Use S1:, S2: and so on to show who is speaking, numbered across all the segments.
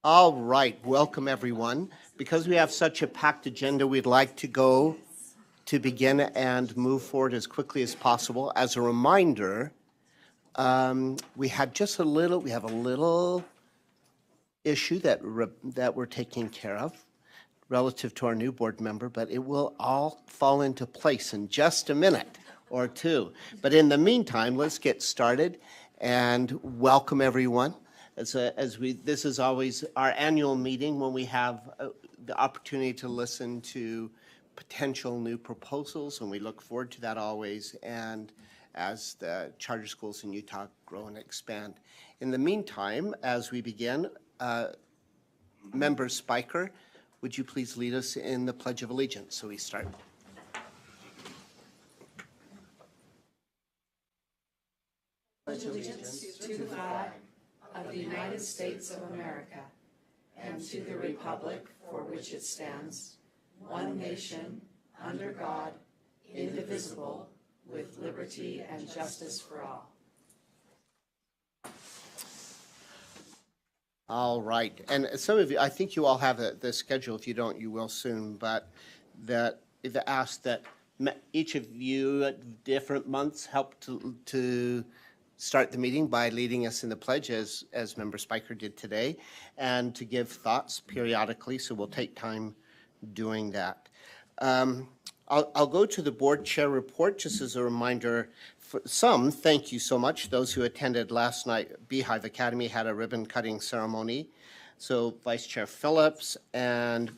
S1: All right, welcome everyone. Because we have such a packed agenda, we'd like to begin and move forward as quickly as possible. As a reminder, we have a little issue that we're taking care of relative to our new board member, but it will all fall into place in just a minute or two. But in the meantime, let's get started and welcome everyone. This is always our annual meeting when we have the opportunity to listen to potential new proposals, and we look forward to that always, and as the charter schools in Utah grow and expand. In the meantime, as we begin, Member Spiker, would you please lead us in the Pledge of Allegiance? So we start.
S2: Pledge allegiance to the flag of the United States of America and to the republic for which it stands, one nation, under God, indivisible, with liberty and justice for all.
S1: All right, and some of you, I think you all have the schedule. If you don't, you will soon, but that they've asked that each of you at different months help to start the meeting by leading us in the pledge, as Member Spiker did today, and to give thoughts periodically, so we'll take time doing that. I'll go to the board chair report just as a reminder. For some, thank you so much. Those who attended last night, Beehive Academy had a ribbon cutting ceremony. So Vice Chair Phillips and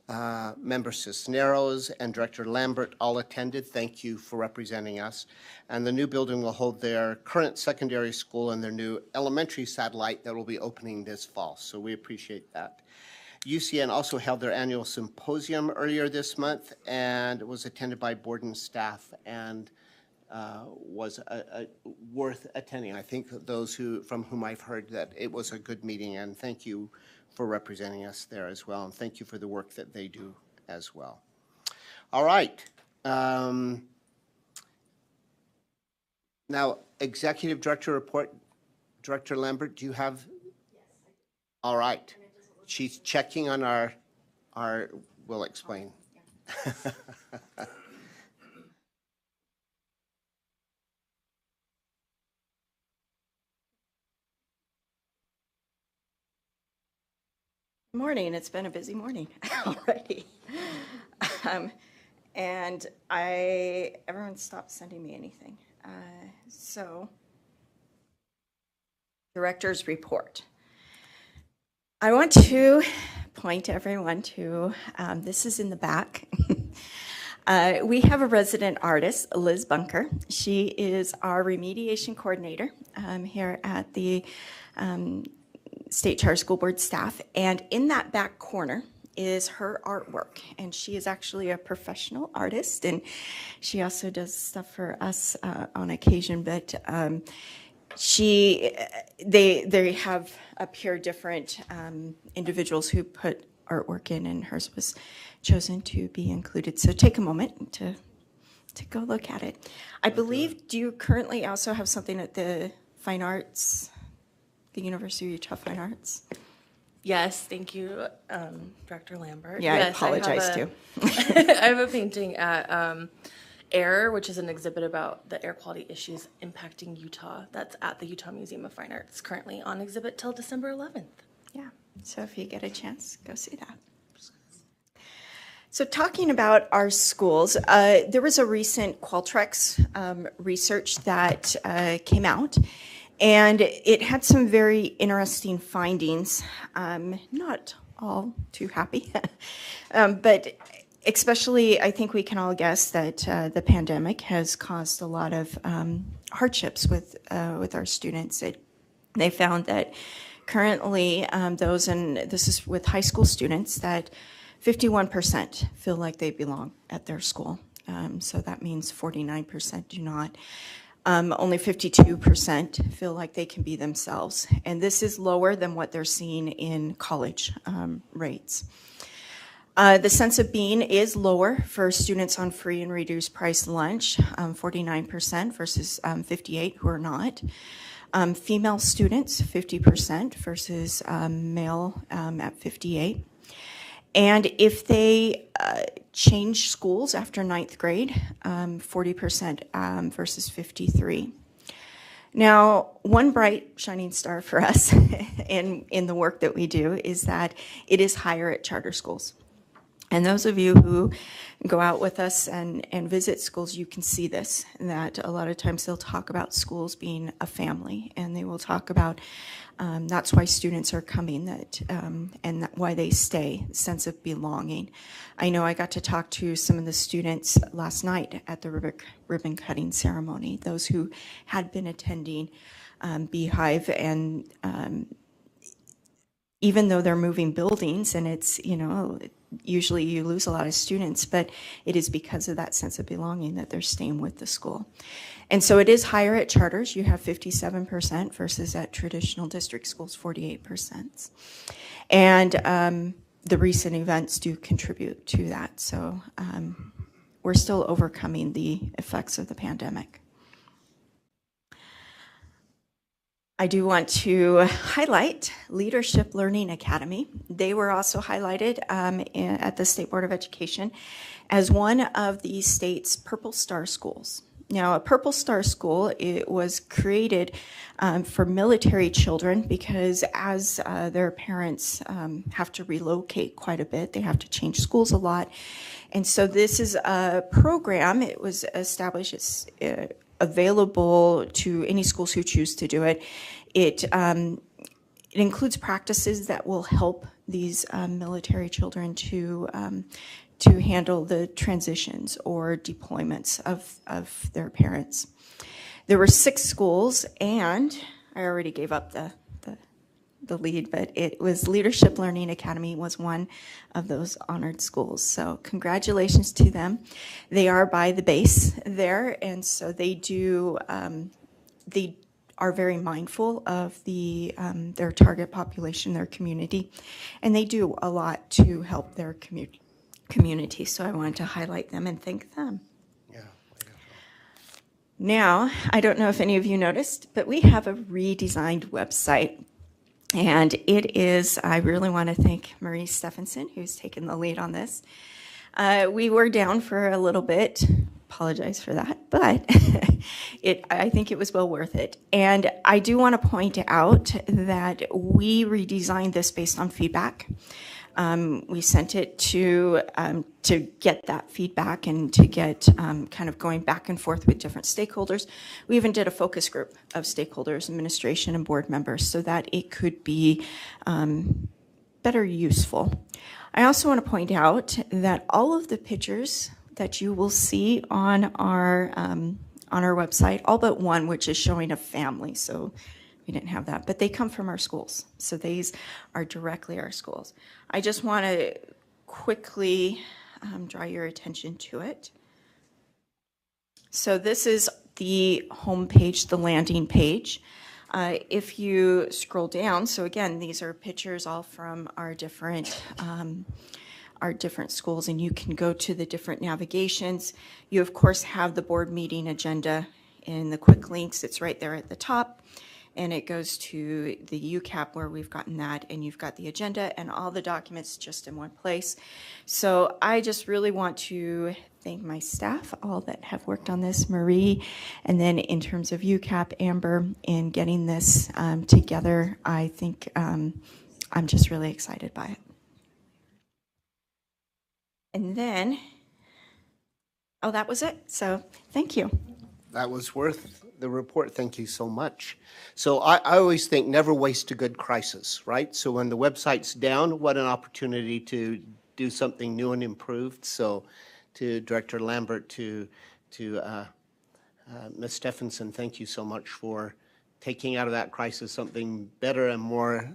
S1: Member Cisneros and Director Lambert all attended. Thank you for representing us. And the new building will hold their current secondary school and their new elementary satellite that will be opening this fall. So we appreciate that. UCN also held their annual symposium earlier this month, and it was attended by board and staff, and was worth attending. I think those from whom I've heard that it was a good meeting, and thank you for representing us there as well, and thank you for the work that they do as well. All right. Now, Executive Director report. Director Lambert, do you have? Yes. All right. She's checking on our we'll explain. Yeah.
S3: Good morning. It's been a busy morning already. And everyone stopped sending me anything. So, Director's report. I want to point everyone to, this is in the back. We have a resident artist, Liz Bunker. She is our remediation coordinator here at the State Charter School Board staff, and in that back corner is her artwork, and she is actually a professional artist, and she also does stuff for us on occasion, but they have up here different individuals who put artwork in, and hers was chosen to be included. So take a moment to go look at it. I believe, do you currently also have something at the Fine Arts, the University of Utah Fine Arts?
S4: Yes, thank you, Dr. Lambert.
S3: Yeah,
S4: yes,
S3: I apologize too.
S4: I have a painting at AIR, which is an exhibit about the air quality issues impacting Utah. That's at the Utah Museum of Fine Arts, currently on exhibit till December 11th.
S3: Yeah, so if you get a chance, go see that. So talking about our schools, there was a recent Qualtrics research that came out, and it had some very interesting findings, not all too happy, but especially I think we can all guess that the pandemic has caused a lot of hardships with our students. They found that currently those, and this is with high school students, that 51% feel like they belong at their school. So that means 49% do not. Only 52% feel like they can be themselves. And this is lower than what they're seeing in college rates. The sense of being is lower for students on free and reduced price lunch, 49% versus 58% who are not. Female students, 50% versus male at 58%. And if they change schools after ninth grade, 40% versus 53%. Now, one bright shining star for us in the work that we do is that it is higher at charter schools. And those of you who go out with us and visit schools, you can see this, that a lot of times they'll talk about schools being a family, and they will talk about that's why students are coming, and why they stay, sense of belonging. I know I got to talk to some of the students last night at the ribbon cutting ceremony, those who had been attending Beehive, and even though they're moving buildings, and it's, usually you lose a lot of students, but it is because of that sense of belonging that they're staying with the school. And so it is higher at charters. You have 57% versus at traditional district schools, 48%. And the recent events do contribute to that. So we're still overcoming the effects of the pandemic. I do want to highlight Leadership Learning Academy. They were also highlighted at the State Board of Education as one of the state's Purple Star schools. Now, a Purple Star school, it was created for military children because as their parents have to relocate quite a bit, they have to change schools a lot. And so this is a program, it was established, it's available to any schools who choose to do it. It includes practices that will help these military children to handle the transitions or deployments of their parents. There were 6 schools, and I already gave up the lead, but it was Leadership Learning Academy was one of those honored schools. So congratulations to them. They are by the base there, and so they do, they are very mindful of their target population, their community, and they do a lot to help their community. So I wanted to highlight them and thank them.
S1: Yeah.
S3: Now, I don't know if any of you noticed, but we have a redesigned website. And it is, I really want to thank Marie Stephenson, who's taken the lead on this. We were down for a little bit, apologize for that, but I think it was well worth it. And I do want to point out that we redesigned this based on feedback. We sent it to get that feedback and to get kind of going back and forth with different stakeholders. We even did a focus group of stakeholders, administration, and board members so that it could be better useful. I also want to point out that all of the pictures that you will see on our website, all but one, which is showing a family, so we didn't have that, but they come from our schools. So these are directly our schools. I just want to quickly draw your attention to it. So this is the home page, the landing page. If you scroll down, so again, these are pictures all from our different schools, and you can go to the different navigations. You, of course, have the board meeting agenda in the quick links. It's right there at the top. And it goes to the UCAP where we've gotten that, and you've got the agenda and all the documents just in one place. So I just really want to thank my staff, all that have worked on this, Marie, and then in terms of UCAP, Amber, in getting this together. I think I'm just really excited by it. And then, oh, that was it. So thank you.
S1: That was worth the report. Thank you so much. So I always think never waste a good crisis, right? So when the website's down, what an opportunity to do something new and improved. So to Director Lambert, to Ms. Stephenson, thank you so much for taking out of that crisis something better and more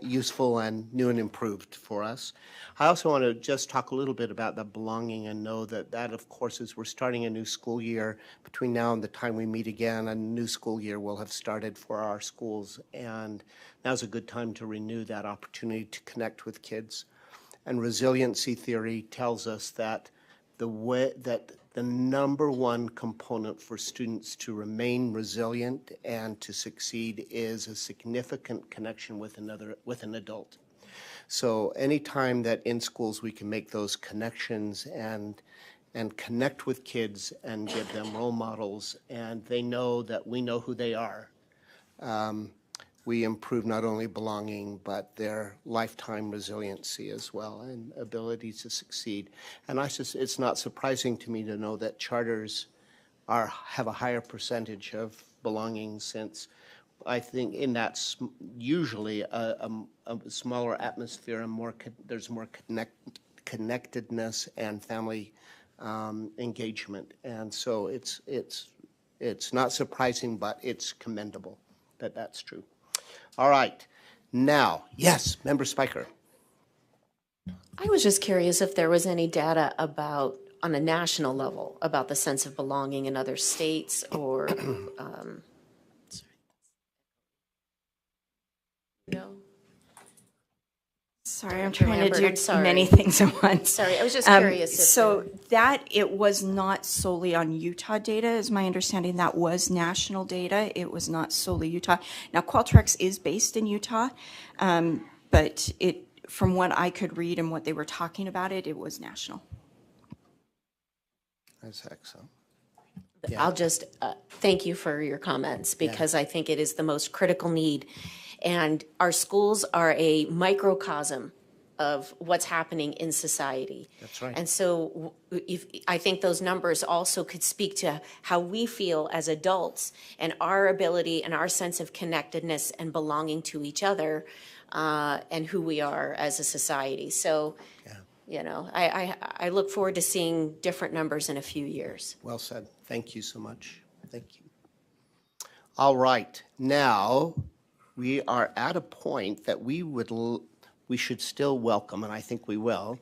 S1: useful and new and improved for us. I also want to just talk a little bit about the belonging and know that of course, as we're starting a new school year, between now and the time we meet again, a new school year will have started for our schools. And now's a good time to renew that opportunity to connect with kids. And resiliency theory tells us that the way that the number one component for students to remain resilient and to succeed is a significant connection with an adult. So anytime that in schools we can make those connections and connect with kids and give them role models, and they know that we know who they are, we improve not only belonging, but their lifetime resiliency as well and ability to succeed. And it's not surprising to me to know that charters have a higher percentage of belonging, since I think in that's usually a smaller atmosphere and there's more connectedness and family engagement. And so it's not surprising, but it's commendable that that's true. All right. Now, yes, Member Spiker.
S5: I was just curious if there was any data about, on a national level, about the sense of belonging in other states or, no.
S3: Sorry, I'm trying to
S5: Lambert, I'm
S3: do
S5: sorry.
S3: many things at once.
S5: Sorry, I was just curious.
S3: So that it was not solely on Utah data, is my understanding. That was national data. It was not solely Utah. Now, Qualtrics is based in Utah, but from what I could read and what they were talking about it was national.
S1: That's excellent.
S5: I'll just thank you for your comments, because I think it is the most critical need. And our schools are a microcosm of what's happening in society.
S1: That's right.
S5: And so I think those numbers also could speak to how we feel as adults and our ability and our sense of connectedness and belonging to each other, and who we are as a society. So, you know, I look forward to seeing different numbers in a few years.
S1: Well said. Thank you so much. Thank you. All right. Now, we are at a point that we should still welcome, and I think we will.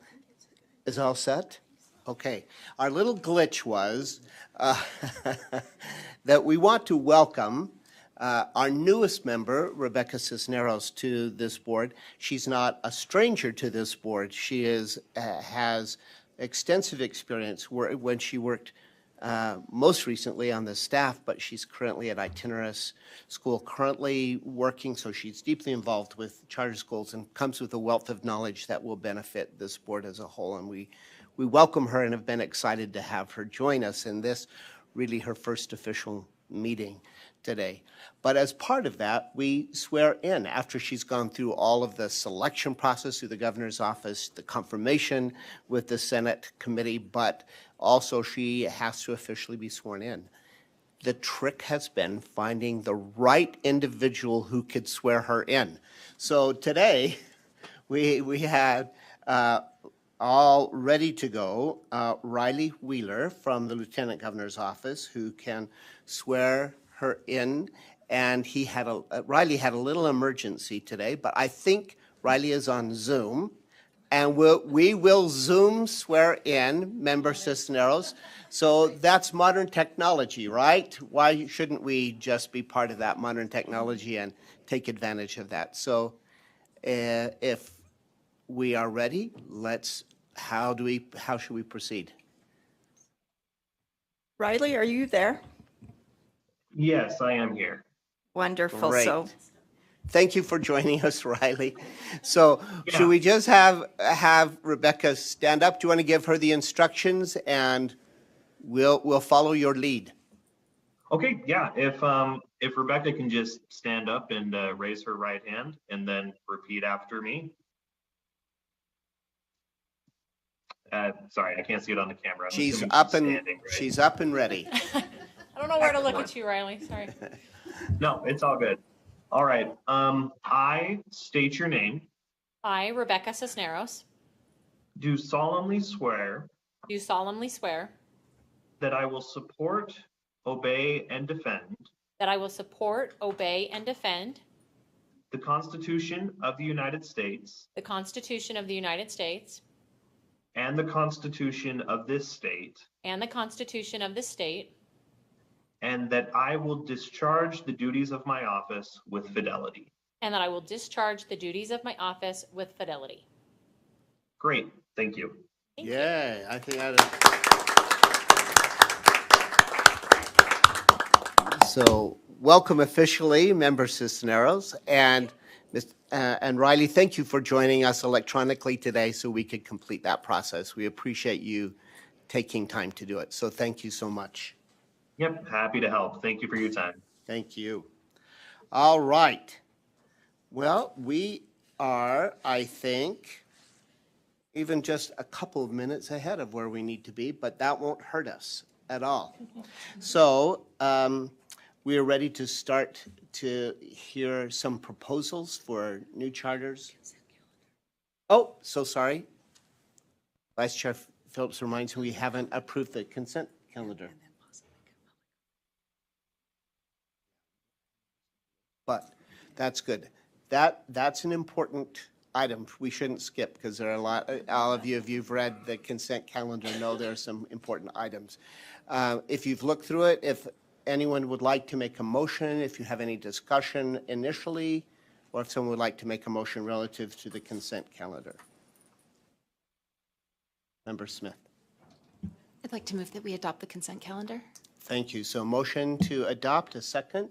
S1: Is all set? Okay. Our little glitch was that we want to welcome our newest member, Rebecca Cisneros, to this board. She's not a stranger to this board. She has extensive experience when she worked most recently on the staff, but she's currently at Itinerus School, currently working, so she's deeply involved with charter schools and comes with a wealth of knowledge that will benefit this board as a whole. And we welcome her and have been excited to have her join us in this, really her first official meeting today. But as part of that, we swear in after she's gone through all of the selection process through the governor's office, the confirmation with the Senate committee, but also she has to officially be sworn in. The trick has been finding the right individual who could swear her in. So today, we had all ready to go, Riley Wheeler from the Lieutenant Governor's office, who can swear her in. And Riley had a little emergency today, but I think Riley is on Zoom. And we will Zoom swear in Member Cisneros. So that's modern technology, right? Why shouldn't we just be part of that modern technology and take advantage of that? So if we are ready, how should we proceed?
S3: Riley, are you there?
S6: Yes, I am here.
S3: Wonderful.
S1: Great.
S3: So
S1: Thank you for joining us, Riley. So
S6: Yeah.
S1: should we just have Rebecca stand up? Do you want to give her the instructions, and we'll follow your lead?
S6: Okay, yeah. If Rebecca can just stand up and raise her right hand and then repeat after me. Sorry, I can't see it on the camera. I'm
S1: She's
S6: assuming
S1: up and
S6: standing, right?
S1: she's up and ready.
S7: I don't know where to look at you, Riley. Sorry.
S6: No, it's all good. All right. I state your name.
S7: I, Rebecca Cisneros,
S6: Do solemnly swear
S7: do solemnly swear
S6: that I will support, obey, and defend
S7: that I will support, obey, and defend
S6: the Constitution of the United States
S7: the Constitution of the United States
S6: and the Constitution of this state,
S7: and the Constitution of this state,
S6: and that I will discharge the duties of my office with fidelity.
S7: and that I will discharge the duties of my office with fidelity.
S6: Great, thank you.
S7: Thank you.
S1: Yeah, I think So welcome officially, Member Cisneros. And Riley, thank you for joining us electronically today so we could complete that process. We appreciate you taking time to do it. So thank you so much.
S6: Yep, happy to help. Thank you for your time.
S1: Thank you. All right. Well, we are, I think, even just a couple of minutes ahead of where we need to be, but that won't hurt us at all. So we are ready to start to hear some proposals for new charters. Oh, so sorry. Vice Chair Phillips reminds me we haven't approved the consent calendar. But that's good. That's an important item we shouldn't skip because there are a lot, all of you, if you've read the consent calendar, know there are some important items. If you've looked through it, if anyone would like to make a motion, if you have any discussion initially, or if someone would like to make a motion relative to the consent calendar. Member Smith.
S8: I'd like to move that we adopt the consent calendar.
S1: Thank you. So motion to adopt, a second.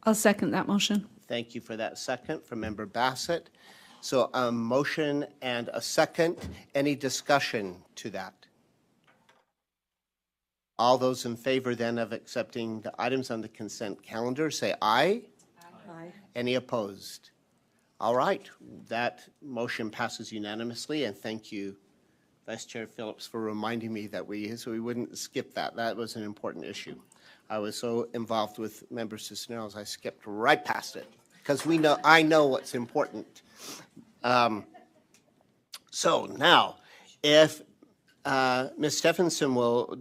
S2: I'll second that motion.
S1: Thank you for that second from Member Bassett. So a motion and a second. Any discussion to that? All those in favor then of accepting the items on the consent calendar, say aye. Aye. Any opposed? All right, that motion passes unanimously, and thank you, Vice Chair Phillips, for reminding me that so we wouldn't skip that. That was an important issue. I was so involved with Member Cisneros, I skipped right past it because I know what's important. So now, if Ms. Stephenson will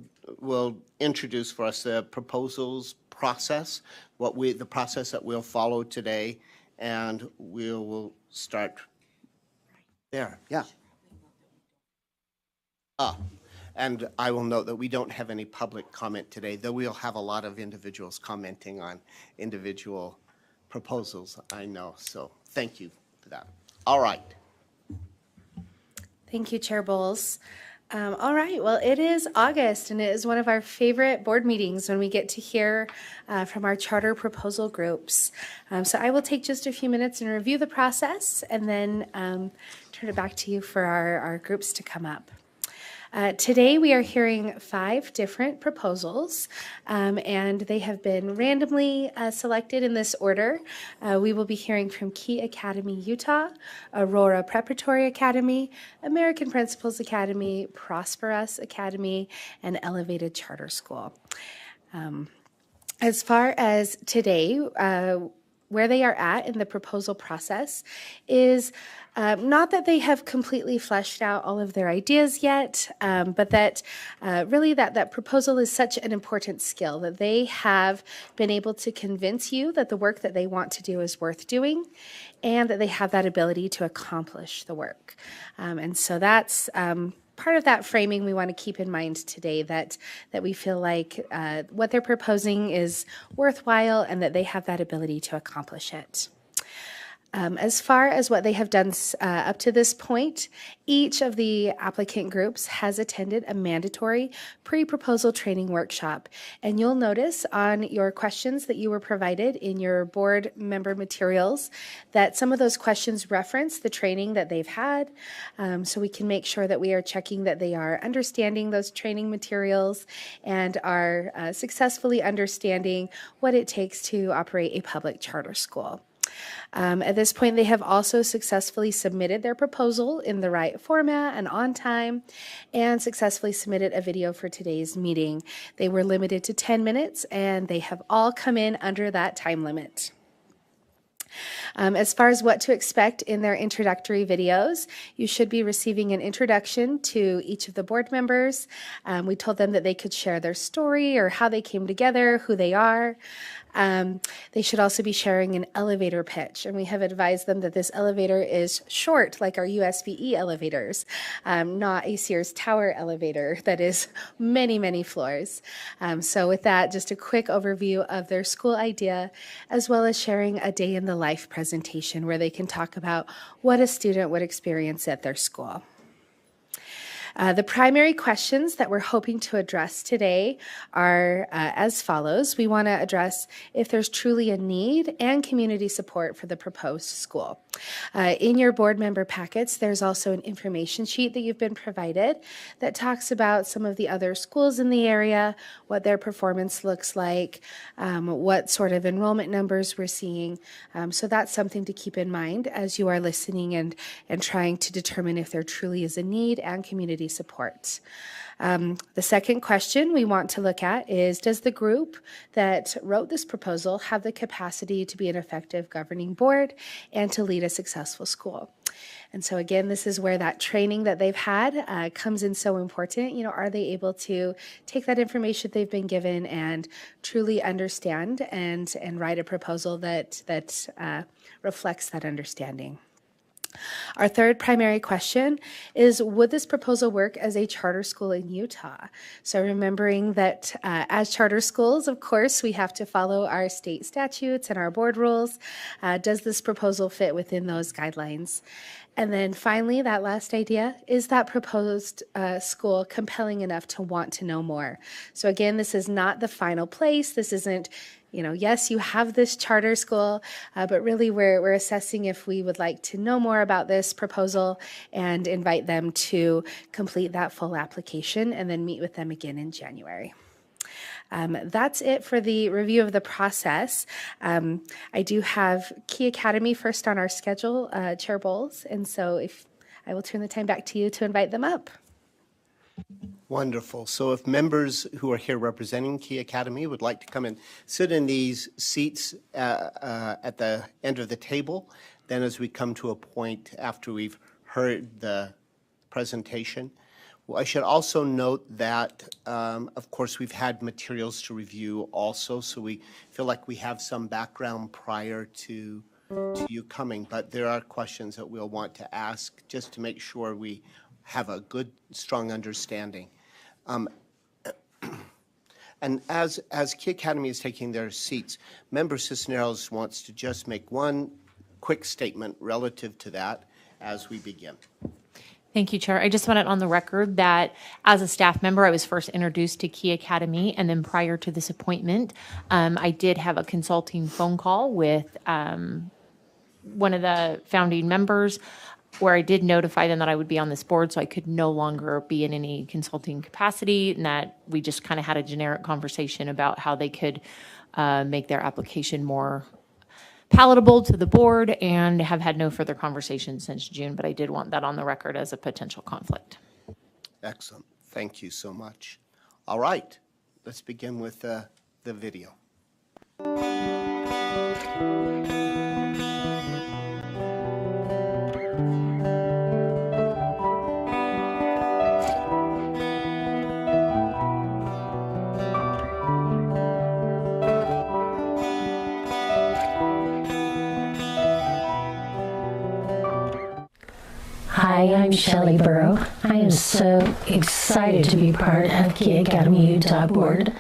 S1: introduce for us the proposals process, the process that we'll follow today, and we'll start there. Yeah. And I will note that we don't have any public comment today, though we'll have a lot of individuals commenting on individual proposals, I know. So thank you for that. All right.
S9: Thank you, Chair Bowles. All right, well, it is August, and it is one of our favorite board meetings when we get to hear from our charter proposal groups. So I will take just a few minutes and review the process, and then turn it back to you for our groups to come up. Today we are hearing 5 different proposals, and they have been randomly selected in this order. We will be hearing from Key Academy, Utah, Aurora Preparatory Academy, American Principals Academy, Prosperous Academy, and Elevated Charter School. As far as today, where they are at in the proposal process is not that they have completely fleshed out all of their ideas yet, but that really that proposal is such an important skill that they have been able to convince you that the work that they want to do is worth doing and that they have that ability to accomplish the work. And so that's part of that framing we want to keep in mind today, that we feel like what they're proposing is worthwhile and that they have that ability to accomplish it. As far as what they have done up to this point, each of the applicant groups has attended a mandatory pre-proposal training workshop. And you'll notice on your questions that you were provided in your board member materials that some of those questions reference the training that they've had. So we can make sure that we are checking that they are understanding those training materials and are successfully understanding what it takes to operate a public charter school. At this point, they have also successfully submitted their proposal in the right format and on time, and successfully submitted a video for today's meeting. They were limited to 10 minutes, and they have all come in under that time limit. As far as what to expect in their introductory videos, you should be receiving an introduction to each of the board members. We told them that they could share their story or how they came together, who they are. They should also be sharing an elevator pitch, and we have advised them that this elevator is short, like our USBE elevators, not a Sears Tower elevator that is many, many floors. So with that, just a quick overview of their school idea, as well as sharing a day in the life presentation where they can talk about what a student would experience at their school. The primary questions that we're hoping to address today are as follows. We want to address if there's truly a need and community support for the proposed school. In your board member packets, there's also an information sheet that you've been provided that talks about some of the other schools in the area, what their performance looks like, what sort of enrollment numbers we're seeing. So that's something to keep in mind as you are listening and trying to determine if there truly is a need and community support. The second question we want to look at is, does the group that wrote this proposal have the capacity to be an effective governing board and to lead a successful school? And so again, this is where that training that they've had comes in so important. You know, are they able to take that information they've been given and truly understand and write a proposal that reflects that understanding? Our third primary question is, would this proposal work as a charter school in Utah? So remembering that as charter schools, of course, we have to follow our state statutes and our board rules. Does this proposal fit within those guidelines? And then finally, that last idea, is that proposed school compelling enough to want to know more? So again, this is not the final place. This isn't, you know, yes, you have this charter school, but really we're assessing if we would like to know more about this proposal and invite them to complete that full application and then meet with them again in January. That's it for the review of the process. I do have Key Academy first on our schedule, Chair Bowles, and so if I will turn the time back to you to invite them up.
S1: Wonderful. So if members who are here representing Key Academy would like to come and sit in these seats at the end of the table, then as we come to a point after we've heard the presentation. Well, I should also note that, of course, we've had materials to review also, so we feel like we have some background prior to you coming, but there are questions that we'll want to ask just to make sure we have a good, strong understanding. And as Key Academy is taking their seats, Member Cisneros wants to just make one quick statement relative to that as we begin.
S7: Thank you, Chair. I just want it on the record that as a staff member, I was first introduced to Key Academy, and then prior to this appointment, I did have a consulting phone call with one of the founding members where I did notify them that I would be on this board, so I could no longer be in any consulting capacity, and that we just kind of had a generic conversation about how they could make their application more palatable to the board, and have had no further conversation since June, but I did want that on the record as a potential conflict.
S1: Excellent. Thank you so much. All right, let's begin with the video.
S10: Hi, I'm Shelley Burrow. I am so excited to be part of Key Academy Utah Board.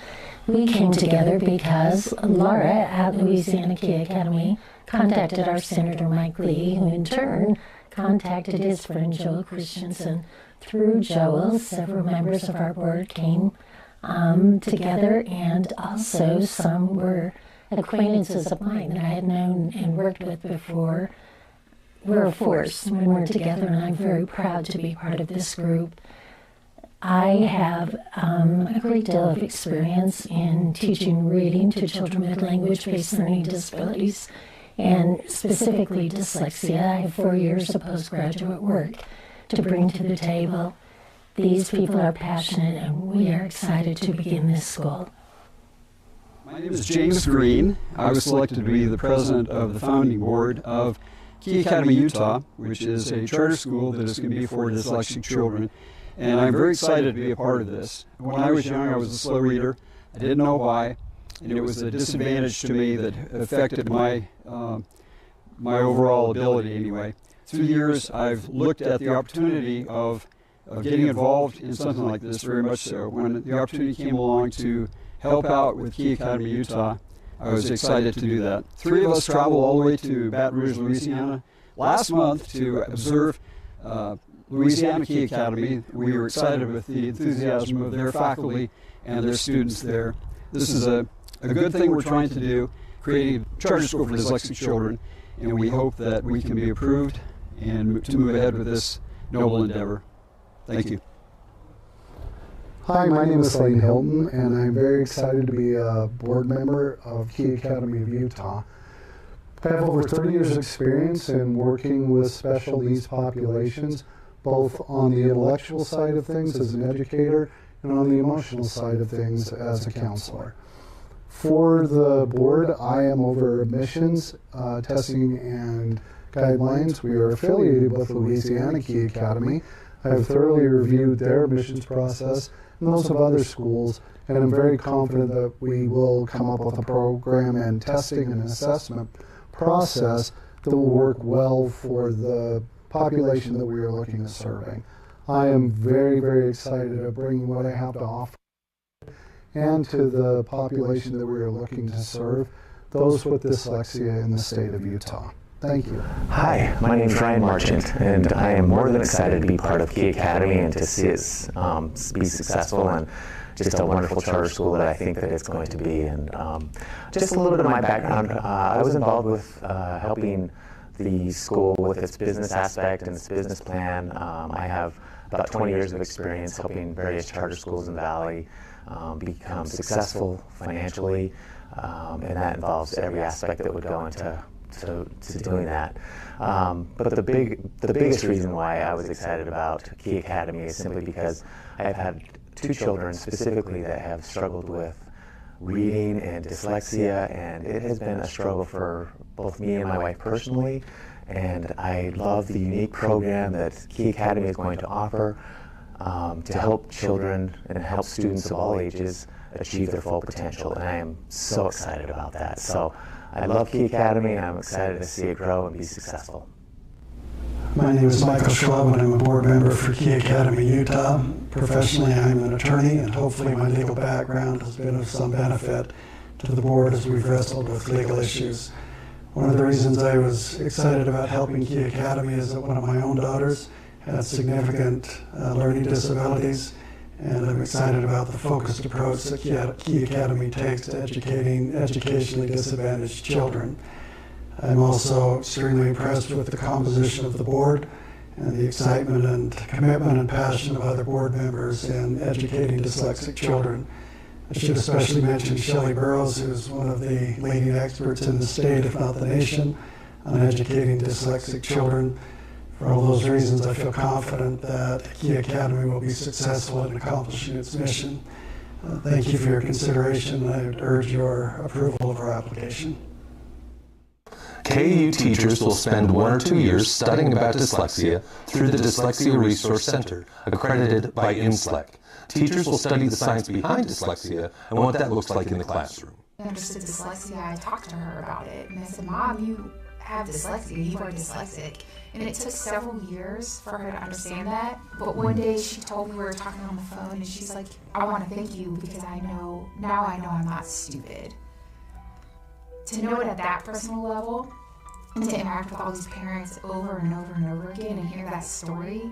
S10: We came together because Laura at Louisiana Key Academy contacted our Senator Mike Lee, who in turn contacted his friend Joel Christensen. Through Joel, several members of our board came together, and also some were acquaintances of mine that I had known and worked with before. We're a force when we're together, and I'm very proud to be part of this group. I have a great deal of experience in teaching reading to children with language-based learning disabilities, and specifically dyslexia. I have 4 years of postgraduate work to bring to the table. These people are passionate, and we are excited to begin this school.
S11: My name is James Green. I was selected to be the president of the founding board of Key Academy Utah, which is a charter school that is going to be for dyslexic children. And I'm very excited to be a part of this. When I was young, I was a slow reader. I didn't know why, and it was a disadvantage to me that affected my overall ability anyway. Through the years, I've looked at the opportunity of getting involved in something like this very much so. When the opportunity came along to help out with Key Academy Utah, I was excited to do that. 3 of us traveled all the way to Baton Rouge, Louisiana last month to observe Louisiana Key Academy. We were excited with the enthusiasm of their faculty and their students there. This is a good thing we're trying to do, creating a charter school for dyslexic children, and we hope that we can be approved and to move ahead with this noble endeavor. Thank you.
S12: Hi, my name is Lane Hilton, and I'm very excited to be a board member of Key Academy of Utah. I have over 30 years of experience in working with special needs populations, both on the intellectual side of things as an educator and on the emotional side of things as a counselor. For the board, I am over admissions, testing, and guidelines. We are affiliated with Louisiana Key Academy. I have thoroughly reviewed their admissions process and those of other schools, and I'm very confident that we will come up with a program and testing and assessment process that will work well for the population that we are looking at serving. I am very, very excited to bring what I have to offer and to the population that we are looking to serve, those with dyslexia in the state of Utah. Thank you.
S13: Hi, my name is Ryan Marchant, and I am more than excited to be part of Key Academy and to see it be successful and just a wonderful charter school that I think that it's going to be. And just a little bit of my background, I was involved with helping the school with its business aspect and its business plan. I have about 20 years of experience helping various charter schools in the Valley become successful financially, and that involves every aspect that would go into doing that. But the biggest reason why I was excited about Key Academy is simply because I've had two children specifically that have struggled with reading and dyslexia, and it has been a struggle for both me and my wife personally, and I love the unique program that Key Academy is going to offer to help children and help students of all ages achieve their full potential, and I am so excited about that. So I love Key Academy, and I'm excited to see it grow and be successful.
S14: My name is Michael Schwab, and I'm a board member for Key Academy, Utah. Professionally, I'm an attorney, and hopefully my legal background has been of some benefit to the board as we've wrestled with legal issues. One of the reasons I was excited about helping Key Academy is that one of my own daughters had significant learning disabilities, and I'm excited about the focused approach that Key Academy takes to educating educationally disadvantaged children. I'm also extremely impressed with the composition of the board and the excitement and commitment and passion of other board members in educating dyslexic children. I should especially mention Shelley Burrows, who's one of the leading experts in the state, if not the nation, on educating dyslexic children. For all those reasons, I feel confident that Key Academy will be successful in accomplishing its mission. Thank you for your consideration. I would urge your approval of our application.
S15: KU teachers will spend 1 or 2 years studying about dyslexia through the Dyslexia Resource Center, accredited by IMSLEC. Teachers will study the science behind dyslexia and what that looks like in the classroom.
S16: I understood dyslexia. I talked to her about it, and I said, "Mom, you have dyslexia. You are dyslexic." And it took several years for her to understand that. But one day she told me, we were talking on the phone, and she's like, "I want to thank you because I know I'm not stupid." To know it at that personal level and to interact with all these parents over and over and over again and hear that story,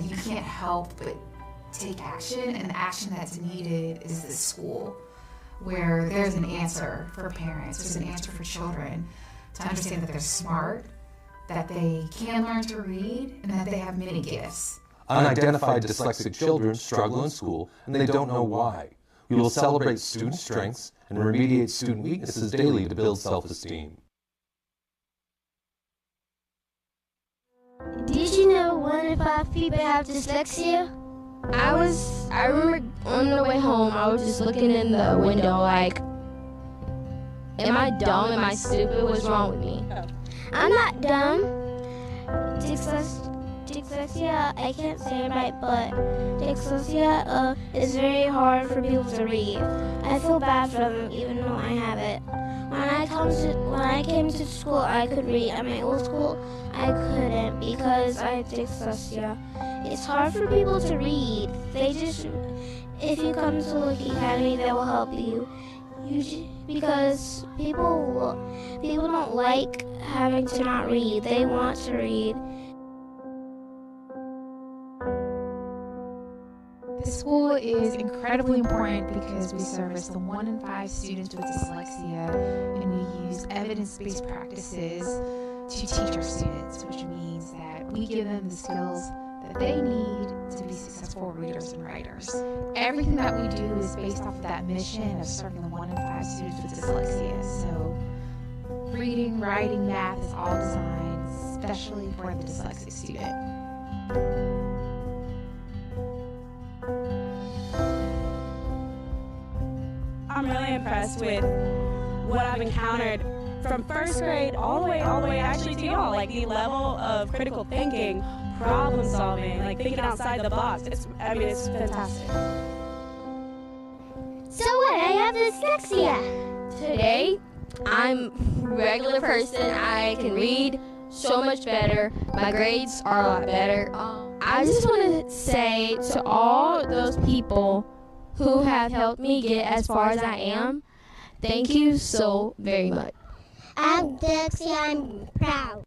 S16: you can't help but take action. And the action that's needed is this school where there's an answer for parents, there's an answer for children to understand that they're smart, that they can learn to read, and that they have many gifts.
S15: Unidentified dyslexic children struggle in school and they don't know why. We will celebrate student strengths and remediate student weaknesses daily to build self-esteem.
S17: Did you know 1 in 5 people have dyslexia? I remember on the way home, I was just looking in the window like, am I dumb? Am I stupid? What's wrong with me? I'm not dumb. Dyslexia, I can't say it right, but dyslexia is very hard for people to read. I feel bad for them even though I have it. When I came to school, I could read. At my old school, I couldn't because I had dyslexia. It's hard for people to read. If you come to Key Academy, they will help you. Because people don't like having to not read. They want to read.
S16: The school is incredibly important because we service the 1 in 5 students with dyslexia, and we use evidence-based practices to teach our students, which means that we give them the skills that they need to be successful readers and writers. Everything that we do is based off of that mission of serving the 1 in 5 students with dyslexia. So reading, writing, math is all designed especially for the dyslexic student.
S18: I'm really impressed with what I've encountered from first grade all the way actually to y'all, like the level of critical thinking, problem solving, like thinking outside the box. It's fantastic.
S17: So what? I have dyslexia.
S19: Today, I'm a regular person. I can read so much better. My grades are a lot better. I just want to say to all those people who have helped me get as far as I am, thank you so very much.
S17: I'm dyslexia. I'm proud.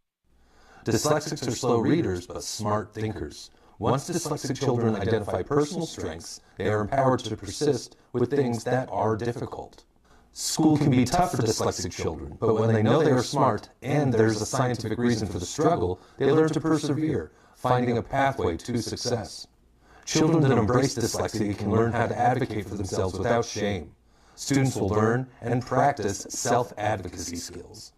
S15: Dyslexics are slow readers, but smart thinkers. Once dyslexic children identify personal strengths, they are empowered to persist with things that are difficult. School can be tough for dyslexic children, but when they know they are smart and there's a scientific reason for the struggle, they learn to persevere, finding a pathway to success. Children that embrace dyslexia can learn how to advocate for themselves without shame. Students will learn and practice self-advocacy skills.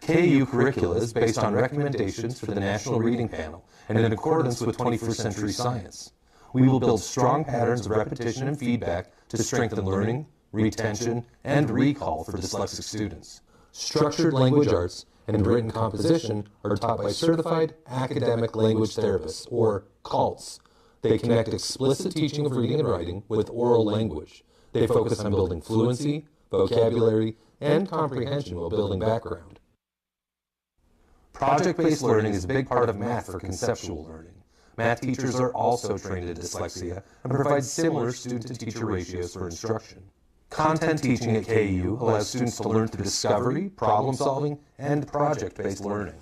S15: KU curricula is based on recommendations for the National Reading Panel and in accordance with 21st century science. We will build strong patterns of repetition and feedback to strengthen learning, retention, and recall for dyslexic students. Structured language arts and written composition are taught by certified academic language therapists, or CALTs. They connect explicit teaching of reading and writing with oral language. They focus on building fluency, vocabulary, and comprehension while building background. Project-based learning is a big part of math for conceptual learning. Math teachers are also trained in dyslexia and provide similar student-to-teacher ratios for instruction. Content teaching at KU allows students to learn through discovery, problem-solving, and project-based learning.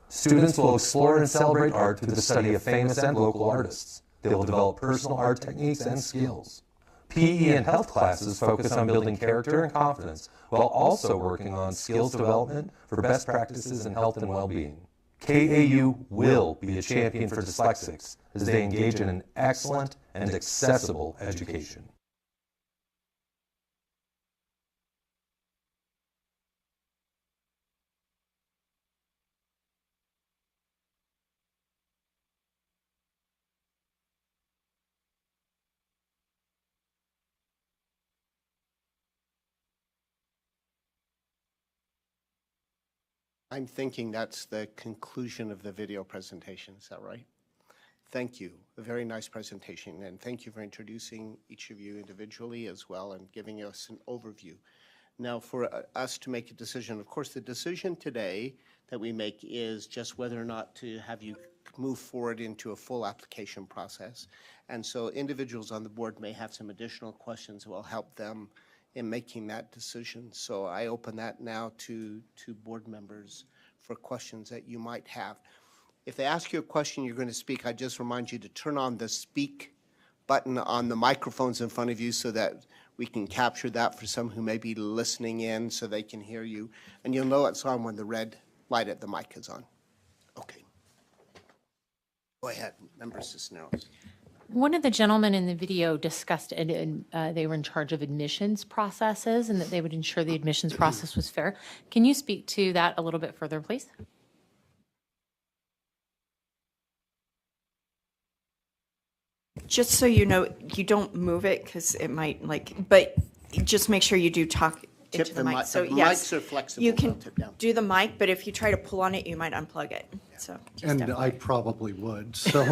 S15: Students will explore and celebrate art through the study of famous and local artists. They will develop personal art techniques and skills. PE and health classes focus on building character and confidence while also working on skills development for best practices in health and well-being. KAU will be a champion for dyslexics as they engage in an excellent and accessible education.
S1: I'm thinking that's the conclusion of the video presentation. Is that right? Thank you. A very nice presentation, and thank you for introducing each of you individually as well and giving us an overview. Now, for us to make a decision, of course, the decision today that we make is just whether or not to have you move forward into a full application process. And so individuals on the board may have some additional questions that will help them in making that decision. So I open that now to board members for questions that you might have. If they ask you a question you're going to speak, I just remind you to turn on the speak button on the microphones in front of you so that we can capture that for some who may be listening in so they can hear you. And you'll know it's on when the red light at the mic is on. Okay. Go ahead, Member Cisneros.
S7: One of the gentlemen in the video discussed it, and they were in charge of admissions processes and that they would ensure the admissions process was fair. Can you speak to that a little bit further, please?
S3: Just so you know, you don't move it because it might but just make sure you do talk into the mic. So yes,
S1: mics are flexible.
S3: you can do the mic, but if you try to pull on it, you might unplug it. So
S14: and I probably would. So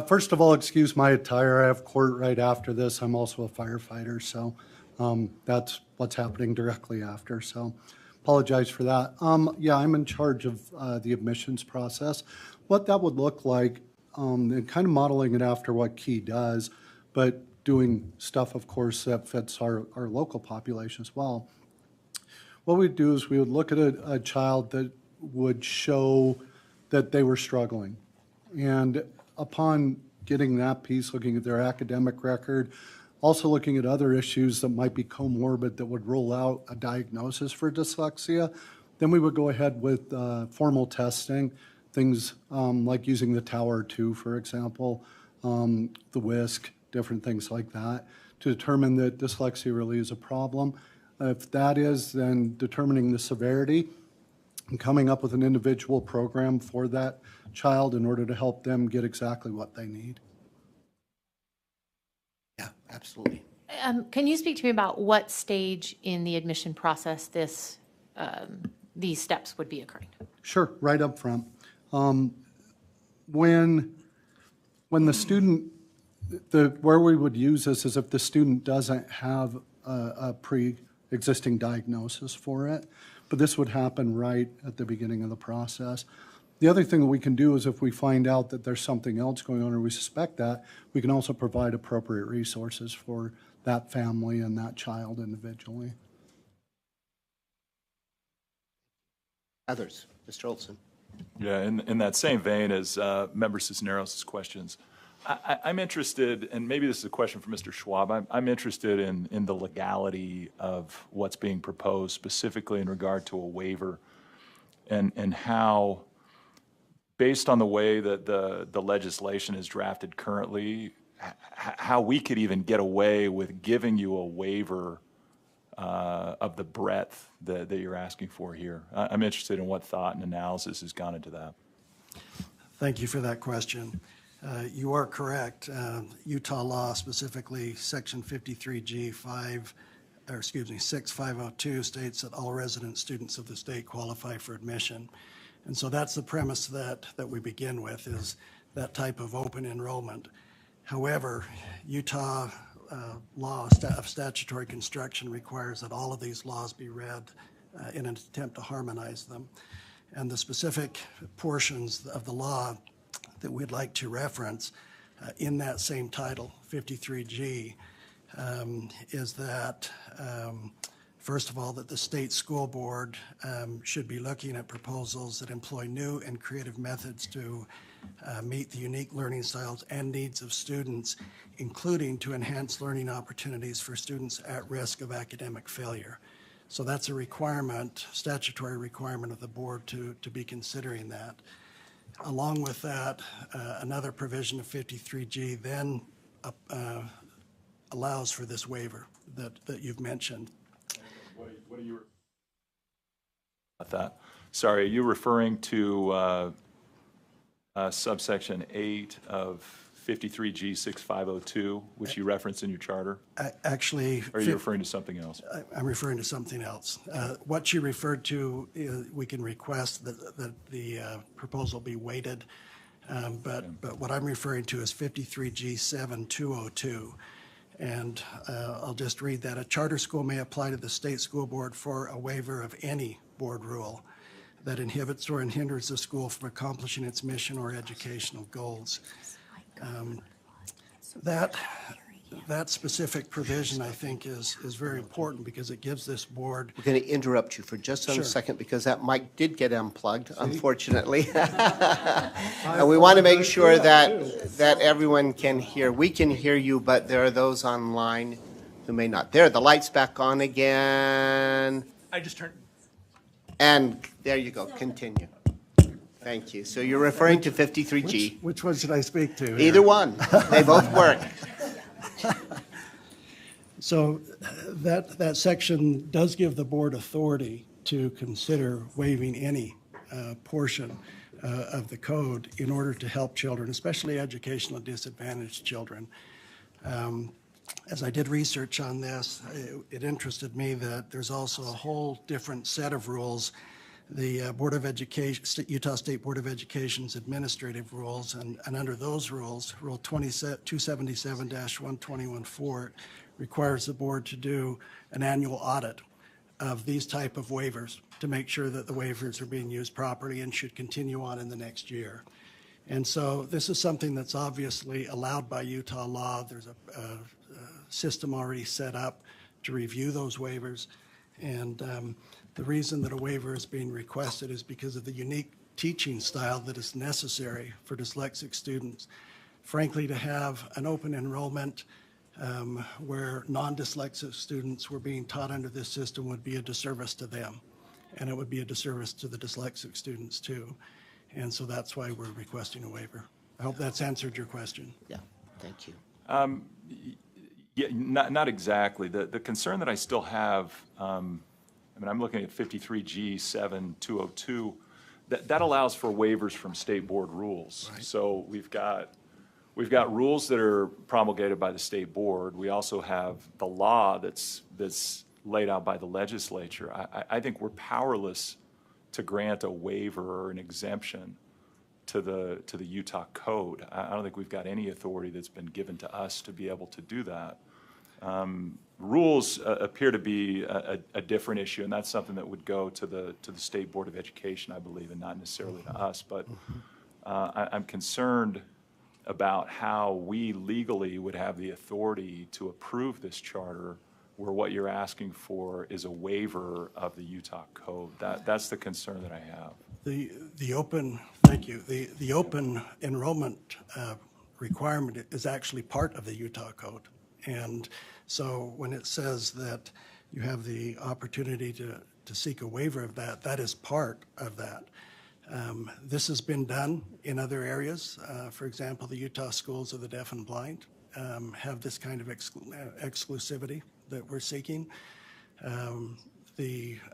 S14: first of all, excuse my attire. I have court right after this. I'm also a firefighter, so that's what's happening directly after. So apologize for that. Yeah, I'm in charge of the admissions process. What that would look like, and kind of modeling it after what Key does, but doing stuff, of course, that fits our local population as well. What we'd do is we would look at a child that would show that they were struggling. And upon
S12: getting that piece, looking at their academic record, also looking at other issues that might be comorbid that would rule out a diagnosis for dyslexia. Then we would go ahead with formal testing, things like using the Tower 2, for example, the WISC, different things like that, to determine that dyslexia really is a problem. If that is, then determining the severity and coming up with an individual program for that child in order to help them get exactly what they need.
S1: Yeah, absolutely.
S7: Can you speak to me about what stage in the admission process these steps would be occurring?
S12: Sure, right up front. When the student, where we would use this is if the student doesn't have a pre-existing diagnosis for it, but this would happen right at the beginning of the process. The other thing that we can do is if we find out that there's something else going on or we suspect that, we can also provide appropriate resources for that family and that child individually.
S1: Others, Mr. Olson.
S20: Yeah, in that same vein as Member Cisneros' questions, I'm interested, and maybe this is a question for Mr. Schwab, I'm interested in the legality of what's being proposed, specifically in regard to a waiver, and how, based on the way that the legislation is drafted currently, how we could even get away with giving you a waiver of the breadth that you're asking for here. I'm interested in what thought and analysis has gone into that.
S14: Thank you for that question. You are correct. Utah law, specifically Section 53G 6502, states that all resident students of the state qualify for admission. And so that's the premise that we begin with, is that type of open enrollment. However, Utah law of statutory construction requires that all of these laws be read in an attempt to harmonize them. And the specific portions of the law that we'd like to reference in that same title, 53G, is that, first of all, that the state school board should be looking at proposals that employ new and creative methods to meet the unique learning styles and needs of students, including to enhance learning opportunities for students at risk of academic failure. So that's a requirement, statutory requirement of the board to be considering that. Along with that, another provision of 53G then allows for this waiver that you've mentioned.
S20: What are you about that? Sorry, are you referring to subsection 8 of 53G 6502, which you referenced in your charter?
S14: Actually,
S20: or are you referring to something else?
S14: I'm referring to something else. What you referred to, we can request that the proposal be weighted, but what I'm referring to is 53G 7202. And I'll just read that. A charter school may apply to the state school board for a waiver of any board rule that inhibits or hinders the school from accomplishing its mission or educational goals. That specific provision, I think, is very important because it gives this board...
S1: We're going to interrupt you for just a second because that mic did get unplugged, unfortunately. And we want to make sure that everyone can hear. We can hear you, but there are those online who may not. There, the light's back on again.
S21: I just turned...
S1: And there you go. Continue. Thank you. So you're referring to 53G.
S14: Which one should I speak to?
S1: Either one. They both work.
S14: So that section does give the board authority to consider waiving any portion of the code in order to help children, especially educationally disadvantaged children. As I did research on this, it interested me that there's also a whole different set of rules. The Board of Education, Utah State Board of Education's administrative rules, and under those rules, Rule 277-121.4 requires the board to do an annual audit of these type of waivers to make sure that the waivers are being used properly and should continue on in the next year. And so this is something that's obviously allowed by Utah law. There's a system already set up to review those waivers. And the reason that a waiver is being requested is because of the unique teaching style that is necessary for dyslexic students. frankly, to have an open enrollment where non-dyslexic students were being taught under this system would be a disservice to them. And it would be a disservice to the dyslexic students too. And so that's why we're requesting a waiver. I hope that's answered your question.
S1: Yeah, thank you.
S20: Yeah, not exactly. The concern that I still have, I mean, I'm looking at 53G 7202, that allows for waivers from state board rules. Right. So we've got rules that are promulgated by the state board. We also have the law that's laid out by the legislature. I think we're powerless to grant a waiver or an exemption to the Utah code. I don't think we've got any authority that's been given to us to be able to do that. Rules appear to be a different issue, and that's something that would go to the State Board of Education, I believe, and not necessarily to us. But I'm concerned about how we legally would have the authority to approve this charter where what you're asking for is a waiver of the Utah code. That's the concern that I have.
S14: The open, thank you, the open enrollment requirement is actually part of the Utah code. And so when it says that you have the opportunity to seek a waiver of that, that is part of that. This has been done in other areas. For example, the Utah Schools of the Deaf and Blind have this kind of exclusivity that we're seeking.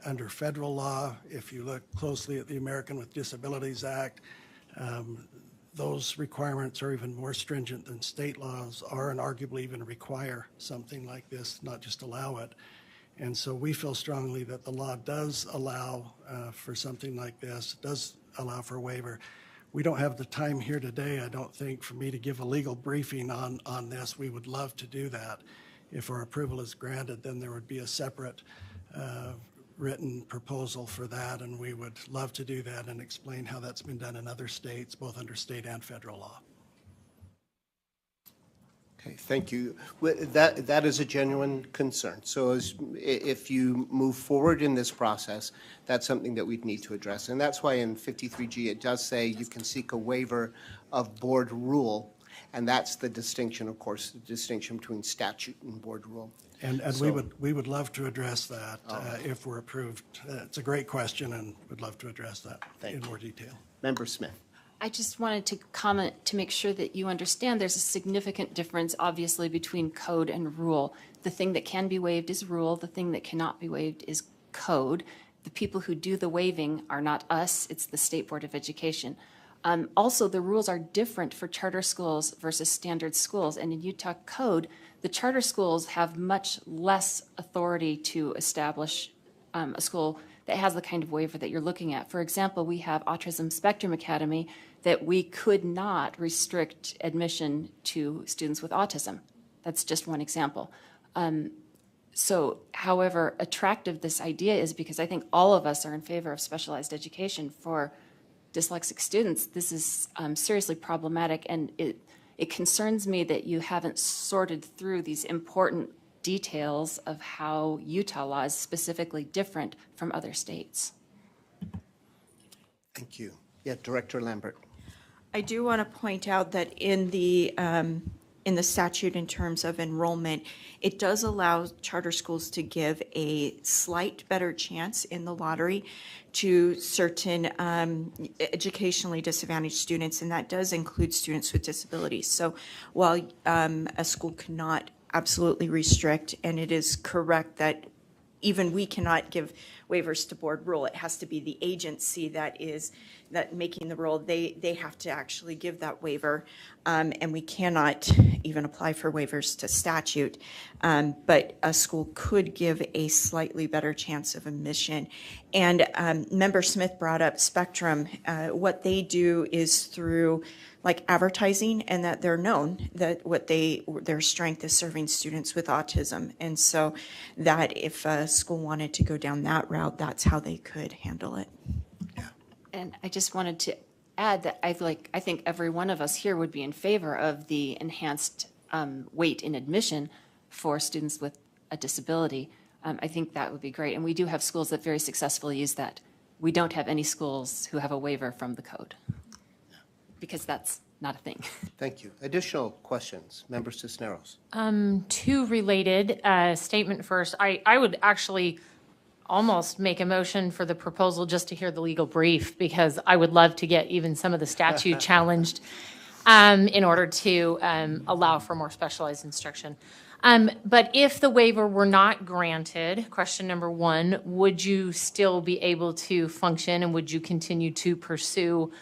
S14: Under federal law, if you look closely at the American with Disabilities Act, those requirements are even more stringent than state laws are, and arguably even require something like this, not just allow it. And so we feel strongly that the law does allow for something like this, does allow for a waiver. We don't have the time here today, I don't think, for me to give a legal briefing on this. We would love to do that. If our approval is granted, then there would be a separate written proposal for that, and we would love to do that and explain how that's been done in other states, both under state and federal law.
S1: Okay, thank you. That is a genuine concern. So if you move forward in this process, that's something that we'd need to address. And that's why in 53G it does say you can seek a waiver of board rule. And that's the distinction, of course, the distinction between statute and board rule.
S14: And so, we would love to address that if we're approved. It's a great question, and would love to address that in more detail.
S1: Member Smith.
S8: I just wanted to comment to make sure that you understand there's a significant difference, obviously, between code and rule. The thing that can be waived is rule. The thing that cannot be waived is code. The people who do the waiving are not us. It's the State Board of Education. Also, the rules are different for charter schools versus standard schools. And in Utah code, the charter schools have much less authority to establish a school that has the kind of waiver that you're looking at. For example, we have Autism Spectrum Academy that we could not restrict admission to students with autism. That's just one example. So, however attractive this idea is, because I think all of us are in favor of specialized education for dyslexic students, this is seriously problematic, and it concerns me that you haven't sorted through these important details of how Utah law is specifically different from other states.
S1: Thank you. Yeah, Director Lambert.
S3: I do want to point out that in the statute, in terms of enrollment, it does allow charter schools to give a slight better chance in the lottery to certain educationally disadvantaged students, and that does include students with disabilities. So while a school cannot absolutely restrict, and it is correct that even we cannot give waivers to board rule, it has to be the agency that is making the rule. They have to actually give that waiver, and we cannot even apply for waivers to statute. But a school could give a slightly better chance of admission. And Member Smith brought up Spectrum. What they do is through like advertising, and that they're known that their strength is serving students with autism. And so that if a school wanted to go down that route, that's how they could handle it.
S8: And I just wanted to add that I think every one of us here would be in favor of the enhanced weight in admission for students with a disability. I think that would be great. And we do have schools that very successfully use that. We don't have any schools who have a waiver from the code, because that's not a thing.
S1: Thank you. Additional questions, Member Cisneros?
S7: Two related. Statement first. I would actually almost make a motion for the proposal just to hear the legal brief, because I would love to get even some of the statute challenged in order to allow for more specialized instruction. But if the waiver were not granted, question number one, would you still be able to function and would you continue to pursue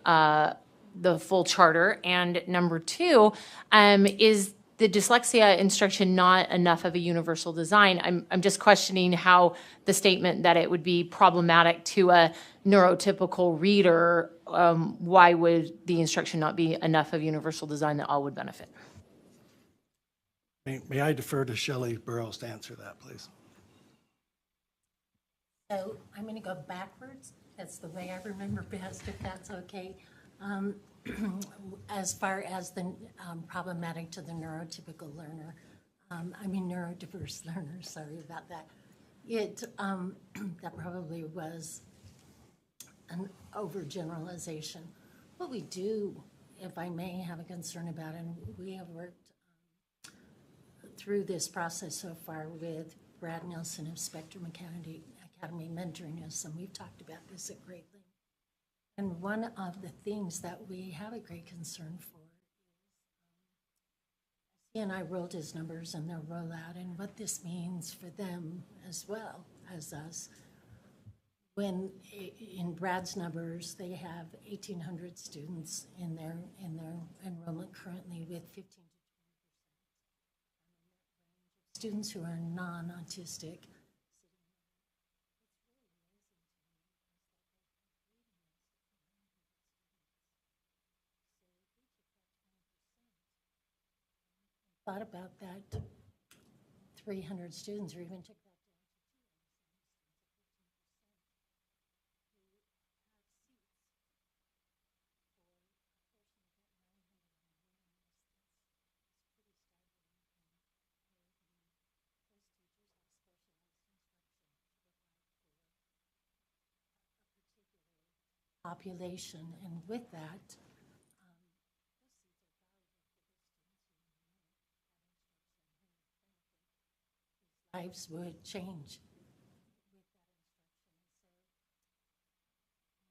S7: the full charter? And number two, is the dyslexia instruction not enough of a universal design? I'm just questioning how the statement that it would be problematic to a neurotypical reader, why would the instruction not be enough of universal design that all would benefit?
S14: May I defer to Shelley Burrows to answer that, please?
S21: So I'm going to go backwards. That's the way I remember best, if that's okay. As far as the problematic to the neurotypical learner, neurodiverse learner, sorry about that. That probably was an overgeneralization. What we do, if I may have a concern about, and we have worked through this process so far with Brad Nelson of Spectrum Academy mentoring us, and we've talked about this at great length. And one of the things that we have a great concern for, he and I rolled his numbers and their rollout and what this means for them as well as us. When in Brad's numbers, they have 1,800 students in their enrollment currently, with 15 to 20% students who are non-autistic. Thought about that 300 students, or even took that population, and with that, lives would change.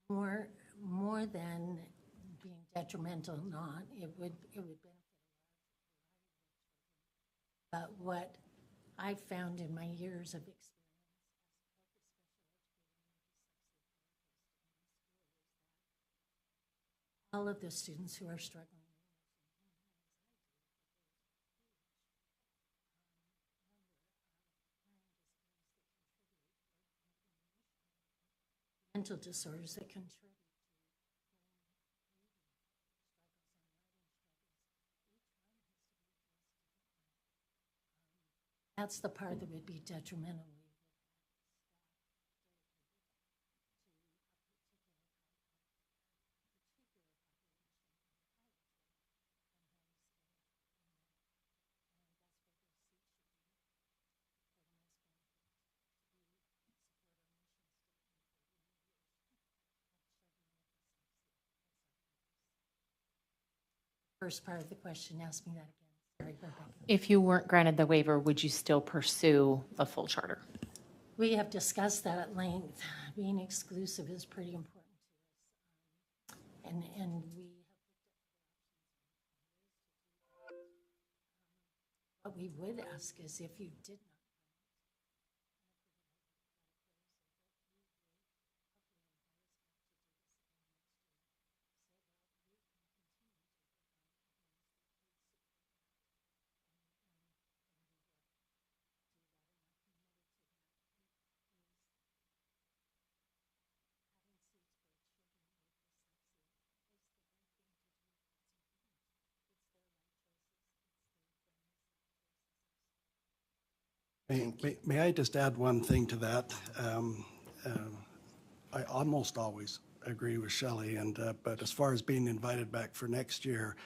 S21: More than being detrimental, not, it would benefit. But what I've found in my years of experience, all of the students who are struggling, mental disorders that contribute. That's the part that would be detrimental. First part of the question, ask me that again. Sorry, Rebecca.
S7: If you weren't granted the waiver, would you still pursue a full charter?
S21: We have discussed that at length. Being exclusive is pretty important to us. And what we would ask is, if you did not,
S14: May I just add one thing to that? I almost always agree with Shelley, but as far as being invited back for next year,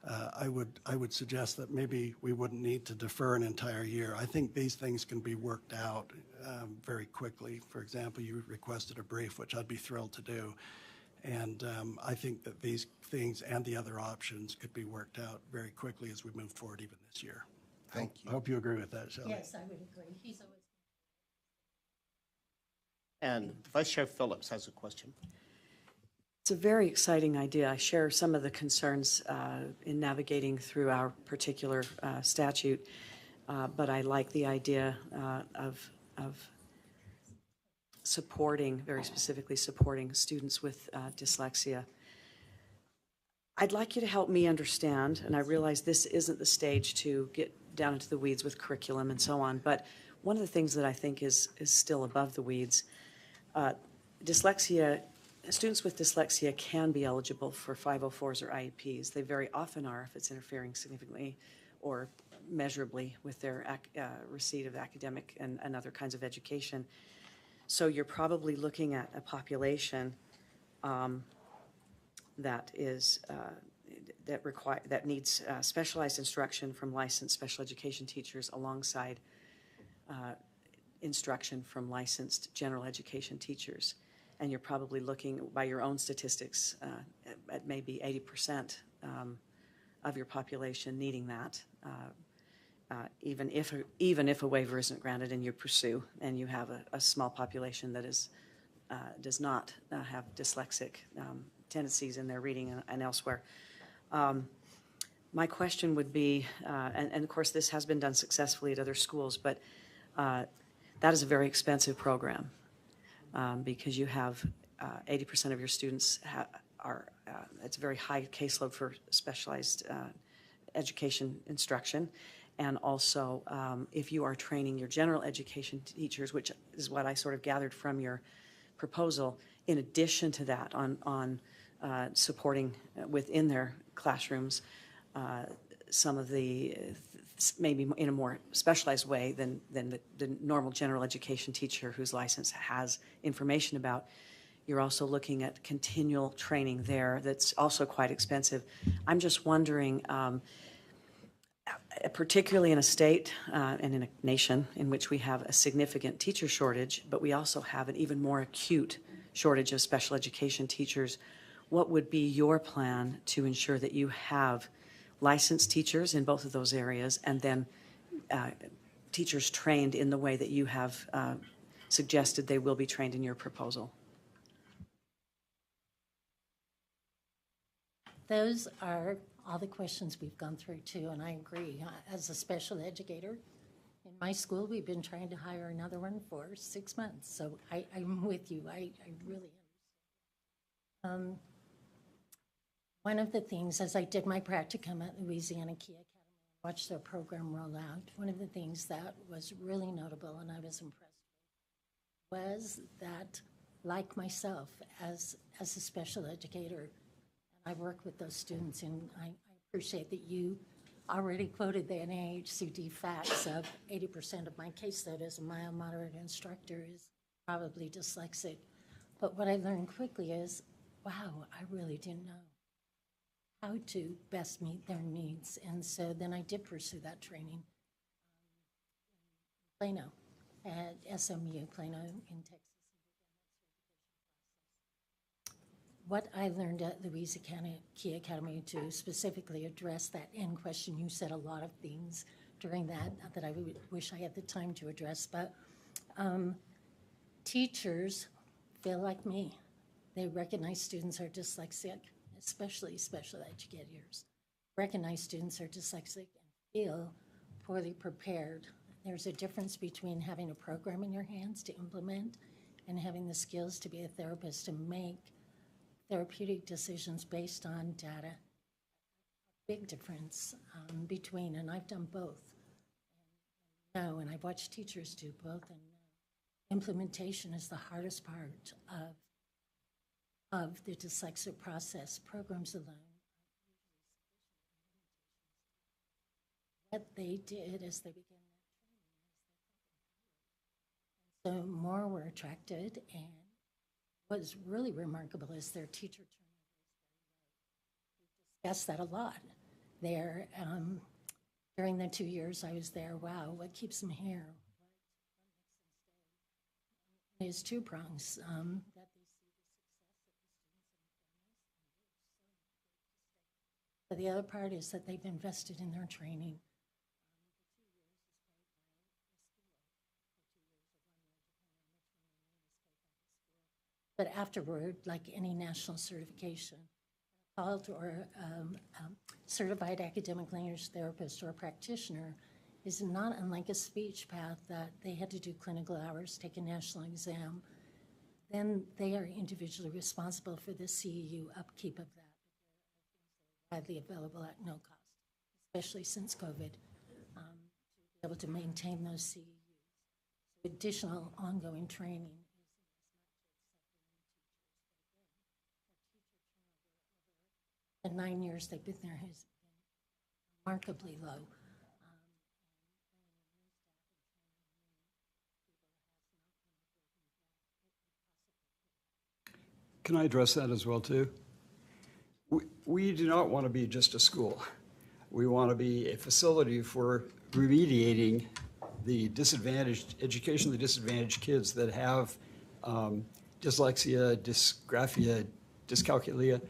S14: I would suggest that maybe we wouldn't need to defer an entire year. I think these things can be worked out very quickly. For example, you requested a brief, which I'd be thrilled to do. And I think that these things and the other options could be worked out very quickly as we move forward even this year.
S1: Thank you.
S14: I hope you agree with that, Shelley.
S21: Yes, I would agree. He's always.
S1: And Vice Chair Phillips has a question.
S2: It's a very exciting idea. I share some of the concerns in navigating through our particular statute, but I like the idea of supporting, very specifically supporting students with dyslexia. I'd like you to help me understand, and I realize this isn't the stage to get down into the weeds with curriculum and so on, but one of the things that I think is still above the weeds, dyslexia, students with dyslexia can be eligible for 504s or IEPs. They very often are if it's interfering significantly or measurably with their receipt of academic and other kinds of education. So you're probably looking at a population that needs specialized instruction from licensed special education teachers alongside instruction from licensed general education teachers. And you're probably looking, by your own statistics, at maybe 80% of your population needing that, even if a waiver isn't granted and you pursue, and you have a small population that does not have dyslexic tendencies in their reading and elsewhere. My question would be, and of course this has been done successfully at other schools, but that is a very expensive program. Because you have 80% of your students it's a very high caseload for specialized education instruction. And also, if you are training your general education teachers, which is what I sort of gathered from your proposal, in addition to that on supporting within their classrooms some of the maybe in a more specialized way than the normal general education teacher whose license has information about. You're also looking at continual training there that's also quite expensive. I'm just wondering, particularly in a state and in a nation in which we have a significant teacher shortage, but we also have an even more acute shortage of special education teachers, what would be your plan to ensure that you have licensed teachers in both of those areas, and then teachers trained in the way that you have suggested they will be trained in your proposal?
S21: Those are all the questions we've gone through too, and I agree. As a special educator, in my school, we've been trying to hire another one for 6 months, so I'm with you. I really understand. One of the things, as I did my practicum at Louisiana Key Academy, watched their program roll out, one of the things that was really notable and I was impressed with was that, like myself, as a special educator, I work with those students, and I appreciate that you already quoted the NAHCD facts of 80% of my caseload as a mild moderate instructor is probably dyslexic. But what I learned quickly is, wow, I really didn't know how to best meet their needs. And so then I did pursue that training in Plano, at SMU, Plano in Texas. What I learned at Louisiana Key Academy to specifically address that end question, you said a lot of things during that I would wish I had the time to address, but teachers feel like me. They recognize students are dyslexic, especially special educators. Recognize students are dyslexic and feel poorly prepared. There's a difference between having a program in your hands to implement and having the skills to be a therapist to make therapeutic decisions based on data. Big difference between, and I've done both. And I've watched teachers do both, and implementation is the hardest part of the dyslexic process. Programs alone. What they did is they began that training. So more were attracted, and what's really remarkable is their teacher turnover is very low. We discussed that a lot there. During the 2 years I was there, wow, what keeps them here? What makes them stay? There's two prongs, that they see the success of the students But the other part is that they've invested in their training. But afterward, like any national certification, called or certified academic language therapist or practitioner is not unlike a speech path that they had to do clinical hours, take a national exam. Then they are individually responsible for the CEU upkeep of that. Widely available at no cost, especially since COVID, to be able to maintain those CEUs. So additional ongoing training. The 9 years they've been there has been remarkably low.
S11: Can I address that as well, too? We do not want to be just a school. We want to be a facility for remediating the disadvantaged, educationally disadvantaged kids that have dyslexia, dysgraphia, dyscalculia.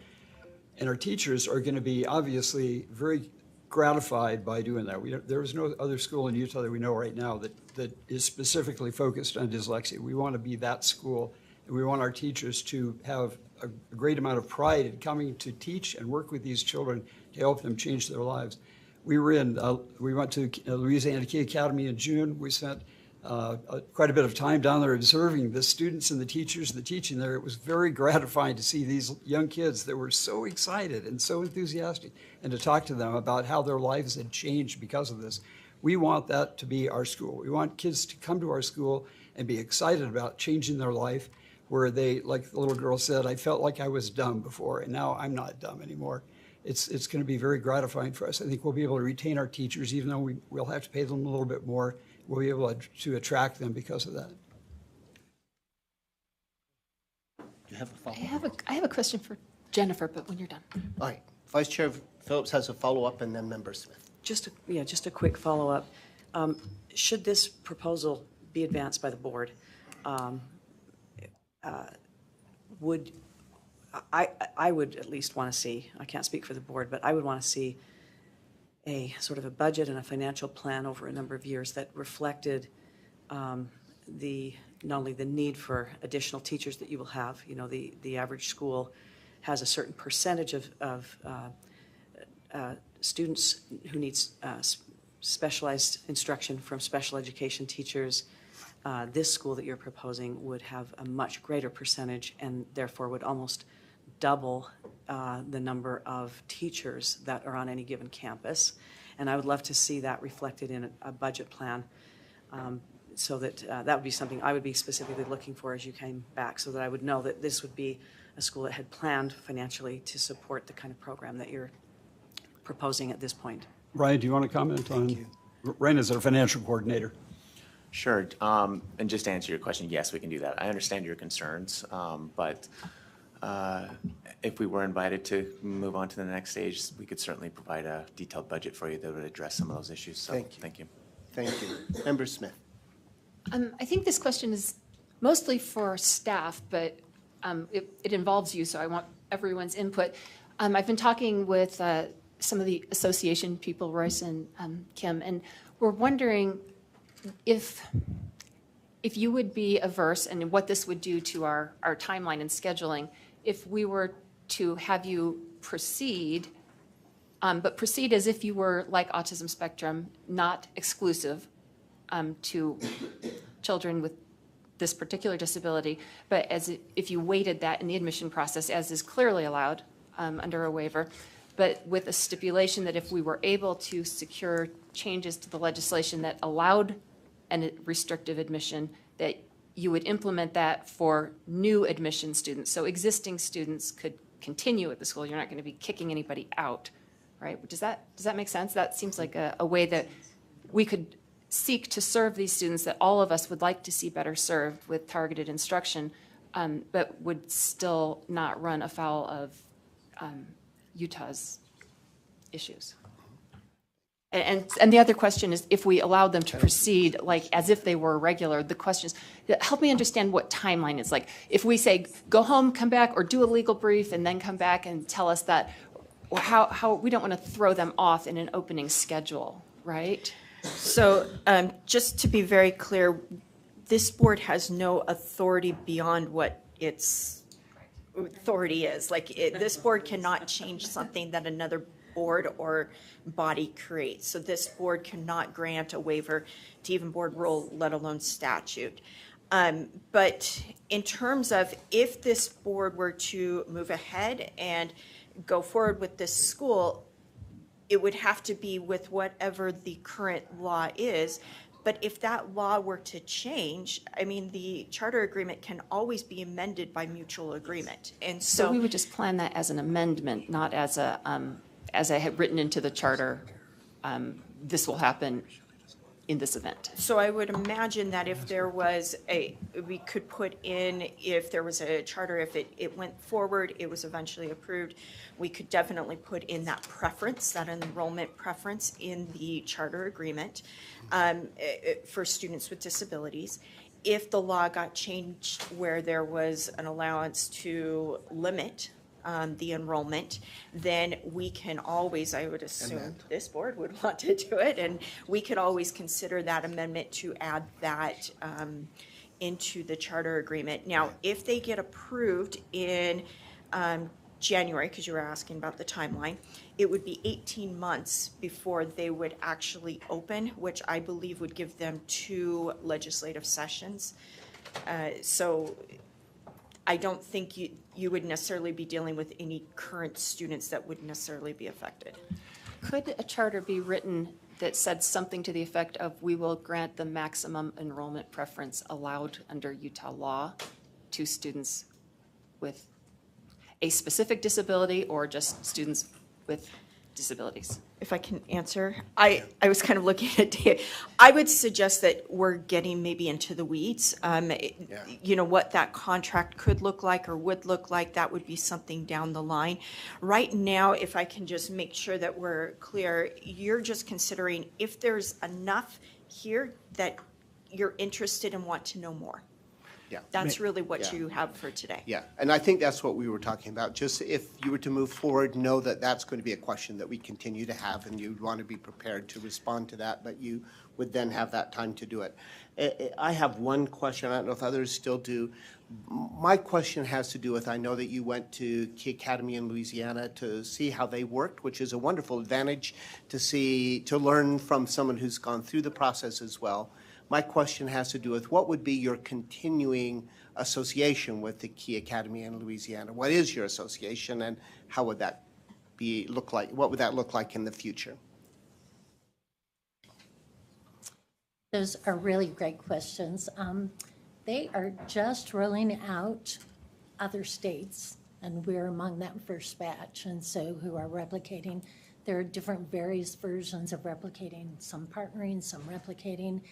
S11: And our teachers are going to be obviously very gratified by doing that. There is no other school in Utah that we know right now that is specifically focused on dyslexia. We want to be that school, and we want our teachers to have a great amount of pride in coming to teach and work with these children to help them change their lives. We went to Louisiana Key Academy in June. We spent quite a bit of time down there observing the students and the teachers, the teaching there. It was very gratifying to see these young kids that were so excited and so enthusiastic, and to talk to them about how their lives had changed because of this. We want that to be our school. We want kids to come to our school and be excited about changing their life, where they, like the little girl said, I felt like I was dumb before, and now I'm not dumb anymore. It's going to be very gratifying for us. I think we'll be able to retain our teachers, even though we'll have to pay them a little bit more. We'll be able to attract them because of that.
S1: You have a follow-up?
S8: I have a question for Jennifer, but when you're done.
S1: All right. Vice Chair Phillips has a follow-up, and then Member Smith.
S2: Just a quick follow-up. Should this proposal be advanced by the board, I would at least want to see, I can't speak for the board, but I would want to see a sort of a budget and a financial plan over a number of years that reflected not only the need for additional teachers that you will have. You know, the average school has a certain percentage of students who needs specialized instruction from special education teachers. This school that you're proposing would have a much greater percentage, and therefore would almost double the number of teachers that are on any given campus. And I would love to see that reflected in a budget plan, so that that would be something I would be specifically looking for as you came back, so that I would know that this would be a school that had planned financially to support the kind of program that you're proposing at this point.
S11: Ryan, do you want to comment on? Ryan is our financial coordinator.
S13: Sure. And just to answer your question, yes, we can do that. I understand your concerns, but if we were invited to move on to the next stage, we could certainly provide a detailed budget for you that would address some of those issues. So thank you.
S1: Thank you. Member Smith.
S8: I think this question is mostly for staff, but it involves you, so I want everyone's input. I've been talking with some of the association people, Royce and Kim, and we're wondering if you would be averse, and what this would do to our timeline and scheduling, if we were to have you proceed, but proceed as if you were like autism spectrum, not exclusive to children with this particular disability, but as if you weighted that in the admission process, as is clearly allowed under a waiver, but with a stipulation that if we were able to secure changes to the legislation that allowed a restrictive admission, that you would implement that for new admission students. So existing students could continue at the school. You're not going to be kicking anybody out, right? Does that make sense? That seems like a way that we could seek to serve these students that all of us would like to see better served with targeted instruction, but would still not run afoul of Utah's issues. And the other question is, if we allowed them to proceed like as if they were regular, the question is, help me understand what timeline is like. If we say, go home, come back, or do a legal brief and then come back and tell us that how we don't want to throw them off in an opening schedule, right?
S3: So just to be very clear, this board has no authority beyond what its authority is. Like this board cannot change something that another board or body creates. So this board cannot grant a waiver to even board rule, let alone statute. But in terms of if this board were to move ahead and go forward with this school, it would have to be with whatever the current law is. But if that law were to change, I mean, the charter agreement can always be amended by mutual agreement. And
S8: So we would just plan that as an amendment, not as as I had written into the charter, this will happen in this event.
S3: So I would imagine that if there was we could put in, if there was a charter, if it went forward, it was eventually approved, we could definitely put in that preference, that enrollment preference in the charter agreement for students with disabilities. If the law got changed where there was an allowance to limit the enrollment, then we can always, I would assume this board would want to do it, and we could always consider that amendment to add that into the charter agreement. Now, if they get approved in January, because you were asking about the timeline, it would be 18 months before they would actually open, which I believe would give them 2 legislative sessions. So I don't think you would necessarily be dealing with any current students that would necessarily be affected.
S8: Could a charter be written that said something to the effect of, we will grant the maximum enrollment preference allowed under Utah law to students with a specific disability or just students with disabilities?
S3: If I can answer, I was kind of looking at data. I would suggest that we're getting maybe into the weeds. You know, what that contract could look like or would look like, that would be something down the line. Right now, if I can just make sure that we're clear, you're just considering if there's enough here that you're interested and want to know more.
S1: Yeah.
S3: That's really what you have for today.
S1: Yeah, and I think that's what we were talking about. Just if you were to move forward, know that that's going to be a question that we continue to have, and you'd want to be prepared to respond to that, but you would then have that time to do it. I have one question. I don't know if others still do. My question has to do with, I know that you went to Key Academy in Louisiana to see how they worked, which is a wonderful advantage to learn from someone who's gone through the process as well. My question has to do with what would be your continuing association with the Key Academy in Louisiana? What is your association, and how would that look like? What would that look like in the future?
S21: Those are really great questions. They are just rolling out other states, and we're among that first batch, and so who are replicating. There are different various versions of replicating, some partnering, some replicating.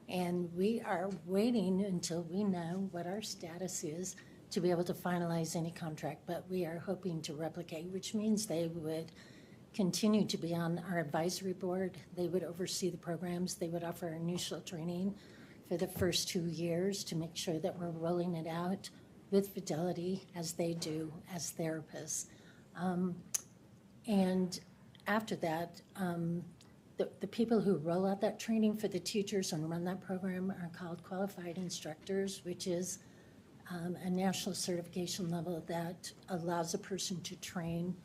S21: And we are waiting until we know what our status is to be able to finalize any contract. But we are hoping to replicate, which means they would continue to be on our advisory board. They would oversee the programs. They would offer initial training for the first 2 years to make sure that we're rolling it out with fidelity as they do as therapists. And after that, the people who roll out that training for the teachers and run that program are called qualified instructors, which is a national certification level that allows a person to train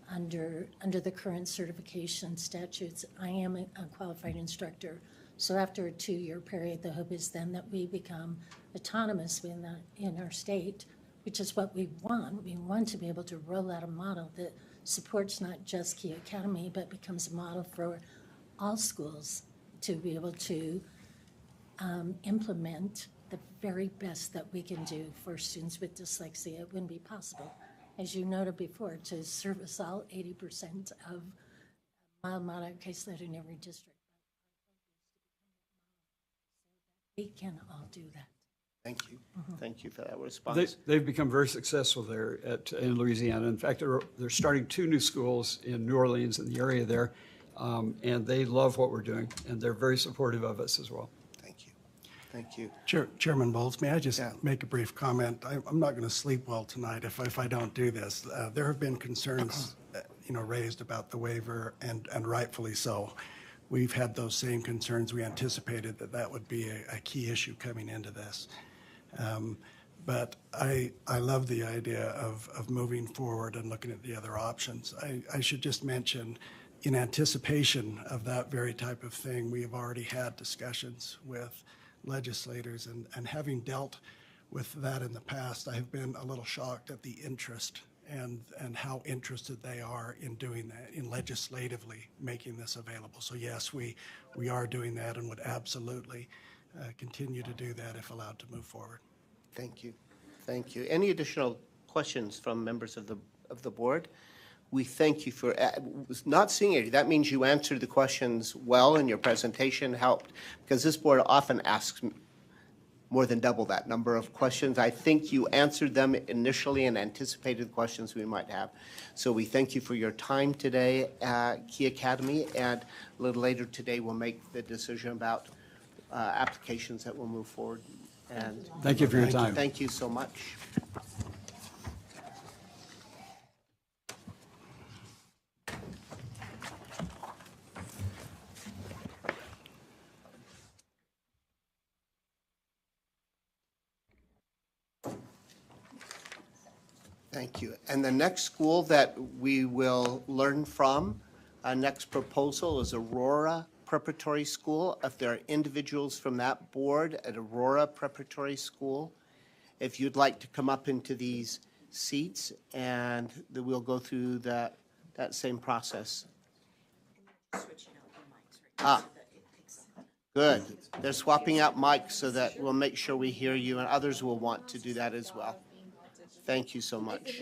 S21: under the current certification statutes. I am a qualified instructor. So after a 2-year period, the hope is then that we become autonomous in our state, which is what we want. We want to be able to roll out a model that supports not just Key Academy, but becomes a model for all schools to be able to implement the very best that we can do for students with dyslexia. It wouldn't be possible, as you noted before, to service all 80% of mild moderate caseload in every district. We can all do that.
S1: Thank you. Thank you for that response.
S11: They've become very successful there in Louisiana. In fact, they're starting 2 new schools in New Orleans, in the area there. And they love what we're doing, and they're very supportive of us as well.
S1: Thank you. Thank you.
S14: Chairman Bowles, may I just make a brief comment? I'm not going to sleep well tonight if I don't do this. There have been concerns raised about the waiver, and rightfully so. We've had those same concerns. We anticipated that would be a key issue coming into this. But I love the idea of moving forward and looking at the other options. I should just mention, in anticipation of that very type of thing, we have already had discussions with legislators, and having dealt with that in the past, I have been a little shocked at the interest and how interested they are in doing that, in legislatively making this available. So yes, we are doing that and would absolutely continue to do that if allowed to move forward.
S1: Thank you. Thank you. Any additional questions from members of the board? We thank you for not seeing it. That means you answered the questions well, and your presentation helped, because this board often asks more than double that number of questions. I think you answered them initially and anticipated the questions we might have. So we thank you for your time today at Key Academy, and a little later today we'll make the decision about applications that will move forward. And
S11: thank you for your time.
S1: Thank you so much. Thank you. And the next school that we will learn from, next proposal is Aurora Preparatory School. If there are individuals from that board at Aurora Preparatory School, if you'd like to come up into these seats, and we'll go through that same process. Good. They're swapping out mics so that we'll make sure we hear you, and others will want to do that as well. Thank you so much.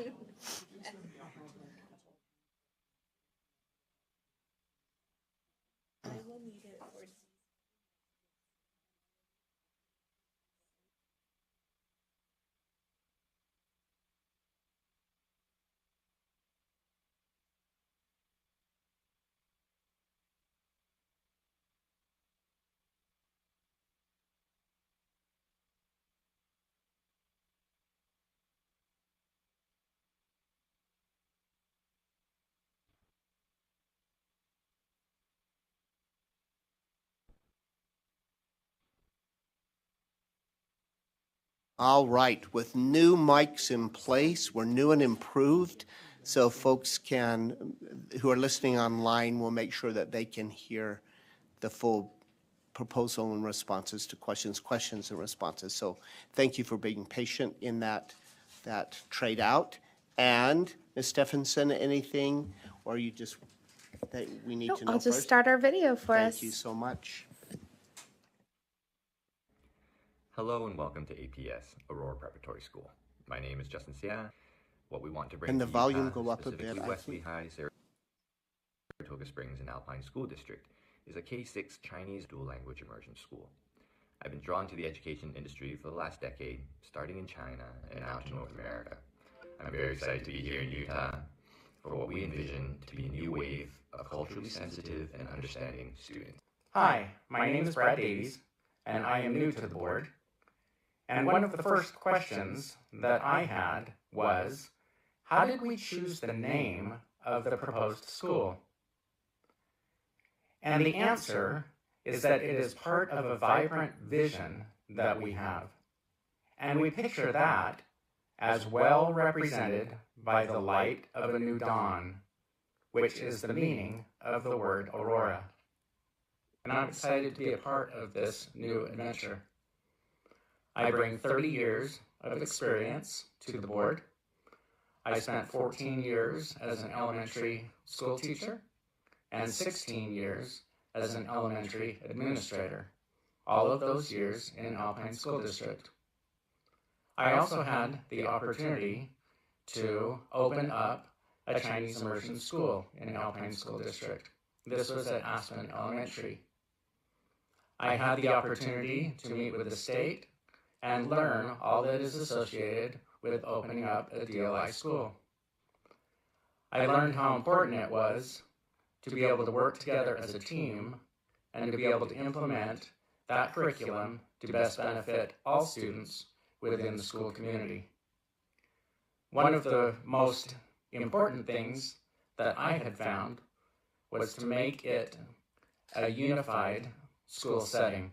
S1: All right, with new mics in place, we're new and improved, so folks who are listening online will make sure that they can hear the full proposal and responses to questions and responses. So thank you for being patient in that trade out. And Ms. Stephenson, anything, or you just that we need to know
S9: I'll just
S1: first?
S9: start our video for us.
S1: Thank you so much.
S4: Hello and welcome to APS, Aurora Preparatory School. My name is Justin Sia. What we want to bring
S1: And the
S4: to
S1: volume
S4: Utah,
S1: go up a bit,
S4: specifically
S1: I
S4: Wesley
S1: think.
S4: High, Saratoga Springs, and Alpine School District, is a K-6 Chinese dual language immersion school. I've been drawn to the education industry for the last decade, starting in China and now to North America. I'm very excited to be here in Utah for what we envision to be a new wave of culturally sensitive and understanding students.
S22: Hi, my name is Brad Davies, and I am new to the board. And one of the first questions that I had was, how did we choose the name of the proposed school? And the answer is that it is part of a vibrant vision that we have. And we picture that as well represented by the light of a new dawn, which is the meaning of the word Aurora. And I'm excited to be a part of this new adventure. I bring 30 years of experience to the board. I spent 14 years as an elementary school teacher and 16 years as an elementary administrator, all of those years in Alpine School District. I also had the opportunity to open up a Chinese immersion school in Alpine School District. This was at Aspen Elementary. I had the opportunity to meet with the state and learn all that is associated with opening up a DLI school. I learned how important it was to be able to work together as a team and to be able to implement that curriculum to best benefit all students within the school community. One of the most important things that I had found was to make it a unified school setting.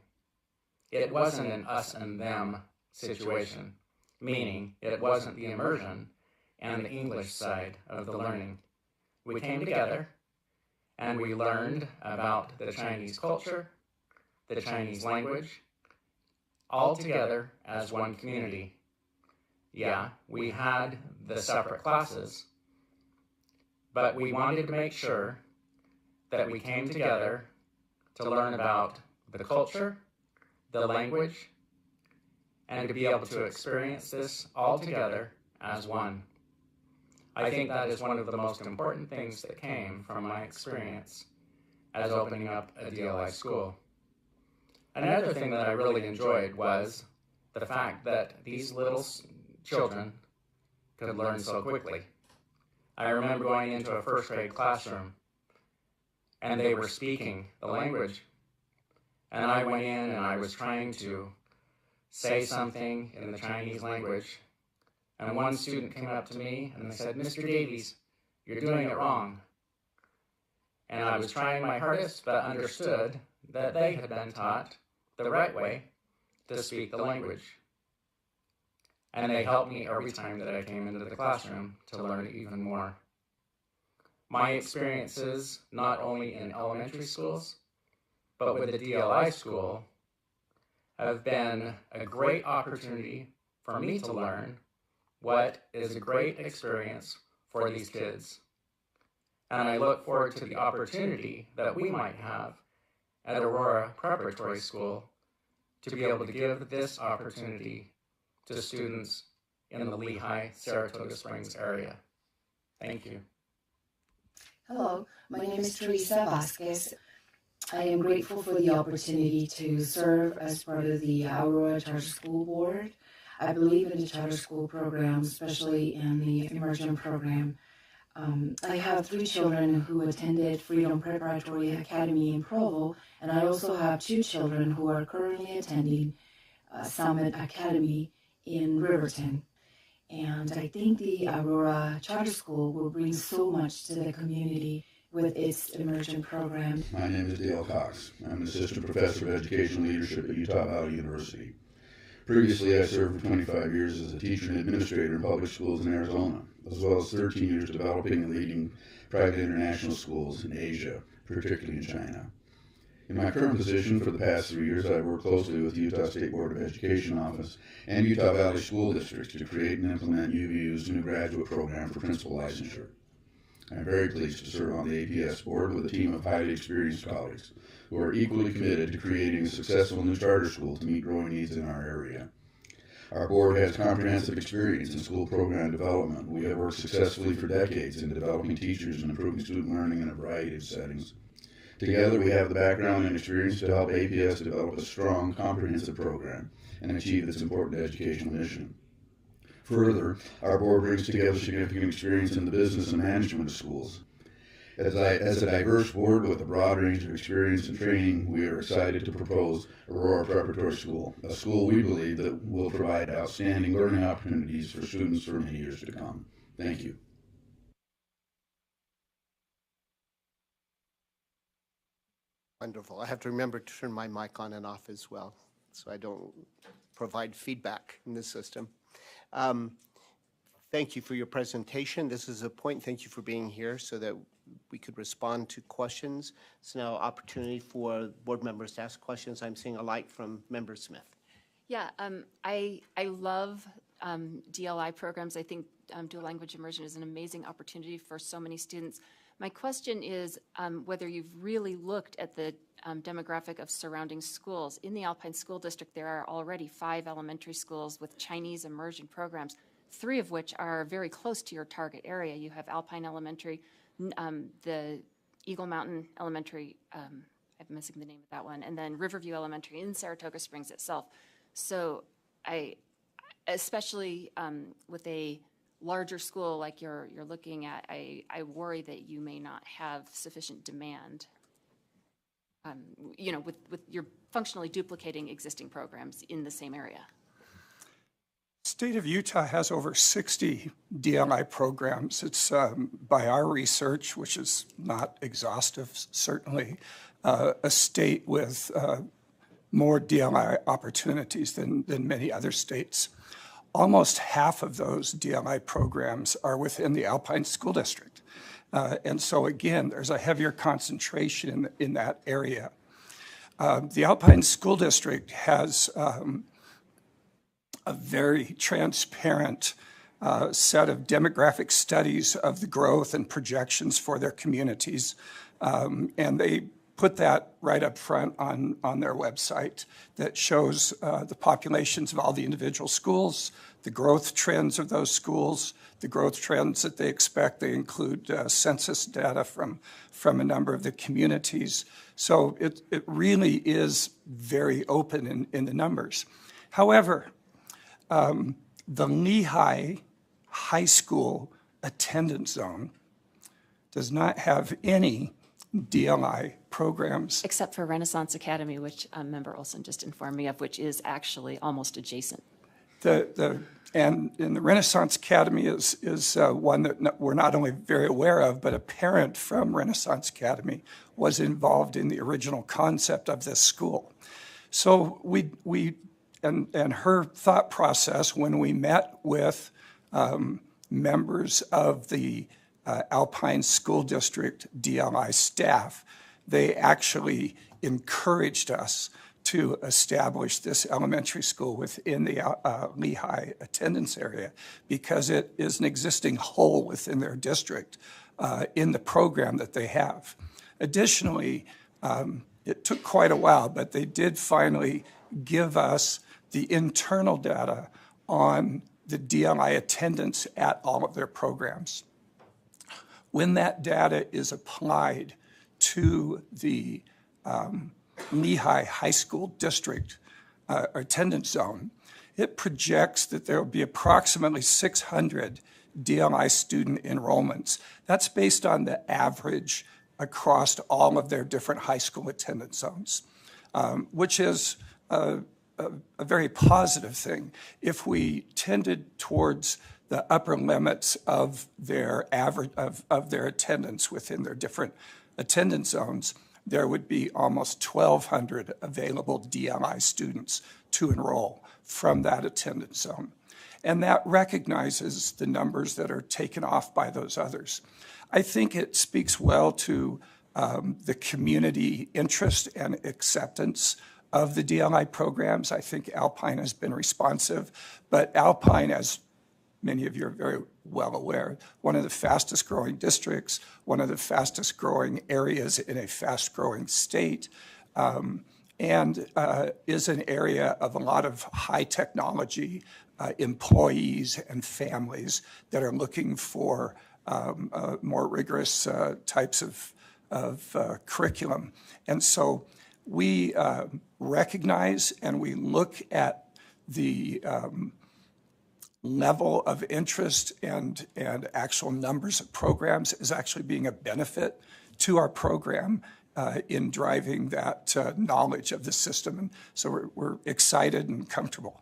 S22: It wasn't an us and them situation, meaning it wasn't the immersion and the English side of the learning. We came together and we learned about the Chinese culture, the Chinese language, all together as one community. Yeah, we had the separate classes, but we wanted to make sure that we came together to learn about the culture, the language, and to be able to experience this all together as one. I think that is one of the most important things that came from my experience as opening up a DLI school. Another thing that I really enjoyed was the fact that these little children could learn so quickly. I remember going into a first grade classroom and they were speaking the language. And I went in and I was trying to say something in the Chinese language. And one student came up to me and they said, "Mr. Davies, you're doing it wrong." And I was trying my hardest, but understood that they had been taught the right way to speak the language. And they helped me every time that I came into the classroom to learn even more. My experiences, not only in elementary schools, but with the DLI school, have been a great opportunity for me to learn what is a great experience for these kids. And I look forward to the opportunity that we might have at Aurora Preparatory School to be able to give this opportunity to students in the Lehigh, Saratoga Springs area. Thank you.
S5: Hello, my name is Teresa Vasquez. I am grateful for the opportunity to serve as part of the Aurora Charter School Board. I believe in the charter school program, especially in the immersion program. I have 3 children who attended Freedom Preparatory Academy in Provo, and I also have 2 children who are currently attending Summit Academy in Riverton. And I think the Aurora Charter School will bring so much to the community with its immersion program.
S6: My name is Dale Cox. I'm an assistant professor of educational leadership at Utah Valley University. Previously, I served for 25 years as a teacher and administrator in public schools in Arizona, as well as 13 years developing and leading private international schools in Asia, particularly in China. In my current position for the past 3 years, I've worked closely with the Utah State Board of Education Office and Utah Valley School Districts to create and implement UVU's new graduate program for principal licensure. I'm very pleased to serve on the APS board with a team of highly experienced colleagues who are equally committed to creating a successful new charter school to meet growing needs in our area. Our board has comprehensive experience in school program development. We have worked successfully for decades in developing teachers and improving student learning in a variety of settings. Together, we have the background and experience to help APS develop a strong, comprehensive program and achieve its important educational mission. Further, our board brings together significant experience in the business and management of schools. As a diverse board with a broad range of experience and training, we are excited to propose Aurora Preparatory School, a school we believe that will provide outstanding learning opportunities for students for many years to come. Thank you.
S1: Wonderful. I have to remember to turn my mic on and off as well, so I don't provide feedback in the system. Thank you for your presentation. This is a point. Thank you for being here so that we could respond to questions. It's now opportunity for board members to ask questions. I'm seeing a light from Member Smith.
S8: Yeah, I love DLI programs. I think dual language immersion is an amazing opportunity for so many students. My question is whether you've really looked at the demographic of surrounding schools. In the Alpine School District, there are already 5 elementary schools with Chinese immersion programs, 3 of which are very close to your target area. You have Alpine Elementary, the Eagle Mountain Elementary, I'm missing the name of that one, and then Riverview Elementary in Saratoga Springs itself. So I, especially with a larger school like you're looking at, I worry that you may not have sufficient demand. You know, with you're functionally duplicating existing programs in the same area.
S10: state of Utah has over 60 DLI programs. It's by our research, which is not exhaustive, certainly, a state with more DLI opportunities than many other states. Almost half of those DLI programs are within the Alpine School District. And so again, there's a heavier concentration in that area. The Alpine School District has a very transparent set of demographic studies of the growth and projections for their communities. And they put that right up front on their website that shows the populations of all the individual schools, the growth trends of those schools, the growth trends that they expect. They include census data from a number of the communities. So it really is very open in the numbers. However, the Lehigh High School attendance zone does not have any DLI programs.
S8: Except for Renaissance Academy, which Member Olson just informed me of, which is actually almost adjacent.
S10: And the Renaissance Academy is one that we're not only very aware of, but a parent from Renaissance Academy was involved in the original concept of this school. So and her thought process when we met with members of the Alpine School District DLI staff, they actually encouraged us to establish this elementary school within the Lehigh attendance area because it is an existing hole within their district in the program that they have. Additionally, it took quite a while, but they did finally give us the internal data on the DLI attendance at all of their programs. When that data is applied to the Lehigh High School District attendance zone, it projects that there will be approximately 600 DLI student enrollments. That's based on the average across all of their different high school attendance zones, which is a very positive thing. If we tended towards the upper limits of their average of their attendance within their different attendance zones, there would be almost 1,200 available DLI students to enroll from that attendance zone. And that recognizes the numbers that are taken off by those others. I think it speaks well to the community interest and acceptance of the DLI programs. I think Alpine has been responsive, but Alpine, as many of you are very well aware, one of the fastest growing districts, one of the fastest growing areas in a fast growing state, and is an area of a lot of high technology employees and families that are looking for more rigorous types of curriculum. And so we recognize and we look at the level of interest and actual numbers of programs as actually being a benefit to our program in driving that knowledge of the system. And so we're excited and comfortable.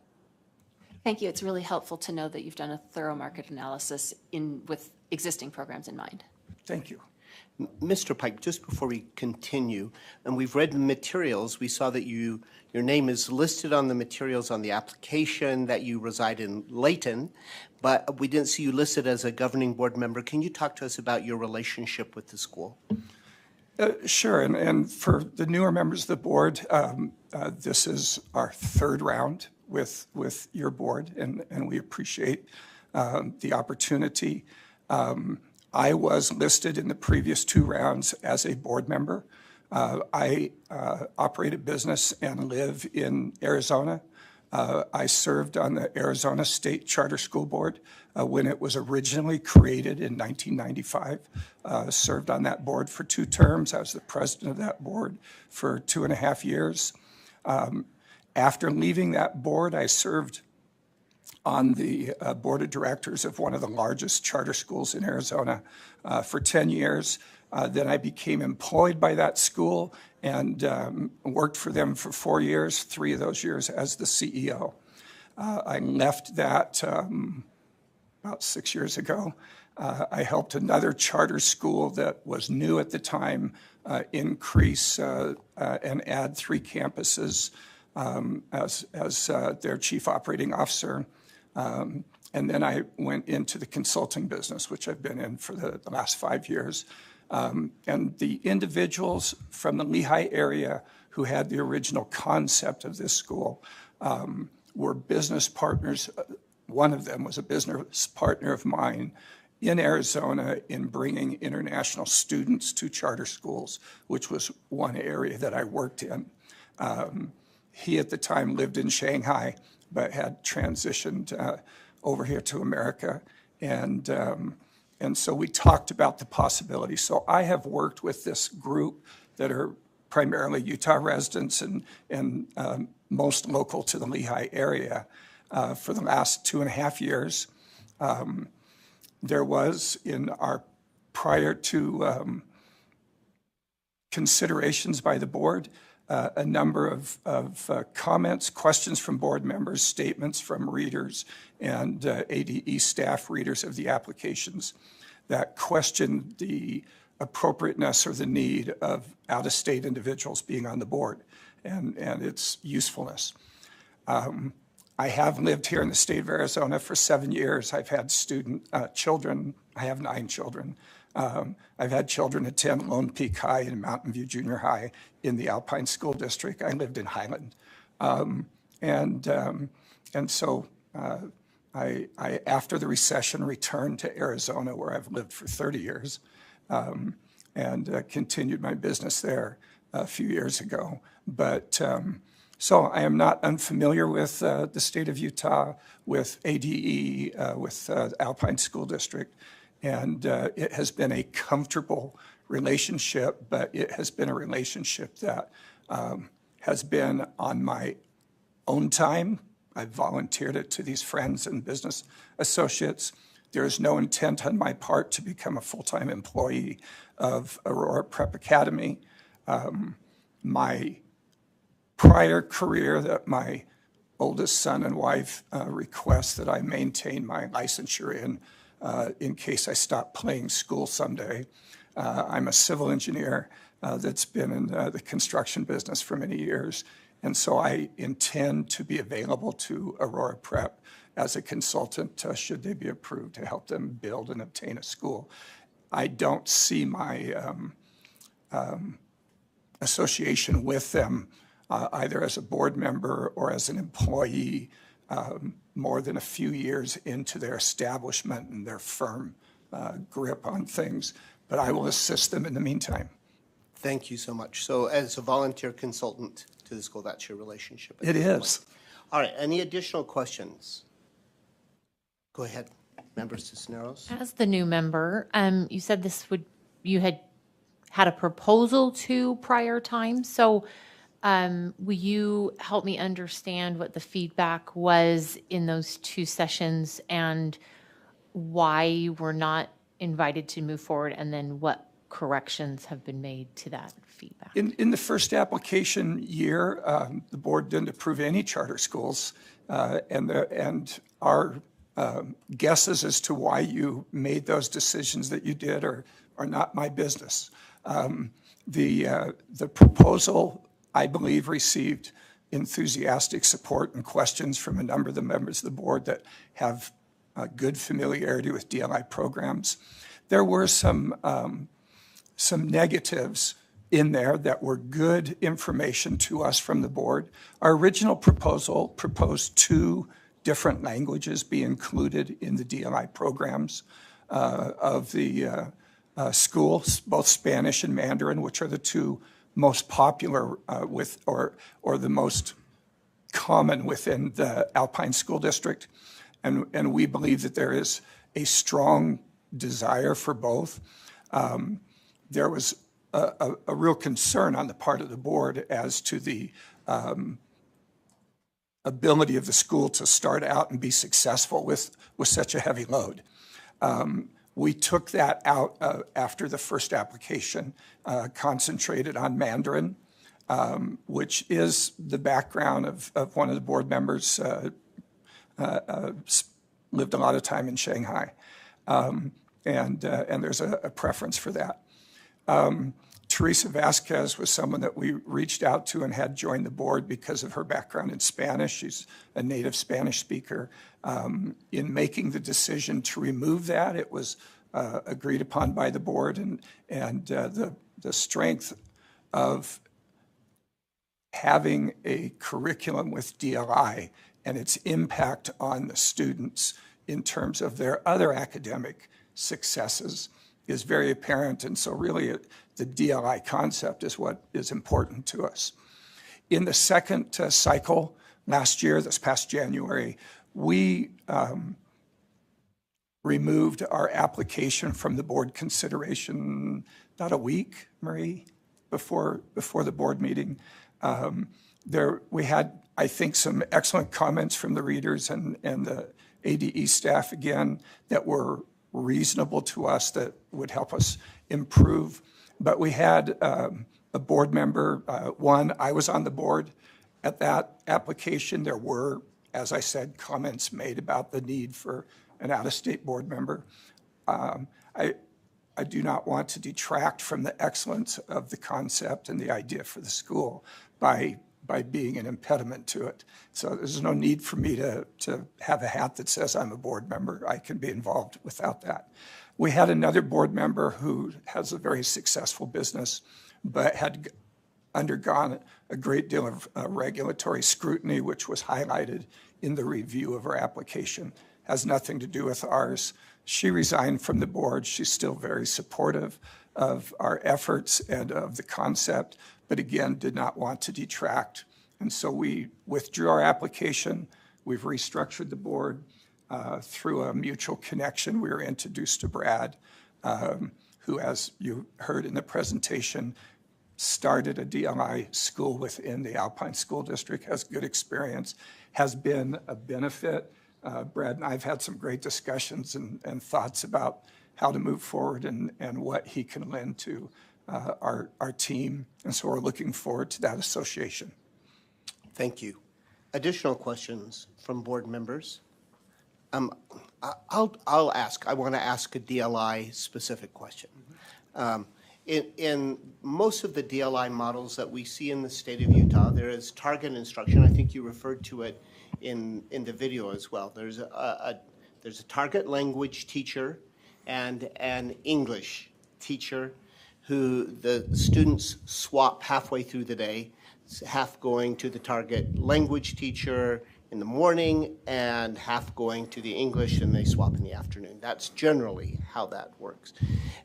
S8: Thank you. It's really helpful to know that you've done a thorough market analysis with existing programs in mind.
S10: Thank you.
S1: Mr. Pike, just before we continue, and we've read the materials, we saw that your name is listed on the materials on the application that you reside in Layton, but we didn't see you listed as a governing board member. Can you talk to us about your relationship with the school?
S10: Sure, and for the newer members of the board, this is our third round with your board, and we appreciate the opportunity. I was listed in the previous two rounds as a board member. I operate a business and live in Arizona. I served on the Arizona State Charter School Board when it was originally created in 1995. Served on that board for 2 terms. I was the president of that board for 2.5 years. After leaving that board, I served on the board of directors of one of the largest charter schools in Arizona for 10 years. Then I became employed by that school and worked for them for 4 years, 3 of those years as the CEO. I left that about 6 years ago. I helped another charter school that was new at the time increase and add 3 campuses as their chief operating officer. And then I went into the consulting business, which I've been in for the last 5 years. And the individuals from the Lehigh area who had the original concept of this school were business partners. One of them was a business partner of mine in Arizona in bringing international students to charter schools, which was one area that I worked in. He at the time lived in Shanghai, but had transitioned over here to America. And so we talked about the possibility. So I have worked with this group that are primarily Utah residents and most local to the Lehigh area for the last 2.5 years. There was in our prior to considerations by the board, a number of comments, questions from board members, statements from readers, and ADE staff readers of the applications that questioned the appropriateness or the need of out-of-state individuals being on the board and its usefulness. I have lived here in the state of Arizona for 7 years. I've had children. I have 9 children. I've had children attend Lone Peak High and Mountain View Junior High in the Alpine School District. I lived in Highland. And so I, after the recession, returned to Arizona, where I've lived for 30 years, and continued my business there a few years ago. But so I am not unfamiliar with the state of Utah, with ADE, with Alpine School District, and it has been a comfortable relationship, but it has been a relationship that has been on my own time. I've volunteered it to these friends and business associates. There is no intent on my part to become a full-time employee of Aurora Prep Academy. My prior career, that my oldest son and wife request that I maintain my licensure in case I stop playing school someday. I'm a civil engineer that's been in the construction business for many years, and so I intend to be available to Aurora Prep as a consultant should they be approved to help them build and obtain a school. I don't see my association with them either as a board member or as an employee more than a few years into their establishment and their firm grip on things, but I will assist them in the meantime.
S1: Thank you so much. So as a volunteer consultant to the school, that's your relationship?
S10: It is.
S1: All right, any additional questions? Go ahead, Member Cisneros.
S7: As the new member, you said you had a proposal to prior time. So will you help me understand what the feedback was in those 2 sessions and why you were not invited to move forward, and then what corrections have been made to that feedback?
S10: In the first application year, the board didn't approve any charter schools, and our guesses as to why you made those decisions that you did are not my business. The proposal, I believe, received enthusiastic support and questions from a number of the members of the board that have good familiarity with DLI programs. There were some negatives in there that were good information to us from the board. Our original proposal proposed 2 different languages be included in the DLI programs of the schools, both Spanish and Mandarin, which are the 2 most popular or the most common within the Alpine School District. And we believe that there is a strong desire for both. There was a real concern on the part of the board as to the ability of the school to start out and be successful with such a heavy load. We took that out after the first application, concentrated on Mandarin, which is the background of one of the board members, lived a lot of time in Shanghai, and there's a preference for that. Teresa Vasquez was someone that we reached out to and had joined the board because of her background in Spanish. She's a native Spanish speaker. In making the decision to remove that, it was agreed upon by the board, and the strength of having a curriculum with DLI and its impact on the students in terms of their other academic successes is very apparent, and so really the DLI concept is what is important to us. In the second cycle last year, this past January, we removed our application from the board consideration about a week, Marie, before the board meeting. We had, I think, some excellent comments from the readers and the ADE staff, again, that were reasonable to us, that would help us improve. But we had a board member, I was on the board at that application. There were, as I said, comments made about the need for an out-of-state board member. I do not want to detract from the excellence of the concept and the idea for the school by being an impediment to it. So there's no need for me to have a hat that says I'm a board member. I can be involved without that. We had another board member who has a very successful business, but had undergone a great deal of regulatory scrutiny, which was highlighted in the review of our application. Has nothing to do with ours. She resigned from the board. She's still very supportive of our efforts and of the concept, but again, did not want to detract. And so we withdrew our application. We've restructured the board through a mutual connection. We were introduced to Brad, who, as you heard in the presentation, started a DLI school within the Alpine School District, has good experience, has been a benefit. Brad and I have had some great discussions and thoughts about how to move forward and what he can lend to our team. And so we're looking forward to that association.
S1: Thank you. Additional questions from board members? I'll ask. I want to ask a DLI specific question. In most of the DLI models that we see in the state of Utah, there is target instruction. I think you referred to it in the video as well. There's a target language teacher and an English teacher who the students swap halfway through the day, half going to the target language teacher in the morning and half going to the English, and they swap in the afternoon. That's generally how that works.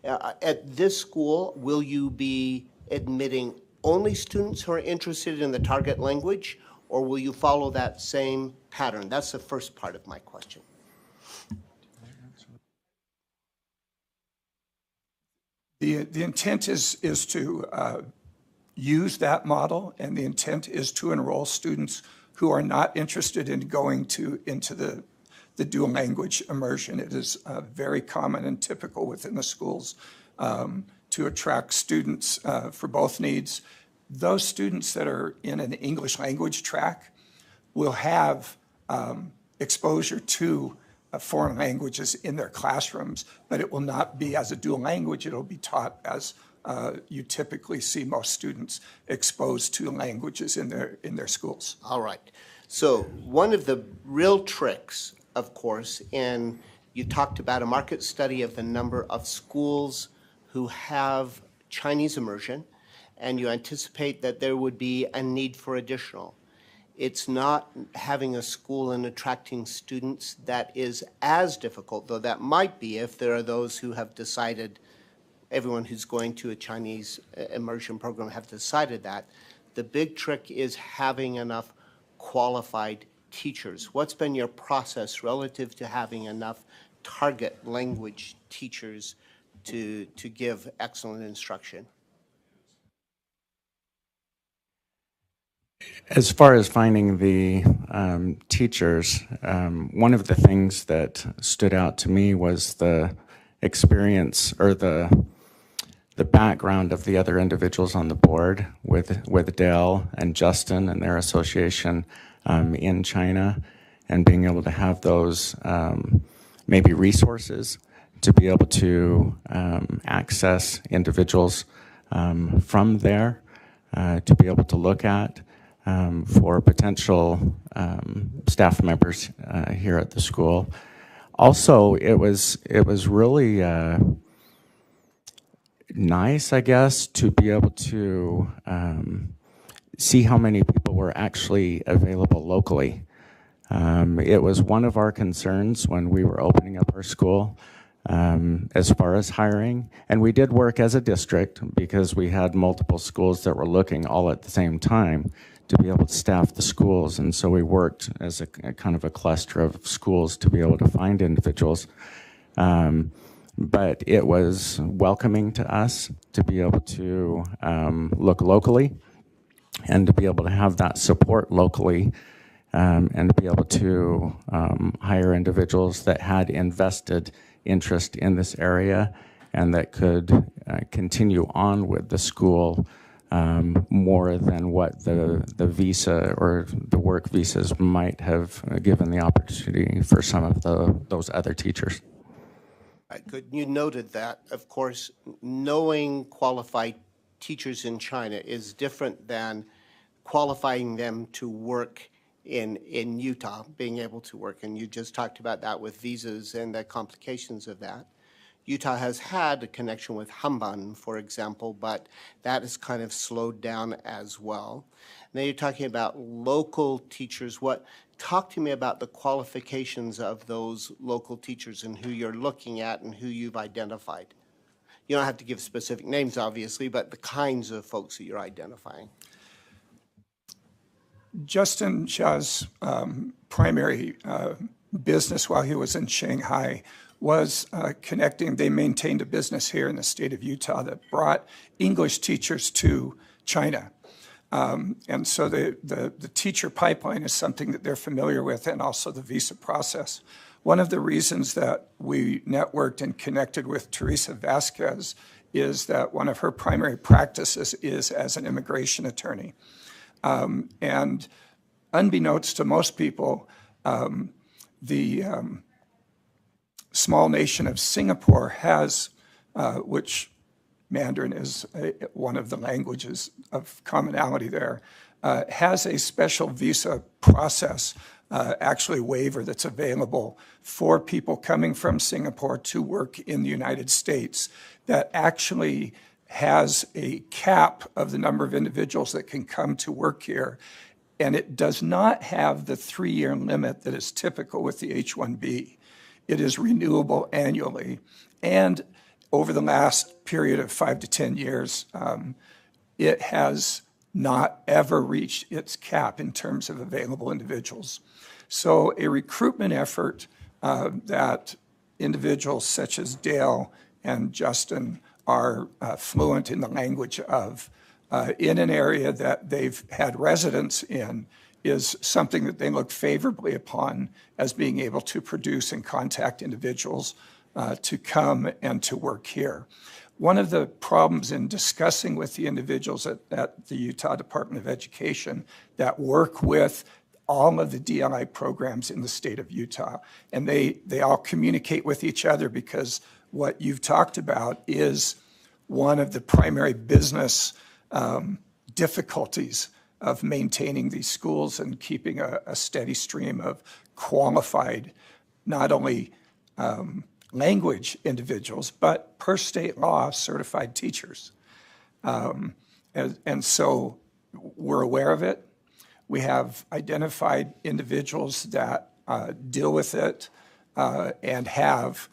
S1: At this school, will you be admitting only students who are interested in the target language, or will you follow that same pattern? That's the first part of my question.
S10: The intent is to use that model, and the intent is to enroll students who are not interested in going into the dual language immersion. It is very common and typical within the schools to attract students for both needs. Those students that are in an English language track will have exposure to foreign languages in their classrooms, but it will not be as a dual language. It'll be taught as you typically see most students exposed to languages in their schools.
S1: All right. So one of the real tricks, of course, and you talked about a market study of the number of schools who have Chinese immersion, and you anticipate that there would be a need for additional. It's not having a school and attracting students that is as difficult, though that might be if there are those who have decided, everyone who's going to a Chinese immersion program have decided that. The big trick is having enough qualified teachers. What's been your process relative to having enough target language teachers to give excellent instruction?
S22: As far as finding the teachers, one of the things that stood out to me was the experience or the background of the other individuals on the board with Dale and Justin and their association in China.
S16: and being able to have those maybe resources to be able to access individuals from there to be able to look at for potential staff members here at the school. Also, it was really nice, I guess, to be able to see how many people were actually available locally. It was one of our concerns when we were opening up our school as far as hiring. And we did work as a district because we had multiple schools that were looking all at the same time to be able to staff the schools. And so we worked as a kind of a cluster of schools to be able to find individuals. But it was welcoming to us to be able to look locally and to be able to have that support locally and to be able to hire individuals that had invested interest in this area and that could continue on with the school more than what the visa or the work visas might have given the opportunity for some of those other teachers.
S1: Good. You noted that, of course, knowing qualified teachers in China is different than qualifying them to work in Utah, being able to work. And you just talked about that with visas and the complications of that. Utah has had a connection with Hamban, for example, but that has kind of slowed down as well. Now you're talking about local teachers. Talk to me about the qualifications of those local teachers and who you're looking at and who you've identified. You don't have to give specific names, obviously, but the kinds of folks that you're identifying.
S10: Justin Xia's primary business while he was in Shanghai was connecting. They maintained a business here in the state of Utah that brought English teachers to China. And so the teacher pipeline is something that they're familiar with, and also the visa process. One of the reasons that we networked and connected with Teresa Vasquez is that one of her primary practices is as an immigration attorney. And unbeknownst to most people, the small nation of Singapore has, which Mandarin is one of the languages of commonality there, has a special visa process, actually waiver that's available for people coming from Singapore to work in the United States that actually has a cap of the number of individuals that can come to work here. And it does not have the 3-year limit that is typical with the H-1B. It is renewable annually. And over the last period of 5 to 10 years, it has not ever reached its cap in terms of available individuals. So a recruitment effort that individuals such as Dale and Justin are fluent in the language of in an area that they've had residence in is something that they look favorably upon as being able to produce and contact individuals to come and to work here. One of the problems in discussing with the individuals at the Utah Department of Education that work with all of the DLI programs in the state of Utah, and they all communicate with each other because what you've talked about is one of the primary business difficulties of maintaining these schools and keeping a steady stream of qualified, not only language individuals, but per state law certified teachers. And so we're aware of it. We have identified individuals that deal with it and have,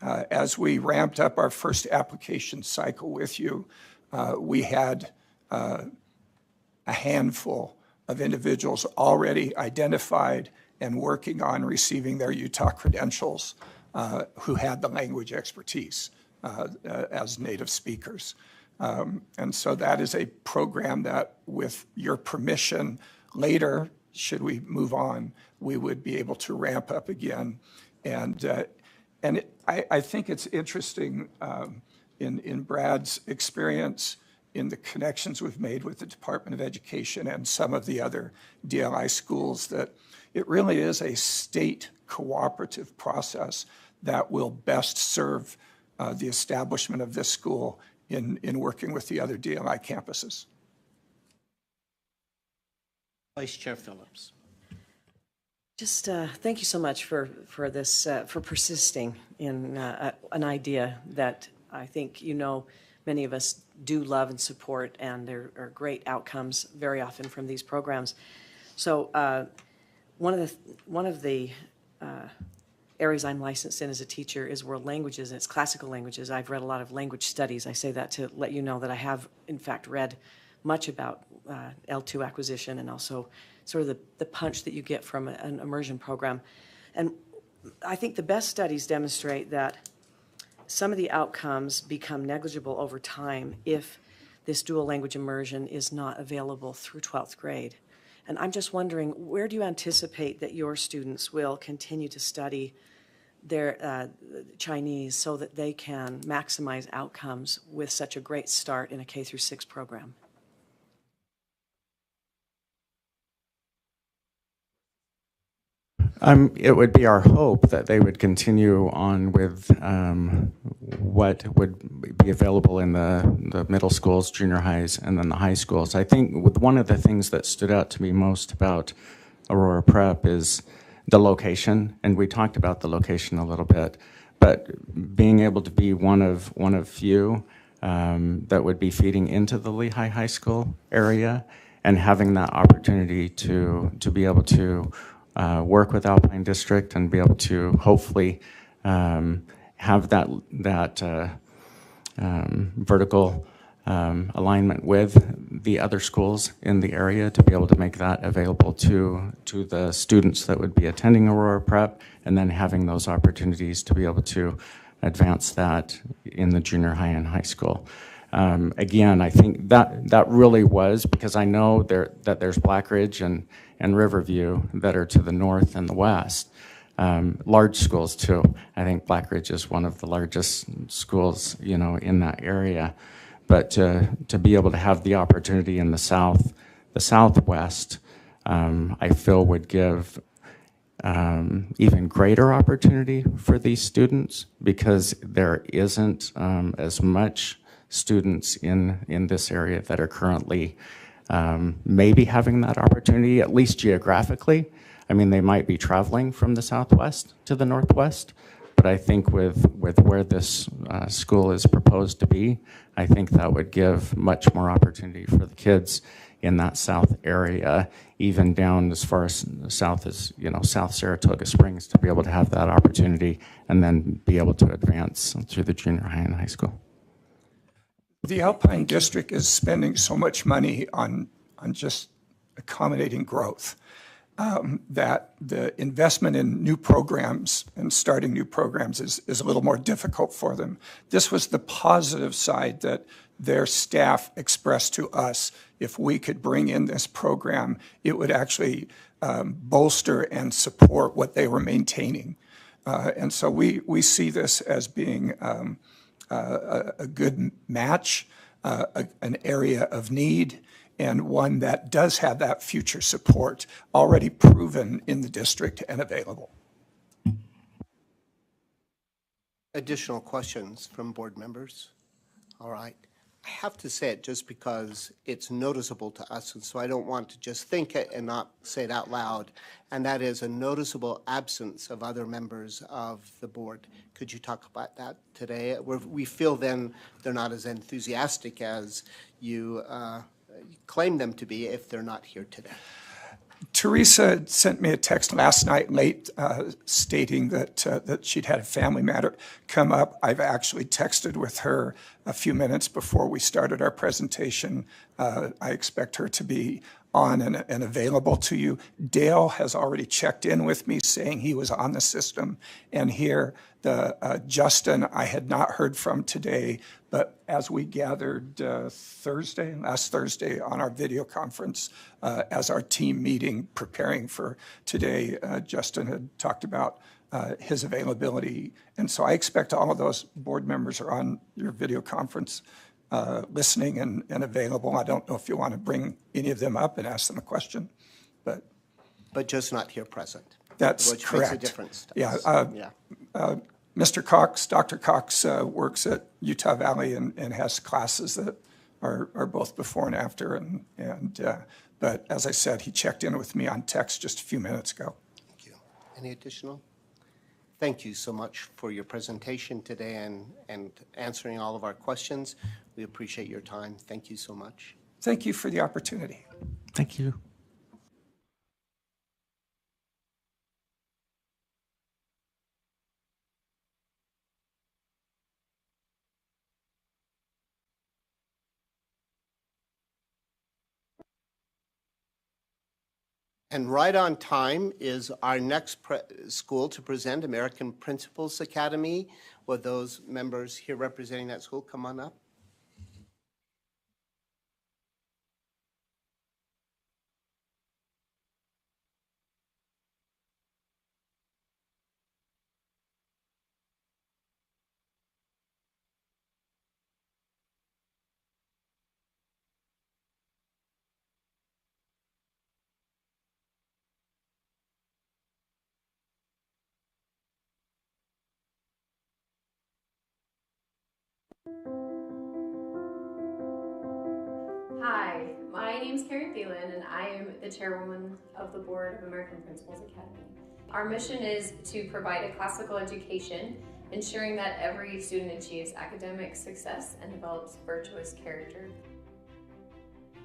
S10: as we ramped up our first application cycle with you, we had a handful of individuals already identified and working on receiving their Utah credentials who had the language expertise as native speakers. And so that is a program that, with your permission, later, should we move on, we would be able to ramp up again. And I think it's interesting in Brad's experience in the connections we've made with the Department of Education and some of the other DLI schools that it really is a state cooperative process that will best serve the establishment of this school in working with the other DLI campuses.
S1: Vice Chair Phillips.
S18: Just thank you so much for this, for persisting in an idea that I think many of us do love and support, and there are great outcomes very often from these programs. So one of the areas I'm licensed in as a teacher is world languages, and it's classical languages. I've read a lot of language studies. I say that to let you know that I have, in fact, read much about L2 acquisition and also sort of the punch that you get from an immersion program. And I think the best studies demonstrate that some of the outcomes become negligible over time if this dual language immersion is not available through 12th grade. And I'm just wondering, where do you anticipate that your students will continue to study their Chinese so that they can maximize outcomes with such a great start in a K through 6 program?
S16: It would be our hope that they would continue on with what would be available in the middle schools, junior highs, and then the high schools. I think one of the things that stood out to me most about Aurora Prep is the location, and we talked about the location a little bit, but being able to be one of few that would be feeding into the Lehigh High School area, and having that opportunity to be able to work with Alpine District and be able to hopefully have that vertical alignment with the other schools in the area to be able to make that available to the students that would be attending Aurora Prep, and then having those opportunities to be able to advance that in the junior high and high school. Again, I think that really was, because I know that there's Black Ridge and Riverview that are to the north and the west. Large schools too. I think Black Ridge is one of the largest schools, in that area. But to be able to have the opportunity in the south, the southwest, I feel would give even greater opportunity for these students, because there isn't as much students in this area that are currently maybe having that opportunity, at least geographically. I mean, they might be traveling from the southwest to the northwest, but I think with where this school is proposed to be, I think that would give much more opportunity for the kids in that south area, even down as far as south as, South Saratoga Springs, to be able to have that opportunity and then be able to advance through the junior high and high school.
S10: The Alpine District is spending so much money on just accommodating growth that the investment in new programs and starting new programs is a little more difficult for them. This was the positive side that their staff expressed to us. If we could bring in this program, it would actually bolster and support what they were maintaining. And so we see this as being a good match, an area of need, and one that does have that future support already proven in the district and available.
S1: Additional questions from board members? All right. I have to say it just because it's noticeable to us, and so I don't want to just think it and not say it out loud, and that is a noticeable absence of other members of the board. Could you talk about that today? We feel then they're not as enthusiastic as you claim them to be if they're not here today.
S10: Teresa sent me a text last night late stating that she'd had a family matter come up. I've actually texted with her a few minutes before we started our presentation. I expect her to be on and available to you. Dale has already checked in with me saying he was on the system. And here, Justin, I had not heard from today, but as we gathered last Thursday on our video conference, as our team meeting preparing for today, Justin had talked about his availability. And so I expect all of those board members are on your video conference listening and available. I don't know if you want to bring any of them up and ask them a question, but
S1: just not here present.
S10: That's
S1: which
S10: correct.
S1: Makes a difference to
S10: yeah,
S1: us.
S10: Mr. Cox, Dr. Cox works at Utah Valley and has classes that are both before and after. But as I said, he checked in with me on text just a few minutes ago.
S1: Thank you. Any additional? Thank you so much for your presentation today and answering all of our questions. We appreciate your time. Thank you so much.
S10: Thank you for the opportunity.
S16: Thank you.
S1: And right on time is our next school to present, American Principals Academy. Will those members here representing that school come on up?
S17: Hi, my name is Carrie Thielen, and I am the chairwoman of the board of American Principals Academy. Our mission is to provide a classical education, ensuring that every student achieves academic success and develops virtuous character.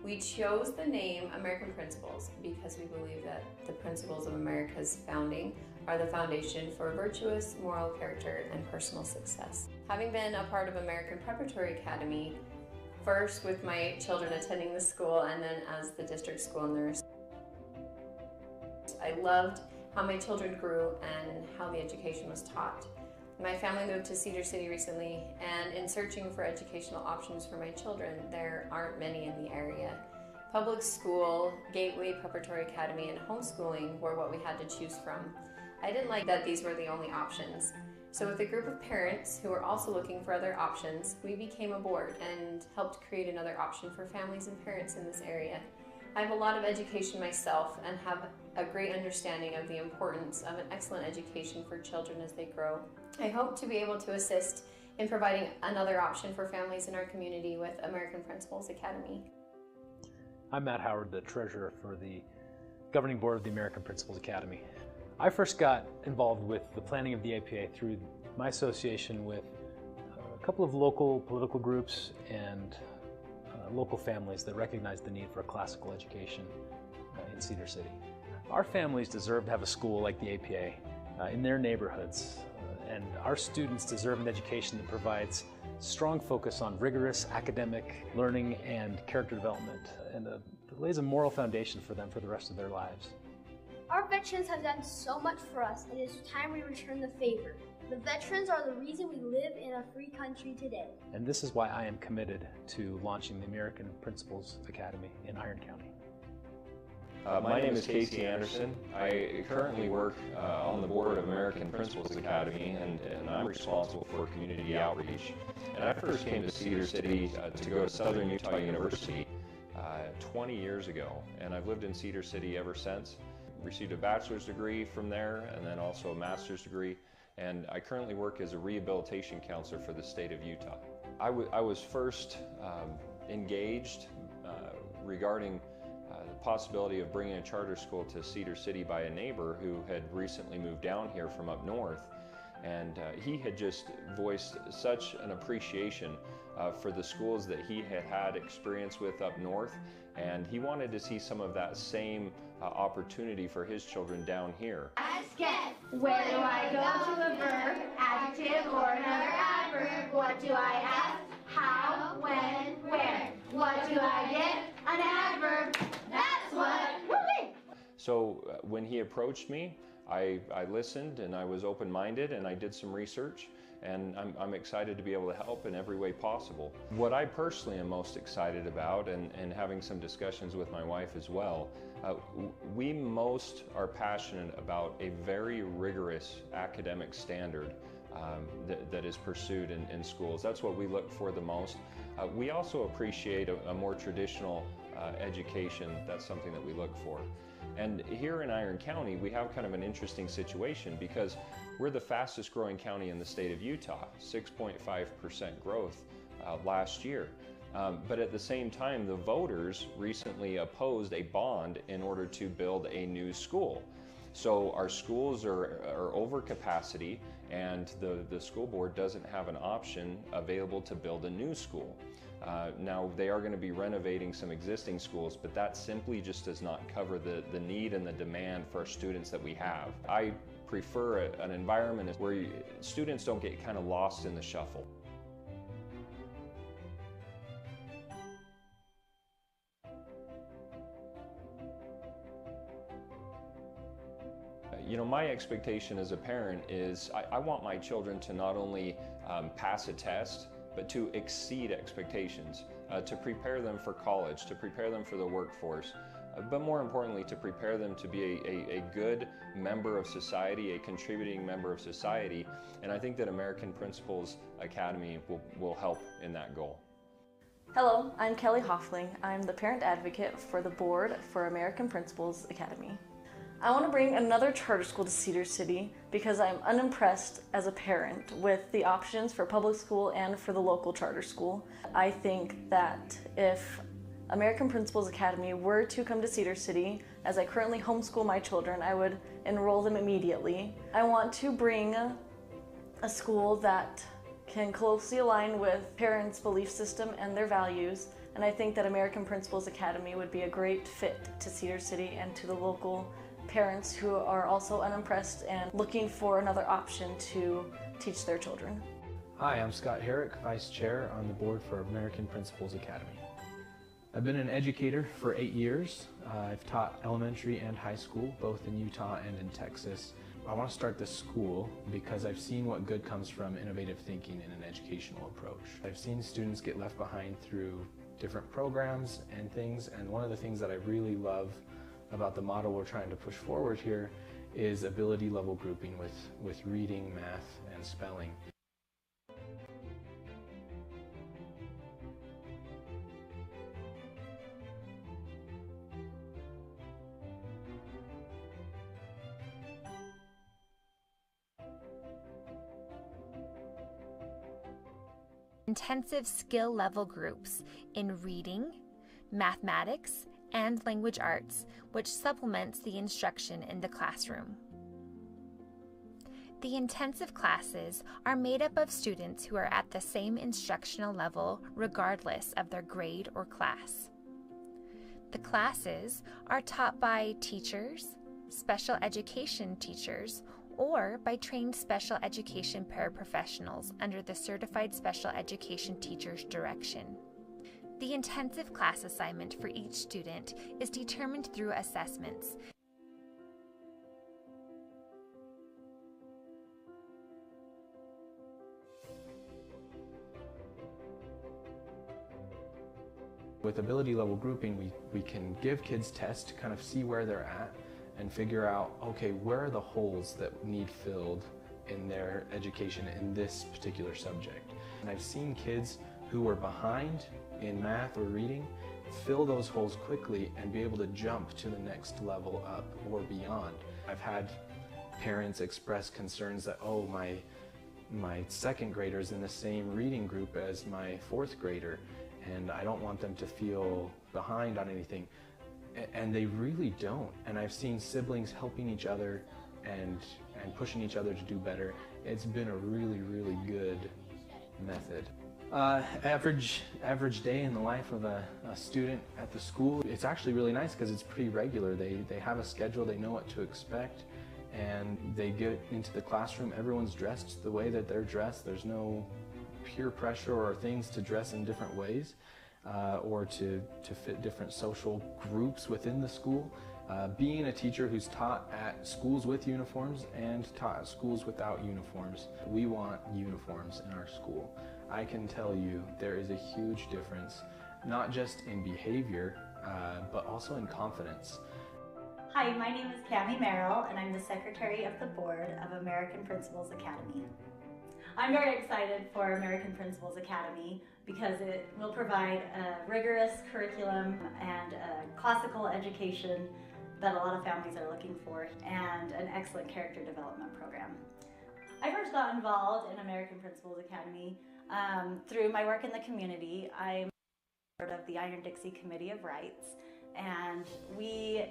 S17: We chose the name American Principals because we believe that the principles of America's founding are the foundation for virtuous moral character and personal success. Having been a part of American Preparatory Academy, first with my children attending the school and then as the district school nurse, I loved how my children grew and how the education was taught. My family moved to Cedar City recently, and in searching for educational options for my children, there aren't many in the area. Public school, Gateway Preparatory Academy, and homeschooling were what we had to choose from. I didn't like that these were the only options. So with a group of parents who were also looking for other options, we became a board and helped create another option for families and parents in this area. I have a lot of education myself and have a great understanding of the importance of an excellent education for children as they grow. I hope to be able to assist in providing another option for families in our community with American Principals Academy.
S19: I'm Matt Howard, the treasurer for the governing board of the American Principals Academy. I first got involved with the planning of the APA through my association with a couple of local political groups and local families that recognized the need for a classical education in Cedar City. Our families deserve to have a school like the APA in their neighborhoods, and our students deserve an education that provides strong focus on rigorous academic learning and character development, and lays a moral foundation for them for the rest of their lives.
S23: Our veterans have done so much for us, and it's time we return the favor. The veterans are the reason we live in a free country today.
S19: And this is why I am committed to launching the American Principals Academy in Iron County.
S24: My name is Casey Anderson. I currently work on the board of American Principals Academy, and I'm responsible for community outreach. And I first came to Cedar City to go to Southern Utah University 20 years ago, and I've lived in Cedar City ever since. Received a bachelor's degree from there, and then also a master's degree, and I currently work as a rehabilitation counselor for the state of Utah. I was first engaged regarding the possibility of bringing a charter school to Cedar City by a neighbor who had recently moved down here from up north, and he had just voiced such an appreciation for the schools that he had had experience with up north, and he wanted to see some of that same opportunity for his children down here.
S23: Let's get, where do I go to a verb, adjective, or another adverb? What do I ask? How, when, where? What do I get? An adverb. That's what. Whoopee!
S24: So when he approached me, I listened and I was open-minded and I did some research, and I'm excited to be able to help in every way possible. What I personally am most excited about, and having some discussions with my wife as well, we most are passionate about a very rigorous academic standard that is pursued in schools. That's what we look for the most. We also appreciate a more traditional education. That's something that we look for. And here in Iron County, we have kind of an interesting situation because we're the fastest growing county in the state of Utah, 6.5% growth last year. But at the same time, the voters recently opposed a bond in order to build a new school. So our schools are over capacity, and the school board doesn't have an option available to build a new school. Now they are going to be renovating some existing schools, but that simply just does not cover the need and the demand for our students that we have. I prefer an environment where students don't get kind of lost in the shuffle. You know, my expectation as a parent is I want my children to not only pass a test, but to exceed expectations, to prepare them for college, to prepare them for the workforce, but more importantly, to prepare them to be a good member of society, a contributing member of society. And I think that American Principals Academy will help in that goal.
S2: Hello, I'm Kelly Hoffling. I'm the parent advocate for the board for American Principals Academy. I want to bring another charter school to Cedar City because I'm unimpressed as a parent with the options for public school and for the local charter school. I think that if American Principals Academy were to come to Cedar City, as I currently homeschool my children, I would enroll them immediately. I want to bring a school that can closely align with parents' belief system and their values, and I think that American Principals Academy would be a great fit to Cedar City and to the local parents who are also unimpressed and looking for another option to teach their children.
S12: Hi, I'm Scott Herrick, Vice Chair on the board for American Principals Academy. I've been an educator for 8 years. I've taught elementary and high school, both in Utah and in Texas. I want to start this school because I've seen what good comes from innovative thinking in an educational approach. I've seen students get left behind through different programs and things, and one of the things that I really love about the model we're trying to push forward here is ability level grouping with reading, math, and spelling.
S15: Intensive skill level groups in reading, mathematics, and language arts, which supplements the instruction in the classroom. The intensive classes are made up of students who are at the same instructional level regardless of their grade or class. The classes are taught by teachers, special education teachers, or by trained special education paraprofessionals under the Certified Special Education Teacher's direction. The intensive class assignment for each student is determined through assessments.
S12: With ability level grouping, we can give kids tests to kind of see where they're at and figure out, okay, where are the holes that need filled in their education in this particular subject. And I've seen kids who were behind in math or reading fill those holes quickly and be able to jump to the next level up or beyond. I've had parents express concerns that, oh, my second grader is in the same reading group as my fourth grader, and I don't want them to feel behind on anything. And they really don't. And I've seen siblings helping each other and pushing each other to do better. It's been a really, really good method. Average day in the life of a student at the school. It's actually really nice because it's pretty regular. They have a schedule, they know what to expect, and they get into the classroom. Everyone's dressed the way that they're dressed. There's no peer pressure or things to dress in different ways or to fit different social groups within the school. Being a teacher who's taught at schools with uniforms and taught at schools without uniforms, we want uniforms in our school. I can tell you there is a huge difference, not just in behavior, but also in confidence.
S20: Hi, my name is Cami Merrill, and I'm the Secretary of the Board of American Principals Academy.
S3: I'm very excited for American Principals Academy because it will provide a rigorous curriculum and a classical education that a lot of families are looking for, and an excellent character development program. I first got involved in American Principals Academy through my work in the community. I'm part of the Iron-Dixie Committee of Rights, and we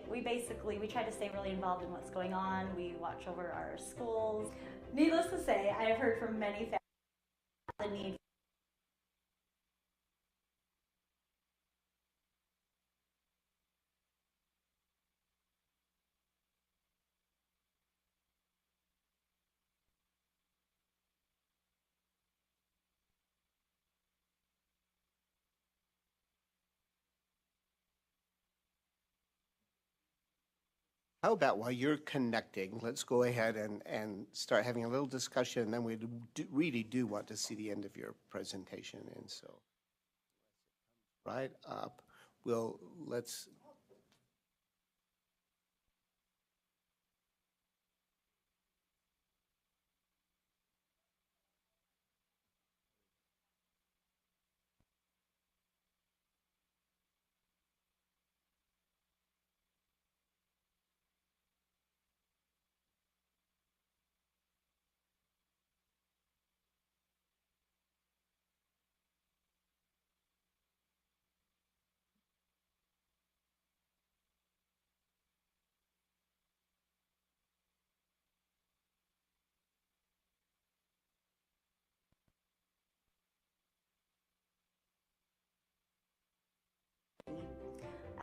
S3: try to stay really involved in what's going on. We watch over our schools. Needless to say, I have heard from many families the need.
S1: How about while you're connecting, let's go ahead and start having a little discussion, and then we really do want to see the end of your presentation. And so right up, let's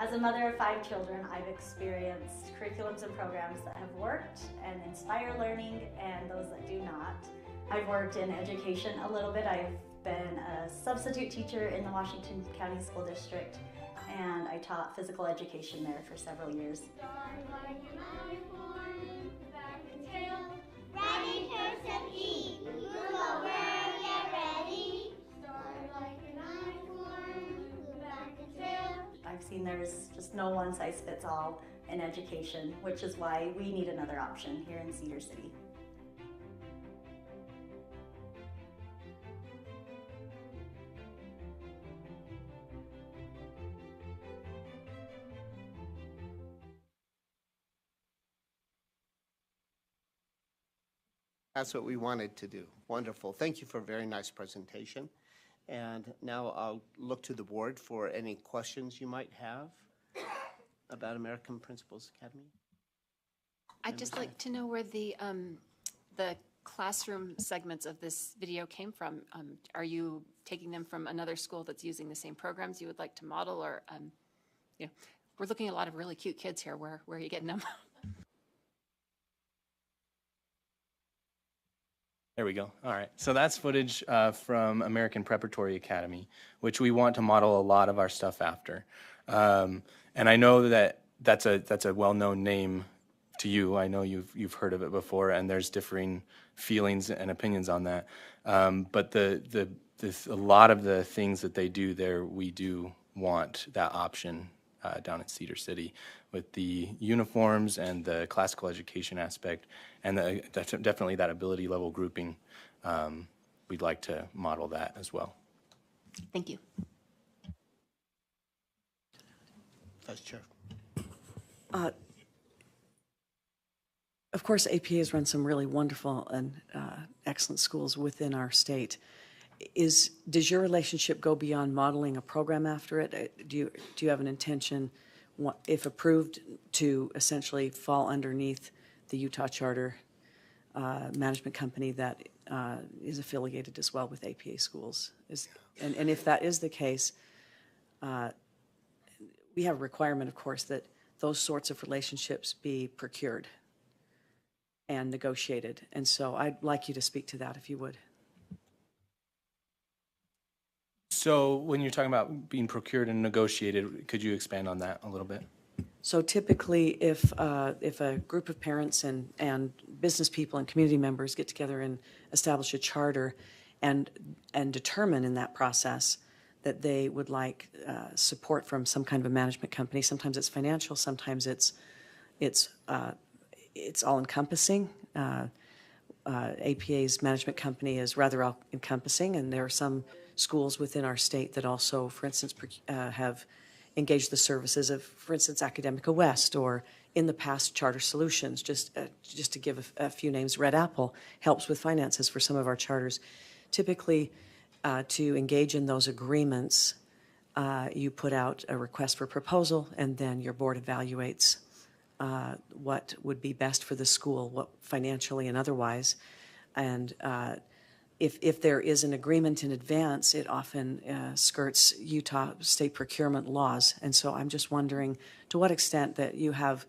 S3: As a mother of 5 children, I've experienced curriculums and programs that have worked and inspire learning, and those that do not. I've worked in education a little bit. I've been a substitute teacher in the Washington County School District, and I taught physical education there for several years.
S23: Ready, person, eat. Move over, get ready. Start like an I-form, move back and trail.
S3: I've seen there's just no one size fits all in education, which is why we need another option here in Cedar City.
S1: That's what we wanted to do. Wonderful. Thank you for a very nice presentation. And now I'll look to the board for any questions you might have about American Principals Academy.
S8: I'd just like to know where the classroom segments of this video came from. Are you taking them from another school that's using the same programs you would like to model, or we're looking at a lot of really cute kids here. Where are you getting them?
S12: There we go. All right. So that's footage from American Preparatory Academy, which we want to model a lot of our stuff after. And I know that that's a well-known name to you. I know you've heard of it before, and there's differing feelings and opinions on that. But a lot of the things that they do there, we do want that option down at Cedar City, with the uniforms and the classical education aspect, and definitely that ability level grouping. We'd like to model that as well.
S8: Thank you.
S1: Vice Chair.
S18: Of course, APA has run some really wonderful and excellent schools within our state. Does your relationship go beyond modeling a program after it? Do you have an intention, if approved, to essentially fall underneath the Utah Charter management company that is affiliated as well with APA schools? And if that is the case, we have a requirement, of course, that those sorts of relationships be procured and negotiated. And so I'd like you to speak to that, if you would.
S12: So when you're talking about being procured and negotiated, could you expand on that a little bit?
S18: So typically, if a group of parents and business people and community members get together and establish a charter and determine in that process that they would like support from some kind of a management company, sometimes it's financial, sometimes it's all-encompassing. APA's management company is rather all-encompassing, and there are some schools within our state that also, for instance, have engaged the services of, for instance, Academica West, or in the past, Charter Solutions. Just to give a few names, Red Apple helps with finances for some of our charters. Typically, to engage in those agreements, you put out a request for proposal, and then your board evaluates what would be best for the school, what financially and otherwise. And if there is an agreement in advance, it often skirts Utah state procurement laws. And so I'm just wondering to what extent that you have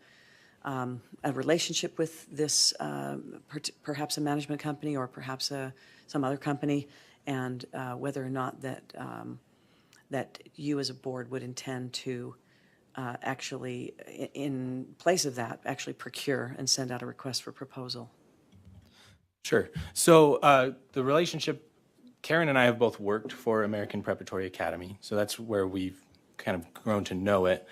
S18: a relationship with this, perhaps a management company or perhaps some other company, and whether or not that that you as a board would intend to actually, in place of that, actually procure and send out a request for proposal.
S12: Sure. So the relationship, Karen and I have both worked for American Preparatory Academy, so that's where we've kind of grown to know it.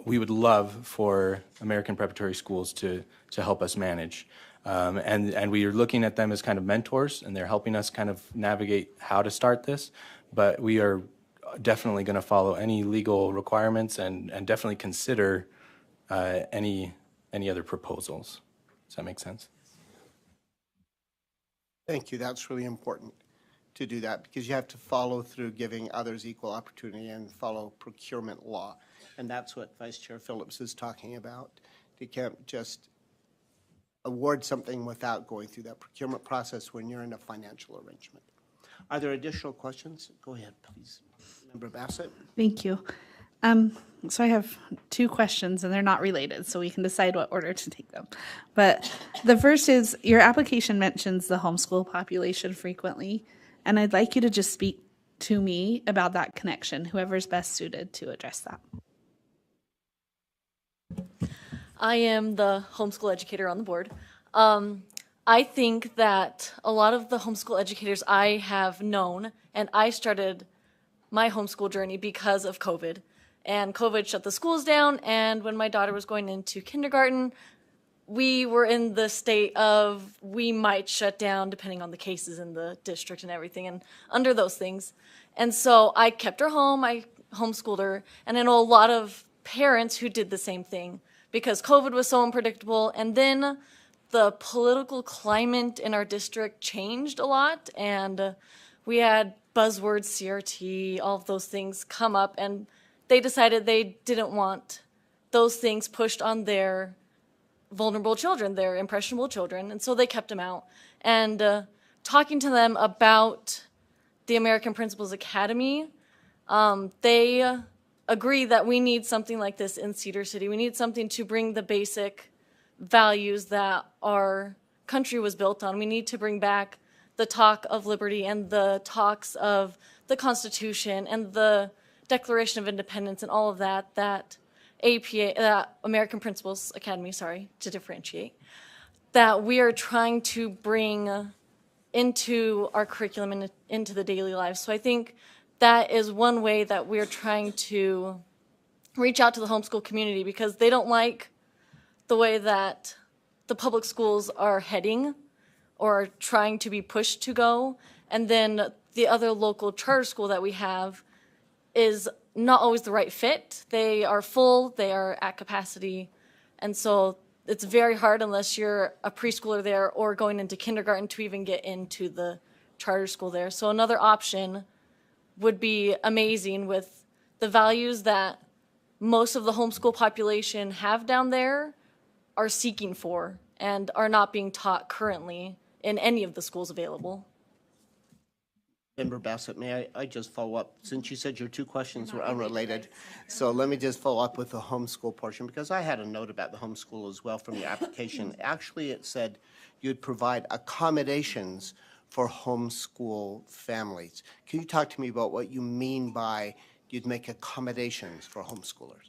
S12: We would love for American Preparatory Schools to help us manage. And we are looking at them as kind of mentors, and they're helping us kind of navigate how to start this. But we are definitely going to follow any legal requirements and definitely consider any other proposals. Does that make sense?
S1: Thank you. That's really important to do that, because you have to follow through giving others equal opportunity and follow procurement law. And that's what Vice Chair Phillips is talking about. You can't just award something without going through that procurement process when you're in a financial arrangement. Are there additional questions? Go ahead, please. Member Bassett.
S13: Thank you. So I have two questions, and they're not related, so we can decide what order to take them. But the first is, your application mentions the homeschool population frequently, and I'd like you to just speak to me about that connection, whoever's best suited to address that.
S2: I am the homeschool educator on the board. I think that a lot of the homeschool educators I have known, and I started my homeschool journey because of COVID. And COVID shut the schools down, and when my daughter was going into kindergarten, we were in the state of we might shut down depending on the cases in the district and everything, and under those things. And so I kept her home, I homeschooled her, and I know a lot of parents who did the same thing because COVID was so unpredictable, and then the political climate in our district changed a lot, and we had buzzwords, CRT, all of those things come up, and they decided they didn't want those things pushed on their vulnerable children, their impressionable children, and so they kept them out. And talking to them about the American Principals Academy, they agree that we need something like this in Cedar City. We need something to bring the basic values that our country was built on. We need to bring back the talk of liberty and the talks of the Constitution and the Declaration of Independence and all of that, that American Principals Academy, to differentiate, that we are trying to bring into our curriculum and into the daily lives. So I think that is one way that we're trying to reach out to the homeschool community, because they don't like the way that the public schools are heading or are trying to be pushed to go. And then the other local charter school that we have is not always the right fit. They are full, they are at capacity, and so it's very hard unless you're a preschooler there or going into kindergarten to even get into the charter school there. So another option would be amazing with the values that most of the homeschool population have down there, are seeking for, and are not being taught currently in any of the schools available.
S1: Member Bassett, may I just follow up? Since you said your two questions were unrelated, so let me just follow up with the homeschool portion, because I had a note about the homeschool as well from your application. Actually, it said you'd provide accommodations for homeschool families. Can you talk to me about what you mean by you'd make accommodations for homeschoolers?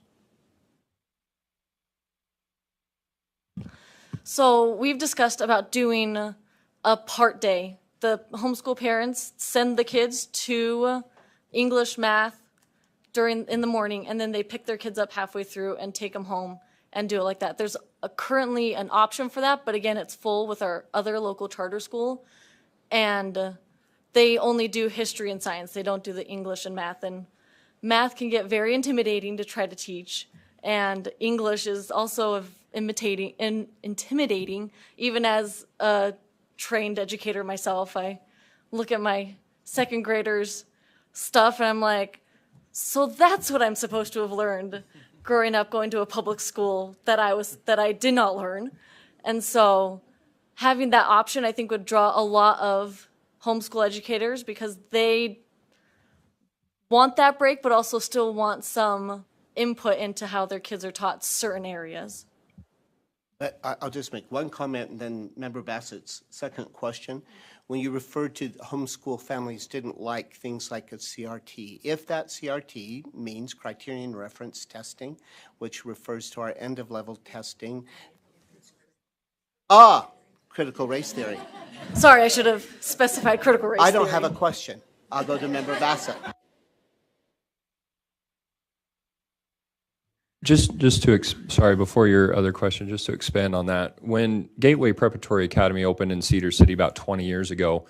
S2: So we've discussed about doing a part day. The homeschool parents send the kids to English, math in the morning, and then they pick their kids up halfway through and take them home and do it like that. There's currently an option for that, but again, it's full with our other local charter school, and they only do history and science. They don't do the English and math can get very intimidating to try to teach, and English is also intimidating. Even as a trained educator myself, I look at my second graders' stuff and I'm like, so that's what I'm supposed to have learned growing up going to a public school that I did not learn. And so having that option, I think, would draw a lot of homeschool educators, because they want that break but also still want some input into how their kids are taught certain areas.
S1: I'll just make one comment and then Member Bassett's second question. When you referred to homeschool families didn't like things like a CRT, if that CRT means criterion reference testing, which refers to our end-of-level testing. Critical race theory.
S2: Sorry, I should have specified critical race theory.
S1: I don't have a question. I'll go to Member Bassett.
S11: Sorry, before your other question, just to expand on that. When Gateway Preparatory Academy opened in Cedar City about 20 years ago,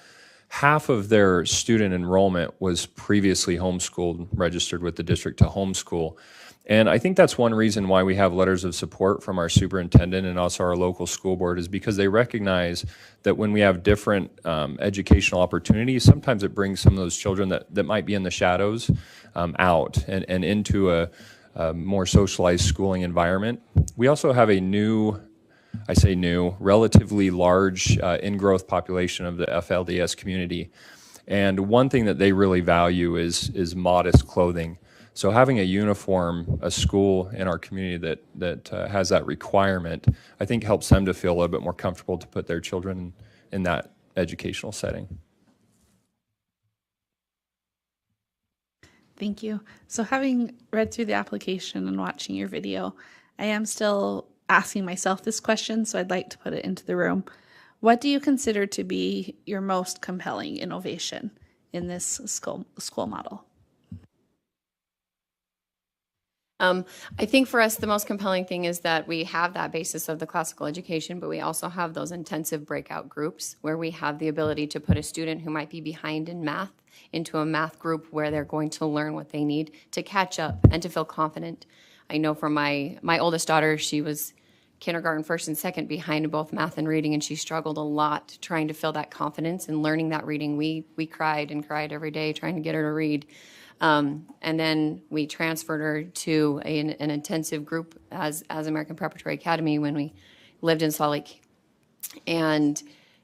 S11: half of their student enrollment was previously homeschooled, registered with the district to homeschool. And I think that's one reason why we have letters of support from our superintendent and also our local school board, is because they recognize that when we have different educational opportunities, sometimes it brings some of those children that might be in the shadows out and into a more socialized schooling environment. We also have a relatively large in-growth population of the FLDS community. And one thing that they really value is modest clothing. So having a uniform, a school in our community that has that requirement, I think helps them to feel a little bit more comfortable to put their children in that educational setting.
S13: Thank you. So having read through the application and watching your video, I am still asking myself this question, so I'd like to put it into the room. What do you consider to be your most compelling innovation in this school model?
S17: I think for us, the most compelling thing is that we have that basis of the classical education, but we also have those intensive breakout groups where we have the ability to put a student who might be behind in math into a math group where they're going to learn what they need to catch up and to feel confident. I know for my oldest daughter, she was kindergarten first and second behind in both math and reading, and she struggled a lot trying to feel that confidence and learning that reading. We cried and cried every day trying to get her to read. And then we transferred her to an intensive group as American Preparatory Academy when we lived in Salt Lake. And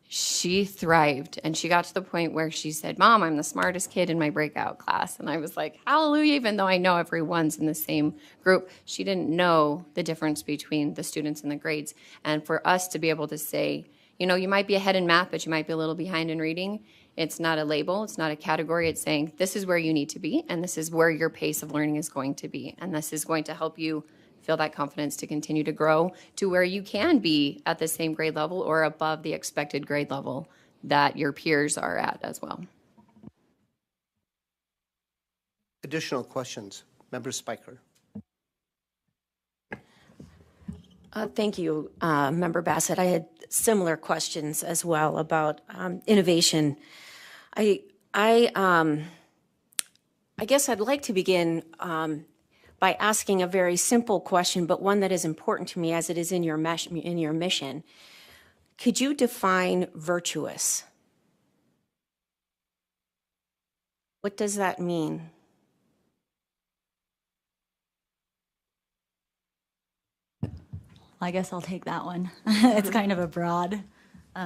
S17: she thrived. And she got to the point where she said, "Mom, I'm the smartest kid in my breakout class." And I was like, hallelujah, even though I know everyone's in the same group. She didn't know the difference between the students and the grades. And for us to be able to say, you might be ahead in math, but you might be a little behind in reading. It's not a label. It's not a category. It's saying this is where you need to be, and this is where your pace of learning is going to be. And this is going to help you feel that confidence to continue to grow to where you can be at the same grade level or above the expected grade level that your peers are at as well.
S1: Additional questions? Member Spiker.
S14: Thank you, Member Bassett. I had similar questions as well about innovation. I guess I'd like to begin by asking a very simple question, but one that is important to me as it is in your mission. Could you define virtuous? What does that mean?
S20: I guess I'll take that one. It's kind of a broad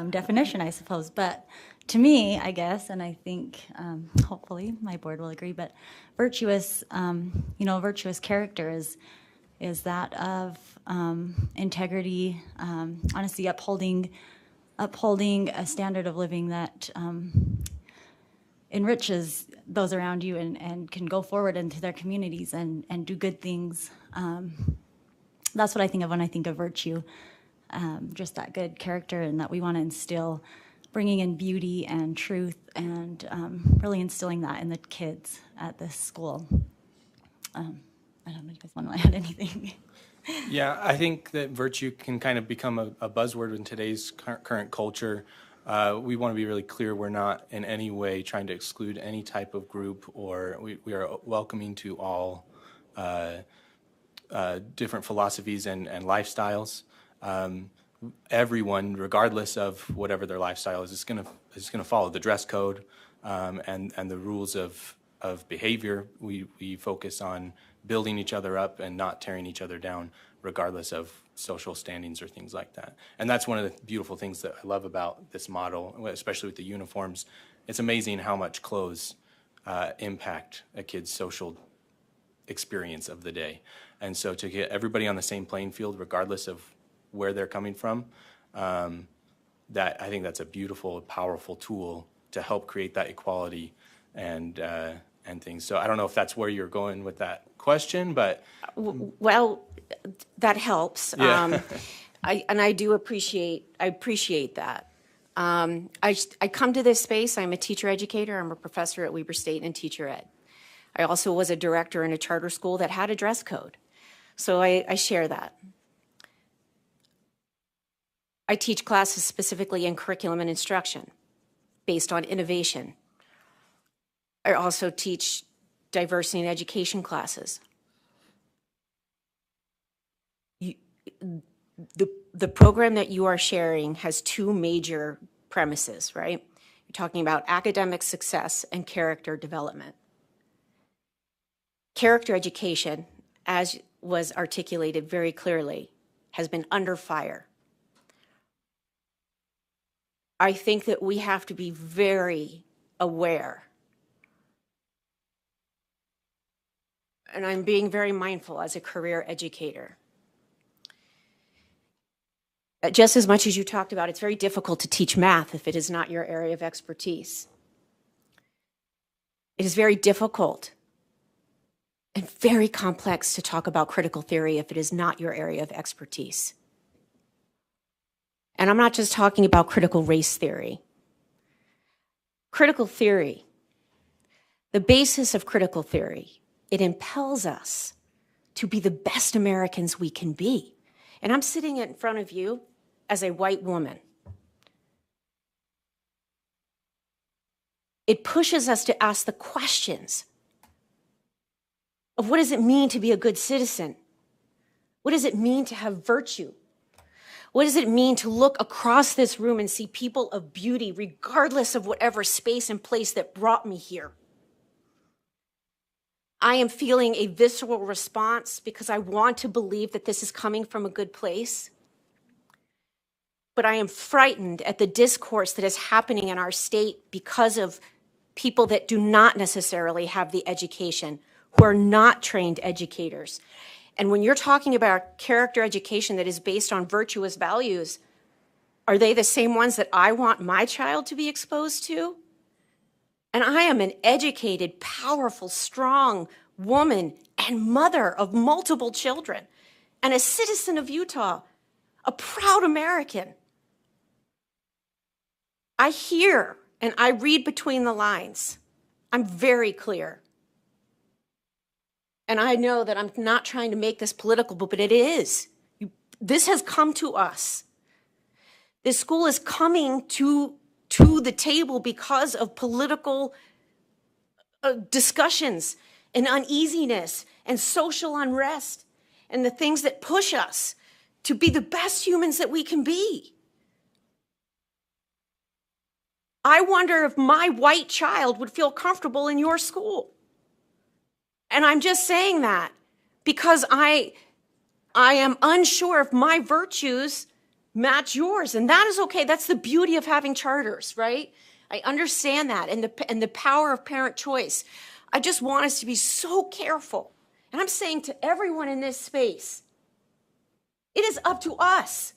S20: definition, I suppose. But to me, I guess, and I think hopefully my board will agree, but virtuous, virtuous character is that of integrity, honesty, upholding a standard of living that enriches those around you and can go forward into their communities and do good things. That's what I think of when I think of virtue, just that good character, and that we want to instill, bringing in beauty and truth and really instilling that in the kids at this school. I don't know if you guys want to add anything.
S12: Yeah, I think that virtue can kind of become a buzzword in today's current culture. We want to be really clear we're not in any way trying to exclude any type of group, or we are welcoming to all different philosophies and lifestyles. Everyone, regardless of whatever their lifestyle is going to follow the dress code and the rules of behavior. We focus on building each other up and not tearing each other down, regardless of social standings or things like that. And that's one of the beautiful things that I love about this model, especially with the uniforms. It's amazing how much clothes impact a kid's social experience of the day. And so to get everybody on the same playing field, regardless of where they're coming from, that I think that's a beautiful, powerful tool to help create that equality and things. So I don't know if that's where you're going with that question, but
S14: well, that helps.
S12: Yeah.
S14: I appreciate that. I come to this space. I'm a teacher educator. I'm a professor at Weber State and teacher ed. I also was a director in a charter school that had a dress code. So I share that. I teach classes specifically in curriculum and instruction based on innovation. I also teach diversity in education classes. The program that you are sharing has two major premises, right? You're talking about academic success and character development. Character education, as was articulated very clearly, has been under fire. I think that we have to be very aware, and I'm being very mindful as a career educator. Just as much as you talked about, it's very difficult to teach math if it is not your area of expertise. It is very difficult and very complex to talk about critical theory if it is not your area of expertise. And I'm not just talking about critical race theory. Critical theory, the basis of critical theory, it impels us to be the best Americans we can be. And I'm sitting in front of you as a white woman. It pushes us to ask the questions of what does it mean to be a good citizen? What does it mean to have virtue? What does it mean to look across this room and see people of beauty, regardless of whatever space and place that brought me here? I am feeling a visceral response because I want to believe that this is coming from a good place. But I am frightened at the discourse that is happening in our state because of people that do not necessarily have the education, who are not trained educators. And when you're talking about character education that is based on virtuous values, are they the same ones that I want my child to be exposed to? And I am an educated, powerful, strong woman and mother of multiple children and a citizen of Utah, a proud American. I hear and I read between the lines. I'm very clear. And I know that I'm not trying to make this political, but it is. This has come to us. This school is coming to the table because of political discussions and uneasiness and social unrest and the things that push us to be the best humans that we can be. I wonder if my white child would feel comfortable in your school. And I'm just saying that because I am unsure if my virtues match yours. And that is okay. That's the beauty of having charters, right? I understand that and the power of parent choice. I just want us to be so careful. And I'm saying to everyone in this space, it is up to us.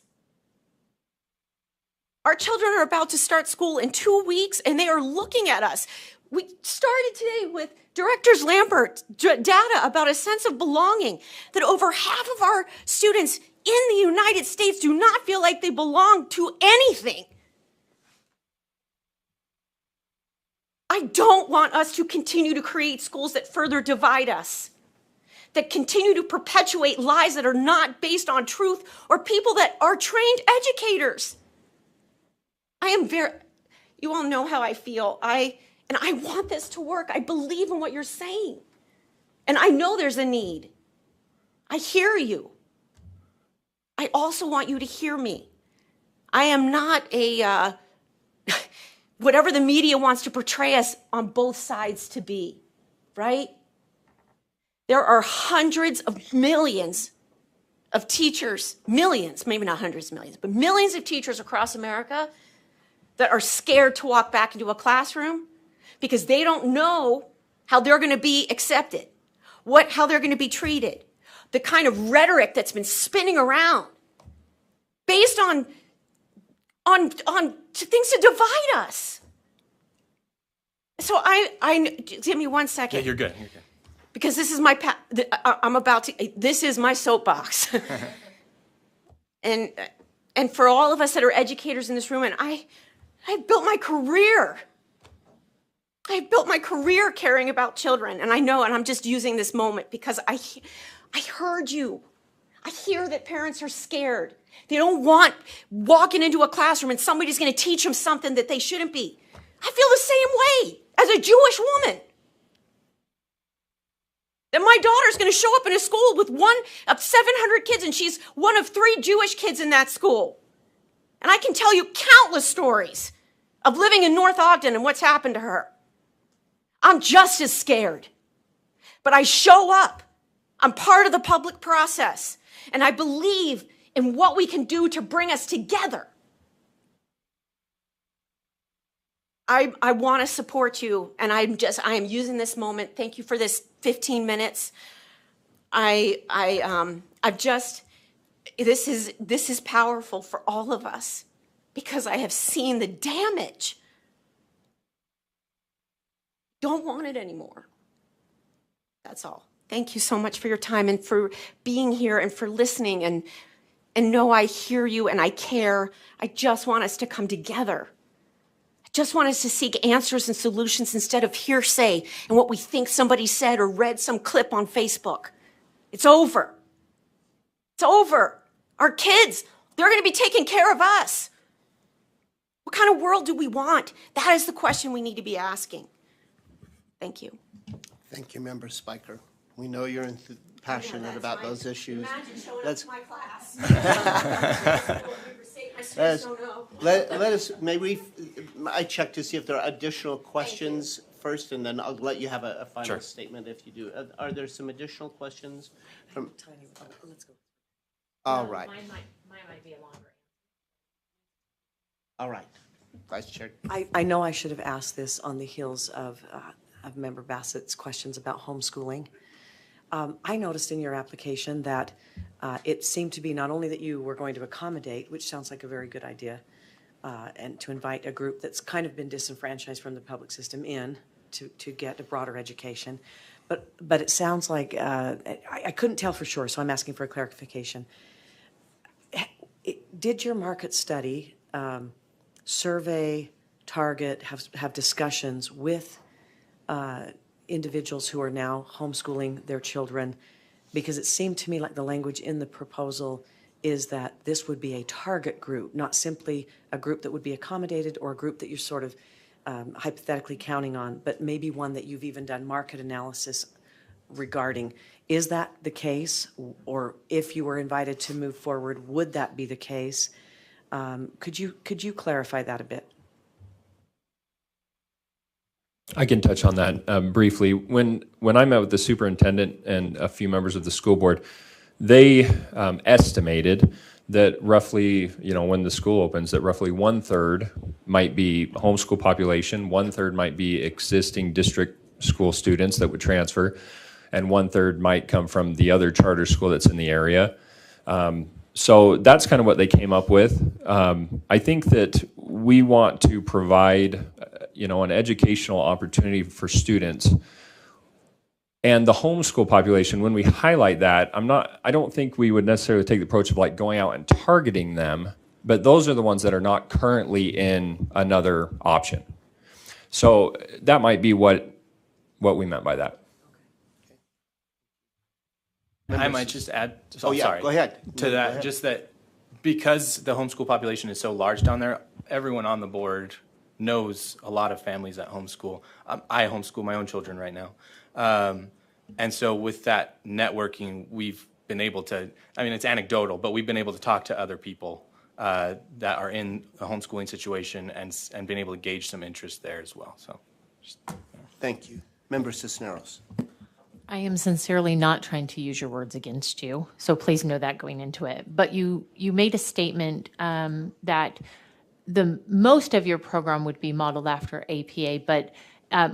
S14: Our children are about to start school in 2 weeks, and they are looking at us. We started today with Director Lambert's data about a sense of belonging, that over half of our students in the United States do not feel like they belong to anything. I don't want us to continue to create schools that further divide us, that continue to perpetuate lies that are not based on truth, or people that are trained educators. You all know how I feel. And I want this to work. I believe in what you're saying. And I know there's a need. I hear you. I also want you to hear me. I am not whatever the media wants to portray us on both sides to be, right? There are hundreds of millions of teachers, millions, maybe not hundreds of millions, but millions of teachers across America that are scared to walk back into a classroom because they don't know how they're going to be accepted, how they're going to be treated, the kind of rhetoric that's been spinning around based on things to divide us. So give me 1 second.
S4: Yeah, you're good. You're good.
S14: Because this is this is my soapbox. and for all of us that are educators in this room, and I built my career. I built my career caring about children, and I know, and I'm just using this moment because I heard you. I hear that parents are scared. They don't want walking into a classroom and somebody's going to teach them something that they shouldn't be. I feel the same way as a Jewish woman. That my daughter's going to show up in a school with one of 700 kids, and she's one of 3 Jewish kids in that school. And I can tell you countless stories of living in North Ogden and what's happened to her. I'm just as scared. But I show up. I'm part of the public process. And I believe in what we can do to bring us together. I want to support you, and I am using this moment. Thank you for this 15 minutes. This is powerful for all of us because I have seen the damage. Don't want it anymore. That's all. Thank you so much for your time and for being here and for listening and know I hear you and I care. I just want us to come together. Just want us to seek answers and solutions instead of hearsay and what we think somebody said or read some clip on Facebook. It's over. It's over. Our kids, they're going to be taking care of us. What kind of world do we want? That is the question we need to be asking. Thank you.
S1: Thank you, Member Spiker. We know you're passionate about those issues.
S14: Imagine showing up to my class.
S1: Let us, I check to see if there are additional questions first, and then I'll let you have a final statement if you do. Are there some additional questions from?
S18: Let's go.
S1: All right.
S7: Mine might be a longer.
S1: All right. Vice Chair.
S18: I know I should have asked this on the heels of Member Bassett's questions about homeschooling. I noticed in your application that it seemed to be not only that you were going to accommodate, which sounds like a very good idea, and to invite a group that's kind of been disenfranchised from the public system in to get a broader education, but it sounds like, I couldn't tell for sure, so I'm asking for a clarification. Did your market study survey, target, have discussions with individuals who are now homeschooling their children? Because it seemed to me like the language in the proposal is that this would be a target group, not simply a group that would be accommodated or a group that you're sort of hypothetically counting on, but maybe one that you've even done market analysis regarding. Is that the case? Or if you were invited to move forward, would that be the case? Could you clarify that a bit?
S11: I can touch on that briefly. When I met with the superintendent and a few members of the school board, they estimated that roughly, when the school opens, that roughly 1/3 might be homeschool population, 1/3 might be existing district school students that would transfer, and 1/3 might come from the other charter school that's in the area. So that's kind of what they came up with. I think that we want to provide, an educational opportunity for students. And the homeschool population, when we highlight that, I don't think we would necessarily take the approach of like going out and targeting them, but those are the ones that are not currently in another option. So that might be what we meant by that.
S12: I might just add,
S1: Oh, yeah,
S12: sorry,
S1: go ahead.
S12: to
S1: No, go
S12: that,
S1: ahead.
S12: just that because the homeschool population is so large down there, everyone on the board knows a lot of families that homeschool. I homeschool my own children right now. And so with that networking, we've been able to, I mean, it's anecdotal, but we've been able to talk to other people that are in a homeschooling situation and been able to gauge some interest there as well. So,
S1: Thank you. Member Cisneros.
S7: I am sincerely not trying to use your words against you, so please know that going into it. But you made a statement that the most of your program would be modeled after APA, but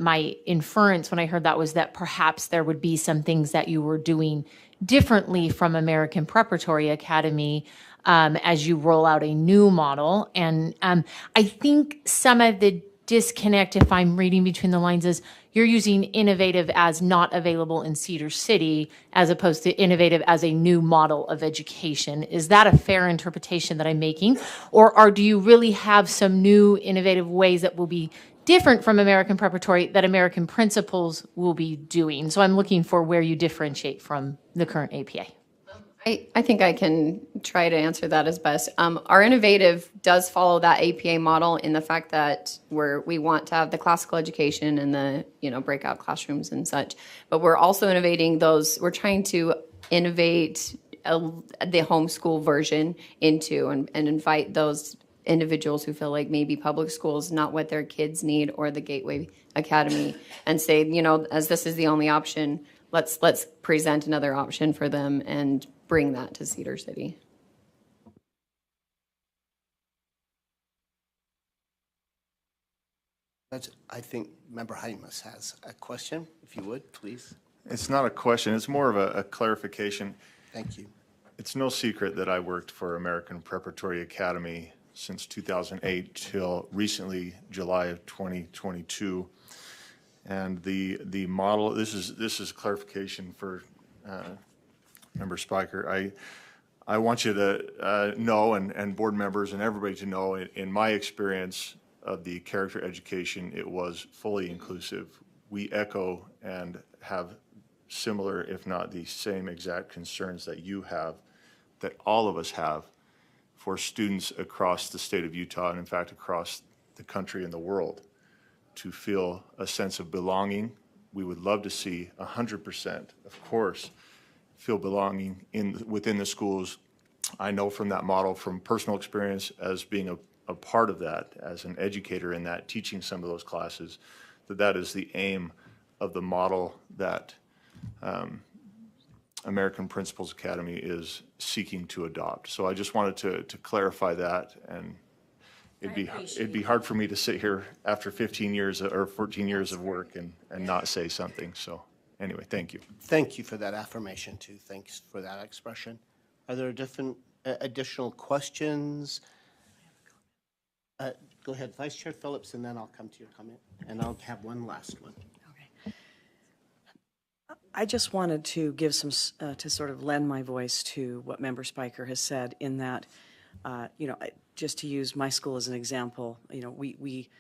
S7: my inference when I heard that was that perhaps there would be some things that you were doing differently from American Preparatory Academy as you roll out a new model. And I think some of the disconnect, if I'm reading between the lines, is you're using innovative as not available in Cedar City as opposed to innovative as a new model of education. Is that a fair interpretation that I'm making? Or do you really have some new innovative ways that will be different from American Preparatory that American principals will be doing? So I'm looking for where you differentiate from the current APA.
S17: I think I can try to answer that as best. Our innovative does follow that APA model in the fact that we want to have the classical education and the breakout classrooms and such, but we're also innovating those. We're trying to innovate the homeschool version into and invite those individuals who feel like maybe public school is not what their kids need or the Gateway Academy, and say, as this is the only option, let's present another option for them and bring that to Cedar City.
S1: I think Member Heimus has a question, if you would, please.
S4: It's not a question, it's more of a clarification.
S1: Thank you.
S4: It's no secret that I worked for American Preparatory Academy since 2008 till recently, July of 2022. And the model, this is clarification for Member Spiker. I want you to know, and board members and everybody to know, in my experience of the character education, it was fully inclusive. We echo and have similar, if not the same exact concerns that you have, that all of us have for students across the state of Utah, and in fact across the country and the world, to feel a sense of belonging. We would love to see 100%, of course, feel belonging within the schools. I know from that model, from personal experience as being a part of that, as an educator in that, teaching some of those classes, that is the aim of the model that American Principals Academy is seeking to adopt. So I just wanted to clarify that, and it'd be hard for me to sit here after 15 years or 14 years of work and not say something. So anyway, thank you.
S1: Thank you for that affirmation, too. Thanks for that expression. Are there additional questions? Go ahead, Vice Chair Phillips, and then I'll come to your comment, and I'll have one last one.
S18: I just wanted to give some, to sort of lend my voice to what Member Spiker has said, in that, just to use my school as an example, we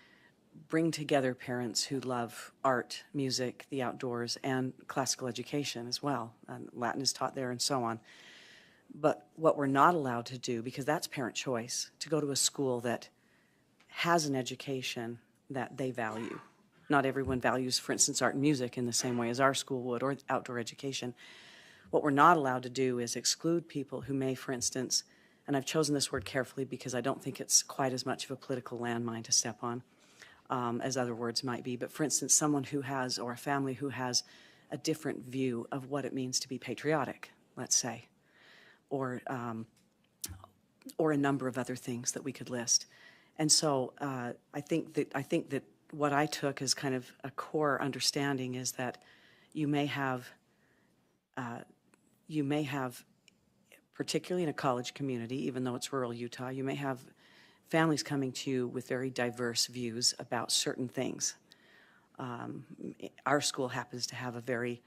S18: bring together parents who love art, music, the outdoors, and classical education as well. And Latin is taught there and so on. But what we're not allowed to do, because that's parent choice, to go to a school that has an education that they value. Not everyone values, for instance, art and music in the same way as our school would, or outdoor education. What we're not allowed to do is exclude people who may, for instance, and I've chosen this word carefully because I don't think it's quite as much of a political landmine to step on as other words might be, but for instance, someone who has, or a family who has, a different view of what it means to be patriotic, let's say, or a number of other things that we could list. And so I think that what I took as kind of a core understanding is that you may have, particularly in a college community, even though it's rural Utah, you may have families coming to you with very diverse views about certain things. Our school happens to have a very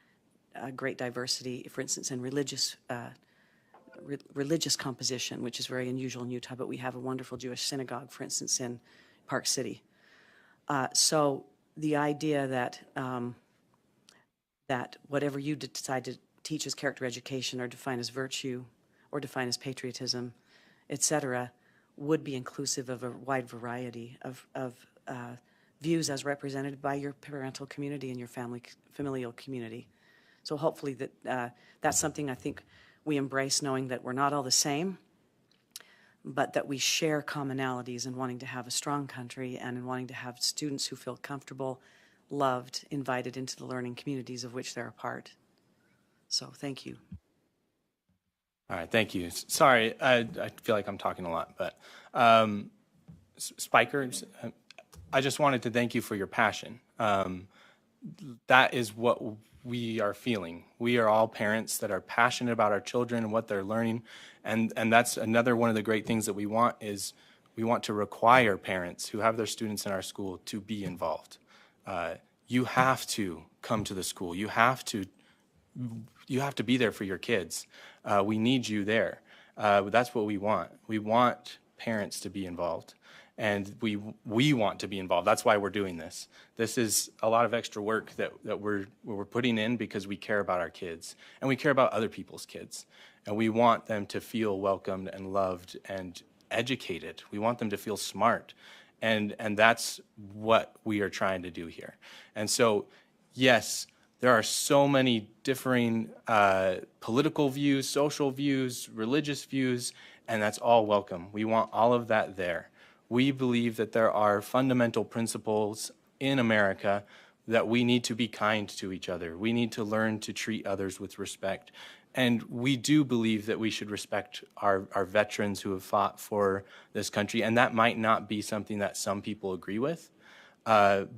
S18: great diversity, for instance, in religious composition, which is very unusual in Utah, but we have a wonderful Jewish synagogue, for instance, in Park City. So the idea that that whatever you decide teach as character education or define as virtue or define as patriotism, etc., would be inclusive of a wide variety of views as represented by your parental community and your familial community. So hopefully that's something I think we embrace, knowing that we're not all the same, but that we share commonalities in wanting to have a strong country and in wanting to have students who feel comfortable, loved, invited into the learning communities of which they're a part. So thank you.
S12: All right, thank you. Sorry, I feel like I'm talking a lot, but Spiker, I just wanted to thank you for your passion. That is what we are feeling. We are all parents that are passionate about our children and what they're learning, and that's another one of the great things that we want is we want to require parents who have their students in our school to be involved. You have to come to the school. You have to be there for your kids. We need you there. That's what we want. We want parents to be involved, and we want to be involved. That's why we're doing this. This is a lot of extra work that we're putting in because we care about our kids, and we care about other people's kids, and we want them to feel welcomed and loved and educated. We want them to feel smart, and that's what we are trying to do here. And so, yes, there are so many differing political views, social views, religious views, and that's all welcome. We want all of that there. We believe that there are fundamental principles in America that we need to be kind to each other. We need to learn to treat others with respect. And we do believe that we should respect our veterans who have fought for this country, and that might not be something that some people agree with, but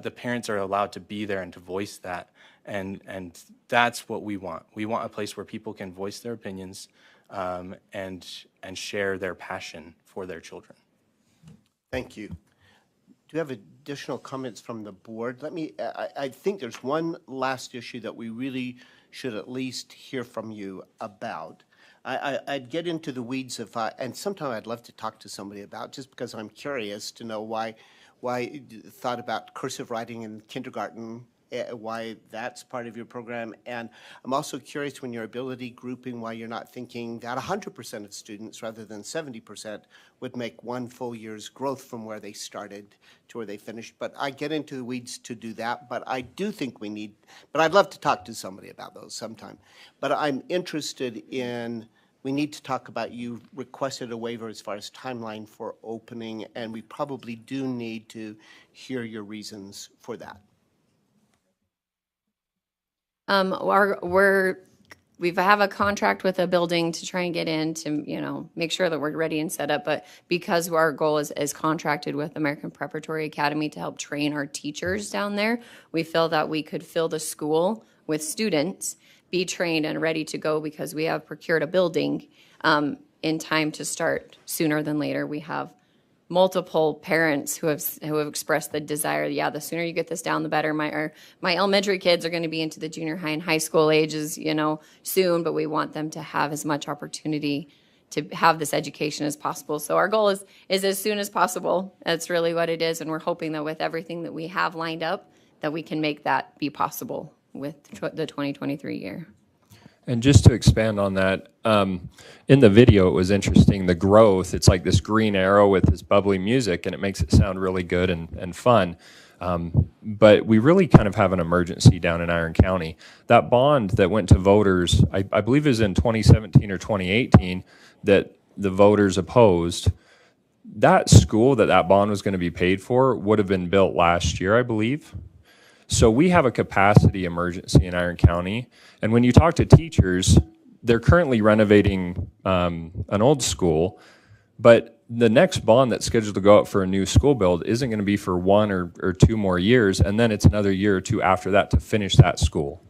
S12: the parents are allowed to be there and to voice that. And that's what we want. We want a place where people can voice their opinions and share their passion for their children.
S1: Thank you. Do you have additional comments from the board? I think there's one last issue that we really should at least hear from you about. I'd get into the weeds and sometime I'd love to talk to somebody about, just because I'm curious to know why you thought about cursive writing in kindergarten, why that's part of your program. And I'm also curious when your ability grouping, why you're not thinking that 100% of students rather than 70% would make one full year's growth from where they started to where they finished. But I get into the weeds to do that, but I do think but I'd love to talk to somebody about those sometime. But I'm interested we need to talk about, you requested a waiver as far as timeline for opening, and we probably do need to hear your reasons for that.
S17: We have a contract with a building to try and get in to, make sure that we're ready and set up. But because our goal is contracted with American Preparatory Academy to help train our teachers down there, we feel that we could fill the school with students, be trained and ready to go because we have procured a building in time to start sooner than later. We have multiple parents who have expressed the desire, the sooner you get this down, the better. My elementary kids are going to be into the junior high and high school ages, soon, but we want them to have as much opportunity to have this education as possible. So our goal is as soon as possible. That's really what it is, and we're hoping that with everything that we have lined up, that we can make that be possible with the 2023 year.
S11: And just to expand on that, in the video, it was interesting, the growth, it's like this green arrow with this bubbly music, and it makes it sound really good and fun. But we really kind of have an emergency down in Iron County. That bond that went to voters, I believe it was in 2017 or 2018, that the voters opposed, that school that bond was going to be paid for would have been built last year, I believe. So we have a capacity emergency in Iron County. And when you talk to teachers, they're currently renovating an old school, but the next bond that's scheduled to go up for a new school build isn't going to be for 1 or 2 more years, and then it's another year or 2 after that to finish that school.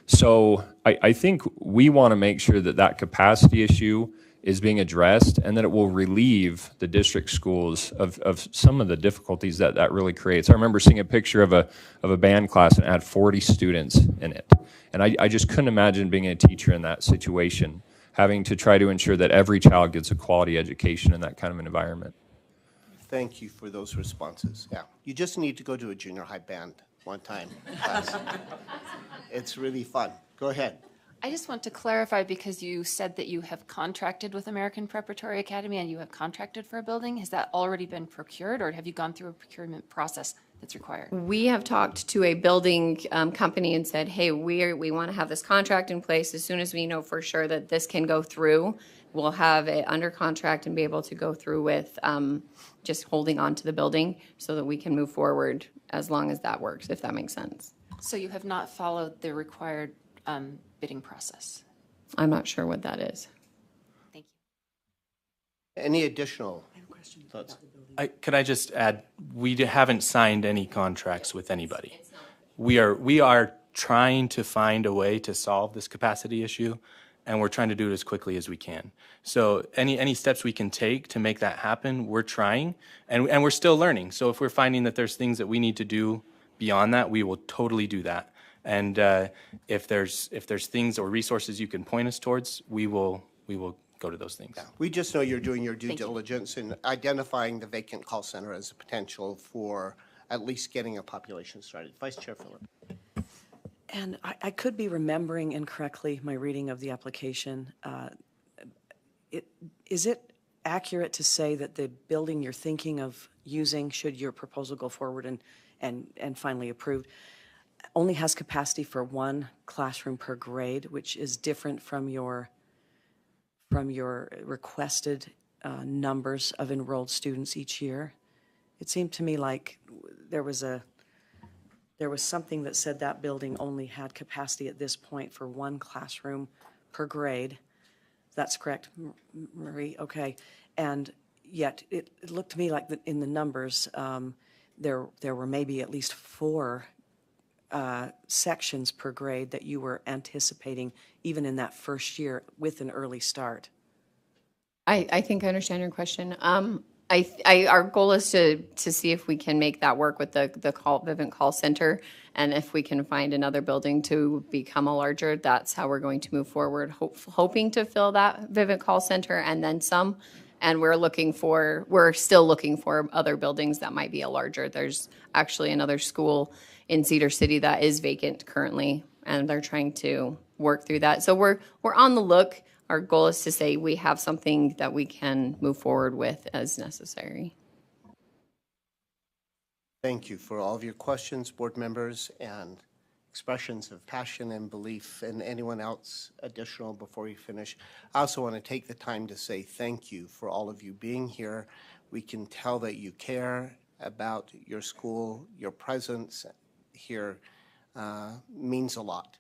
S11: So I think we want to make sure that capacity issue is being addressed and that it will relieve the district schools of some of the difficulties that really creates. I remember seeing a picture of a band class and it had 40 students in it. And I just couldn't imagine being a teacher in that situation, having to try to ensure that every child gets a quality education in that kind of an environment.
S1: Thank you for those responses. Yeah, you just need to go to a junior high band one time class. It's really fun. Go ahead.
S8: I just want to clarify because you said that you have contracted with American Preparatory Academy and you have contracted for a building. Has that already been procured or have you gone through a procurement process that's required?
S17: We have talked to a building company and said, hey, we want to have this contract in place. As soon as we know for sure that this can go through, we'll have it under contract and be able to go through with just holding on to the building so that we can move forward as long as that works, if that makes sense.
S8: So you have not followed the required bidding process?
S17: I'm not sure what that is.
S8: Thank you.
S1: Any additional thoughts?
S5: Could I just add, we haven't signed any contracts with anybody. We are trying to find a way to solve this capacity issue, and we're trying to do it as quickly as we can. So any steps we can take to make that happen, we're trying, and we're still learning. So if we're finding that there's things that we need to do beyond that, we will totally do that. And if there's things or resources you can point us towards, we will go to those things.
S1: Yeah. We just know you're doing your due diligence in identifying the vacant call center as a potential for at least getting a population started. Vice Chair Phillip.
S18: And I could be remembering incorrectly my reading of the application. Is it accurate to say that the building you're thinking of using, should your proposal go forward and finally approved, only has capacity for one classroom per grade, which is different from your requested numbers of enrolled students each year? It seemed to me like there was something that said that building only had capacity at this point for one classroom per grade. That's correct, Marie? Okay. And yet it looked to me like in the numbers, there were maybe at least 4 sections per grade that you were anticipating even in that first year with an early start.
S17: I think I understand your question. Our goal is to see if we can make that work with the Vivint Call Center, and if we can find another building to become a larger, that's how we're going to move forward, hoping to fill that Vivint Call Center and then some. And we're still looking for other buildings that might be a larger. There's actually another school in Cedar City that is vacant currently, and they're trying to work through that. So we're on the look. Our goal is to say we have something that we can move forward with as necessary.
S1: Thank you for all of your questions, board members, and expressions of passion and belief. And anyone else additional before we finish? I also want to take the time to say thank you for all of you being here. We can tell that you care about your school. Your presence here means a lot,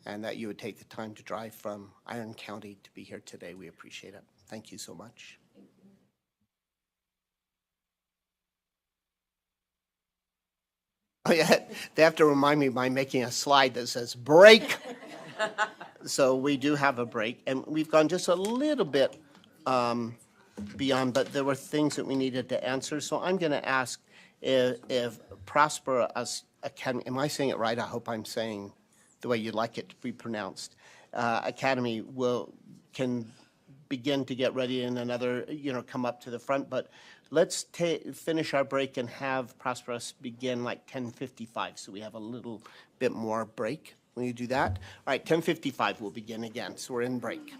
S1: and that you would take the time to drive from Iron County to be here today. We appreciate it. Thank you so much. Oh yeah, they have to remind me by making a slide that says break. So we do have a break, and we've gone just a little bit beyond, but there were things that we needed to answer. So I'm going to ask if Prosperous Academy, am I saying it right? I hope I'm saying the way you'd like it to be pronounced. Academy can begin to get ready and another, come up to the front. But let's finish our break and have Prosperous begin like 10:55, so we have a little bit more break. Will you do that? All right, 10:55 we'll begin again, so we're in break.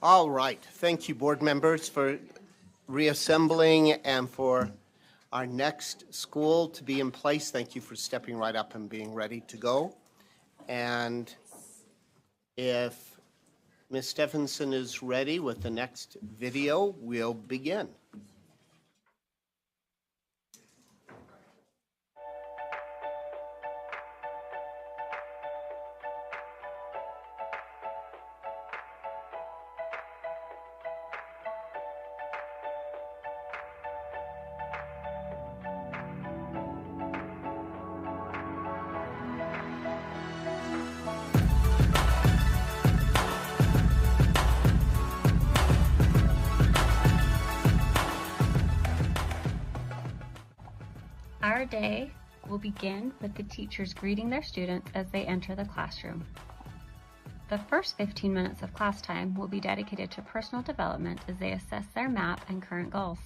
S1: All right. Thank you, board members, for reassembling and for our next school to be in place. Thank you for stepping right up and being ready to go. And if Ms. Stephenson is ready with the next video, we'll begin.
S6: Our day will begin with the teachers greeting their students as they enter the classroom. The first 15 minutes of class time will be dedicated to personal development as they assess their map and current goals.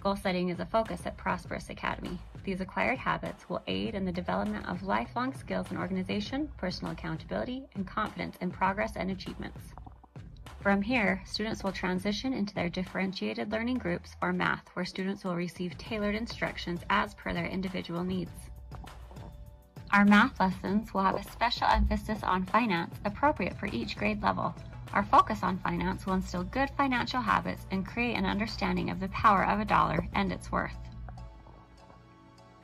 S6: Goal setting is a focus at Prosperous Academy. These acquired habits will aid in the development of lifelong skills in organization, personal accountability, and confidence in progress and achievements. From here, students will transition into their differentiated learning groups or math, where students will receive tailored instructions as per their individual needs. Our math lessons will have a special emphasis on finance appropriate for each grade level. Our focus on finance will instill good financial habits and create an understanding of the power of a dollar and its worth.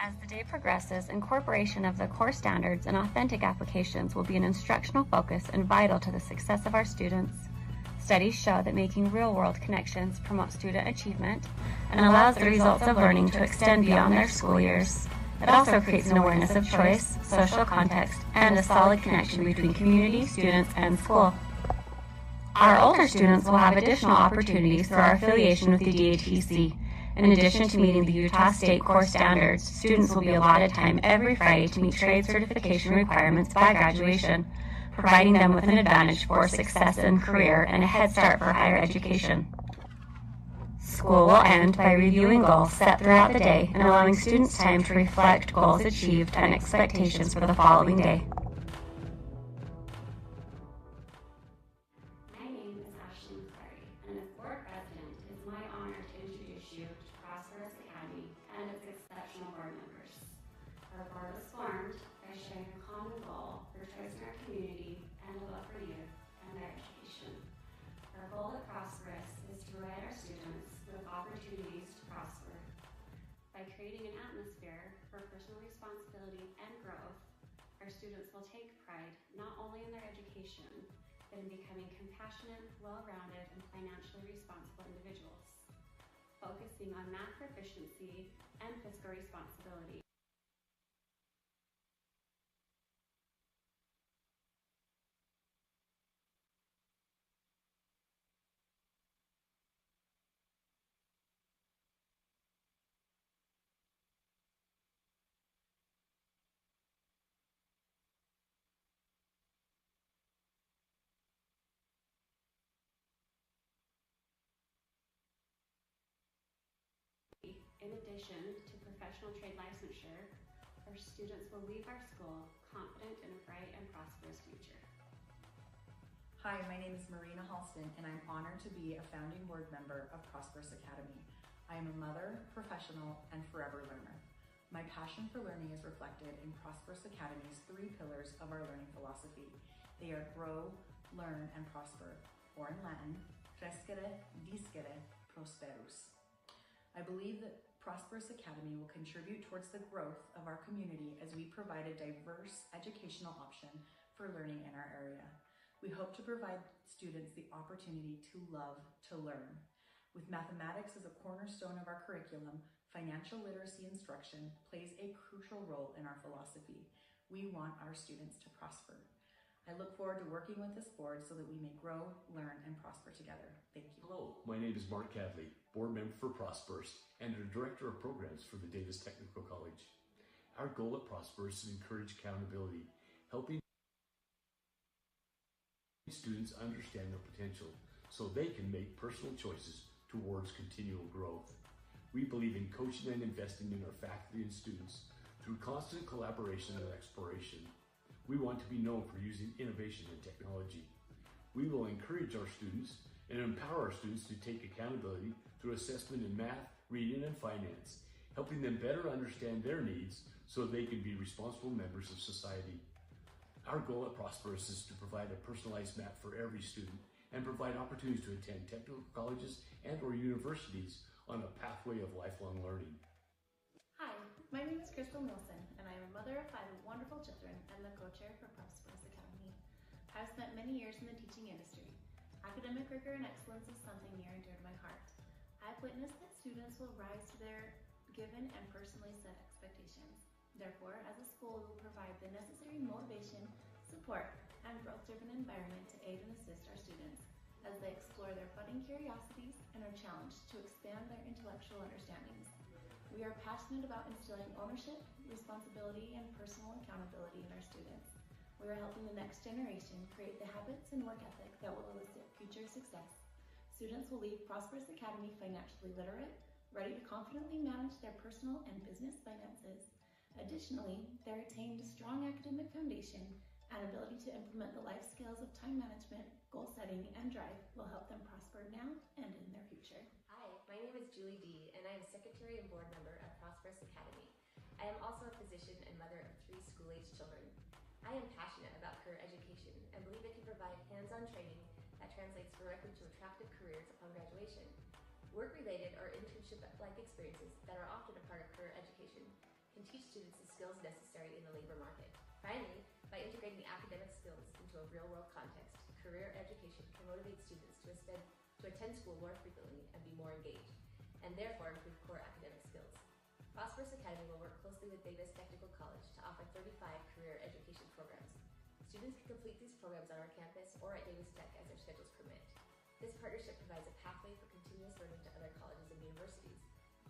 S6: As the day progresses, incorporation of the core standards and authentic applications will be an instructional focus and vital to the success of our students. Studies show that making real-world connections promotes student achievement and allows the results of learning to extend beyond their school years. It also creates an awareness of choice, social context, and a solid connection between community, students, and school. Our older students will have additional opportunities through our affiliation with the DATC. In addition to meeting the Utah State Core Standards, students will be allotted time every Friday to meet trade certification requirements by graduation, providing them with an advantage for success in career and a head start for higher education. School will end by reviewing goals set throughout the day and allowing students time to reflect goals achieved and expectations for the following day.
S9: My name is Ashley Clary, and as board president, it is my honor to introduce you to Prosperous Academy and its exceptional board members. Our board was formed by sharing a common goal for choice in our community and a love for youth and their education. Our goal at Prosperous is to provide our students with opportunities to prosper. By creating an atmosphere for personal responsibility and growth, our students will take pride not only in their education, but in becoming compassionate, well-rounded, and financially responsible individuals, focusing on math proficiency and fiscal responsibility. In addition to professional trade licensure, our students will leave our school confident in a bright and prosperous future.
S21: Hi, my name is Marina Halston, and I'm honored to be a founding board member of Prosperous Academy. I am a mother, professional, and forever learner. My passion for learning is reflected in Prosperous Academy's 3 pillars of our learning philosophy. They are grow, learn, and prosper, or in Latin, crescere, discere, prosperus. I believe that Prosperous Academy will contribute towards the growth of our community as we provide a diverse educational option for learning in our area. We hope to provide students the opportunity to love to learn. With mathematics as a cornerstone of our curriculum, financial literacy instruction plays a crucial role in our philosophy. We want our students to prosper. I look forward to working with this board so that we may grow, learn, and prosper together. Thank you.
S22: Hello, my name is Mark Cadley, board member for Prosperous and the director of programs for the Davis Technical College. Our goal at Prosperous is to encourage accountability, helping students understand their potential so they can make personal choices towards continual growth. We believe in coaching and investing in our faculty and students through constant collaboration and exploration. We want to be known for using innovation and technology. We will encourage our students and empower our students to take accountability through assessment in math, reading, and finance, helping them better understand their needs so they can be responsible members of society. Our goal at Prosperous is to provide a personalized map for every student and provide opportunities to attend technical colleges and/or universities on a pathway of lifelong learning.
S10: Hi, my name is Crystal Nilsson, and I am a mother of 5 wonderful children and the co-chair for Prosperous Academy. I've spent many years in the teaching industry. Academic rigor and excellence is something near and dear to my heart. I've witnessed that students will rise to their given and personally set expectations. Therefore, as a school, we will provide the necessary motivation, support, and growth-driven environment to aid and assist our students as they explore their budding curiosities and are challenged to expand their intellectual understandings. We are passionate about instilling ownership, responsibility, and personal accountability in our students. We are helping the next generation create the habits and work ethic that will elicit future success. Students will leave Prosperous Academy financially literate, ready to confidently manage their personal and business finances. Additionally, they retain a strong academic foundation and ability to implement the life skills of time management, goal setting, and drive will help them prosper now and in their future.
S16: Hi, my name is Julie D, and I am Secretary and Board Member of Prosperous Academy. I am also a physician and mother of 3 school-aged children. I am passionate about career education and believe it can provide hands-on training that translates directly to attractive careers upon graduation. Work-related or internship-like experiences that are often a part of career education can teach students the skills necessary in the labor market. Finally, by integrating the academic skills into a real-world context, career education can motivate students to attend school more frequently and be more engaged, and therefore improve core academic skills. Prosperous Academy will work closely with Davis Technical College to offer 35 career education programs. Students can complete these programs on our campus or at Davis Tech as their schedules permit. This partnership provides a pathway for continuous learning to other colleges and universities.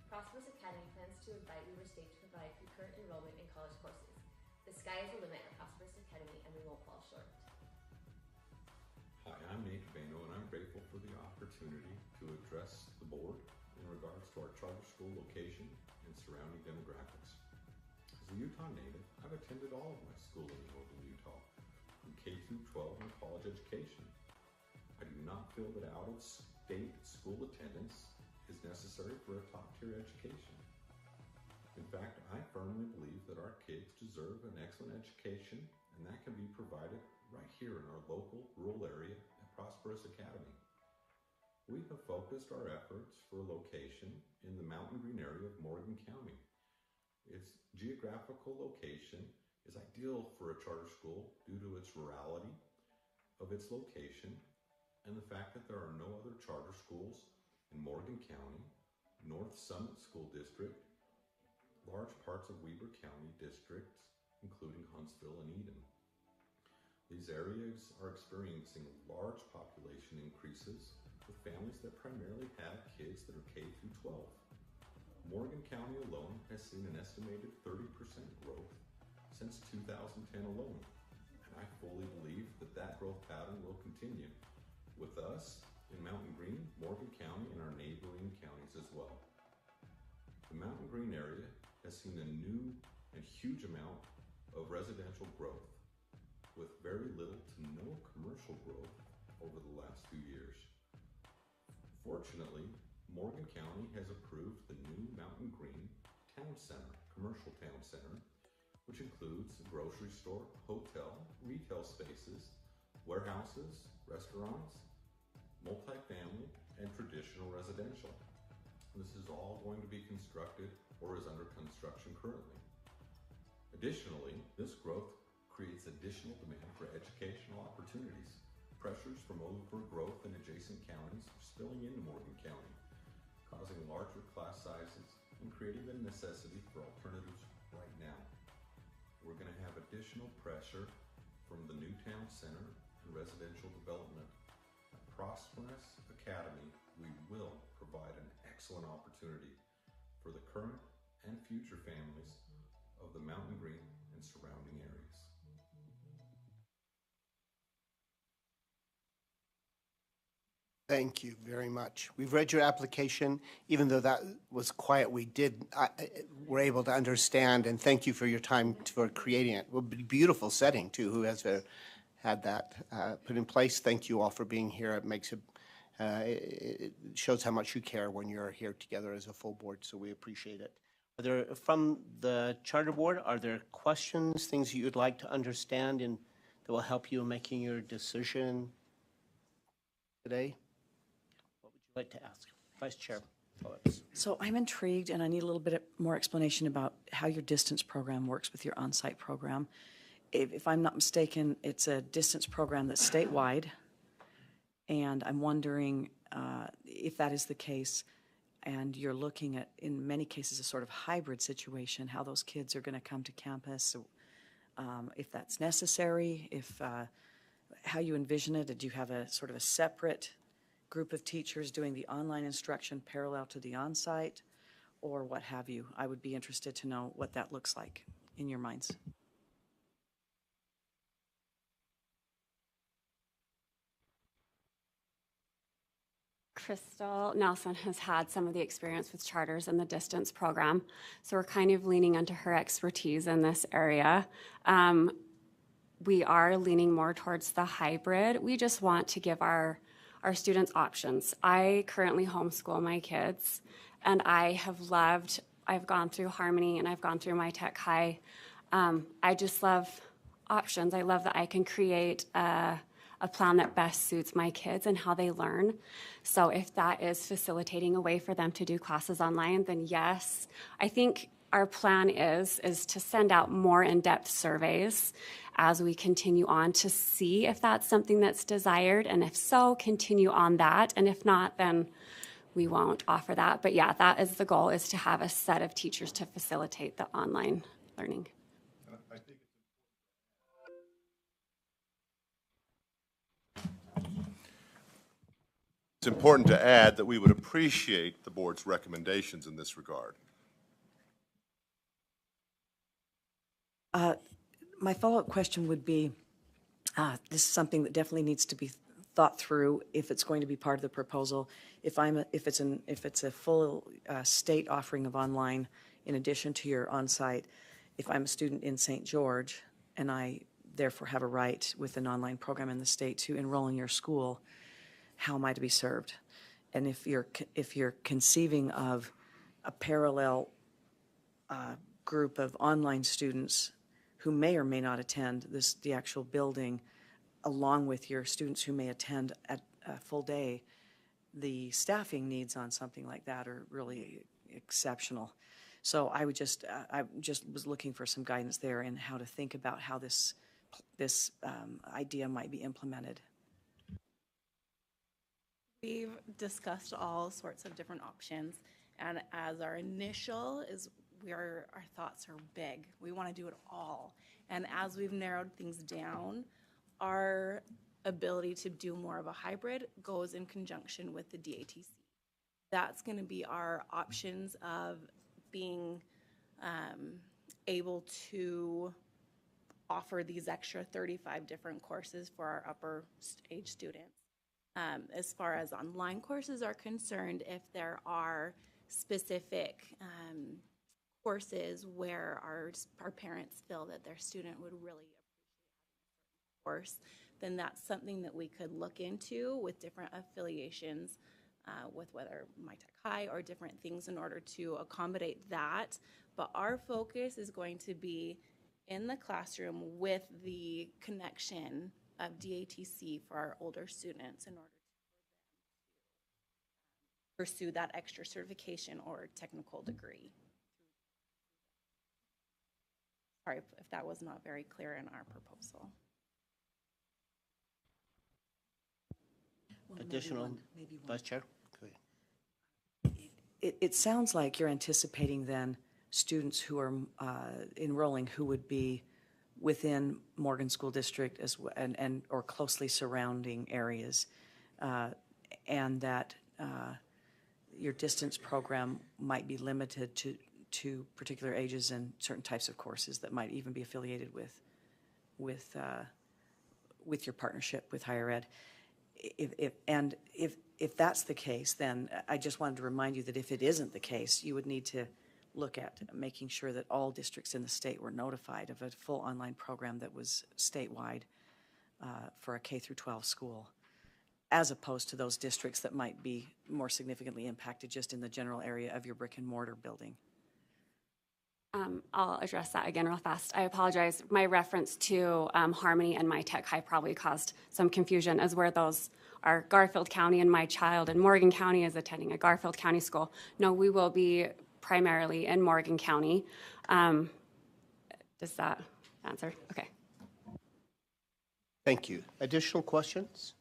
S16: Prosperous Academy plans to invite Weber State to provide concurrent enrollment in college courses. The sky is the limit at Prosperous Academy, and we won't fall short.
S19: Hi, I'm Nate Bano, and I'm grateful for the opportunity to address the board in regards to our charter school location and surrounding demographics. As a Utah native, I've attended all of my schooling in northern Utah, from K through 12 and college education. I do not feel that out-of-state school attendance is necessary for a top-tier education. In fact, I firmly believe that our kids deserve an excellent education, and that can be provided right here in our local rural area at Prosperous Academy. We have focused our efforts for a location in the Mountain Green area of Morgan County. Its geographical location is ideal for a charter school due to its rurality of its location and the fact that there are no other charter schools in Morgan County, North Summit School District, large parts of Weber County districts, including Huntsville and Eden. These areas are experiencing large population increases with families that primarily have kids that are K through 12. Morgan County alone has seen an estimated 30% growth since 2010 alone, and I fully believe that that growth pattern will continue with us in Mountain Green, Morgan County, and our neighboring counties as well. The Mountain Green area has seen a new and huge amount of residential growth with very little to no commercial growth over the last few years. Fortunately, Morgan County has approved the new Mountain Green Town Center, commercial town center, which includes a grocery store, hotel, retail spaces, warehouses, restaurants, multifamily, and traditional residential. This is all going to be constructed or is under construction currently. Additionally, this growth creates additional demand for educational opportunities. Pressures from overgrowth in adjacent counties are spilling into Morgan County, causing larger class sizes and creating the necessity for alternatives right now. We're going to have additional pressure from the new town center and residential development. At Prosperous Academy, we will provide an excellent opportunity for the current and future families of the Mountain Green and surrounding areas.
S1: Thank you very much. We've read your application. Even though that was quiet, we're able to understand, and thank you for your time for creating it. Well, beautiful setting too. Who has had that put in place. Thank you all for being here. It makes it shows how much you care when you're here together as a full board, so we appreciate it. Are there, from the charter board, are there questions, things that you'd like to understand and that will help you in making your decision today? What would you like to ask? Vice Chair Phillips.
S18: So I'm intrigued, and I need a little bit more explanation about how your distance program works with your on-site program. If I'm not mistaken, it's a distance program that's statewide, and I'm wondering if that is the case, and you're looking at, in many cases, a sort of hybrid situation, how those kids are going to come to campus, if that's necessary, if how you envision it. Did you have a sort of a separate group of teachers doing the online instruction parallel to the on-site, or what have you? I would be interested to know what that looks like in your minds.
S9: Crystal Nelson has had some of the experience with charters and the distance program, so we're kind of leaning into her expertise in this area. We are leaning more towards the hybrid. We just want to give our students options. I currently homeschool my kids, and I've gone through Harmony and I've gone through my Tech High. I just love options. I love that I can create a plan that best suits my kids and how they learn. So if that is facilitating a way for them to do classes online, then yes. I think our plan is to send out more in-depth surveys as we continue on to see if that's something that's desired, and if so, continue on that, and if not, then we won't offer that. But yeah, that is the goal, is to have a set of teachers to facilitate the online learning.
S3: It's important to add that we would appreciate the board's recommendations in this regard.
S18: My follow-up question would be, this is something that definitely needs to be thought through if it's going to be part of the proposal. If it's a full state offering of online in addition to your on-site, if I'm a student in St. George and I therefore have a right with an online program in the state to enroll in your school, how am I to be served? And if you're conceiving of a parallel group of online students who may or may not attend the actual building, along with your students who may attend at a full day, the staffing needs on something like that are really exceptional. So I just was looking for some guidance there in how to think about how this idea might be implemented.
S13: We've discussed all sorts of different options, and as our initial is, our thoughts are big. We want to do it all, and as we've narrowed things down, our ability to do more of a hybrid goes in conjunction with the DATC. That's going to be our options of being able to offer these extra 35 different courses for our upper age students. As far as online courses are concerned, if there are specific courses where our parents feel that their student would really appreciate a course, then that's something that we could look into with different affiliations with whether My Tech High or different things in order to accommodate that. But our focus is going to be in the classroom with the connection of DATC for our older students in order to pursue that extra certification or technical degree. Sorry if that was not very clear in our proposal.
S1: Additional, Vice Chair? Go ahead.
S18: It sounds like you're anticipating then students who are enrolling who would be within Morgan School District and or closely surrounding areas, and that your distance program might be limited to particular ages and certain types of courses that might even be affiliated with your partnership with higher ed. If that's the case, then I just wanted to remind you that if it isn't the case, you would need to look at making sure that all districts in the state were notified of a full online program that was statewide. for a K through 12 school, as opposed to those districts that might be more significantly impacted just in the general area of your brick and mortar building?
S9: I'll address that again real fast. I apologize. My reference to Harmony and my Tech High probably caused some confusion, as where those are Garfield County, and my child in Morgan County is attending a Garfield County school. No, we will be primarily in Morgan County. Does that answer? Okay.
S1: Thank you. Additional questions?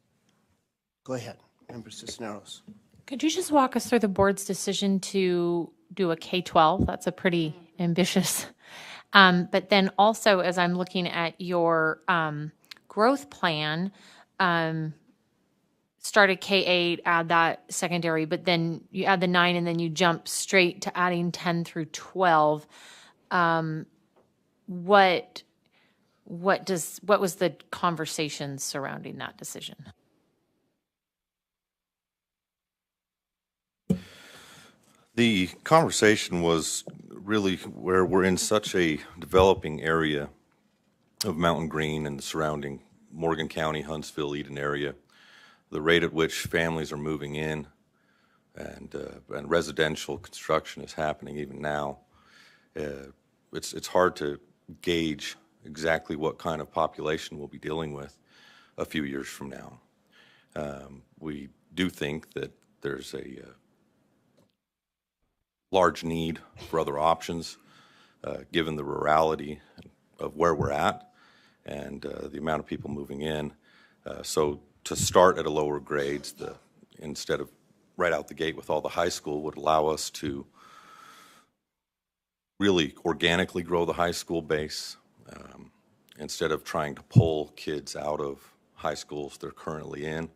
S1: Go ahead, Member Cisneros.
S7: Could you just walk us through the board's decision to do a K-12? That's a pretty ambitious. But then also, as I'm looking at your growth plan, start at K-8, add that secondary, but then you add the 9 and then you jump straight to adding 10 through 12. What was the conversation surrounding that decision?
S3: The conversation was really where we're in such a developing area of Mountain Green and the surrounding Morgan County, Huntsville, Eden area, the rate at which families are moving in and residential construction is happening even now. It's hard to gauge exactly what kind of population we'll be dealing with a few years from now. We do think that there's a large need for other options, given the rurality of where we're at and the amount of people moving in. So to start at a lower grades, instead of right out the gate with all the high school, would allow us to really organically grow the high school base instead of trying to pull kids out of high schools they're currently in.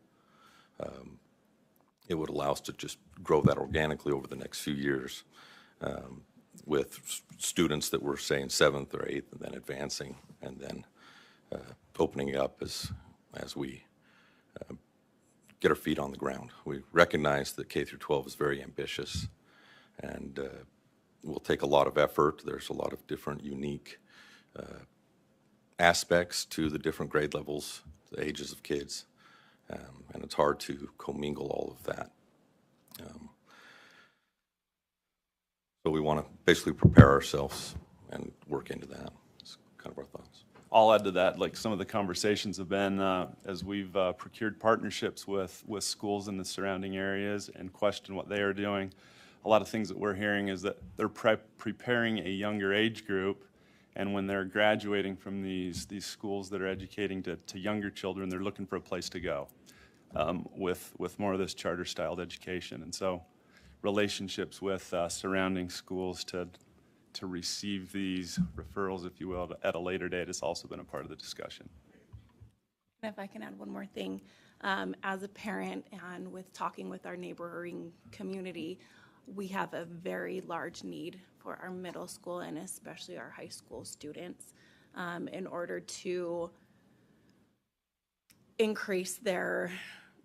S3: It would allow us to just grow that organically over the next few years with students that were, say, in 7th or 8th and then advancing and then opening up as we get our feet on the ground. We recognize that K through 12 is very ambitious and will take a lot of effort. There's a lot of different unique aspects to the different grade levels, the ages of kids, and it's hard to commingle all of that. So we want to basically prepare ourselves and work into that. That's kind of our thoughts.
S2: I'll add to that, like some of the conversations have been, as we've procured partnerships with schools in the surrounding areas and questioned what they are doing, a lot of things that we're hearing is that they're preparing a younger age group, and when they're graduating from these schools that are educating to younger children, they're looking for a place to go with more of this charter-styled education. And so relationships with surrounding schools to receive these referrals, if you will, at a later date has also been a part of the discussion.
S10: And if I can add one more thing, as a parent and with talking with our neighboring community, we have a very large need for our middle school and especially our high school students in order to increase their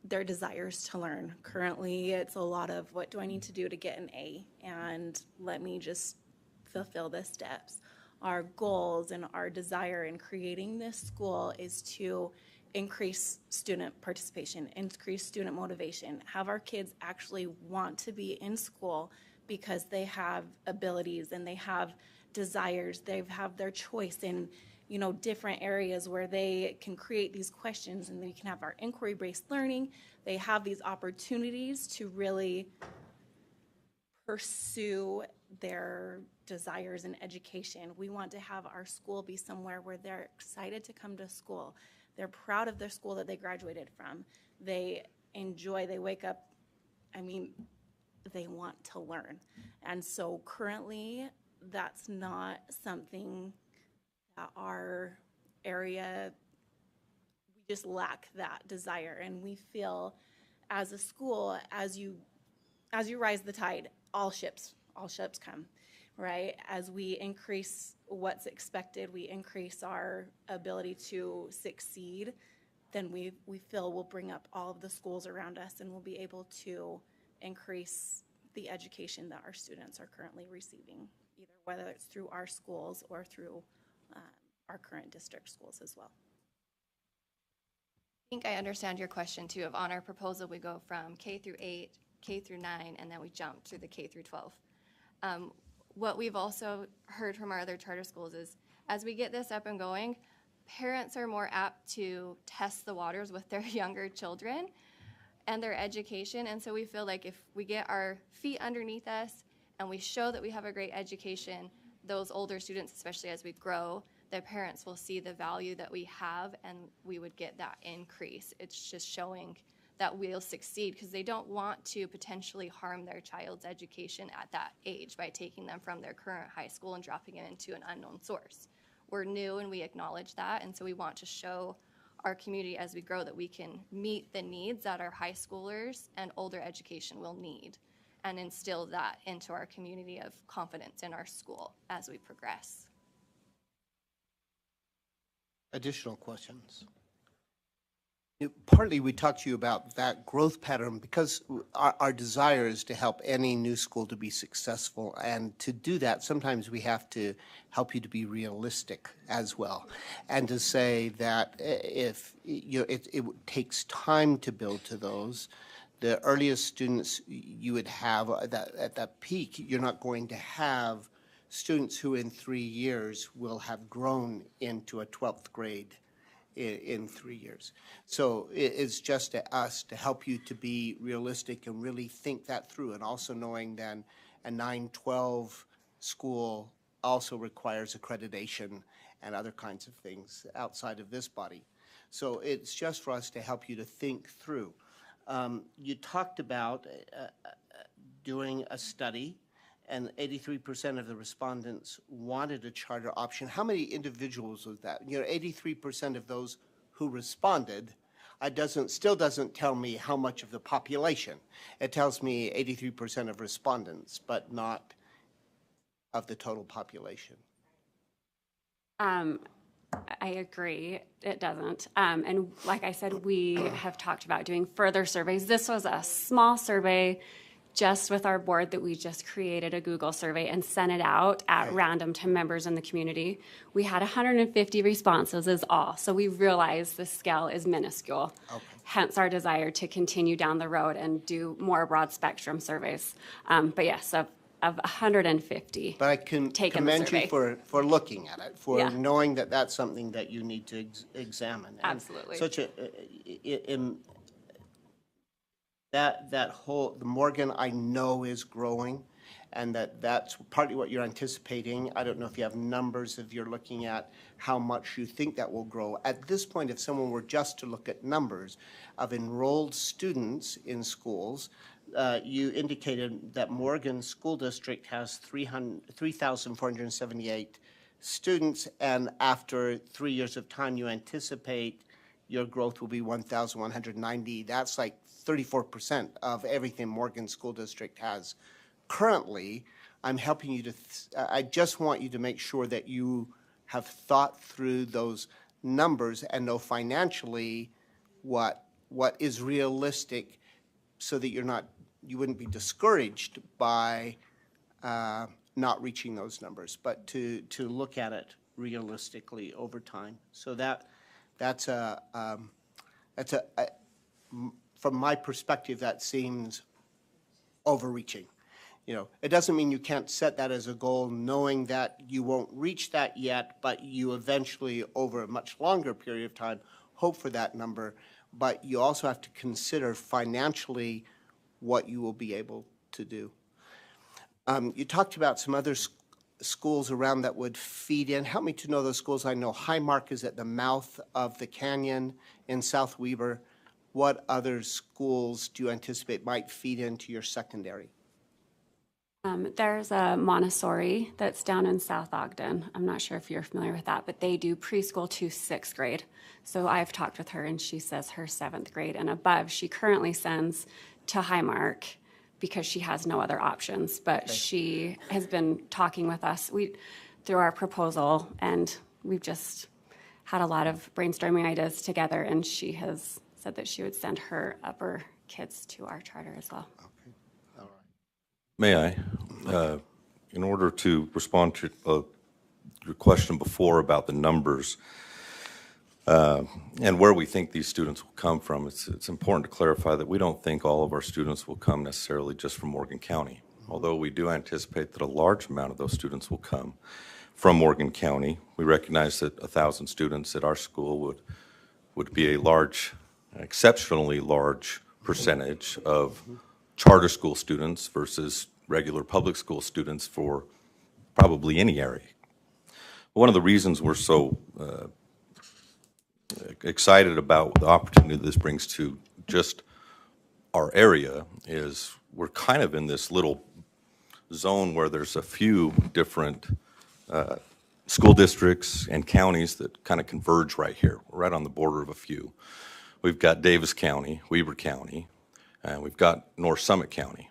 S10: desires to learn. Currently, it's a lot of what do I need to do to get an A, and let me just fulfill the steps. Our goals and our desire in creating this school is to increase student participation, increase student motivation, have our kids actually want to be in school because they have abilities and they have desires, they have their choice in different areas where they can create these questions, and we can have our inquiry-based learning. They have these opportunities to really pursue their desires in education. We want to have our school be somewhere where they're excited to come to school. They're proud of their school that they graduated from. They enjoy, they wake up, they want to learn. And so currently, that's not something that our area, we just lack that desire. And we feel as a school, as you rise the tide, all ships come, right? As we increase what's expected, we increase our ability to succeed, then we feel we'll bring up all of the schools around us and we'll be able to increase the education that our students are currently receiving, either whether it's through our schools or through our current district schools as well.
S15: think I understand your question too. Of on our proposal, we go from K through 8, K through 9, and then we jump through the K through 12. What we've also heard from our other charter schools is as we get this up and going, parents are more apt to test the waters with their younger children and their education. And so we feel like if we get our feet underneath us and we show that we have a great education, those older students, especially as we grow, their parents will see the value that we have and we would get that increase. It's just showing that we'll succeed because they don't want to potentially harm their child's education at that age by taking them from their current high school and dropping it into an unknown source. We're new and we acknowledge that, and so we want to show our community as we grow that we can meet the needs that our high schoolers and older education will need and instill that into our community of confidence in our school as we progress.
S1: Additional questions? Partly we talked to you about that growth pattern because our desire is to help any new school to be successful, and to do that sometimes we have to help you to be realistic as well, and to say that if it takes time to build to those. The earliest students you would have at that peak, you're not going to have students who in 3 years will have grown into a 12th grade in 3 years. So it's just to us to help you to be realistic and really think that through, and also knowing then a 9-12 school also requires accreditation and other kinds of things outside of this body. So it's just for us to help you to think through. You talked about doing a study, and 83% of the respondents wanted a charter option. How many individuals was that? 83% of those who responded still doesn't tell me how much of the population. It tells me 83% of respondents, but not of the total population.
S9: I agree, it doesn't. And like I said, we have talked about doing further surveys. This was a small survey just with our board that we just created a Google survey and sent it out at random to members in the community. We had 150 responses is all. So we realized the scale is minuscule. Okay. Hence our desire to continue down the road and do more broad spectrum surveys. But yes, of 150.
S1: But I can commend you for looking at it, for knowing that that's something that you need to examine.
S9: Absolutely.
S1: That whole, the Morgan I know is growing, and that's partly what you're anticipating. I don't know if you have numbers, if you're looking at how much you think that will grow. At this point, if someone were just to look at numbers of enrolled students in schools, you indicated that Morgan School District has 3,478 students, and after 3 years of time, you anticipate your growth will be 1,190. That's like 34% of everything Morgan School District has. Currently, I'm helping you to, I just want you to make sure that you have thought through those numbers and know financially what is realistic, so that you wouldn't be discouraged by not reaching those numbers, but to look at it realistically over time. So that's from my perspective, that seems overreaching. It doesn't mean you can't set that as a goal, knowing that you won't reach that yet, but you eventually, over a much longer period of time, hope for that number. But you also have to consider financially what you will be able to do. You talked about some other schools around that would feed in. Help me to know those schools. I know Highmark is at the mouth of the canyon in South Weber. What other schools do you anticipate might feed into your secondary?
S9: There's a Montessori that's down in South Ogden. I'm not sure if you're familiar with that, but they do preschool to 6th grade. So I've talked with her, and she says her 7th grade and above she currently sends to Highmark because she has no other options. But she has been talking with us through our proposal, and we've just had a lot of brainstorming ideas together, and she has said that she would send her upper kids to our charter as well.
S1: Okay. All right.
S3: May I? In order to respond to your question before about the numbers, and where we think these students will come from. It's important to clarify that we don't think all of our students will come necessarily just from Morgan County, although we do anticipate that a large amount of those students will come from Morgan County. We recognize that 1,000 students at our school would be a large, exceptionally large percentage of charter school students versus regular public school students for probably any area. One of the reasons we're so excited about the opportunity this brings to just our area is we're kind of in this little zone where there's a few different school districts and counties that kind of converge right here. We're right on the border of a few. We've got Davis County, Weber County, and we've got North Summit County.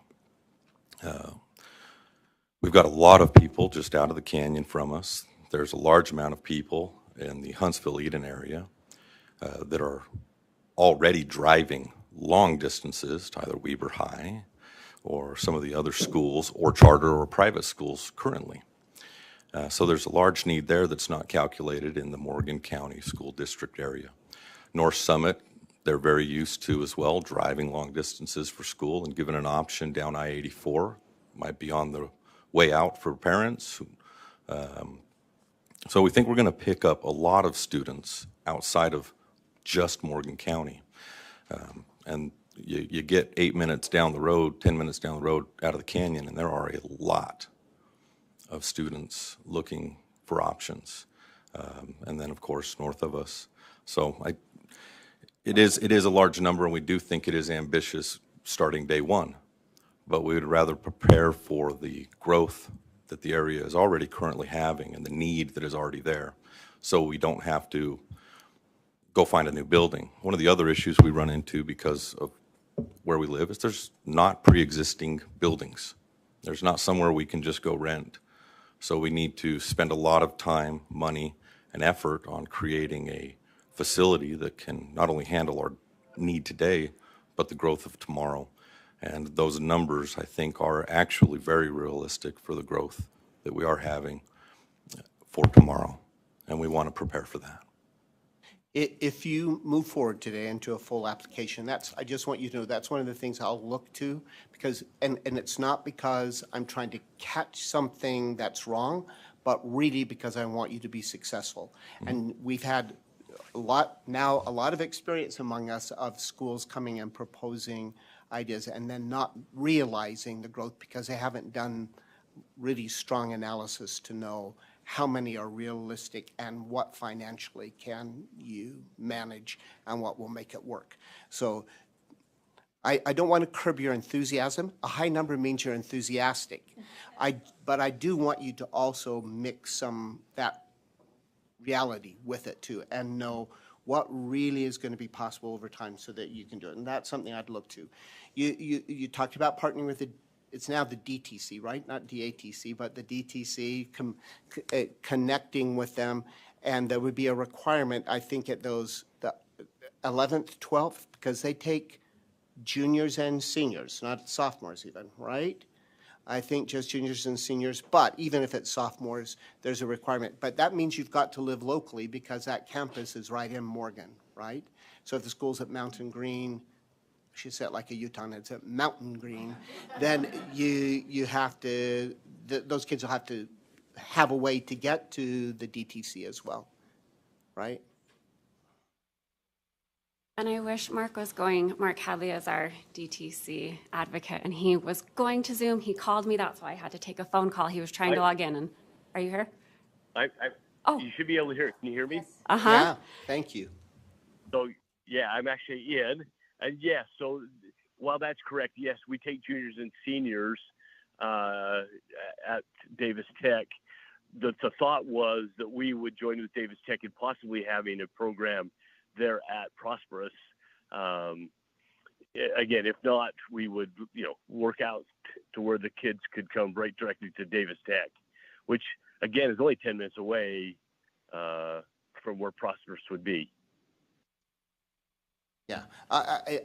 S3: We've got a lot of people just out of the canyon from us. There's a large amount of people in the Huntsville-Eden area that are already driving long distances to either Weber High or some of the other schools or charter or private schools currently. So there's a large need there that's not calculated in the Morgan County School District area. North Summit, they're very used to as well, driving long distances for school, and given an option down I-84, might be on the way out for parents. So we think we're going to pick up a lot of students outside of just Morgan County. And you get 8 minutes down the road, 10 minutes down the road out of the canyon, and there are a lot of students looking for options. And then, of course, north of us. So it is a large number, and we do think it is ambitious starting day one. But we would rather prepare for the growth that the area is already currently having and the need that is already there, so we don't have to go find a new building. One of the other issues we run into because of where we live is there's not pre-existing buildings. There's not somewhere we can just go rent. So we need to spend a lot of time, money, and effort on creating a facility that can not only handle our need today, but the growth of tomorrow. And those numbers, I think, are actually very realistic for the growth that we are having for tomorrow. And we want to prepare for that.
S1: If you move forward today into a full application, I just want you to know that's one of the things I'll look to, because, and it's not because I'm trying to catch something that's wrong, but really because I want you to be successful. Mm-hmm. And we've had a lot of experience among us of schools coming and proposing ideas and then not realizing the growth because they haven't done really strong analysis to know how many are realistic and what financially can you manage and what will make it work. So I don't want to curb your enthusiasm. A high number means you're enthusiastic. But I do want you to also mix that reality with it too and know what really is going to be possible over time so that you can do it. And that's something I'd look to. You talked about partnering with it's now the DTC, right? Not DATC, but the DTC, connecting with them. And there would be a requirement, I think, at the 11th, 12th, because they take juniors and seniors, not sophomores even, right? I think just juniors and seniors, but even if it's sophomores, there's a requirement. But that means you've got to live locally because that campus is right in Morgan, right? So if the school's at Mountain Green, I should say it like a Utah, it's at Mountain Green, then you have to, those kids will have to have a way to get to the DTC as well, right?
S9: And I wish Mark was going. Mark Hadley is our DTC advocate, and he was going to Zoom. He called me. That's why I had to take a phone call. He was trying to log in. And are you here?
S14: Oh, you should be able to hear. Can you hear me?
S9: Yes.
S1: Yeah, thank you.
S14: So, yeah, I'm actually in. And yes, so while that's correct, yes, we take juniors and seniors at Davis Tech. The thought was that we would join with Davis Tech and possibly having a program there at Prosperous. Again, if not, we would, work out to where the kids could come right directly to Davis Tech, which again is only 10 minutes away from where Prosperous would be.
S1: Yeah,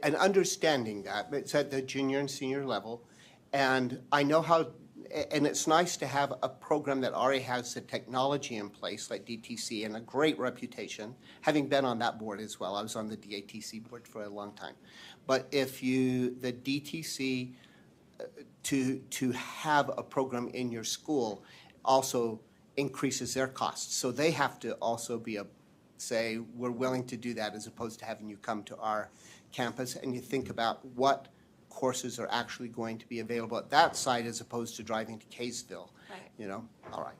S1: and understanding that, it's at the junior and senior level, and I know how, and it's nice to have a program that already has the technology in place, like DTC, and a great reputation, having been on that board as well. I was on the DATC board for a long time. But the DTC, to have a program in your school also increases their costs. So they have to also say, we're willing to do that, as opposed to having you come to our campus, and you think about what courses are actually going to be available at that site as opposed to driving to Kaysville.
S15: Right.
S1: All right.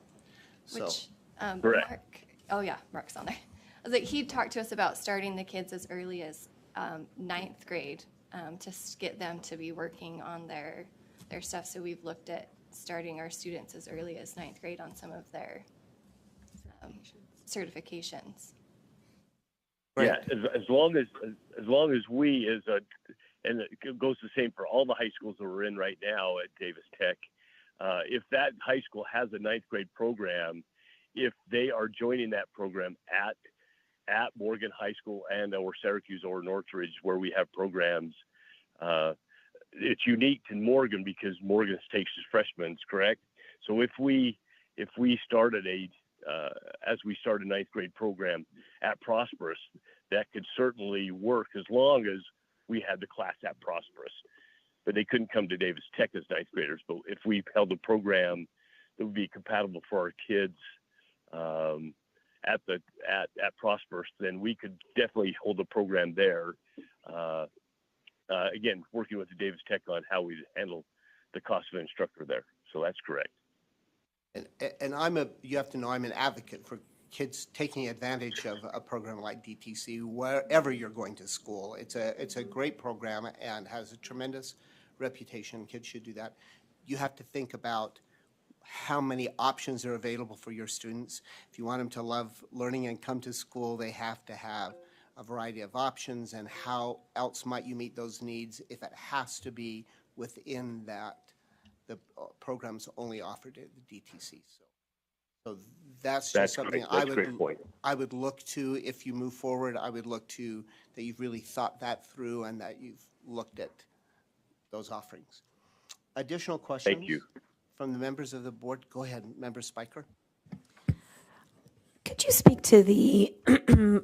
S1: So,
S15: Which, Mark's on there. I was like, he talked to us about starting the kids as early as 9th grade to get them to be working on their stuff. So we've looked at starting our students as early as 9th grade on some of their certifications.
S14: Yeah, as long as we and it goes the same for all the high schools that we're in right now at Davis Tech. If that high school has a 9th grade program, if they are joining that program at Morgan High School and or Syracuse or Northridge, where we have programs, it's unique to Morgan because Morgan takes his freshmen, correct? So if we started as we start a 9th grade program at Prosperous, that could certainly work as long as we had the class at Prosperous. But they couldn't come to Davis Tech as 9th graders. But if we held a program that would be compatible for our kids at Prosperous, then we could definitely hold a program there. Again, working with the Davis Tech on how we handle the cost of an instructor there. So that's correct.
S1: And you have to know I'm an advocate for kids taking advantage of a program like DTC wherever you're going to school. It's a great program and has a tremendous reputation. Kids should do that. You have to think about how many options are available for your students. If you want them to love learning and come to school, they have to have a variety of options, and how else might you meet those needs if it has to be within that the programs only offered at the DTC. So that's just something I would look to if you move forward. I would look to that you've really thought that through and that you've looked at those offerings. Additional questions?
S14: Thank you.
S1: From the members of the board? Go ahead, Member Spiker.
S4: Could you speak to the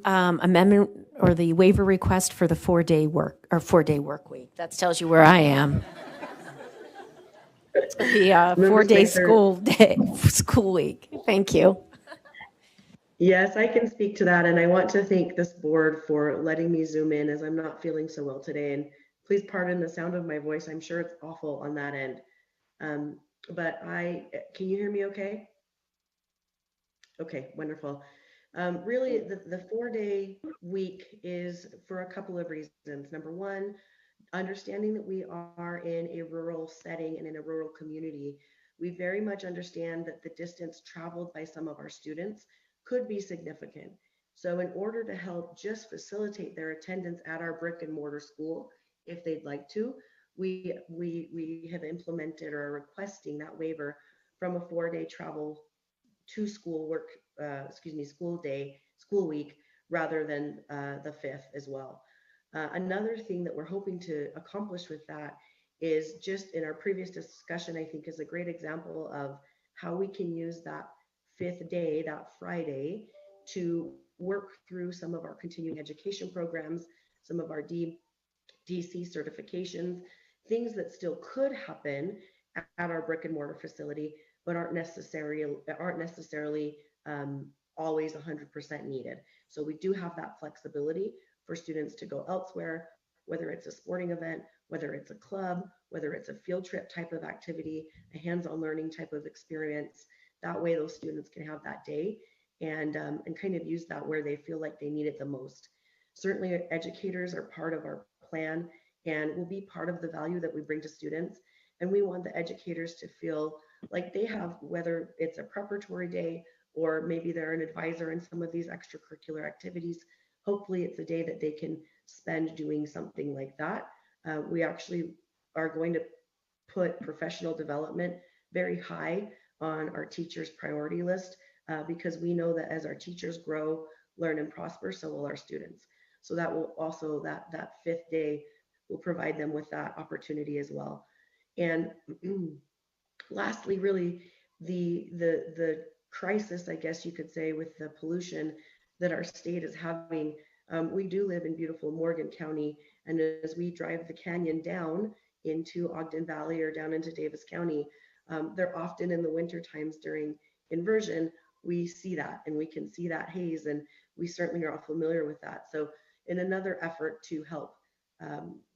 S4: amendment or the waiver request for the 4-day work week? That tells you where I am. The 4-day school week. Thank you.
S20: Yes, I can speak to that, and I want to thank this board for letting me zoom in as I'm not feeling so well today. And please pardon the sound of my voice. I'm sure it's awful on that end. But can you hear me okay? Okay, wonderful. Really, the 4-day week is for a couple of reasons. Number one, understanding that we are in a rural setting and in a rural community, we very much understand that the distance traveled by some of our students could be significant. So in order to help just facilitate their attendance at our brick and mortar school, if they'd like to, we have implemented or are requesting that waiver from a 4-day travel to school school week, rather than the 5th as well. Another thing that we're hoping to accomplish with that is just in our previous discussion, I think is a great example of how we can use that 5th day, that Friday, to work through some of our continuing education programs, some of our DC certifications, things that still could happen at our brick and mortar facility, but aren't necessarily always 100% needed. So we do have that flexibility for students to go elsewhere, whether it's a sporting event, whether it's a club, whether it's a field trip type of activity, a hands-on learning type of experience. That way those students can have that day and kind of use that where they feel like they need it the most. Certainly educators are part of our plan and will be part of the value that we bring to students. And we want the educators to feel like they have, whether it's a preparatory day or maybe they're an advisor in some of these extracurricular activities, hopefully it's a day that they can spend doing something like that. We actually are going to put professional development very high on our teachers' priority list because we know that as our teachers grow, learn, and prosper, so will our students. So that will also, that 5th day will provide them with that opportunity as well. And Lastly, really, the crisis, I guess you could say, with the pollution that our state is having. We do live in beautiful Morgan County, and as we drive the canyon down into Ogden Valley or down into Davis County, they're often in the winter times during inversion, we see that, and we can see that haze, and we certainly are all familiar with that. So in another effort to help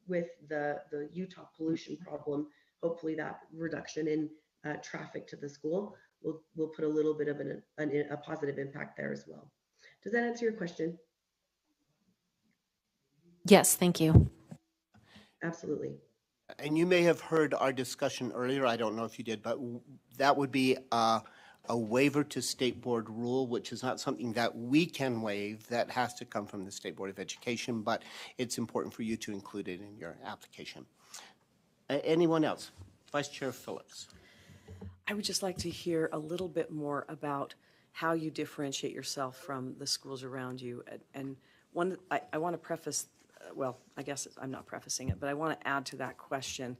S20: with the Utah pollution problem, hopefully that reduction in traffic to the school will put a little bit of a positive impact there as well. Does that answer your question?
S4: Yes, thank you.
S20: Absolutely.
S1: And you may have heard our discussion earlier, I don't know if you did, but that would be a waiver to state board rule, which is not something that we can waive. That has to come from the State Board of Education, but it's important for you to include it in your application. Anyone else? Vice Chair Phillips.
S18: I would just like to hear a little bit more about how you differentiate yourself from the schools around you. And one, I want to preface, well, I guess I'm not prefacing it, but I want to add to that question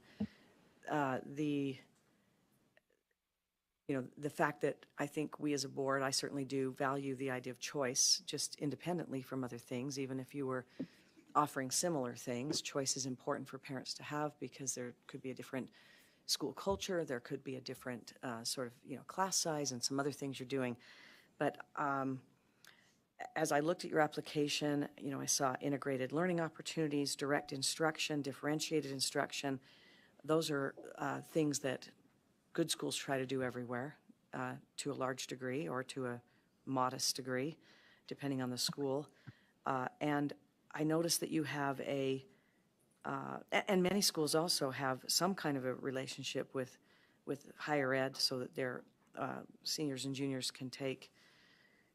S18: the fact that I think we as a board, I certainly do value the idea of choice, just independently from other things. Even if you were offering similar things, choice is important for parents to have, because there could be a different school culture, there could be a different sort of class size and some other things you're doing. But as I looked at your application, I saw integrated learning opportunities, direct instruction, differentiated instruction. Those are things that good schools try to do everywhere to a large degree or to a modest degree, depending on the school. And I noticed that you have and many schools also have some kind of a relationship with higher ed, so that their seniors and juniors can take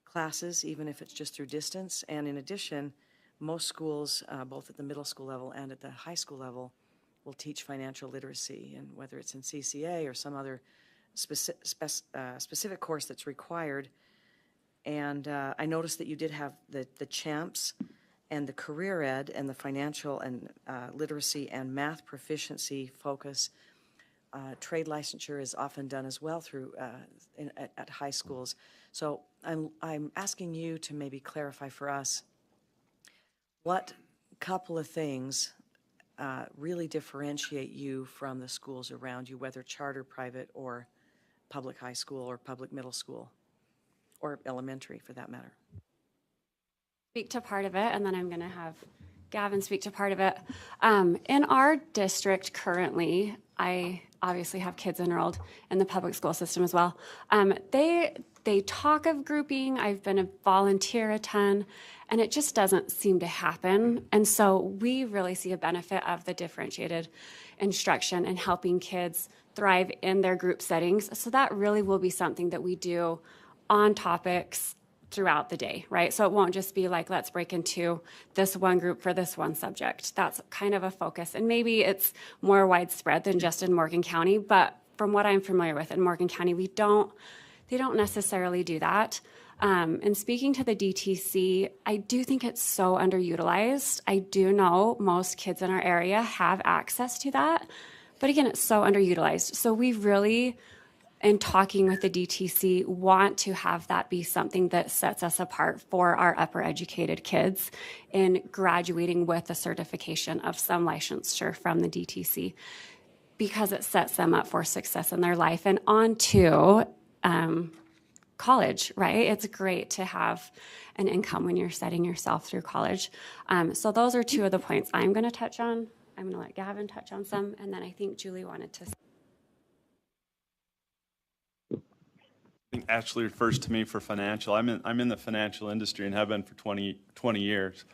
S18: classes, even if it's just through distance. And in addition, most schools, both at the middle school level and at the high school level, will teach financial literacy, and whether it's in CCA or some other specific course that's required. And I noticed that you did have the CHAMPS and the career ed and the financial and literacy and math proficiency focus. Trade licensure is often done as well through at high schools. So I'm asking you to maybe clarify for us what couple of things really differentiate you from the schools around you, whether charter, private, or public high school or public middle school, or elementary for that matter.
S6: Speak to part of it, and then I'm going to have Gavin speak to part of it. In our district currently, I obviously have kids enrolled in the public school system as well. They talk of grouping. I've been a volunteer a ton, and it just doesn't seem to happen. And so we really see a benefit of the differentiated instruction and helping kids thrive in their group settings. So that really will be something that we do on topics throughout the day, right? So it won't just be like, let's break into this one group for this one subject. That's kind of a focus. And maybe it's more widespread than just in Morgan County, but from what I'm familiar with in Morgan County, they don't necessarily do that. And speaking to the DTC, I do think it's so underutilized. I do know most kids in our area have access to that, but again, it's so underutilized. So we really, in talking with the DTC, want to have that be something that sets us apart for our upper educated kids in graduating with a certification of some licensure from the DTC, because it sets them up for success in their life and on to college, right? It's great to have an income when you're setting yourself through college. So those are two of the points I'm going to touch on. I'm going to let Gavin touch on some, and then I think Julie wanted to.
S2: I think Ashley refers to me for financial. I'm in the financial industry and have been for 20 years.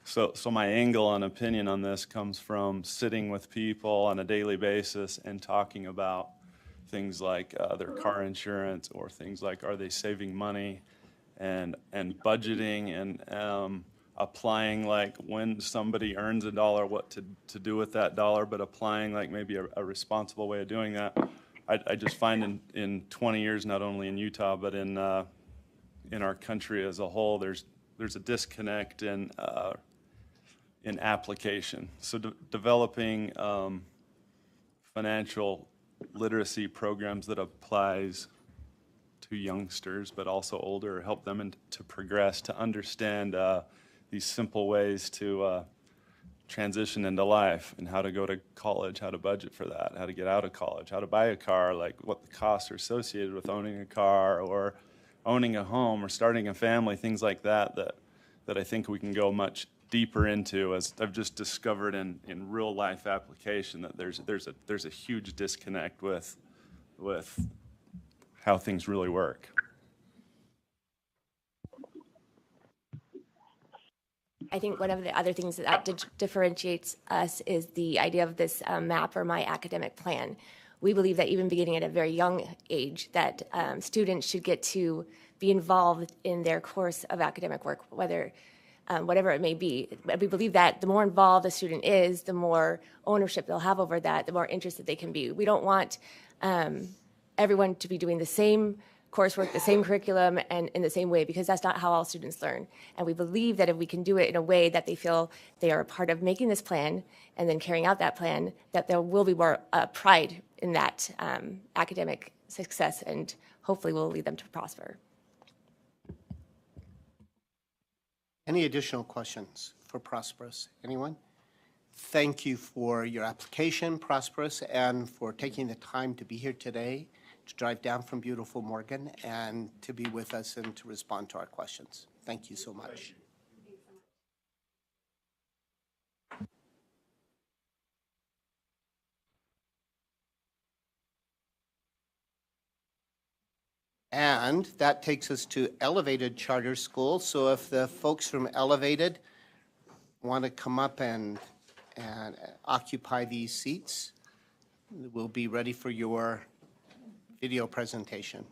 S2: So my angle and opinion on this comes from sitting with people on a daily basis and talking about things like their car insurance, or things like, are they saving money, and budgeting, and applying, like, when somebody earns a dollar, what to do with that dollar, but applying like maybe a responsible way of doing that. I just find in 20 years, not only in Utah, but in our country as a whole, there's a disconnect in application. So developing financial literacy programs that applies to youngsters, but also older, help them to progress, to understand these simple ways to transition into life and how to go to college, how to budget for that, how to get out of college, how to buy a car, like what the costs are associated with owning a car or owning a home or starting a family, things like that, that I think we can go much deeper into, as I've just discovered in real life application, that there's a huge disconnect with how things really work.
S16: I think one of the other things that differentiates us is the idea of this map or my academic plan. We believe that even beginning at a very young age, that students should get to be involved in their course of academic work, whether whatever it may be. We believe that the more involved a student is, the more ownership they'll have over that, the more interested they can be. We don't want everyone to be doing the same coursework, the same curriculum, and in the same way, because that's not how all students learn. And we believe that if we can do it in a way that they feel they are a part of making this plan and then carrying out that plan, that there will be more pride in that academic success, and hopefully will lead them to prosper.
S1: Any additional questions for Prosperous? Anyone? Thank you for your application, Prosperous, and for taking the time to be here today, to drive down from beautiful Morgan, and to be with us and to respond to our questions. Thank you so much. And that takes us to Elevated Charter School. So if the folks from Elevated want to come up and occupy these seats, we'll be ready for your video presentation.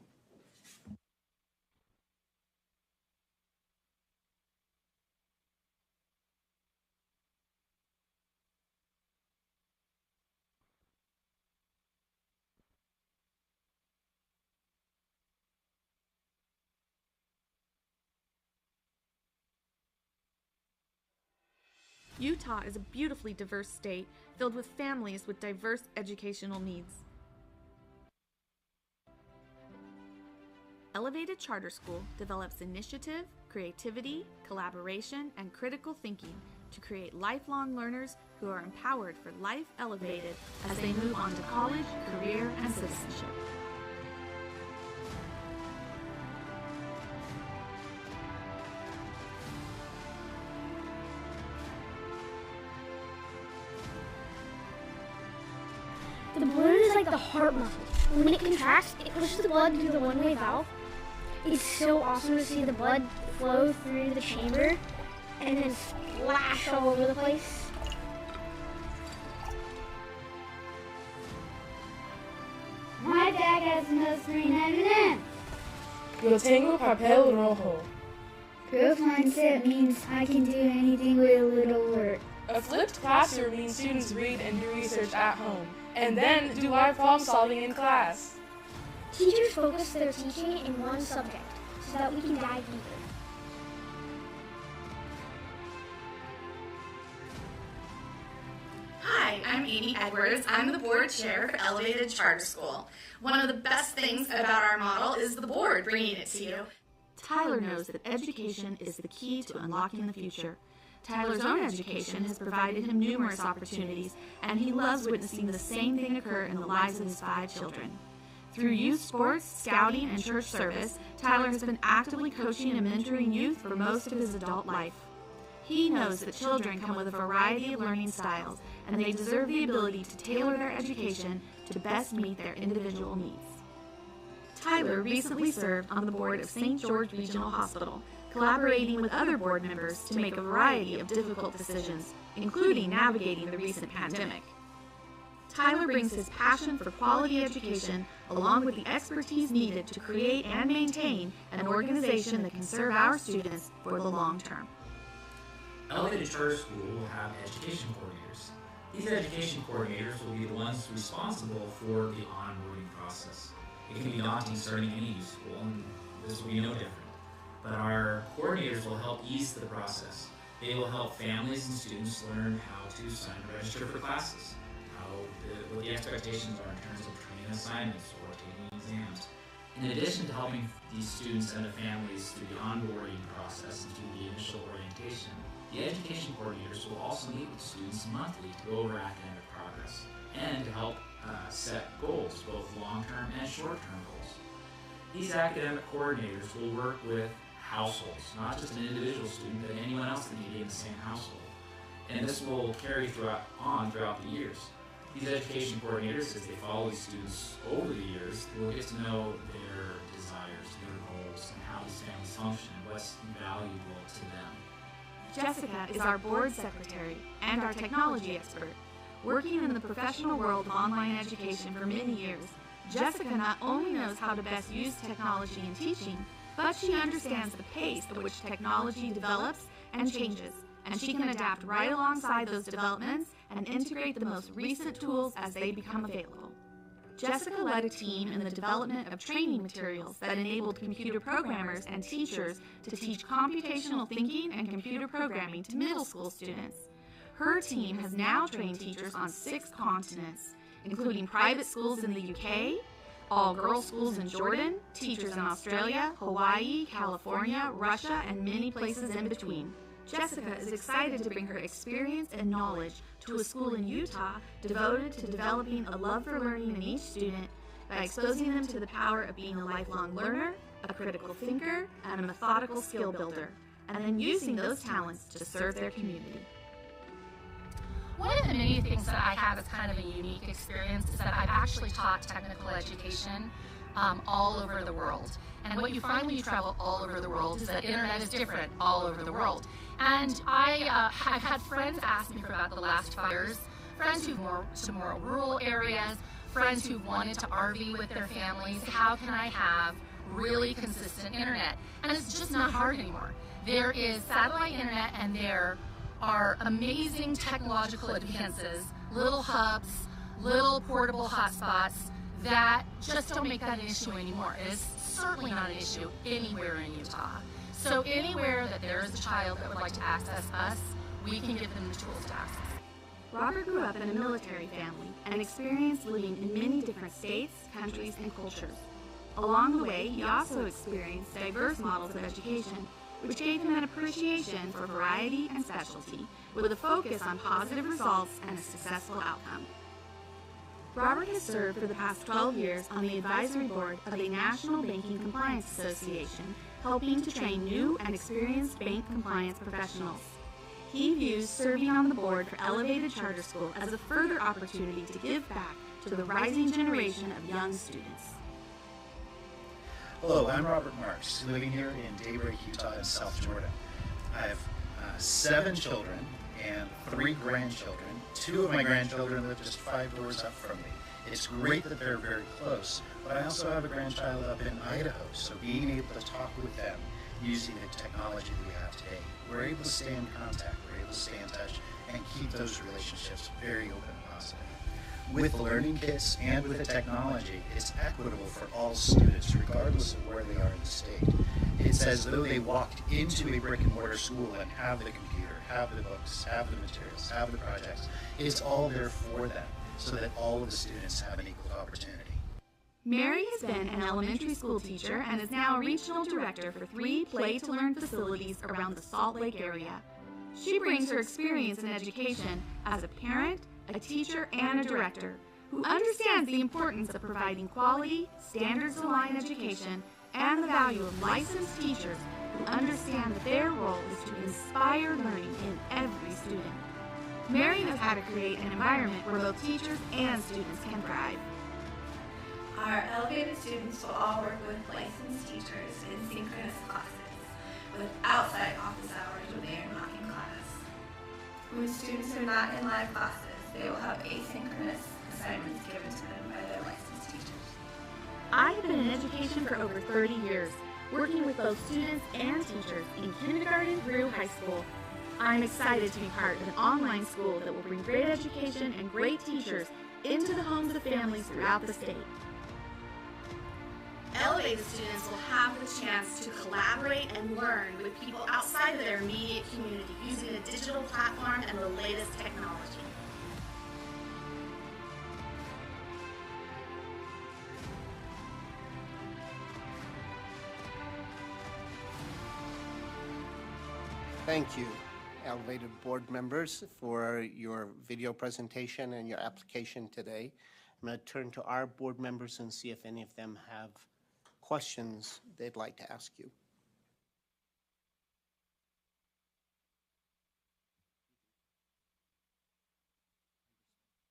S11: Utah is a beautifully diverse state filled with families with diverse educational needs. Elevated Charter School develops initiative, creativity, collaboration, and critical thinking to create lifelong learners who are empowered for life elevated as they move on to college, career, and citizenship.
S12: The balloon is like the heart muscle. When it contracts, it pushes the blood through the one-way valve. It's so awesome to see the blood flow through the chamber and then splash all over the place. My dad has another green M&M.
S23: Yo tengo papel rojo.
S12: Growth mindset means I can do anything with a little work.
S23: A flipped classroom means students read and do research at home, and then do live problem solving in class.
S12: Teachers focus their teaching in one subject so that we can dive deeper.
S24: Hi, I'm Amy Edwards. I'm the board chair for Elevated Charter School. One of the best things about our model is the board bringing it to you.
S11: Tyler knows that education is the key to unlocking the future. Tyler's own education has provided him numerous opportunities, and he loves witnessing the same thing occur in the lives of his 5 children. Through youth sports, scouting, and church service, Tyler has been actively coaching and mentoring youth for most of his adult life. He knows that children come with a variety of learning styles, and they deserve the ability to tailor their education to best meet their individual needs. Tyler recently served on the board of St. George Regional Hospital, collaborating with other board members to make a variety of difficult decisions, including navigating the recent pandemic. Tyler brings his passion for quality education along with the expertise needed to create and maintain an organization that can serve our students for the long term.
S25: Elevated Charter School will have education coordinators. These education coordinators will be the ones responsible for the onboarding process. It can be daunting starting any new school, and this will be no different. But our coordinators will help ease the process. They will help families and students learn how to sign and register for classes, what the expectations are in terms of training completing assignments or taking exams. In addition to helping these students and their families through the onboarding process and through the initial orientation, the education coordinators will also meet with students monthly to go over academic progress and to help set goals, both long-term and short-term goals. These academic coordinators will work with households, not just an individual student, but anyone else that may be in the same household. And this will carry throughout the years. These education coordinators, as they follow these students over the years, will get to know their desires, their goals, and how these families function, and what's valuable to them.
S11: Jessica is our board secretary and our technology expert. Working in the professional world of online education for many years, Jessica not only knows how to best use technology in teaching, but she understands the pace at which technology develops and changes, and she can adapt right alongside those developments and integrate the most recent tools as they become available. Jessica led a team in the development of training materials that enabled computer programmers and teachers to teach computational thinking and computer programming to middle school students. Her team has now trained teachers on 6 continents, including private schools in the UK, all-girls schools in Jordan, teachers in Australia, Hawaii, California, Russia, and many places in between. Jessica is excited to bring her experience and knowledge to a school in Utah devoted to developing a love for learning in each student by exposing them to the power of being a lifelong learner, a critical thinker, and a methodical skill builder, and then using those talents to serve their community.
S24: One of the many things that I have as kind of a unique experience is that I've actually taught technical education all over the world. And what you find when you travel all over the world is that internet is different all over the world. And I've had friends ask me for about the last 5 years, friends who've moved to more rural areas, friends who wanted to RV with their families. How can I have really consistent internet? And it's just not hard anymore. There is satellite internet, and there are amazing technological advances, little hubs, little portable hotspots that just don't make that an issue anymore. It is certainly not an issue anywhere in Utah. So anywhere that there is a child that would like to access us, we can give them the tools to access.
S11: Robert grew up in a military family and experienced living in many different states, countries, and cultures. Along the way, he also experienced diverse models of education, which gave him an appreciation for variety and specialty, with a focus on positive results and a successful outcome. Robert has served for the past 12 years on the advisory board of the National Banking Compliance Association, helping to train new and experienced bank compliance professionals. He views serving on the board for Elevated Charter School as a further opportunity to give back to the rising generation of young students.
S5: Hello, I'm Robert Marks, living here in Daybreak, Utah in South Jordan. I have 7 children and 3 grandchildren. 2 of my grandchildren live just 5 doors up from me. It's great that they're very close, but I also have a grandchild up in Idaho, so being able to talk with them using the technology that we have today, we're able to stay in contact, we're able to stay in touch, and keep those relationships very open and positive. With the learning kits and with the technology, it's equitable for all students, regardless of where they are in the state. It's as though they walked into a brick and mortar school and have the computer, have the books, have the materials, have the projects. It's all there for them, so that all of the students have an equal opportunity.
S11: Mary has been an elementary school teacher and is now a regional director for 3 play-to-learn facilities around the Salt Lake area. She brings her experience in education as a parent, a teacher, and a director who understands the importance of providing quality, standards-aligned education and the value of licensed teachers who understand that their role is to inspire learning in every student. Mary knows how to create an environment where both teachers and students can thrive.
S24: Our elevated students will all work with licensed teachers in synchronous classes, with outside office hours when they are not in class. When students are not in live classes, they will have asynchronous assignments given to them by their licensed teachers.
S11: I have been in education for over 30 years, working with both students and teachers in kindergarten through high school. I'm excited to be part of an online school that will bring great education and great teachers into the homes of families throughout the state.
S24: Elevated students will have the chance to collaborate and learn with people outside of their immediate community using a digital platform and the latest technology.
S1: Thank you, elevated board members, for your video presentation and your application today. I'm going to turn to our board members and see if any of them have questions they'd like to ask you.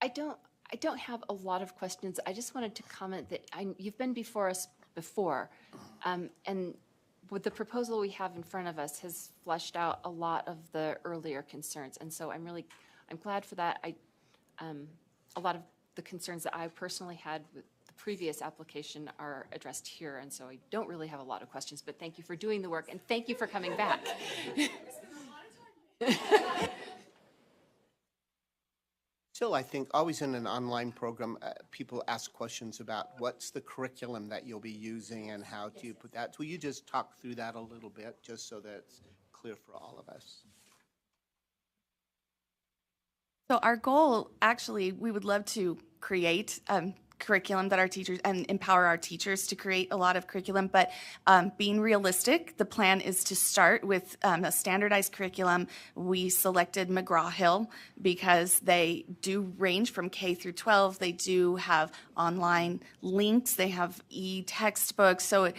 S8: I don't have a lot of questions. I just wanted to comment that you've been before us before, and with the proposal we have in front of us has fleshed out a lot of the earlier concerns, and so I'm glad for that. A lot of the concerns that I personally had with the previous application are addressed here, and so I don't really have a lot of questions, but thank you for doing the work, and thank you for coming back.
S1: Still, I think always in an online program, people ask questions about what's the curriculum that you'll be using and how do you put that. Will you just talk through that a little bit, just so that it's clear for all of us?
S11: So our goal, actually, we would love to create curriculum that our teachers, and empower our teachers to create a lot of curriculum, but being realistic, the plan is to start with a standardized curriculum. We selected McGraw-Hill because they do range from K through 12. They do have online links. They have e-textbooks, so it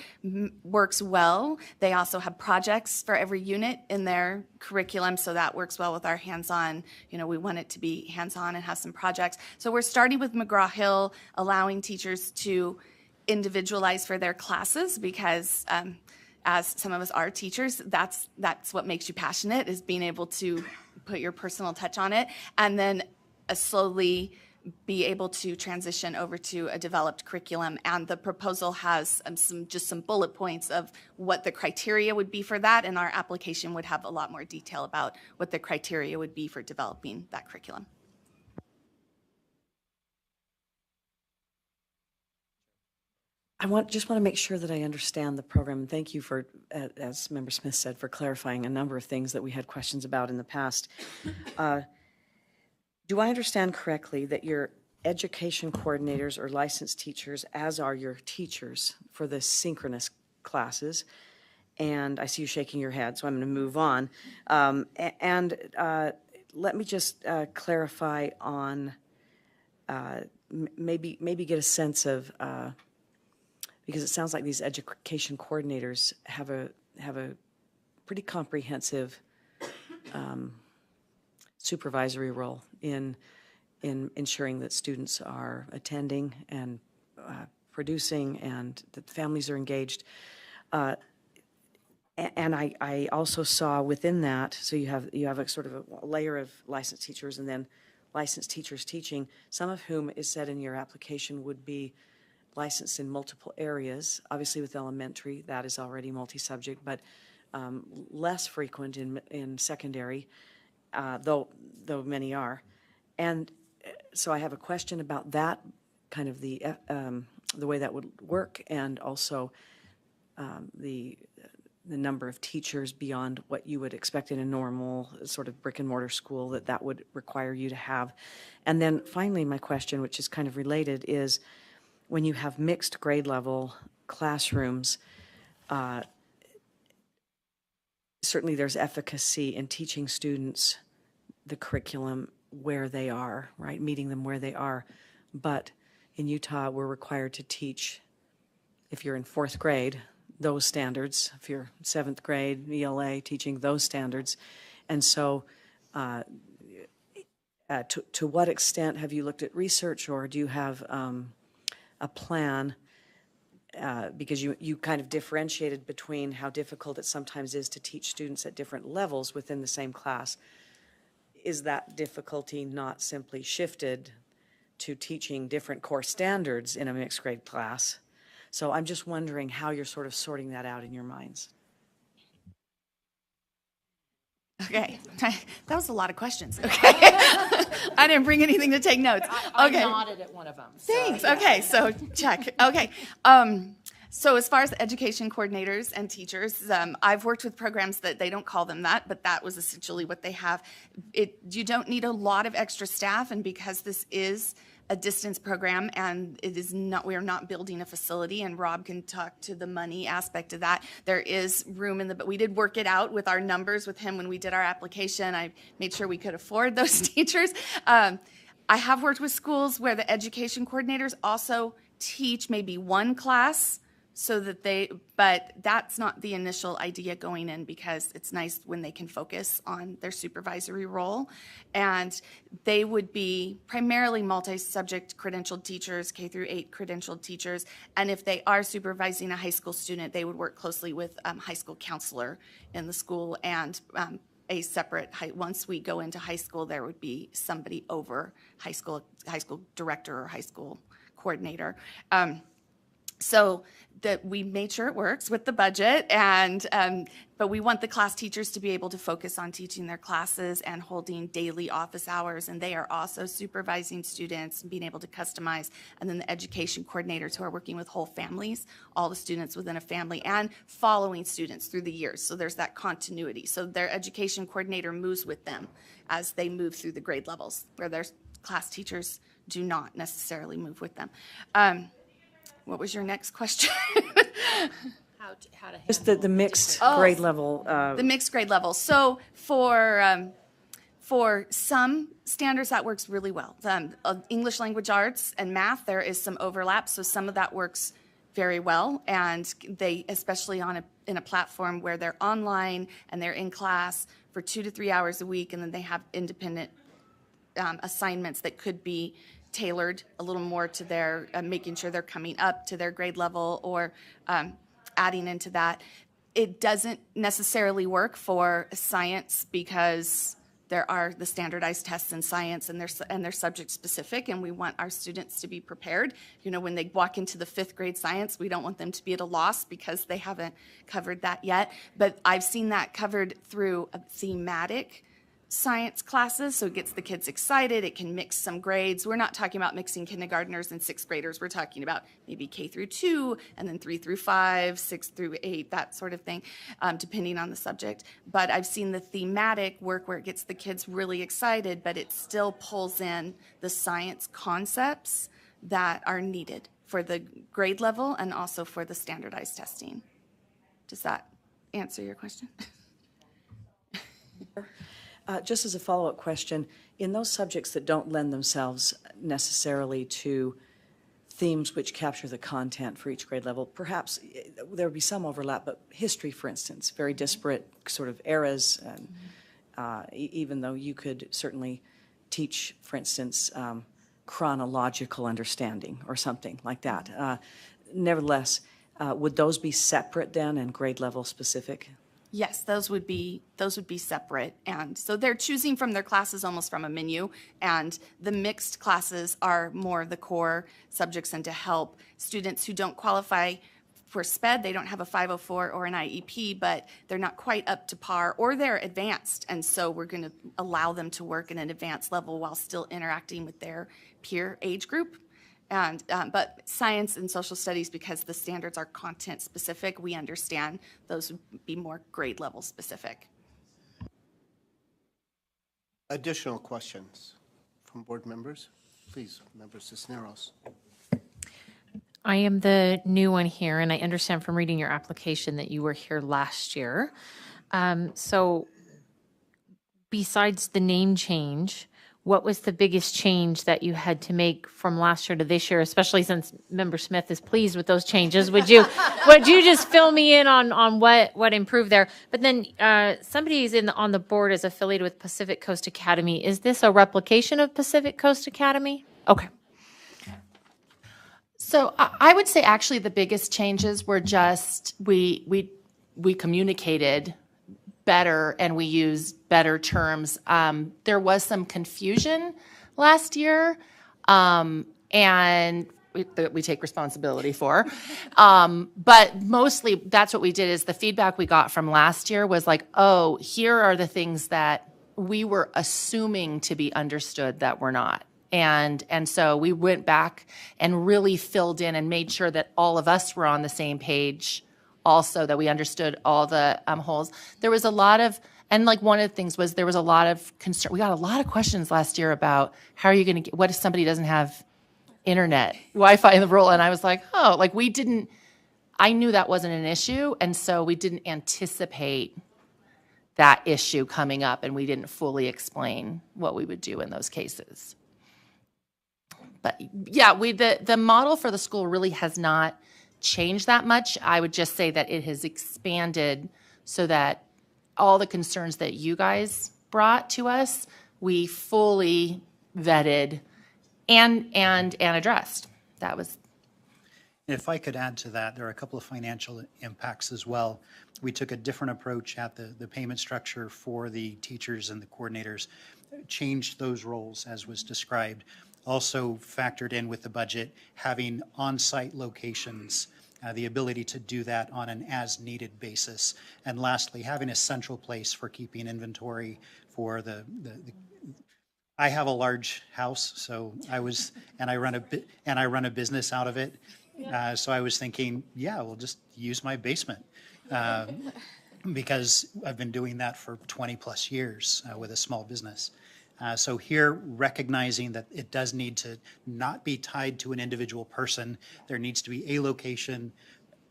S11: works well. They also have projects for every unit in their curriculum, so that works well with our hands-on. You know, we want it to be hands-on and have some projects. So we're starting with McGraw-Hill, allowing teachers to individualize for their classes, because as some of us are teachers, that's what makes you passionate, is being able to put your personal touch on it, and then slowly be able to transition over to a developed curriculum. And the proposal has some bullet points of what the criteria would be for that, and our application would have a lot more detail about what the criteria would be for developing that curriculum.
S18: Just want to make sure that I understand the program. Thank you for, as Member Smith said, for clarifying a number of things that we had questions about in the past. Do I understand correctly that your education coordinators or licensed teachers, as are your teachers for the synchronous classes, and I see you shaking your head, so I'm going to move on. Let me just clarify on, maybe get a sense of, because it sounds like these education coordinators have a pretty comprehensive supervisory role in ensuring that students are attending and producing, and that families are engaged. And I also saw within that, so you have a sort of a layer of licensed teachers, and then licensed teachers teaching, some of whom is said in your application would be licensed in multiple areas. Obviously with elementary, that is already multi-subject, but less frequent in secondary, though many are. And so I have a question about that, kind of the way that would work, and also the number of teachers beyond what you would expect in a normal sort of brick and mortar school that would require you to have. And then finally, my question, which is kind of related, is when you have mixed grade level classrooms, certainly there's efficacy in teaching students the curriculum where they are, right? Meeting them where they are. But in Utah, we're required to teach, if you're in 4th grade, those standards. If you're 7th grade, ELA, teaching those standards. And so to what extent have you looked at research, or do you have a plan, because you kind of differentiated between how difficult it sometimes is to teach students at different levels within the same class. Is that difficulty not simply shifted to teaching different core standards in a mixed grade class? So I'm just wondering how you're sort of sorting that out in your minds.
S11: Okay, that was a lot of questions. Okay, I didn't bring anything to take notes. Okay,
S7: I nodded at one of them. So,
S11: thanks.
S7: yeah.
S11: Okay, so check. Okay, so as far as education coordinators and teachers, I've worked with programs that they don't call them that, but that was essentially what they have. You don't need a lot of extra staff, and because this is a distance program, and it is not, we are not building a facility, and Rob can talk to the money aspect of that. There is room in the, but we did work it out with our numbers with him when we did our application. I made sure we could afford those teachers. I have worked with schools where the education coordinators also teach maybe one class, so that they, but that's not the initial idea going in, because it's nice when they can focus on their supervisory role. And they would be primarily multi-subject credentialed teachers, K through 8 credentialed teachers. And if they are supervising a high school student, they would work closely with high school counselor in the school, and a separate, once we go into high school, there would be somebody over high school director or high school coordinator. So that we made sure it works with the budget, and but we want the class teachers to be able to focus on teaching their classes and holding daily office hours, and they are also supervising students and being able to customize. And then the education coordinators who are working with whole families, all the students within a family, and following students through the years. So there's that continuity. So their education coordinator moves with them as they move through the grade levels, where their class teachers do not necessarily move with them. What was your next question?
S18: How to just the mixed grade level.
S11: The mixed grade level. So for some standards, that works really well. English language arts and math, there is some overlap, so some of that works very well. And they, especially in a platform where they're online and they're in class for 2 to 3 hours a week, and then they have independent assignments that could be tailored a little more to their, making sure they're coming up to their grade level, or adding into that. It doesn't necessarily work for science, because there are the standardized tests in science, and they're subject specific, and we want our students to be prepared. You know, when they walk into the 5th grade science, we don't want them to be at a loss because they haven't covered that yet. But I've seen that covered through a thematic science classes, so it gets the kids excited. It can mix some grades. We're not talking about mixing kindergartners and 6th graders. We're talking about maybe K through 2, and then 3 through 5, 6 through 8, that sort of thing, depending on the subject. But I've seen the thematic work where it gets the kids really excited, but it still pulls in the science concepts that are needed for the grade level and also for the standardized testing. Does that answer your question?
S18: Just as a follow-up question, in those subjects that don't lend themselves necessarily to themes which capture the content for each grade level, perhaps there would be some overlap, but history, for instance, very disparate sort of eras, and even though you could certainly teach, for instance, chronological understanding or something like that. Nevertheless, would those be separate then and grade level specific?
S11: Yes, those would be separate, and so they're choosing from their classes almost from a menu, and the mixed classes are more the core subjects and to help students who don't qualify for SPED. They don't have a 504 or an IEP, but they're not quite up to par, or they're advanced, and so we're going to allow them to work in an advanced level while still interacting with their peer age group. And but science and social studies, because the standards are content specific, we understand those would be more grade level specific.
S1: Additional questions from board members? Please, Member Cisneros.
S7: I am the new one here, and I understand from reading your application that you were here last year. So besides the name change, what was the biggest change that you had to make from last year to this year, especially since Member Smith is pleased with those changes? Would you just fill me in on what improved there? But then somebody's on the board is affiliated with Pacific Coast Academy. Is this a replication of Pacific Coast Academy? Okay.
S13: So I would say actually the biggest changes were just we communicated better and we used better terms. There was some confusion last year, and we take responsibility for. But mostly that's what we did, is the feedback we got from last year was like, oh, here are the things that we were assuming to be understood that were not. And so we went back and really filled in and made sure that all of us were on the same page also, that we understood all the holes. There was a lot of, and like one of the things was there was a lot of concern. We got a lot of questions last year about how are you going to get, what if somebody doesn't have internet, Wi-Fi in the rural, and I was like, oh, like I knew that wasn't an issue, and so we didn't anticipate that issue coming up, and we didn't fully explain what we would do in those cases. But yeah, the model for the school really has not changed that much. I would just say that it has expanded so that all the concerns that you guys brought to us, we fully vetted and addressed. That was.
S5: If I could add to that, there are a couple of financial impacts as well. We took a different approach at the payment structure for the teachers and the coordinators, changed those roles as was described. Also factored in with the budget, having on-site locations, the ability to do that on an as-needed basis. And lastly, having a central place for keeping inventory for I have a large house, so I run a business out of it. So I was thinking, yeah, we'll just use my basement because I've been doing that for 20 plus years with a small business. So here, recognizing that it does need to not be tied to an individual person, there needs to be a location,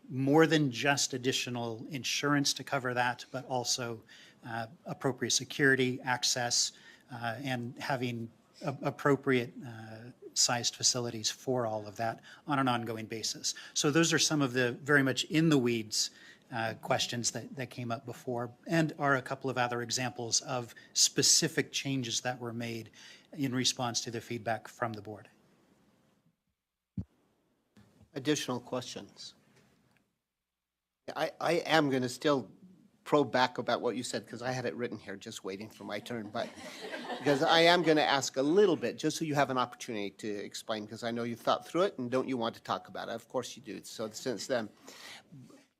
S5: more than just additional insurance to cover that, but also appropriate security, access, and having appropriate sized facilities for all of that on an ongoing basis. So those are some of the very much in the weeds questions that came up before, and are a couple of other examples of specific changes that were made in response to the feedback from the board.
S1: Additional questions? I am going to still probe back about what you said, because I had it written here just waiting for my turn, but because I am going to ask a little bit just so you have an opportunity to explain, because I know you've thought through it and don't you want to talk about it? Of course you do. So since then,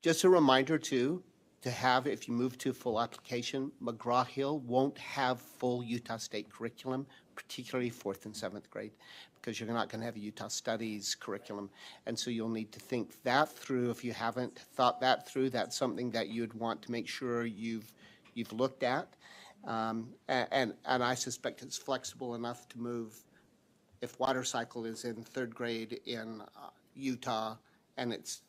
S1: just a reminder too, to have, if you move to full application, McGraw-Hill won't have full Utah State curriculum, particularly 4th and 7th grade, because you're not going to have a Utah Studies curriculum. And so you'll need to think that through. If you haven't thought that through, that's something that you'd want to make sure you've looked at. And I suspect it's flexible enough to move. If water cycle is in 3rd grade in Utah and it's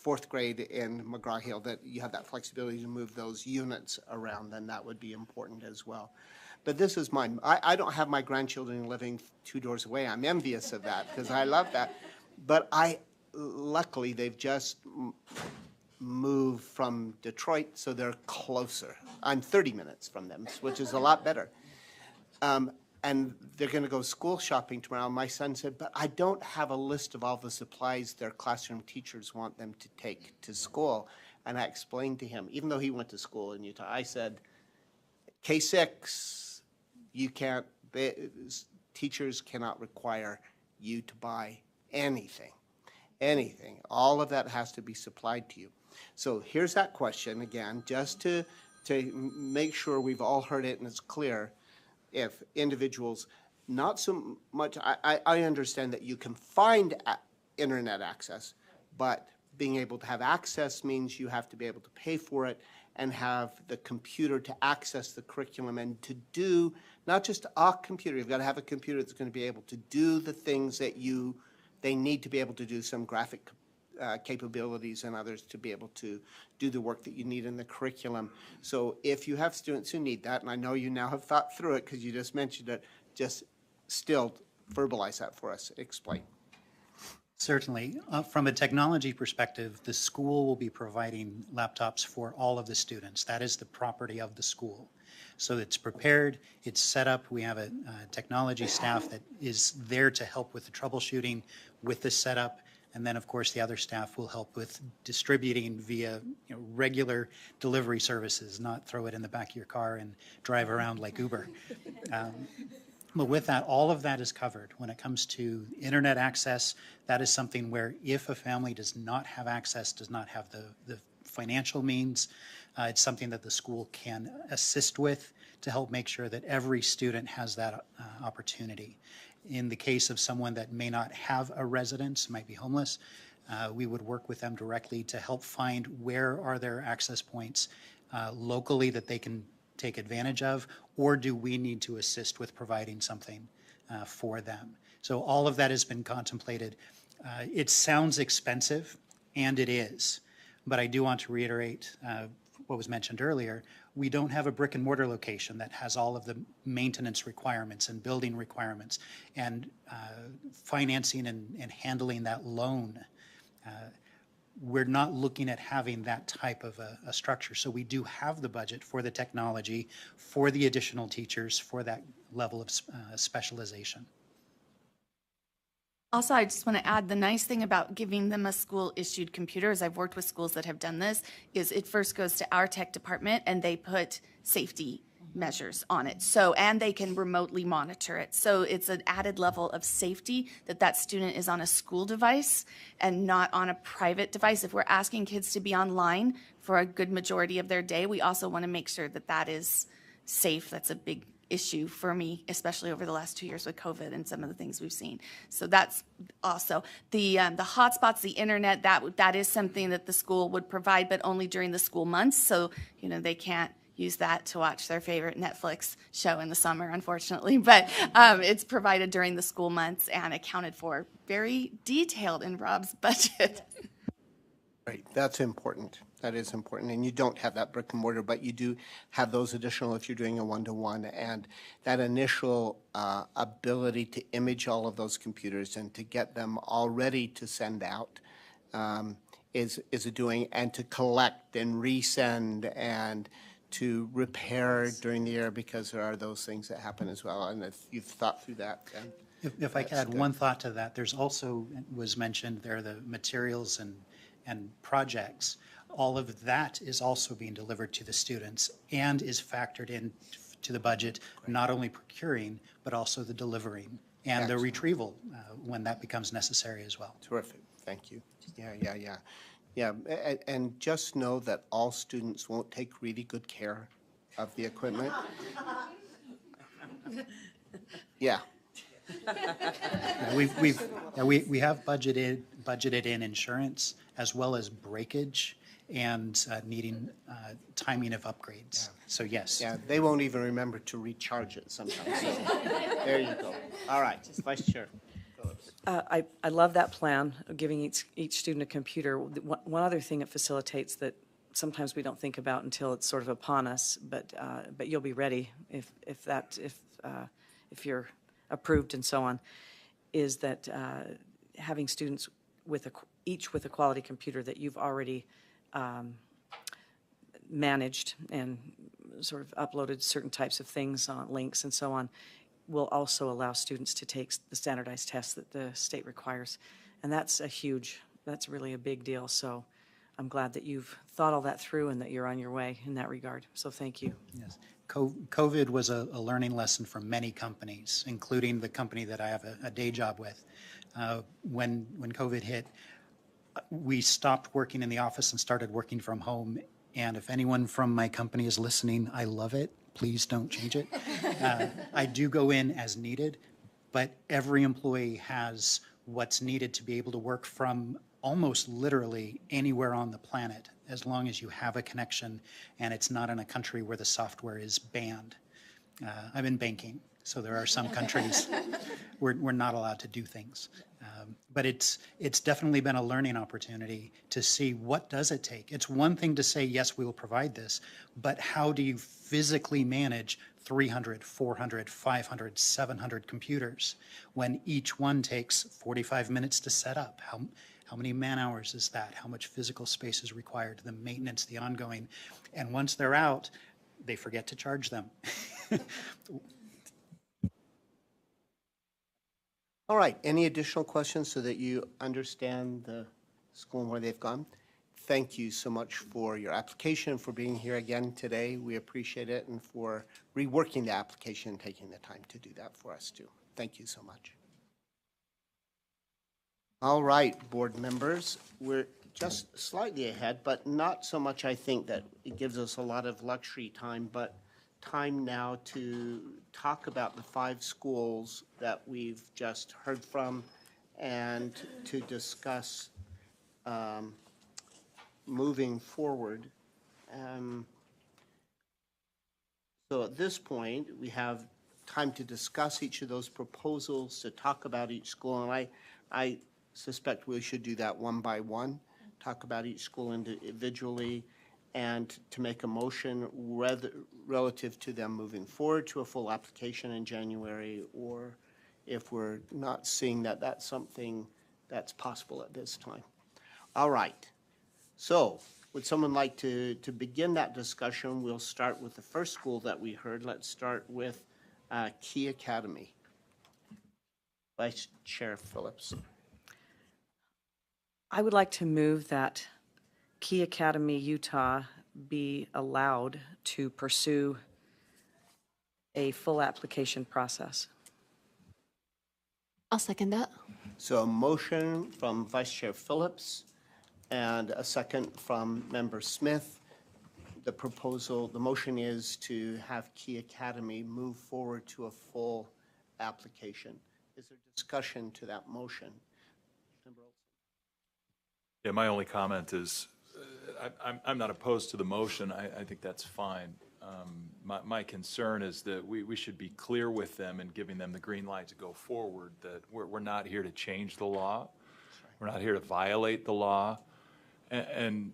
S1: 4th grade in McGraw-Hill, that you have that flexibility to move those units around, then that would be important as well. But this is mine. I don't have my grandchildren living 2 doors away. I'm envious of that because I love that. But luckily, they've just moved from Detroit, so they're closer. I'm 30 minutes from them, which is a lot better. And they're going to go school shopping tomorrow. My son said, but I don't have a list of all the supplies their classroom teachers want them to take to school. And I explained to him, even though he went to school in Utah, I said, K-6, you can't, teachers cannot require you to buy anything. All of that has to be supplied to you. So here's that question again, just to make sure we've all heard it and it's clear. If individuals, not so much, I understand that you can find internet access, but being able to have access means you have to be able to pay for it and have the computer to access the curriculum and to do, not just a computer, you've got to have a computer that's going to be able to do the things that they need to be able to do, some graphic capabilities and others to be able to do the work that you need in the curriculum. So if you have students who need that, and I know you now have thought through it because you just mentioned it, just still verbalize that for us. Explain.
S5: Certainly. From a technology perspective, the school will be providing laptops for all of the students. That is the property of the school. So it's prepared, it's set up. We have a technology staff that is there to help with the troubleshooting with the setup. And then, of course, the other staff will help with distributing via regular delivery services, not throw it in the back of your car and drive around like Uber. But with that, all of that is covered. When it comes to internet access, that is something where if a family does not have access, does not have the financial means, it's something that the school can assist with to help make sure that every student has that opportunity. In the case of someone that may not have a residence, might be homeless, we would work with them directly to help find where are their access points locally that they can take advantage of, or do we need to assist with providing something for them.
S10: So all of that has been contemplated. It sounds expensive, and it is, but I do want to reiterate what was mentioned earlier. We don't have a brick and mortar location that has all of the maintenance requirements and building requirements and financing and handling that loan. We're not looking at having that type of a structure. So we do have the budget for the technology, for the additional teachers, for that level of specialization.
S11: Also, I just want to add, the nice thing about giving them a school-issued computer, as I've worked with schools that have done this, is it first goes to our tech department and they put safety measures on it. So, and they can remotely monitor it. So it's an added level of safety that that student is on a school device and not on a private device. If we're asking kids to be online for a good majority of their day, we also want to make sure that that is safe. That's a big issue for me, especially over the last 2 years with COVID and some of the things we've seen. So that's also the hotspots, the internet. That is something that the school would provide, but only during the school months. So they can't use that to watch their favorite Netflix show in the summer, unfortunately. But it's provided during the school months and accounted for very detailed in Rob's budget.
S1: Right, that's important. That is important. And you don't have that brick and mortar, but you do have those additional if you're doing a one-to-one. And that initial ability to image all of those computers and to get them all ready to send out is a doing, and to collect and resend and to repair during the year, because there are those things that happen as well. And if you've thought through that, then
S10: If I could add one thought to that, there's also, was mentioned there, the materials and projects. All of that is also being delivered to the students and is factored in to the budget, not only procuring, but also the delivering and the retrieval when that becomes necessary as well.
S1: Terrific, thank you. Yeah, and just know that all students won't take really good care of the equipment. Yeah.
S10: We have budgeted in insurance as well as breakage and needing timing of upgrades. So yes.
S1: Yeah, they won't even remember to recharge it sometimes. So there you go. All right, Vice Chair.
S18: I love that plan of giving each student a computer. One other thing it facilitates that sometimes we don't think about until it's sort of upon us, but you'll be ready if you're approved and so on, is that having students each with a quality computer that you've already managed and sort of uploaded certain types of things on links and so on, will also allow students to take the standardized tests that the state requires. And that's really a big deal. So I'm glad that you've thought all that through and that you're on your way in that regard. So thank you.
S10: Yes. COVID was a learning lesson for many companies, including the company that I have a day job with. When COVID hit, we stopped working in the office and started working from home. And if anyone from my company is listening, I love it. Please don't change it. I do go in as needed, but every employee has what's needed to be able to work from almost literally anywhere on the planet, as long as you have a connection and it's not in a country where the software is banned. I'm in banking, so there are some countries where we're not allowed to do things. But it's definitely been a learning opportunity to see what does it take. It's one thing to say, yes, we will provide this, but how do you physically manage 300, 400, 500, 700 computers when each one takes 45 minutes to set up? How many man hours is that? How much physical space is required? The maintenance, the ongoing. And once they're out, they forget to charge them.
S1: All right, any additional questions so that you understand the school and where they've gone? Thank you so much for your application, for being here again today. We appreciate it, and for reworking the application and taking the time to do that for us too. Thank you so much. All right, board members, we're just slightly ahead, but not so much, I think, that it gives us a lot of luxury time, but time now to talk about the 5 schools that we've just heard from and to discuss moving forward. So at this point, we have time to discuss each of those proposals, to talk about each school, and I suspect we should do that one by one, talk about each school individually, and to make a motion relative to them moving forward to a full application in January, or if we're not seeing that that's something that's possible at this time. All right. So would someone like to begin that discussion? We'll start with the first school that we heard. Let's start with Key Academy. Vice Chair Phillips.
S18: I would like to move that Key Academy, Utah be allowed to pursue a full application process.
S8: I'll second that.
S1: So a motion from Vice Chair Phillips and a second from Member Smith. The motion is to have Key Academy move forward to a full application. Is there discussion to that motion?
S3: Yeah, my only comment is I'm not opposed to the motion. I think that's fine. My concern is that we should be clear with them and giving them the green light to go forward, that we're not here to change the law. We're not here to violate the law. And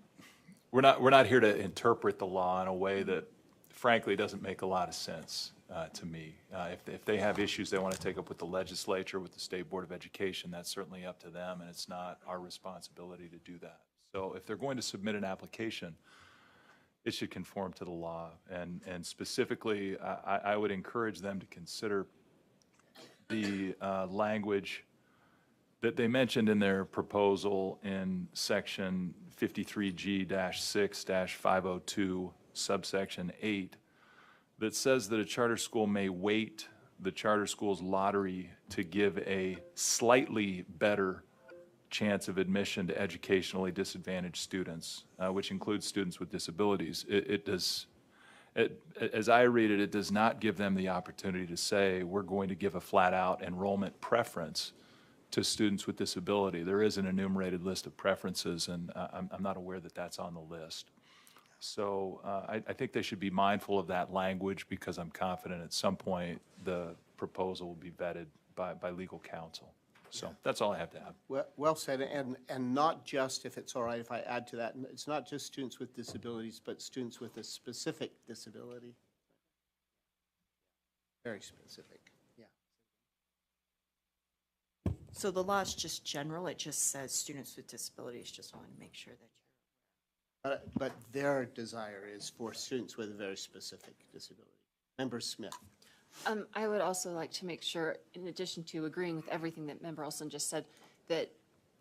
S3: we're not here to interpret the law in a way that, frankly, doesn't make a lot of sense to me. If they have issues they want to take up with the legislature, with the State Board of Education, that's certainly up to them, and it's not our responsibility to do that. So if they're going to submit an application, it should conform to the law. And specifically, I would encourage them to consider the language that they mentioned in their proposal in section 53G-6-502, subsection 8, that says that a charter school may weight the charter school's lottery to give a slightly better chance of admission to educationally disadvantaged students, which includes students with disabilities. As I read it, it does not give them the opportunity to say, we're going to give a flat-out enrollment preference to students with disability. There is an enumerated list of preferences, and I'm not aware that that's on the list. So I think they should be mindful of that language, because I'm confident at some point the proposal will be vetted by legal counsel. So that's all I have to add.
S1: Well said, and not just, if it's all right if I add to that, it's not just students with disabilities, but students with a specific disability. Very specific, yeah.
S17: So the law is just general, it just says students with disabilities, just want to make sure that you're...
S1: But their desire is for students with a very specific disability. Member Smith.
S8: I would also like to make sure, in addition to agreeing with everything that Member Olson just said, that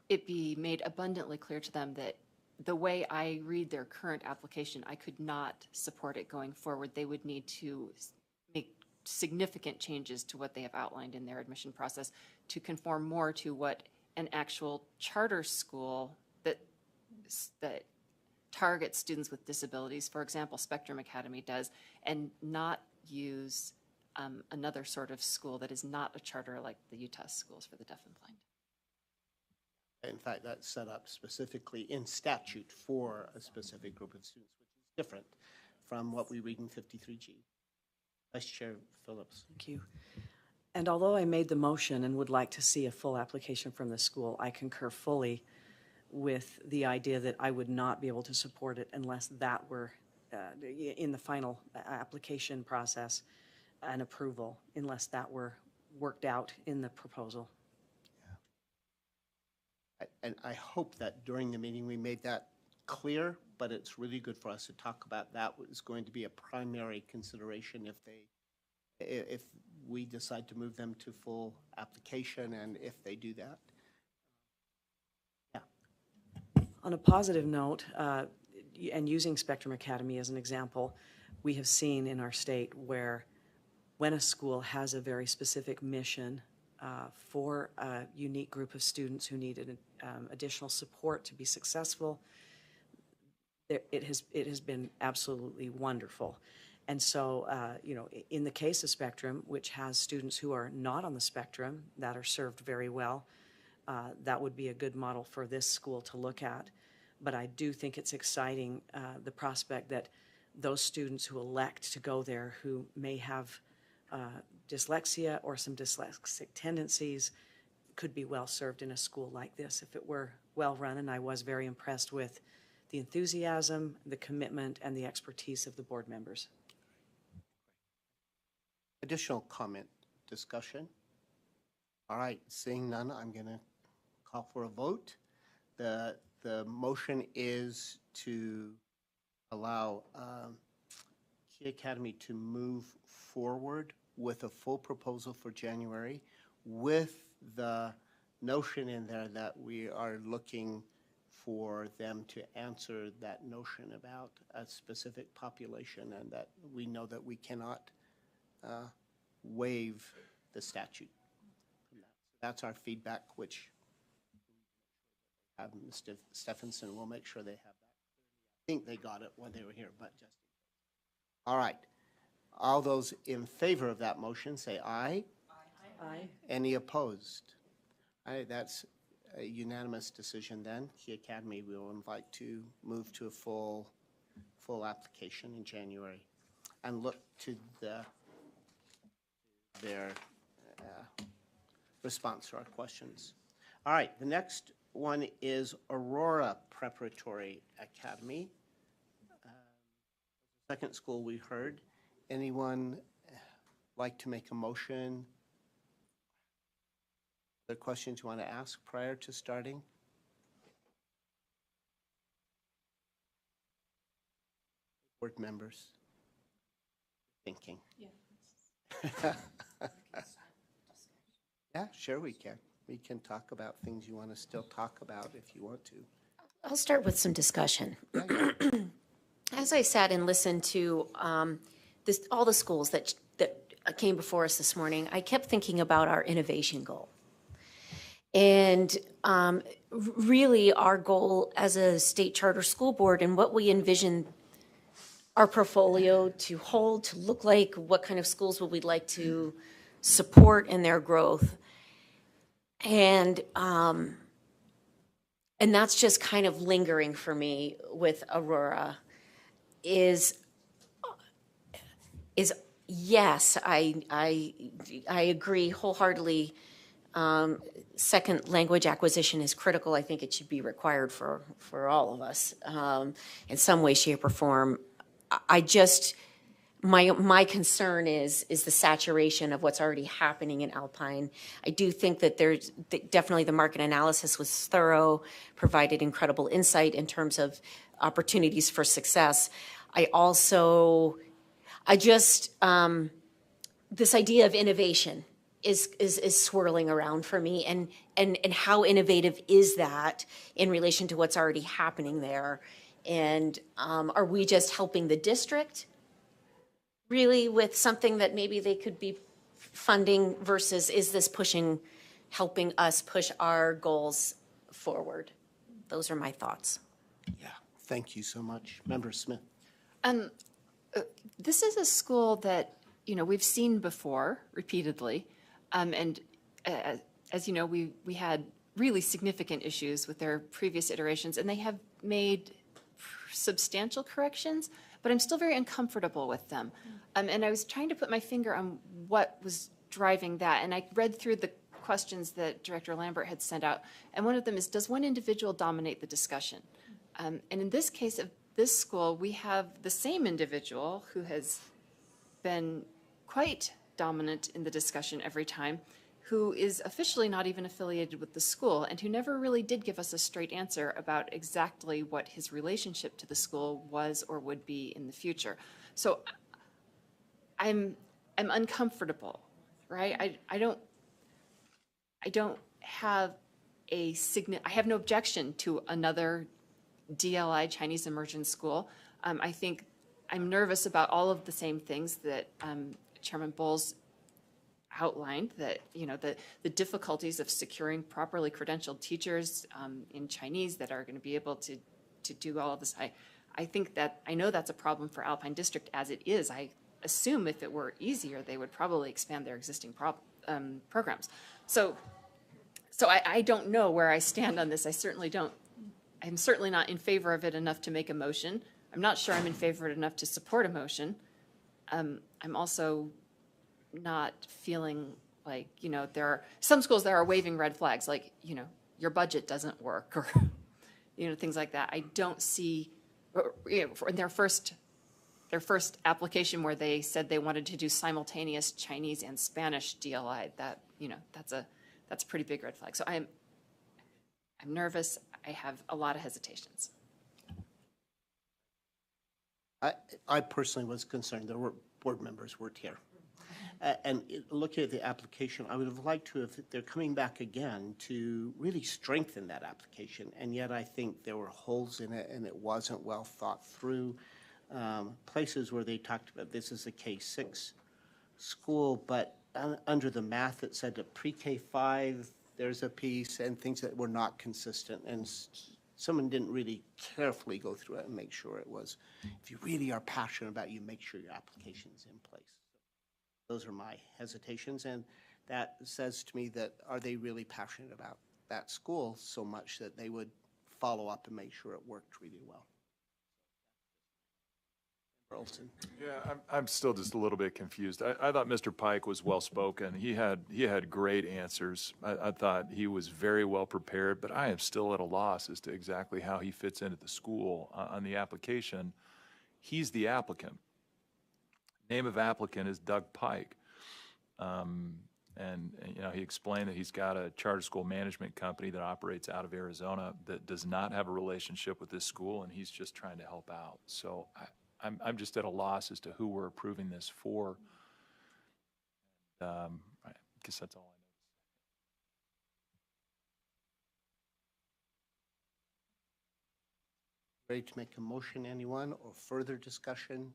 S8: it be made abundantly clear to them that the way I read their current application, I could not support it going forward. They would need to make significant changes to what they have outlined in their admission process to conform more to what an actual charter school that targets students with disabilities, for example, Spectrum Academy does, and not use another sort of school that is not a charter like the Utah schools for the deaf and blind.
S1: In fact, that's set up specifically in statute for a specific group of students, which is different from what we read in 53G. Vice Chair Phillips.
S18: Thank you. And although I made the motion and would like to see a full application from the school, I concur fully with the idea that I would not be able to support it unless that were in the final application process and approval, unless that were worked out in the proposal.
S1: Yeah. And I hope that during the meeting we made that clear, but it's really good for us to talk about that. Is going to be a primary consideration if we decide to move them to full application, and if they do that.
S18: On a positive note, and using Spectrum Academy as an example, we have seen in our state where when a school has a very specific mission for a unique group of students who need additional support to be successful, it has been absolutely wonderful. And so, in the case of Spectrum, which has students who are not on the spectrum that are served very well, that would be a good model for this school to look at. But I do think it's exciting, the prospect that those students who elect to go there who may have dyslexia or some dyslexic tendencies could be well served in a school like this if it were well run. And I was very impressed with the enthusiasm, the commitment, and the expertise of the board members.
S1: Additional comment, discussion? All right, seeing none, I'm going to call for a vote. The motion is to allow Key Academy to move forward with a full proposal for January, with the notion in there that we are looking for them to answer that notion about a specific population, and that we know that we cannot waive the statute. That's our feedback, which Mr. Stephenson will make sure they have that. I think they got it when they were here, but just. All right. All those in favor of that motion say aye.
S18: Aye.
S1: Any opposed? All right, that's a unanimous decision then. Key Academy we will invite to move to a full application in January and look to their response to our questions. All right, the next one is Aurora Preparatory Academy. Second school we heard. Anyone like to make a motion? Other questions you want to ask prior to starting? Board members thinking. Yeah. Yeah, sure we can. We can talk about things you want to still talk about if you want to.
S4: I'll start with some discussion. As I sat and listened to all the schools that came before us this morning, I kept thinking about our innovation goal. And really our goal as a state charter school board and what we envision our portfolio to hold, to look like, what kind of schools would we like to support in their growth. And that's just kind of lingering for me with Aurora is yes, I agree wholeheartedly. Second language acquisition is critical. I think it should be required for all of us in some way, shape, or form. I just, my concern is the saturation of what's already happening in Alpine. I do think that there's definitely the market analysis was thorough, provided incredible insight in terms of opportunities for success. This idea of innovation is swirling around for me, and how innovative is that in relation to what's already happening there? And are we just helping the district really with something that maybe they could be funding versus is this helping us push our goals forward? Those are my thoughts.
S1: Yeah, thank you so much. Member Smith.
S8: This is a school that, we've seen before repeatedly. And as you know, we had really significant issues with their previous iterations, and they have made substantial corrections, but I'm still very uncomfortable with them. And I was trying to put my finger on what was driving that, and I read through the questions that Director Lambert had sent out, and one of them is, does one individual dominate the discussion? And in this case of this school, we have the same individual who has been quite dominant in the discussion every time, who is officially not even affiliated with the school and who never really did give us a straight answer about exactly what his relationship to the school was or would be in the future. So I'm uncomfortable, right? I don't have I have no objection to another DLI Chinese immersion school. I think I'm nervous about all of the same things that Chairman Bowles outlined, that the difficulties of securing properly credentialed teachers in Chinese that are going to be able to do all of this. I think that I know that's a problem for Alpine District as it is. I assume if it were easier, they would probably expand their existing programs. So I don't know where I stand on this. I'm certainly not in favor of it enough to make a motion. I'm not sure I'm in favor of it enough to support a motion. I'm also not feeling like, you know, there are some schools that are waving red flags, like, you know, your budget doesn't work, or, you know, things like that. I don't see, you know, in their first application where they said they wanted to do simultaneous Chinese and Spanish DLI, that, you know, that's a pretty big red flag. So I'm nervous. I have a lot of hesitations.
S1: I personally was concerned. There were board members weren't here. Looking at the application, I would have liked to, if they're coming back again, to really strengthen that application. And yet I think there were holes in it and it wasn't well thought through. Places where they talked about this is a K-6 school, but under the math it said that pre-K-5 there's a piece and things that were not consistent. And someone didn't really carefully go through it and make sure it was. If you really are passionate about it, you make sure your application's in place. Those are my hesitations, and that says to me that are they really passionate about that school so much that they would follow up and make sure it worked really well. Olson.
S3: Yeah, I'm still just a little bit confused. I thought Mr. Pike was well spoken. He had great answers. I thought he was very well prepared, but I am still at a loss as to exactly how he fits into the school on the application. He's the applicant. Name of applicant is Doug Pike. And you know, he explained that he's got a charter school management company that operates out of Arizona that does not have a relationship with this school, and he's just trying to help out. So I'm just at a loss as to who we're approving this for. I guess that's all I know.
S1: Ready to make a motion, anyone, or further discussion?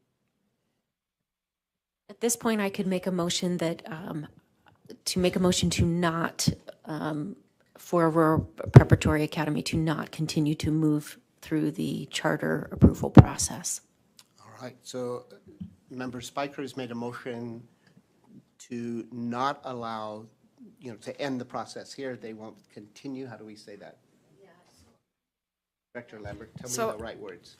S4: At this point, I could make a motion that, to make a motion to not, for Aurora Preparatory Academy to not continue to move through the charter approval process.
S1: All right, so Member Spiker has made a motion to not allow, you know, to end the process here. They won't continue. How do we say that? Yes. Director Lambert, tell me the right words.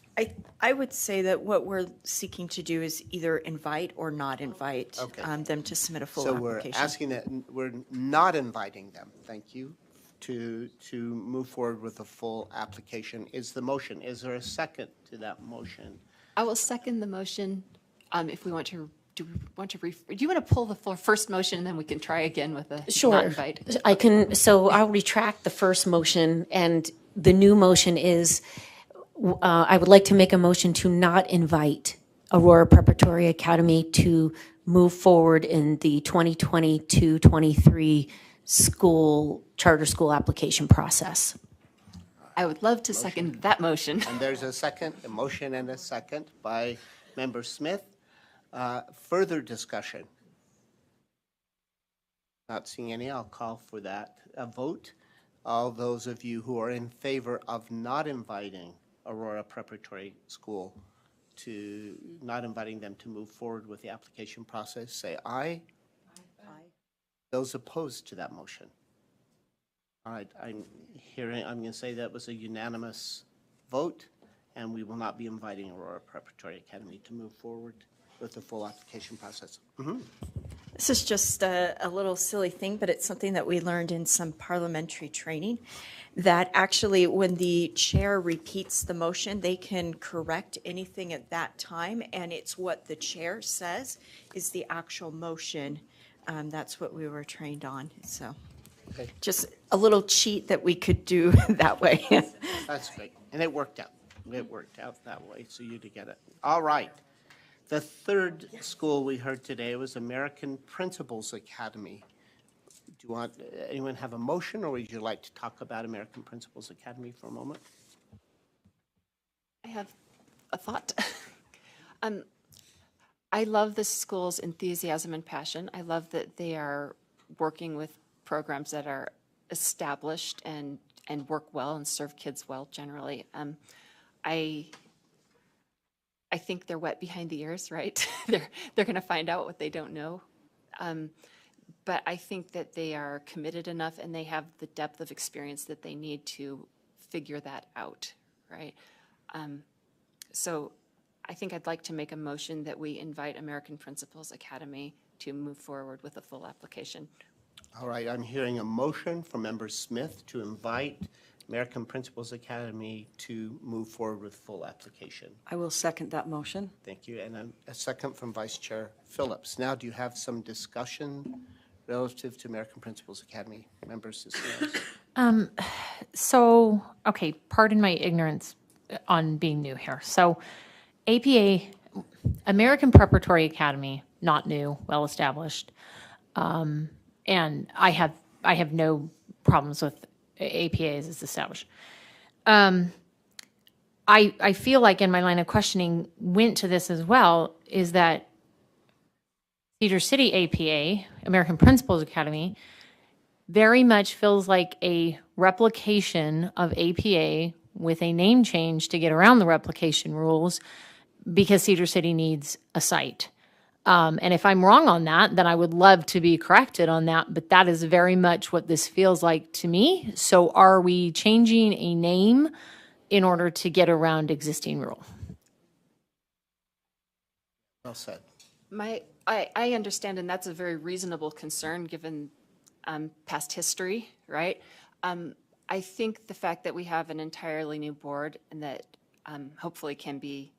S17: I would say that what we're seeking to do is either invite or not invite them to submit a full application.
S1: So we're asking that, we're not inviting them, thank you, to move forward with a full application. Is the motion, is there a second to that motion?
S8: I will second the motion. If we want to, do you want to pull the first motion and then we can try again with a not invite?
S4: I can, so I'll retract the first motion, and the new motion is, I would like to make a motion to not invite Aurora Preparatory Academy to move forward in the 2022-23 charter school application process.
S8: I would love to second that motion.
S1: And there's a motion and a second by Member Smith. Further discussion? Not seeing any, I'll call for that vote. All those of you who are in favor of not inviting Aurora Preparatory School not inviting them to move forward with the application process, say aye. Aye. Those opposed to that motion? All right, I'm going to say that was a unanimous vote, and we will not be inviting Aurora Preparatory Academy to move forward with the full application process. Mm-hmm.
S17: This is just a little silly thing, but it's something that we learned in some parliamentary training, that actually when the chair repeats the motion, they can correct anything at that time, and it's what the chair says is the actual motion. That's what we were trained on. So just a little cheat that we could do that way.
S1: That's great. And it worked out. It worked out that way, so you to get it. All right. The third school we heard today was American Principals Academy. Do you want anyone have a motion, or would you like to talk about American Principals Academy for a moment?
S8: I have a thought. I love the school's enthusiasm and passion. I love that they are working with programs that are established and work well and serve kids well generally. I think they're wet behind the ears, right? They're going to find out what they don't know. But I think that they are committed enough and they have the depth of experience that they need to figure that out, right? So I think I'd like to make a motion that we invite American Principals Academy to move forward with a full application.
S1: All right, I'm hearing a motion from Member Smith to invite American Principals Academy to move forward with full application.
S18: I will second that motion.
S1: Thank you. And a second from Vice Chair Phillips. Now, do you have some discussion relative to American Principals Academy? Members Cisneros?
S7: So, okay, pardon my ignorance on being new here. So, APA, American Preparatory Academy, not new, well established. And I have no problems with APA as it's established. I feel like in my line of questioning went to this as well, is that Cedar City APA, American Principals Academy, very much feels like a replication of APA with a name change to get around the replication rules because Cedar City needs a site. And if I'm wrong on that, then I would love to be corrected on that, but that is very much what this feels like to me. So are we changing a name in order to get around existing rule?
S1: Well said.
S8: I understand, and that's a very reasonable concern given past history, right? I think the fact that we have an entirely new board and that hopefully can be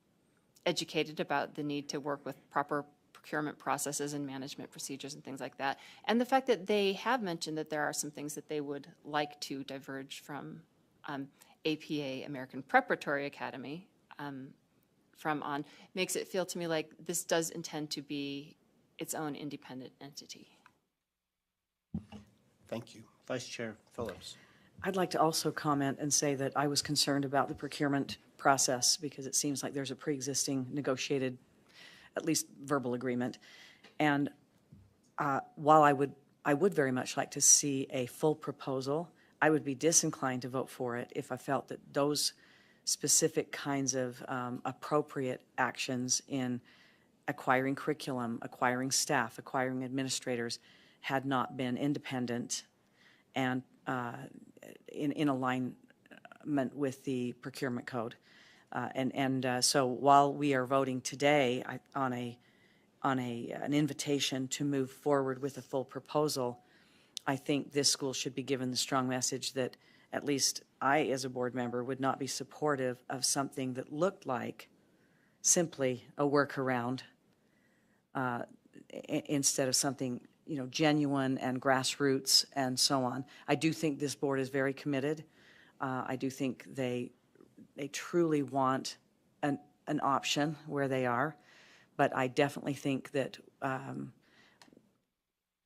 S8: educated about the need to work with proper procurement processes and management procedures and things like that, and the fact that they have mentioned that there are some things that they would like to diverge from APA, American Preparatory Academy, from on, makes it feel to me like this does intend to be its own independent entity.
S1: Thank you. Vice Chair Phillips.
S18: I'd like to also comment and say that I was concerned about the procurement process because it seems like there's a pre-existing negotiated, at least verbal agreement. And while I would very much like to see a full proposal, I would be disinclined to vote for it if I felt that those specific kinds of appropriate actions in acquiring curriculum, acquiring staff, acquiring administrators had not been independent and in alignment with the procurement code. So while we are voting today on an invitation to move forward with a full proposal, I think this school should be given the strong message that at least I, as a board member, would not be supportive of something that looked like simply a workaround instead of something, genuine and grassroots and so on. I do think this board is very committed. I do think they truly want an option where they are, but I definitely think that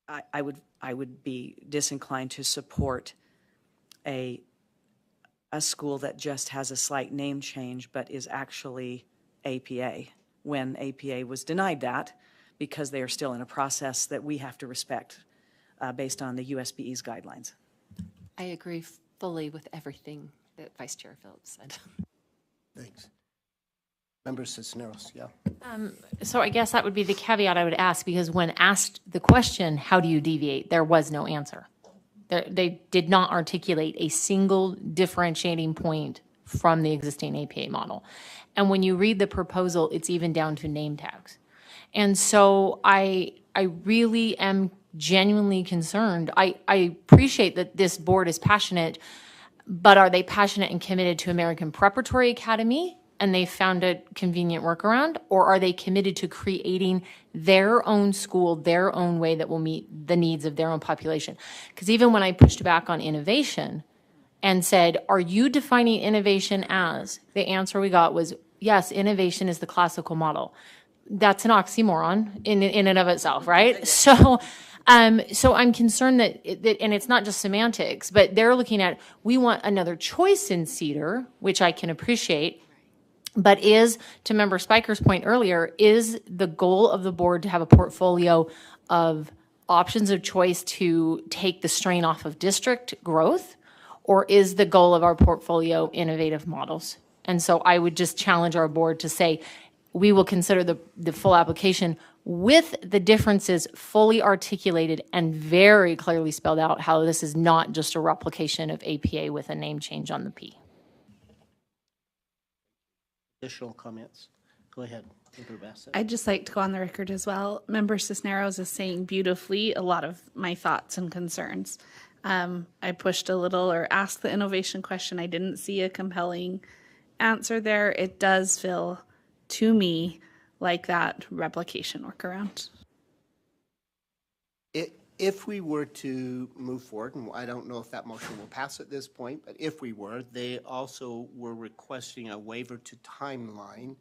S18: I would be disinclined to support a school that just has a slight name change but is actually APA when APA was denied that because they are still in a process that we have to respect based on the USBE's guidelines.
S8: I agree fully with everything that Vice Chair Phillips said.
S1: Thanks. Member Cisneros, yeah.
S7: So I guess that would be the caveat I would ask, because when asked the question, how do you deviate, there was no answer. They did not articulate a single differentiating point from the existing APA model. And when you read the proposal, it's even down to name tags. And so I really am genuinely concerned. I appreciate that this board is passionate, but are they passionate and committed to American Preparatory Academy and they found a convenient workaround, or are they committed to creating their own school, their own way that will meet the needs of their own population? Because even when I pushed back on innovation and said, are you defining innovation as? The answer we got was, yes, innovation is the classical model. That's an oxymoron in and of itself, right? So I'm concerned that and it's not just semantics, but they're looking at, we want another choice in Cedar, which I can appreciate, but is, to Member Spiker's point earlier, is the goal of the board to have a portfolio of options of choice to take the strain off of district growth, or is the goal of our portfolio innovative models? And so I would just challenge our board to say, we will consider the full application with the differences fully articulated and very clearly spelled out, how this is not just a replication of APA with a name change on the P.
S1: Additional comments? Go ahead. Member Bassett.
S9: I'd just like to go on the record as well. Member Cisneros is saying beautifully a lot of my thoughts and concerns. I pushed a little or asked the innovation question. I didn't see a compelling answer there. It does feel to me like that replication workaround.
S1: If we were to move forward, and I don't know if that motion will pass at this point, but if we were, they also were requesting a waiver to timeline.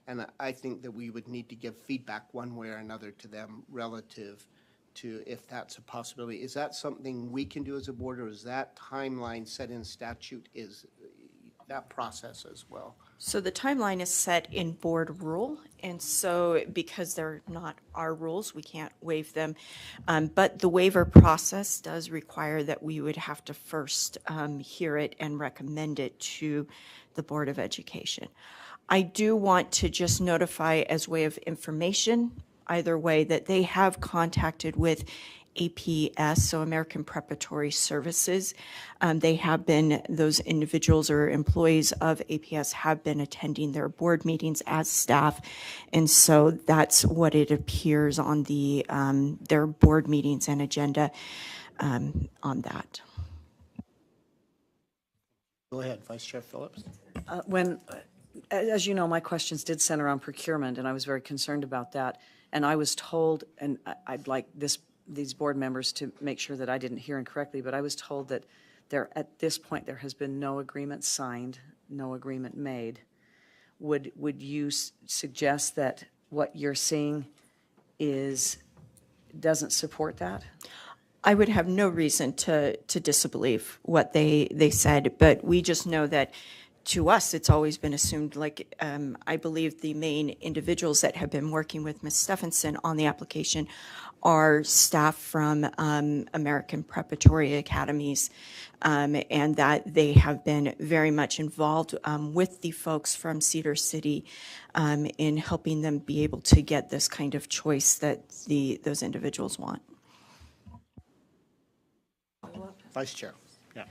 S1: And I think that we would need to give feedback one way or another to them relative to if that's a possibility. Is that something we can do as a board, or is that timeline set in statute, is that process as well?
S17: So the timeline is set in board rule, and so because they're not our rules, we can't waive them. But the waiver process does require that we would have to first hear it and recommend it to the Board of Education. I do want to just notify as way of information, either way, that they have contacted with APS, so American Preparatory Services. They have been, those individuals or employees of APS have been attending their board meetings as staff. And so that's what it appears on the their board meetings and agenda on that.
S1: Go ahead, Vice Chair Phillips.
S18: As you know, my questions did center on procurement, and I was very concerned about that. And I was told, and I'd like these board members to make sure that I didn't hear incorrectly, but I was told that at this point there has been no agreement signed, no agreement made. Would you suggest that what you're seeing doesn't support that?
S17: I would have no reason to disbelieve what they said, but we just know that to us, it's always been assumed, like I believe the main individuals that have been working with Ms. Stephenson on the application are staff from American Preparatory Academies, and that they have been very much involved with the folks from Cedar City in helping them be able to get this kind of choice that those individuals want.
S1: Vice Chair. Yeah.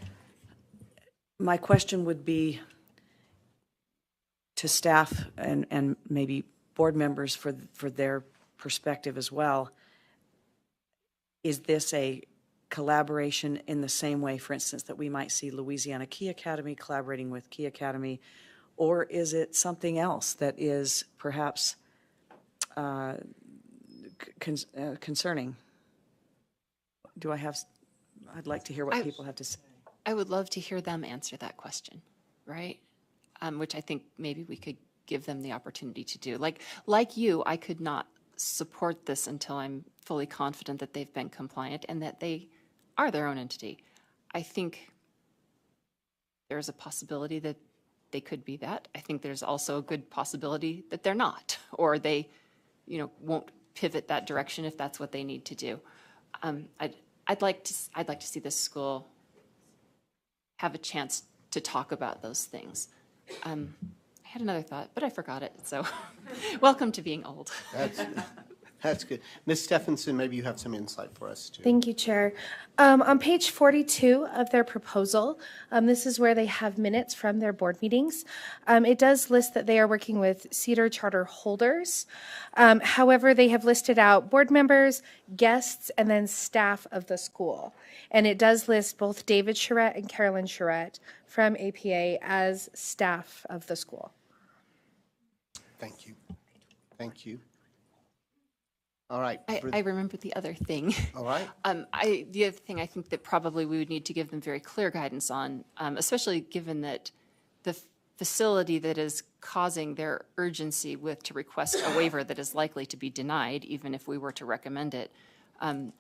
S18: My question would be to staff and maybe board members for their perspective as well. Is this a collaboration in the same way, for instance, that we might see Louisiana Key Academy collaborating with Key Academy, or is it something else that is perhaps concerning? I'd like to hear what people have to say.
S8: I would love to hear them answer that question, right? Which I think maybe we could give them the opportunity to do. Like you, I could not support this until I'm fully confident that they've been compliant and that they are their own entity. I think there's a possibility that they could be that. I think there's also a good possibility that they're not, or they, won't pivot that direction if that's what they need to do. I'd like to see this school have a chance to talk about those things. I had another thought, but I forgot it. So, welcome to being old.
S1: That's good. Ms. Stephenson, maybe you have some insight for us too.
S15: Thank you, Chair. On page 42 of their proposal, this is where they have minutes from their board meetings. It does list that they are working with Cedar charter holders. However, they have listed out board members, guests, and then staff of the school. And it does list both David Charette and Carolyn Charette from APA as staff of the school.
S1: Thank you. Thank you. All right.
S8: I remember the other thing.
S1: All right.
S8: The other thing I think that probably we would need to give them very clear guidance on, especially given that the facility that is causing their urgency to request a waiver that is likely to be denied, even if we were to recommend it,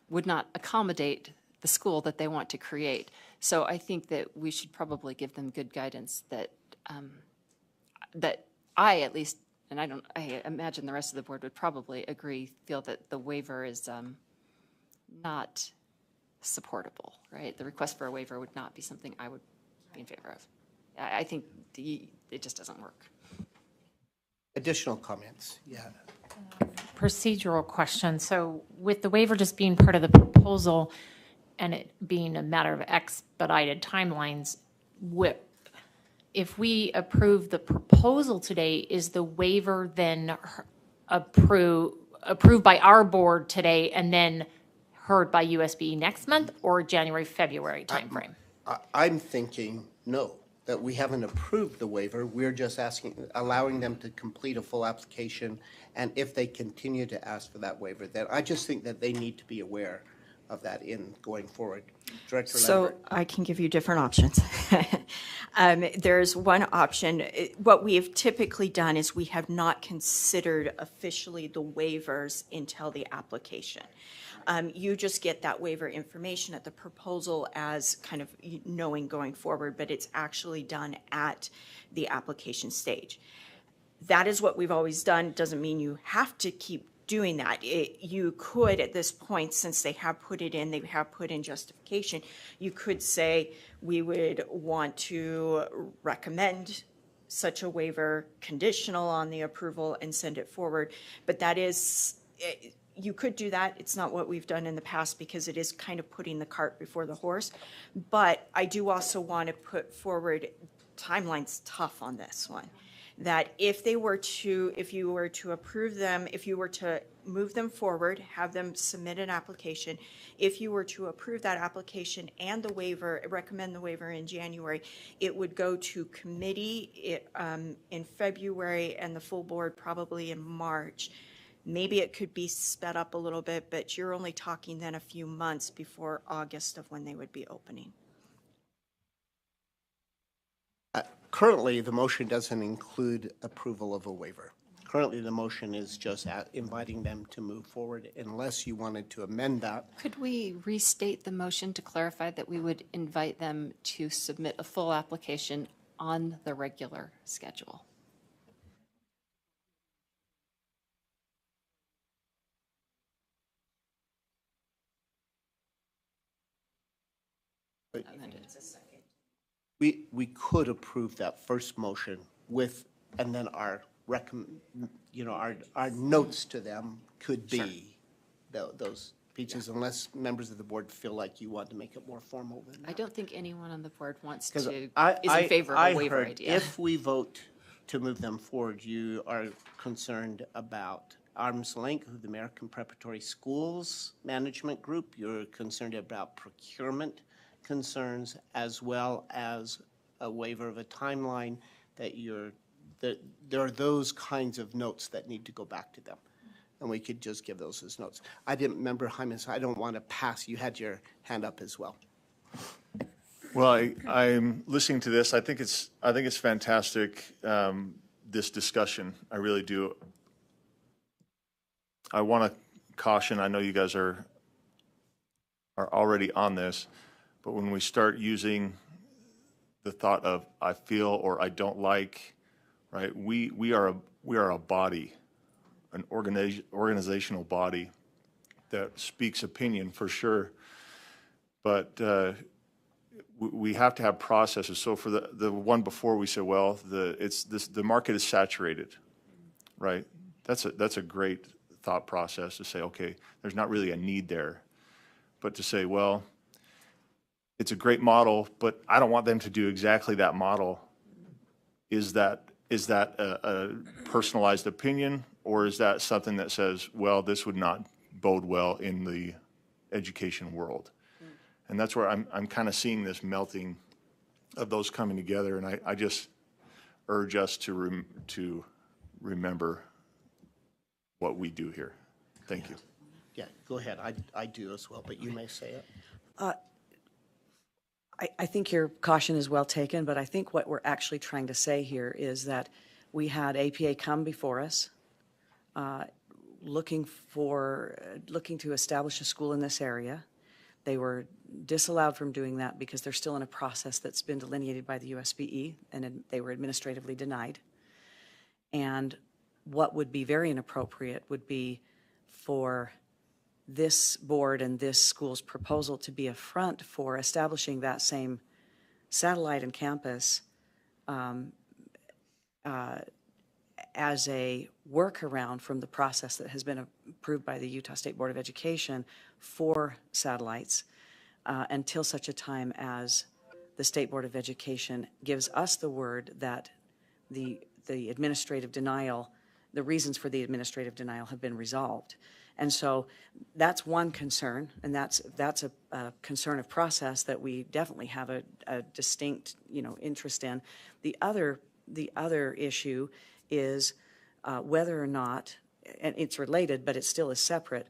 S8: would not accommodate the school that they want to create. So I think that we should probably give them good guidance that that I at least, and I imagine the rest of the board would probably feel that the waiver is not supportable, right? The request for a waiver would not be something I would be in favor of. I think it just doesn't work.
S1: Additional comments? Yeah.
S7: Procedural question. So with the waiver just being part of the proposal and it being a matter of expedited timelines, if we approve the proposal today, is the waiver then approved by our board today and then heard by USB next month, or January, February timeframe?
S1: I'm thinking, no, that we haven't approved the waiver. We're just allowing them to complete a full application. And if they continue to ask for that waiver, then I just think that they need to be aware of that in going forward. Director
S17: So
S1: Lambert.
S17: I can give you different options. There's one option. What we have typically done is we have not considered officially the waivers until the application. You just get that waiver information at the proposal as kind of knowing going forward, but it's actually done at the application stage. That is what we've always done. Doesn't mean you have to keep doing that. You could, at this point, since they have put it in, they have put in justification, you could say we would want to recommend such a waiver conditional on the approval and send it forward. But that is, you could do that. It's not what we've done in the past because it is kind of putting the cart before the horse. But I do also want to put forward, timeline's tough on this one, that if you were to approve them, if you were to move them forward, have them submit an application, if you were to approve that application and the waiver, recommend the waiver in January, it would go to committee in February and the full board probably in March. Maybe it could be sped up a little bit, but you're only talking then a few months before August of when they would be opening.
S1: Currently, the motion doesn't include approval of a waiver. Currently, the motion is just inviting them to move forward unless you wanted to amend that.
S8: Could we restate the motion to clarify that we would invite them to submit a full application on the regular schedule?
S1: We could approve that first motion with, and then our our notes to them could be those pieces, unless members of the board feel like you want to make it more formal than that.
S8: I don't think anyone on the board wants
S1: 'Cause
S8: to, is in favor of a waiver
S1: heard
S8: idea.
S1: If we vote to move them forward, you are concerned about arm's length of the American Preparatory Schools Management Group. You're concerned about procurement concerns, as well as a waiver of a timeline, that there are those kinds of notes that need to go back to them. And we could just give those as notes. I didn't remember, Jaime, so I don't want to pass. You had your hand up as well.
S14: Well, I'm listening to this. I think it's fantastic, this discussion. I really do. I want to caution, I know you guys are already on this, but when we start using the thought of I feel or I don't like, right? We are a body, an organizational body that speaks opinion for sure, but we have to have processes. So for the one before, we said, well, the market is saturated, right? That's a great thought process to say, okay, there's not really a need there, but to say, well, it's a great model, but I don't want them to do exactly that model. Is that a personalized opinion, or is that something that says, well, this would not bode well in the education world? And that's where I'm kind of seeing this melting of those coming together, and I just urge us to remember what we do here. Thank you.
S1: Yeah, go ahead. I do as well, but you may say it.
S18: I think your caution is well taken, but I think what we're actually trying to say here is that we had APA come before us, looking to establish a school in this area. They were disallowed from doing that because they're still in a process that's been delineated by the USBE, and they were administratively denied. And what would be very inappropriate would be for this board and this school's proposal to be a front for establishing that same satellite and campus as a workaround from the process that has been approved by the Utah State Board of Education for satellites until such a time as the State Board of Education gives us the word that the administrative denial, the reasons for the administrative denial have been resolved. And so that's one concern, and that's a concern of process that we definitely have a distinct, interest in. The other issue is whether or not, and it's related, but it still is separate,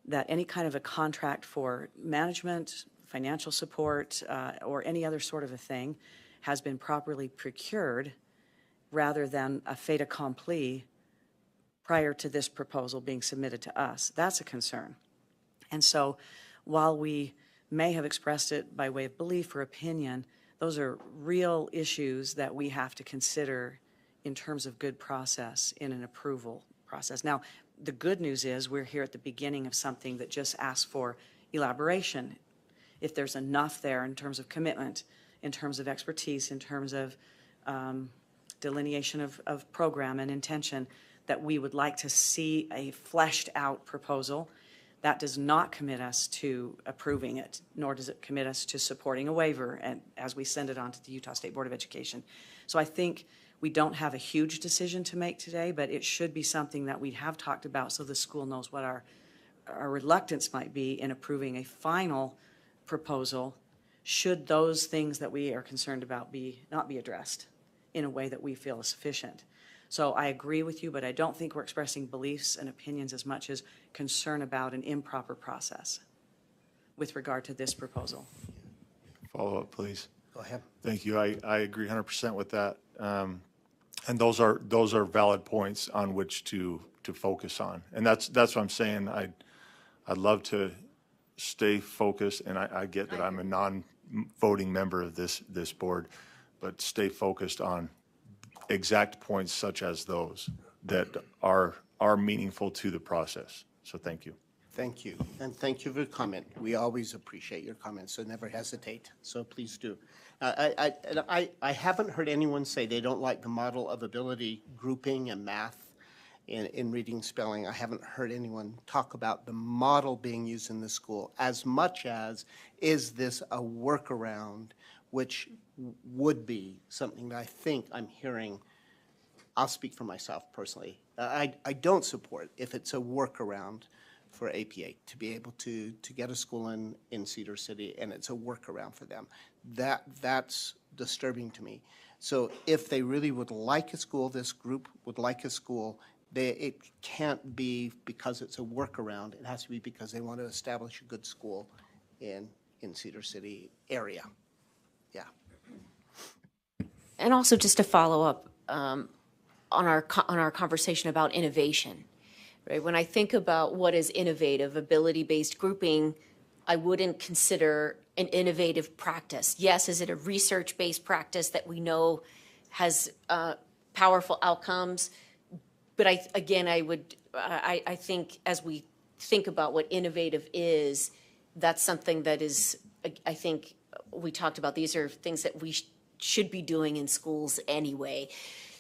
S18: that any kind of a contract for management, financial support, or any other sort of a thing has been properly procured rather than a fait accompli prior to this proposal being submitted to us. That's a concern. And so while we may have expressed it by way of belief or opinion, those are real issues that we have to consider in terms of good process in an approval process. Now, the good news is we're here at the beginning of something that just asks for elaboration. If there's enough there in terms of commitment, in terms of expertise, in terms of delineation of program and intention, that we would like to see a fleshed out proposal. That does not commit us to approving it, nor does it commit us to supporting a waiver and as we send it on to the Utah State Board of Education. So I think we don't have a huge decision to make today, but it should be something that we have talked about so the school knows what our reluctance might be in approving a final proposal should those things that we are concerned about not be addressed in a way that we feel is sufficient. So I agree with you, but I don't think we're expressing beliefs and opinions as much as concern about an improper process with regard to this proposal.
S14: Follow up, please.
S1: Go ahead.
S14: Thank you. I agree 100% with that. And those are valid points on which to focus on. And that's what I'm saying. I'd love to stay focused, and I get that I'm a non-voting member of this board, but stay focused on exact points such as those that are meaningful to the process. So thank you.
S1: Thank you. And thank you for your comment. We always appreciate your comments, so never hesitate. So please do. I haven't heard anyone say they don't like the model of ability grouping and math in reading, spelling. I haven't heard anyone talk about the model being used in the school as much as, is this a workaround, which would be something that I think I'm hearing. I'll speak for myself personally. I don't support if it's a workaround for APA to be able to get a school in Cedar City and it's a workaround for them. That's disturbing to me. So if they really would like a school, this group would like a school, it can't be because it's a workaround. It has to be because they want to establish a good school in Cedar City area. Yeah.
S4: And also just to follow up on our conversation about innovation, right? When I think about what is innovative, ability-based grouping, I wouldn't consider an innovative practice. Yes, is it a research-based practice that we know has powerful outcomes? But I think as we think about what innovative is, that's something that is, I think we talked about, these are things that we should be doing in schools anyway.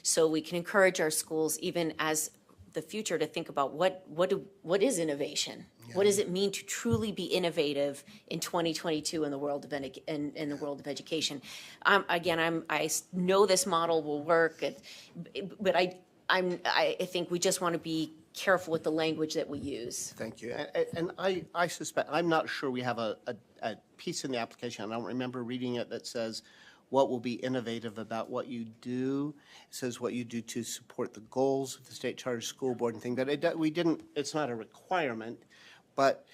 S4: So we can encourage our schools, even as the future, to think about what is innovation? Yeah. What does it mean to truly be innovative in 2022 in the world of in the world of education? I know this model will work, but I think we just want to be careful with the language that we use.
S1: Thank you. And I suspect, I'm not sure we have a piece in the application, I don't remember reading it, that says what will be innovative about what you do. It says what you do to support the goals of the state charter school board and things. But it's not a requirement, but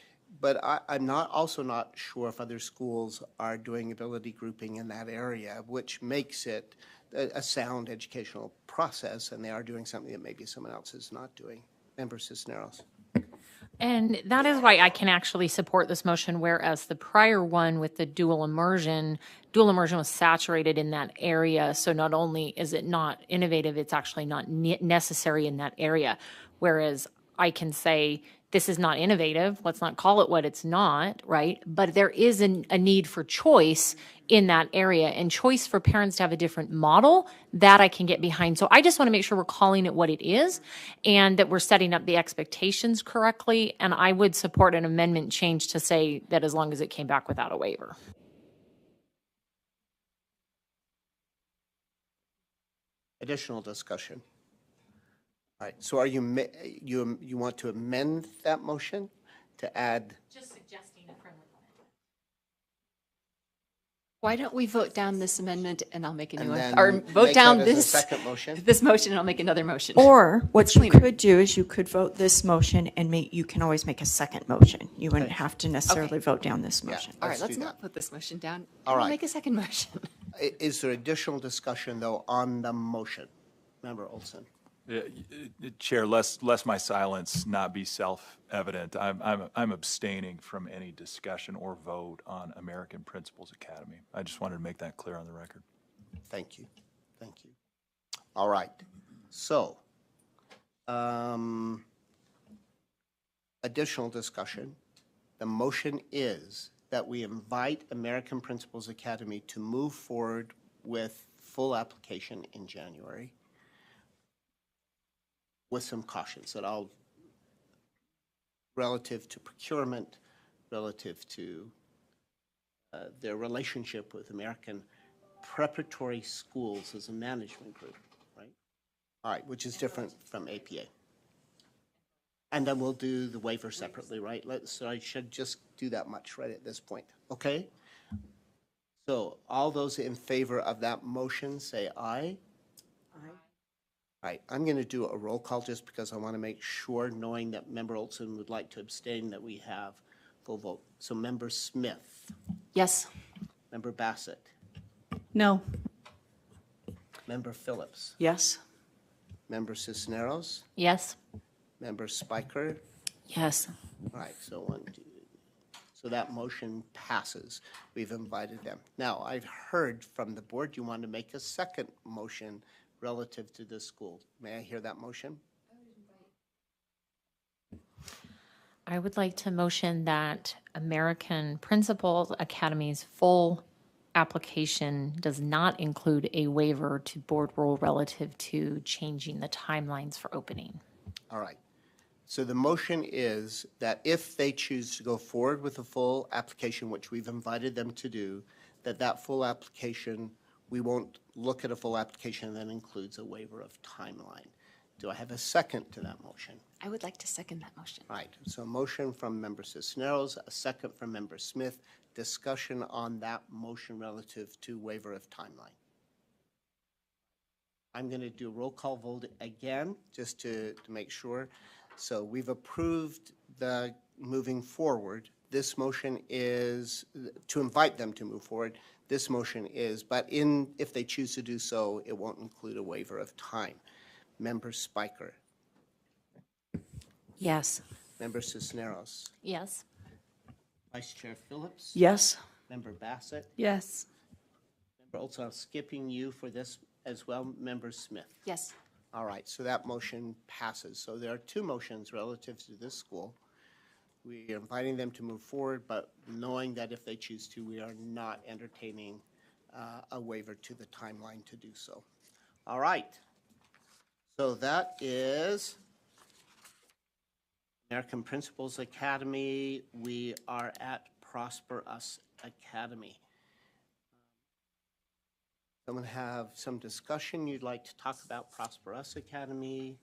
S1: I'm also not sure if other schools are doing ability grouping in that area, which makes it a sound educational process, and they are doing something that maybe someone else is not doing. Member Cisneros.
S7: And that is why I can actually support this motion, whereas the prior one with the dual immersion was saturated in that area. So not only is it not innovative, it's actually not necessary in that area. Whereas I can say, this is not innovative, let's not call it what it's not, right? But there is a need for choice in that area, and choice for parents to have a different model that I can get behind. So I just want to make sure we're calling it what it is and that we're setting up the expectations correctly. And I would support an amendment change to say that as long as it came back without a waiver.
S1: Additional discussion? All right, so are you want to amend that motion to add?
S7: Just suggesting a friendly amendment.
S8: Why don't we vote down this amendment and I'll make a new
S1: And
S8: one?
S1: then
S8: Or vote
S1: make
S8: down
S1: that as a
S8: this,
S1: second motion?
S8: this motion and I'll make another motion.
S17: Or what
S8: It's
S17: you
S8: cleaner.
S17: could do is you could vote this motion and you can always make a second motion. You wouldn't have to necessarily vote down this motion.
S8: All right,
S1: let's
S8: let's
S1: do
S8: not put this motion down.
S1: All
S8: I'll
S1: right.
S8: make a second motion.
S1: Is there additional discussion, though, on the motion? Member Olson?
S3: Chair, lest my silence not be self-evident, I'm abstaining from any discussion or vote on American Principals Academy. I just wanted to make that clear on the record.
S1: Thank you. Thank you. All right. So, additional discussion. The motion is that we invite American Principals Academy to move forward with full application in January with some cautions that I'll, relative to procurement, relative to their relationship with American Preparatory Schools as a management group, right? All right, which is different from APA. And then we'll do the waiver separately, right? So I should just do that much right at this point, okay? So all those in favor of that motion, say aye. Aye. All right, I'm going to do a roll call just because I want to make sure, knowing that Member Olson would like to abstain, that we have full vote. So Member Smith.
S4: Yes.
S1: Member Bassett.
S9: No.
S1: Member Phillips.
S18: Yes.
S1: Member Cisneros.
S7: Yes.
S1: Member Spiker.
S4: Yes.
S1: All right, so 1, 2. So that motion passes. We've invited them. Now, I've heard from the board you want to make a second motion relative to this school. May I hear that motion?
S7: I would like to motion that American Principals Academy's full application does not include a waiver to board rule relative to changing the timelines for opening.
S1: All right. So the motion is that if they choose to go forward with a full application, which we've invited them to do, that full application, we won't look at a full application that includes a waiver of timeline. Do I have a second to that motion?
S8: I would like to second that motion.
S1: All right, so a motion from Member Cisneros, a second from Member Smith. Discussion on that motion relative to waiver of timeline. I'm going to do a roll call vote again, just to make sure. So we've approved the moving forward. This motion is to invite them to move forward. This motion is, but if they choose to do so, it won't include a waiver of time. Member Spiker.
S4: Yes.
S1: Member Cisneros.
S7: Yes.
S1: Vice Chair Phillips.
S18: Yes.
S1: Member Bassett.
S9: Yes.
S1: Member Olson, I'm skipping you for this as well. Member Smith.
S8: Yes.
S1: All right, so that motion passes. So there are two motions relative to this school. We are inviting them to move forward, but knowing that if they choose to, we are not entertaining a waiver to the timeline to do so. All right. So that is American Principals Academy. We are at Prosperous Academy. Someone have some discussion you'd like to talk about Prosperous Academy?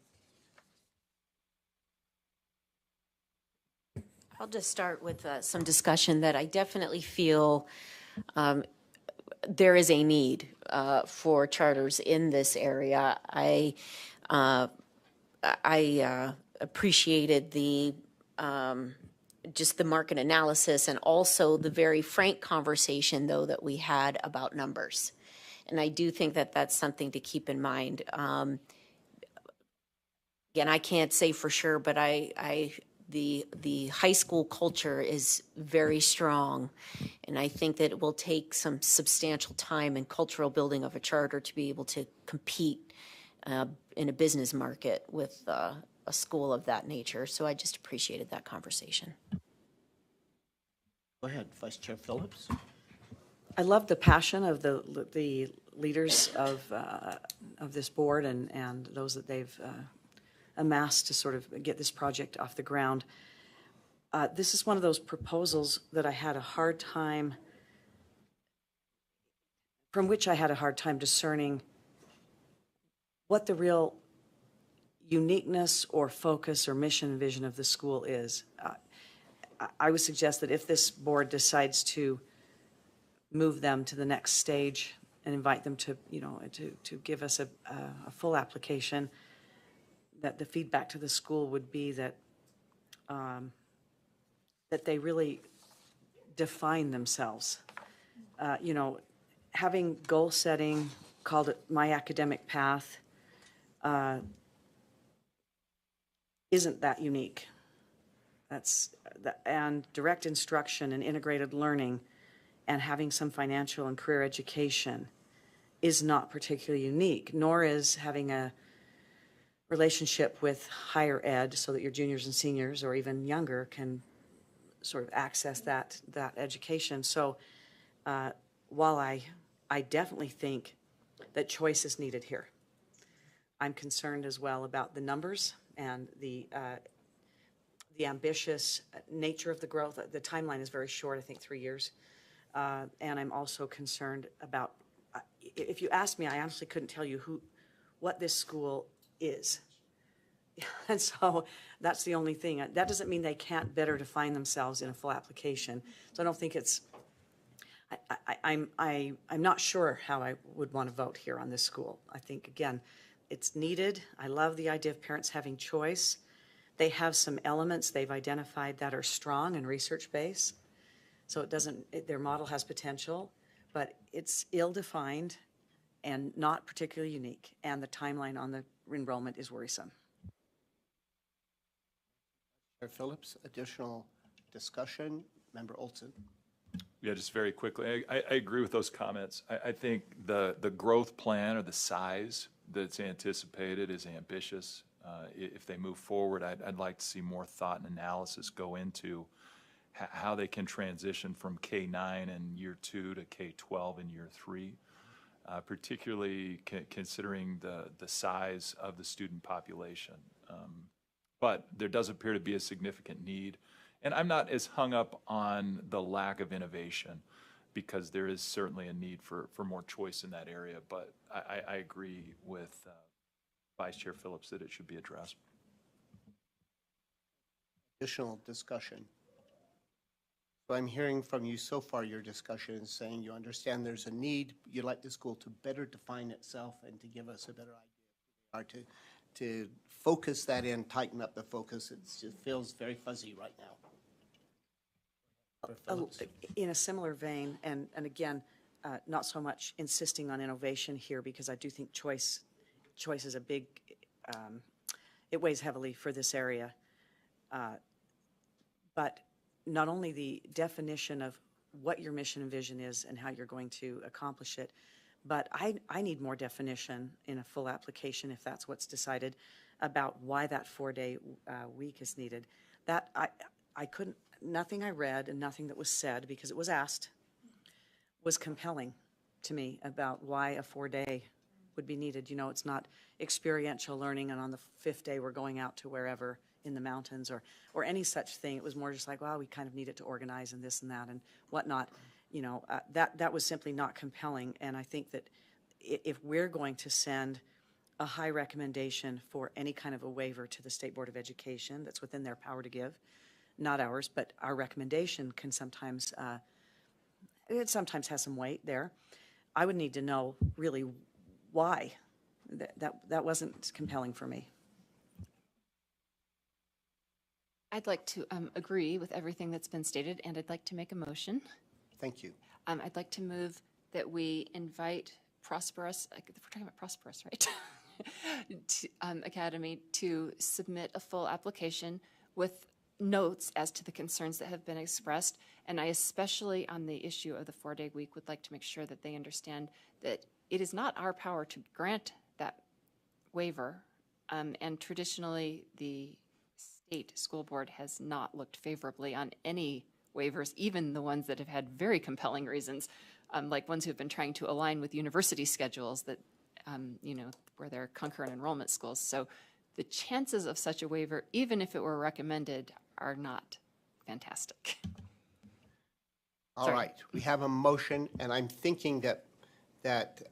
S4: I'll just start with some discussion that I definitely feel there is a need for charters in this area. I appreciated the just the market analysis and also the very frank conversation, though, that we had about numbers. And I do think that that's something to keep in mind. Again, I can't say for sure, but the high school culture is very strong, and I think that it will take some substantial time and cultural building of a charter to be able to compete in a business market with a school of that nature. So I just appreciated that conversation.
S1: Go ahead, Vice Chair Phillips.
S18: I love the passion of the leaders of this board and those that they've amassed to sort of get this project off the ground. This is one of those proposals that I had a hard time, from which I had a hard time discerning what the real uniqueness or focus or mission and vision of the school is. I would suggest that if this board decides to move them to the next stage and invite them to, to give us a full application, that the feedback to the school would be that that they really define themselves. Having goal setting, called it My Academic Path, isn't that unique. And direct instruction and integrated learning and having some financial and career education is not particularly unique, nor is having a relationship with higher ed so that your juniors and seniors or even younger can sort of access that education. So while I definitely think that choice is needed here, I'm concerned as well about the numbers and the ambitious nature of the growth. The timeline is very short, I think 3 years. And I'm also concerned about, if you ask me, I honestly couldn't tell you what this school is. And so that's the only thing. That doesn't mean they can't better define themselves in a full application. So I don't think it's, I'm not sure how I would want to vote here on this school. I think, again, it's needed. I love the idea of parents having choice. They have some elements they've identified that are strong and research-based. So their model has potential, but it's ill-defined and not particularly unique. And the timeline on the enrollment is worrisome.
S1: Chair Phillips, additional discussion. Member Olson.
S3: Yeah, just very quickly, I agree with those comments. I think the growth plan or the size that's anticipated is ambitious. If they move forward, I'd like to see more thought and analysis go into how they can transition from K-9 in year 2 to K-12 in year 3, particularly considering the size of the student population. But there does appear to be a significant need. And I'm not as hung up on the lack of innovation, because there is certainly a need for more choice in that area. But I agree with Vice Chair Phillips that it should be addressed.
S1: Additional discussion. So I'm hearing from you so far, your discussion is saying you understand there's a need, you'd like the school to better define itself and to give us a better idea of to focus that in, tighten up the focus. It just feels very fuzzy right now.
S18: In a similar vein, and again, not so much insisting on innovation here, because I do think choice is a big, it weighs heavily for this area. But not only the definition of what your mission and vision is and how you're going to accomplish it, but I need more definition in a full application, if that's what's decided, about why that 4-day week is needed. That I couldn't, nothing I read and nothing that was said, because it was asked, was compelling to me about why a 4-day would be needed. It's not experiential learning and on the 5th day we're going out to wherever in the mountains or any such thing. It was more just like, well, we kind of need it to organize and this and that and whatnot. That was simply not compelling. And I think that if we're going to send a high recommendation for any kind of a waiver to the State Board of Education that's within their power to give, not ours, but our recommendation can sometimes, it sometimes has some weight there. I would need to know really why. That wasn't compelling for me.
S8: I'd like to agree with everything that's been stated, and I'd like to make a motion.
S1: Thank you.
S8: I'd like to move that we invite Prosperous, we're talking about Prosperous, right? Academy to submit a full application with notes as to the concerns that have been expressed. And I especially, on the issue of the 4-day week, would like to make sure that they understand that it is not our power to grant that waiver. And traditionally, the state school board has not looked favorably on any waivers, even the ones that have had very compelling reasons, like ones who have been trying to align with university schedules that, where they're concurrent enrollment schools. So the chances of such a waiver, even if it were recommended, are not fantastic.
S1: All right, we have a motion, and I'm thinking that Ms.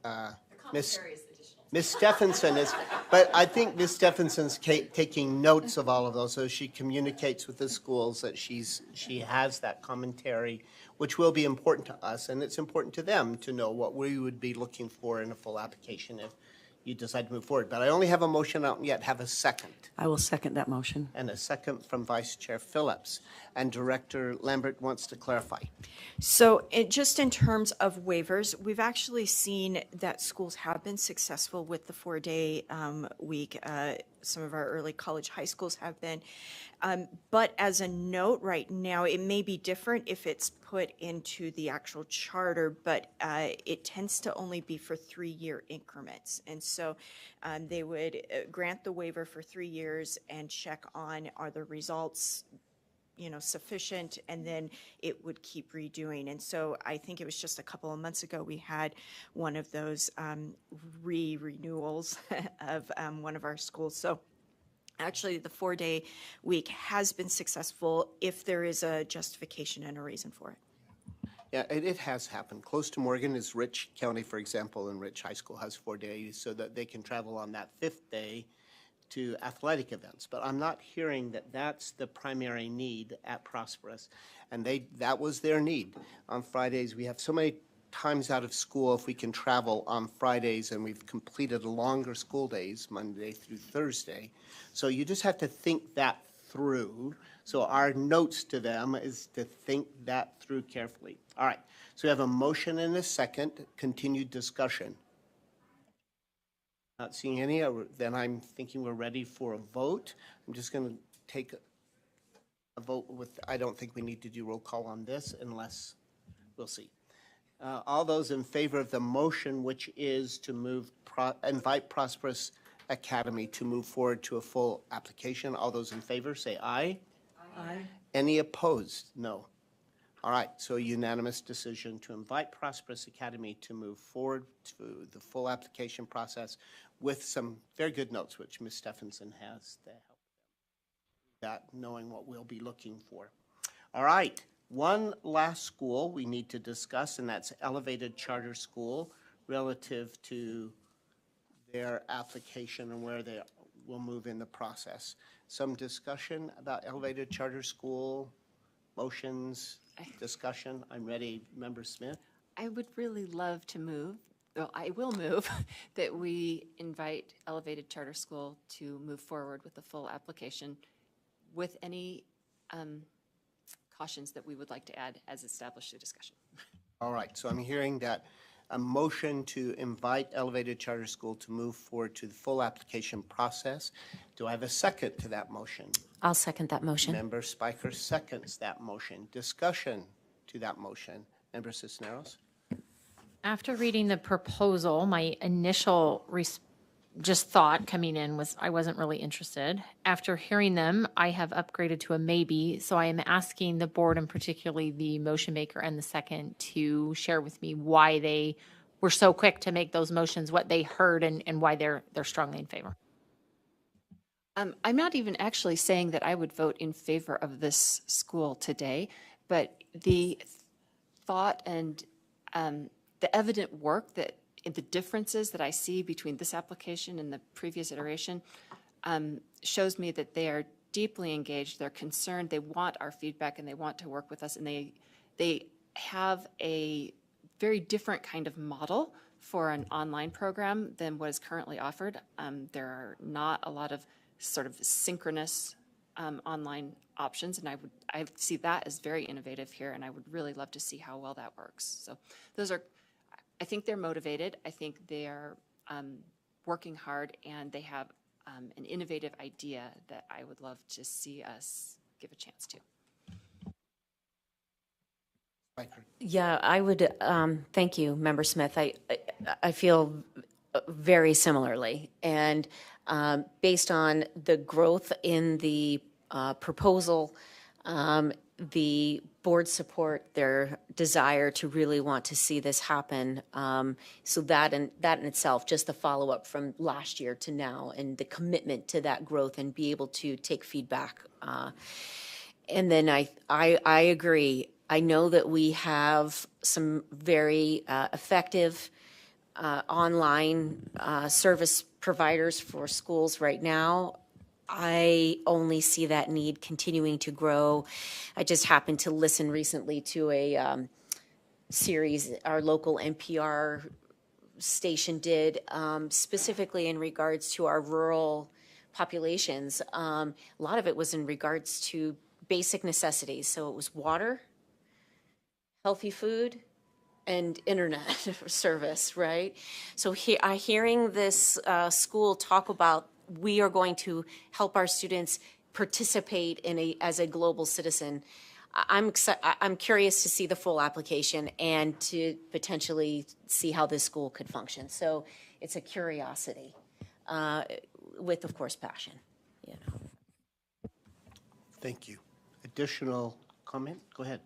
S17: Commentary is additional.
S1: Ms. Stephenson is, but I think Ms. Stephenson's taking notes of all of those, so she communicates with the schools that she has that commentary, which will be important to us, and it's important to them to know what we would be looking for in a full application if you decide to move forward. But I only have a motion, I don't yet have a second.
S18: I will second that motion.
S1: And a second from Vice Chair Phillips. And Director Lambert wants to clarify.
S17: So just in terms of waivers, we've actually seen that schools have been successful with the 4-day week. Some of our early college high schools have been. But as a note right now, it may be different if it's put into the actual charter, but it tends to only be for 3-year increments. And so they would grant the waiver for 3 years and check on are the results sufficient, and then it would keep redoing. And so I think it was just a couple of months ago we had one of those renewals of one of our schools. So actually the 4-day week has been successful if there is a justification and a reason for it.
S1: Yeah, it has happened. Close to Morgan is Rich County, for example, and Rich High School has 4 days so that they can travel on that 5th day to athletic events. But I'm not hearing that that's the primary need at Prosperous. And that was their need. On Fridays, we have so many times out of school if we can travel on Fridays, and we've completed longer school days, Monday through Thursday. So you just have to think that through. So our notes to them is to think that through carefully. All right, so we have a motion and a second, continued discussion. Not seeing any, then I'm thinking we're ready for a vote. I'm just going to take a vote with, I don't think we need to do roll call on this unless, we'll see. All those in favor of the motion, which is to invite Prosperous Academy to move forward to a full application, all those in favor say aye. Aye. Any opposed? No. All right, so a unanimous decision to invite Prosperous Academy to move forward to the full application process with some very good notes, which Ms. Stephenson has to help that, knowing what we'll be looking for. All right, one last school we need to discuss, and that's Elevated Charter School relative to their application and where they will move in the process. Some discussion about Elevated Charter School, motions, discussion. I'm ready. Member Smith?
S8: I would really love to move, well, I will move, that we invite Elevated Charter School to move forward with the full application with any cautions that we would like to add as established through discussion.
S1: All right, so I'm hearing that a motion to invite Elevated Charter School to move forward to the full application process. Do I have a second to that motion?
S4: I'll second that motion.
S1: Member Spiker seconds that motion. Discussion to that motion. Member Cisneros?
S7: After reading the proposal, my initial just thought coming in was I wasn't really interested. After hearing them, I have upgraded to a maybe. So I am asking the board, and particularly the motion maker and the second, to share with me why they were so quick to make those motions, what they heard, and why they're strongly in favor.
S8: I'm not even actually saying that I would vote in favor of this school today, but the thought and the evident work that the differences that I see between this application and the previous iteration shows me that they are deeply engaged, they're concerned, they want our feedback, and they want to work with us, and they have a very different kind of model for an online program than what is currently offered. There are not a lot of sort of synchronous online options, and I see that as very innovative here, and I would really love to see how well that works. So those are, I think they're motivated. I think they're working hard, and they have an innovative idea that I would love to see us give a chance to.
S4: Yeah, I would, thank you, Member Smith. I feel very similarly. And based on the growth in the proposal, the board support, their desire to really want to see this happen. So that in itself, just the follow-up from last year to now, and the commitment to that growth and be able to take feedback. And then I agree. I know that we have some very effective online service providers for schools right now. I only see that need continuing to grow. I just happened to listen recently to a series our local NPR station did, specifically in regards to our rural populations. A lot of it was in regards to basic necessities. So it was water, healthy food, and internet service, right? So hearing this school talk about we are going to help our students participate as a global citizen, I'm curious to see the full application and to potentially see how this school could function. So it's a curiosity with, of course, passion. You know.
S1: Thank you. Additional comment? Go ahead.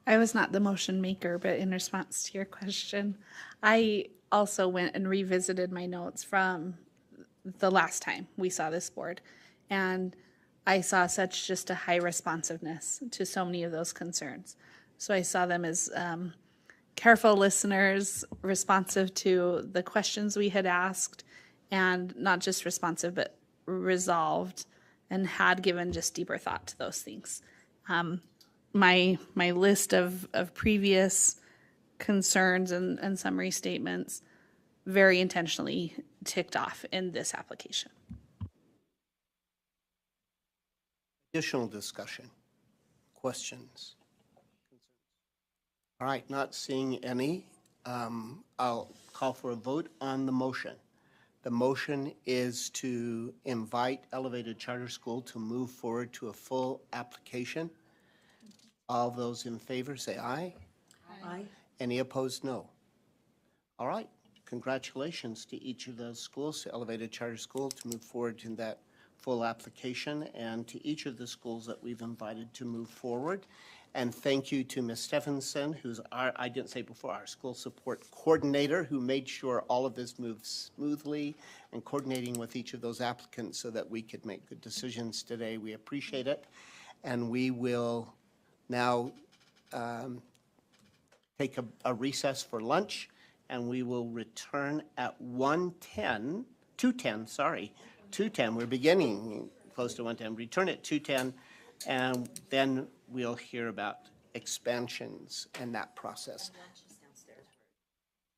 S9: I was not the motion maker, but in response to your question, I also went and revisited my notes from the last time we saw this board. And I saw such just a high responsiveness to so many of those concerns. So I saw them as careful listeners, responsive to the questions we had asked, and not just responsive, but resolved and had given just deeper thought to those things. My list of previous concerns and summary statements very intentionally ticked off in this application.
S1: Additional discussion, questions? All right, not seeing any. I'll call for a vote on the motion. The motion is to invite Elevated Charter School to move forward to a full application. All those in favor say aye.
S18: Aye.
S1: Any opposed, no. All right, congratulations to each of those schools, to Elevated Charter School, to move forward in that full application, and to each of the schools that we've invited to move forward. And thank you to Ms. Stephenson, who's I didn't say before, our school support coordinator, who made sure all of this moved smoothly and coordinating with each of those applicants so that we could make good decisions today. We appreciate it. And we will now take a recess for lunch, and we will return at 2:10, sorry. 2:10, we're beginning close to 1:10. Return at 2:10, and then we'll hear about expansions and that process.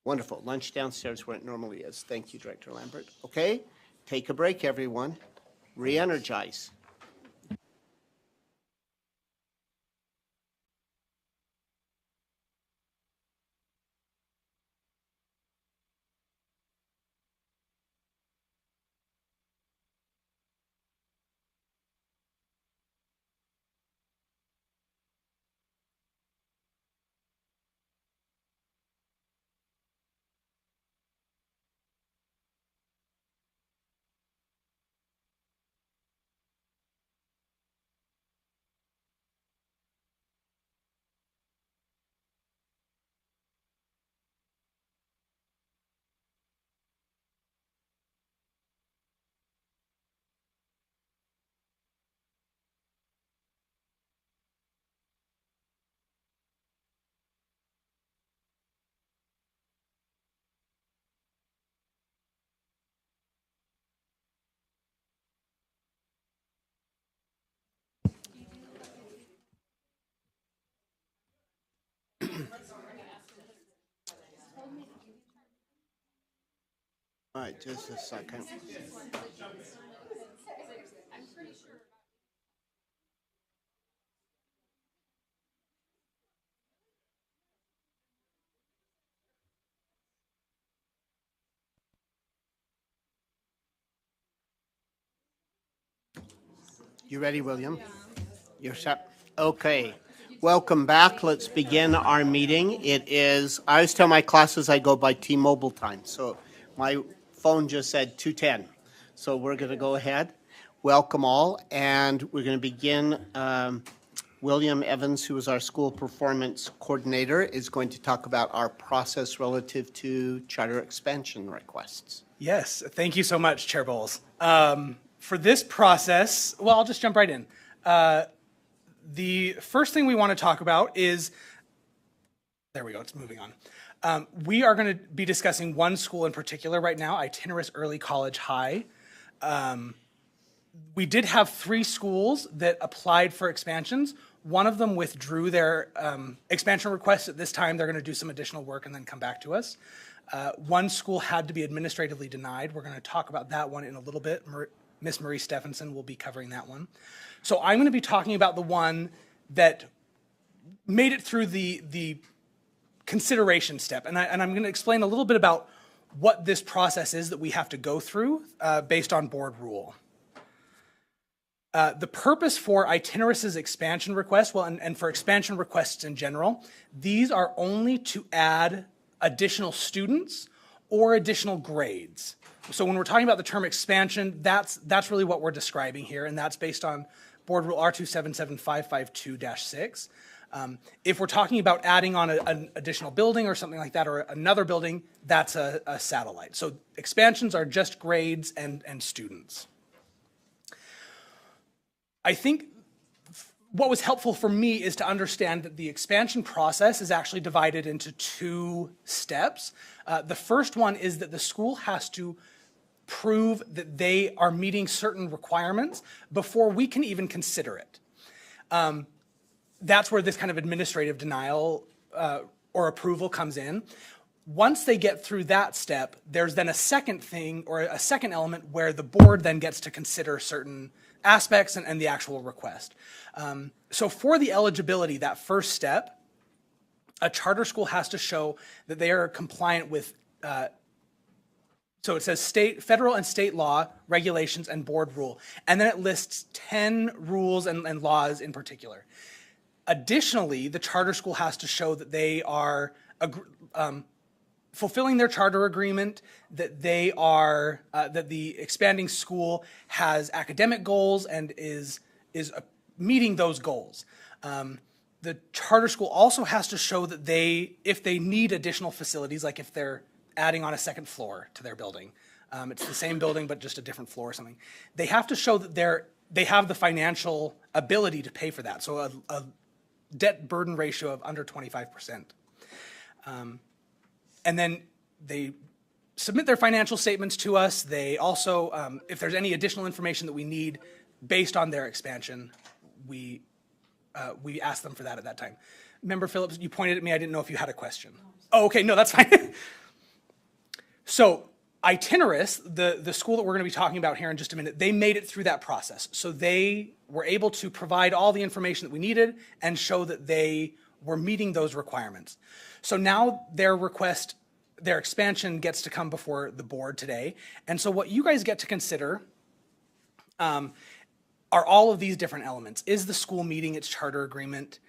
S1: Wonderful. Lunch downstairs where it normally is. Thank you, Director Lambert. Okay, take a break, everyone. Re-energize. All right, just a second. You ready, William? You're set? Okay. Welcome back. Let's begin our meeting. It is, I always tell my classes I go by T-Mobile time, so my phone just said 2:10. So we're going to go ahead. Welcome all, and we're going to begin. William Evans, who is our school performance coordinator, is going to talk about our process relative to charter expansion requests.
S6: Yes, thank you so much, Chair Bowles. For this process, well, I'll just jump right in. The first thing we want to talk about is, there we go, it's moving on. We are going to be discussing one school in particular right now, Itinerus Early College High. We did have 3 schools that applied for expansions. One of them withdrew their expansion request at this time. They're going to do some additional work and then come back to us. One school had to be administratively denied. We're going to talk about that one in a little bit. Miss Marie Stephenson will be covering that one. So I'm going to be talking about the one that made it through the consideration step. And I'm going to explain a little bit about what this process is that we have to go through based on board rule. The purpose for Itinerus's expansion request, well, and for expansion requests in general, these are only to add additional students or additional grades. So when we're talking about the term expansion, that's really what we're describing here, and that's based on Board Rule R277552-6. If we're talking about adding on an additional building or something like that, or another building, that's a satellite. So expansions are just grades and students. I think what was helpful for me is to understand that the expansion process is actually divided into 2 steps. The first one is that the school has to prove that they are meeting certain requirements before we can even consider it. That's where this kind of administrative denial or approval comes in. Once they get through that step, there's then a second thing or a second element where the board then gets to consider certain aspects and the actual request. So for the eligibility, that first step, a charter school has to show that they are compliant with, so it says federal and state law, regulations, and board rule. And then it lists 10 rules and laws in particular. Additionally, the charter school has to show that they are fulfilling their charter agreement, that they are that the expanding school has academic goals and is meeting those goals. The charter school also has to show that if they need additional facilities, like if they're adding on a second floor to their building, it's the same building but just a different floor or something, they have to show that they have the financial ability to pay for that. So a debt burden ratio of under 25%. And then they submit their financial statements to us. They also, if there's any additional information that we need based on their expansion, we ask them for that at that time. Member Phillips, you pointed at me. I didn't know if you had a question. Oh, okay. No, that's fine. So Itinerus, the school that we're going to be talking about here in just a minute, they made it through that process. So they were able to provide all the information that we needed and show that they were meeting those requirements. So now their expansion gets to come before the board today. And so what you guys get to consider are all of these different elements. Is the school meeting its charter agreement?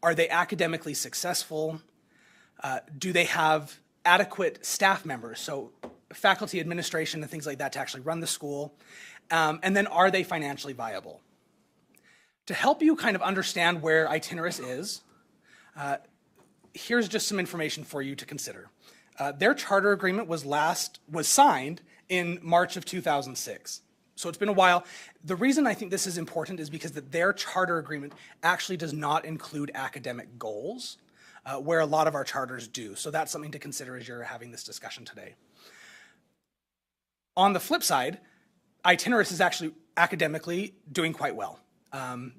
S6: Are they academically successful? Do they have adequate staff members? So faculty, administration, and things like that to actually run the school. And then are they financially viable? To help you kind of understand where Itinerus is, here's just some information for you to consider. Their charter agreement was signed in March of 2006. So it's been a while. The reason I think this is important is because their charter agreement actually does not include academic goals, where a lot of our charters do. So that's something to consider as you're having this discussion today. On the flip side, Itinerus is actually academically doing quite well.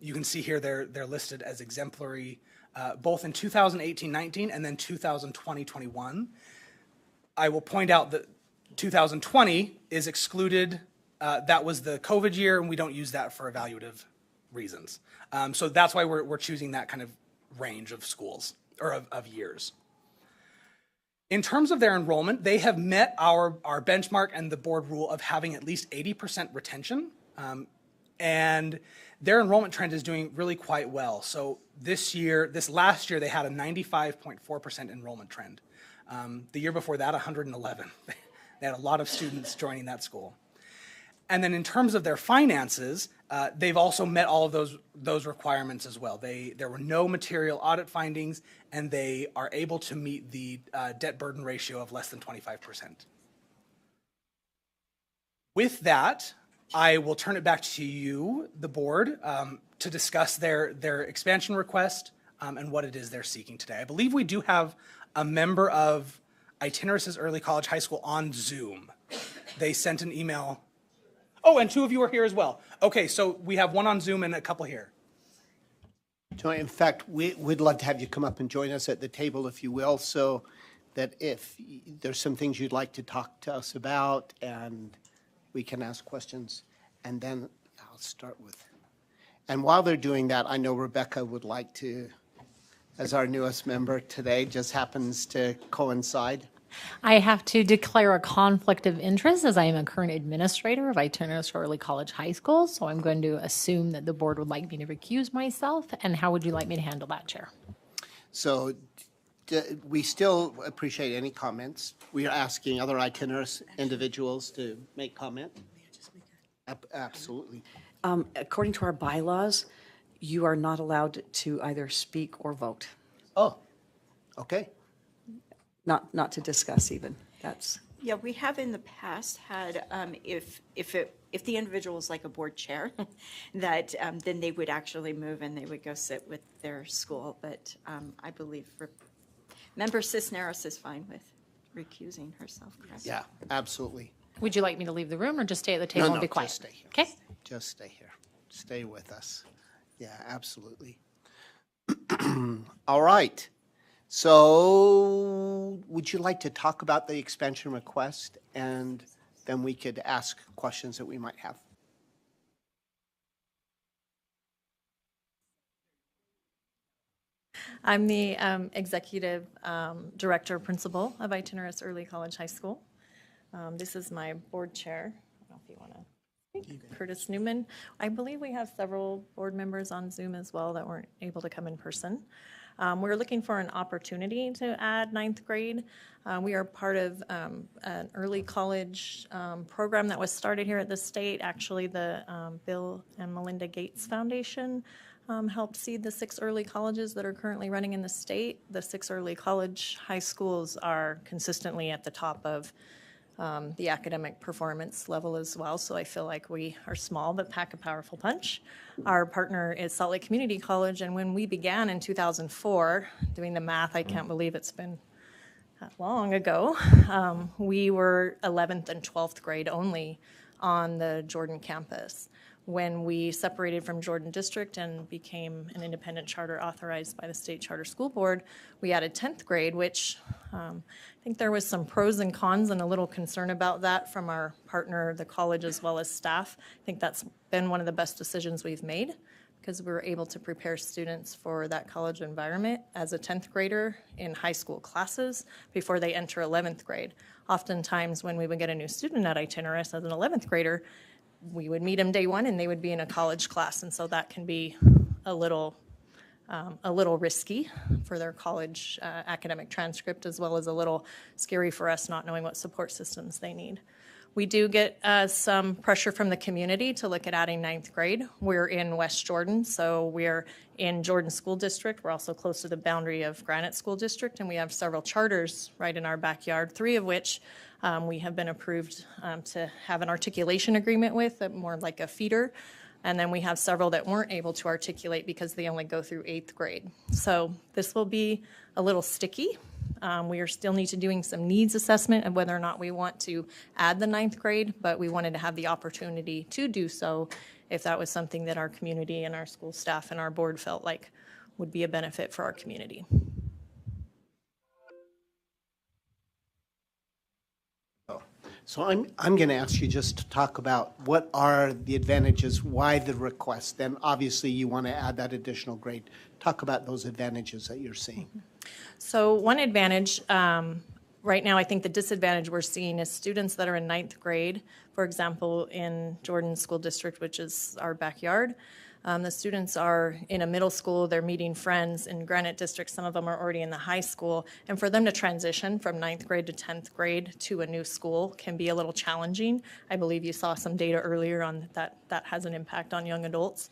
S6: You can see here they're listed as exemplary both in 2018-19 and then 2020-21. I will point out that 2020 is excluded. That was the COVID year, and we don't use that for evaluative reasons. So that's why we're choosing that kind of range of schools, or of years. In terms of their enrollment, they have met our benchmark and the board rule of having at least 80% retention. And their enrollment trend is doing really quite well. So this last year, they had a 95.4% enrollment trend. The year before that, 111. They had a lot of students joining that school. And then in terms of their finances, they've also met all of those requirements as well. There were no material audit findings, and they are able to meet the debt burden ratio of less than 25%. With that, I will turn it back to you, the board, to discuss their expansion request and what it is they're seeking today. I believe we do have a member of Itinerus Early College High School on Zoom. They sent an email. Oh, and 2 of you are here as well. Okay, so we have 1 on Zoom and a couple here.
S1: Joy, in fact, we'd love to have you come up and join us at the table, if you will, so that if there's some things you'd like to talk to us about, and we can ask questions. And then I'll start with. And while they're doing that, I know Rebecca would like to, as our newest member today, just happens to coincide.
S7: I have to declare a conflict of interest as I am a current administrator of Itinerus Early College High School, so I'm going to assume that the board would like me to recuse myself. And how would you like me to handle that, Chair?
S1: So we still appreciate any comments. We are asking other Itinerus individuals to make comment. Absolutely.
S18: According to our bylaws, you are not allowed to either speak or vote.
S1: Oh, okay.
S18: Not to discuss even. That's.
S17: Yeah, we have in the past had, if the individual is like a board chair, that then they would actually move and they would go sit with their school. But I believe Member Cisneros is fine with recusing herself, correct?
S1: Yeah, absolutely.
S7: Would you like me to leave the room or just stay at the table and be quiet?
S1: Just stay here.
S7: Okay.
S1: Just stay here. Stay with us. Yeah, absolutely. All right. So would you like to talk about the expansion request, and then we could ask questions that we might have?
S2: I'm the executive director principal of Itinerus Early College High School. This is my board chair. I don't know if you want to speak. Curtis Newman. I believe we have several board members on Zoom as well that weren't able to come in person. We're looking for an opportunity to add 9th grade. We are part of an early college program that was started here at the state. Actually, the Bill and Melinda Gates Foundation helped seed the 6 early colleges that are currently running in the state. The 6 early college high schools are consistently at the top of the academic performance level as well, so I feel like we are small but pack a powerful punch. Our partner is Salt Lake Community College, and when we began in 2004, doing the math, I can't believe it's been that long ago, we were 11th and 12th grade only on the Jordan campus. When we separated from Jordan District and became an independent charter authorized by the State Charter School Board, we added 10th grade, which I think there was some pros and cons and a little concern about that from our partner, the college, as well as staff. I think that's been one of the best decisions we've made because we were able to prepare students for that college environment as a 10th grader in high school classes before they enter 11th grade. Oftentimes when we would get a new student at Itinerus as an 11th grader, we would meet them day one and they would be in a college class, and so that can be a little risky for their college academic transcript, as well as a little scary for us not knowing what support systems they need. We do get some pressure from the community to look at adding 9th grade. We're in West Jordan, so we're in Jordan School District. We're also close to the boundary of Granite School District, and we have several charters right in our backyard, 3 of which we have been approved to have an articulation agreement with, more like a feeder. And then we have several that weren't able to articulate because they only go through 8th grade. So this will be a little sticky. We are still need to doing some needs assessment of whether or not we want to add the 9th grade, but we wanted to have the opportunity to do so if that was something that our community and our school staff and our board felt like would be a benefit for our community.
S1: So I'm going to ask you just to talk about what are the advantages, why the request. Then obviously you want to add that additional grade. Talk about those advantages that you're seeing.
S2: So one advantage, right now I think the disadvantage we're seeing is students that are in 9th grade, for example, in Jordan School District, which is our backyard. The students are in a middle school, they're meeting friends. In Granite District, some of them are already in the high school. And for them to transition from 9th grade to 10th grade to a new school can be a little challenging. I believe you saw some data earlier on that has an impact on young adults.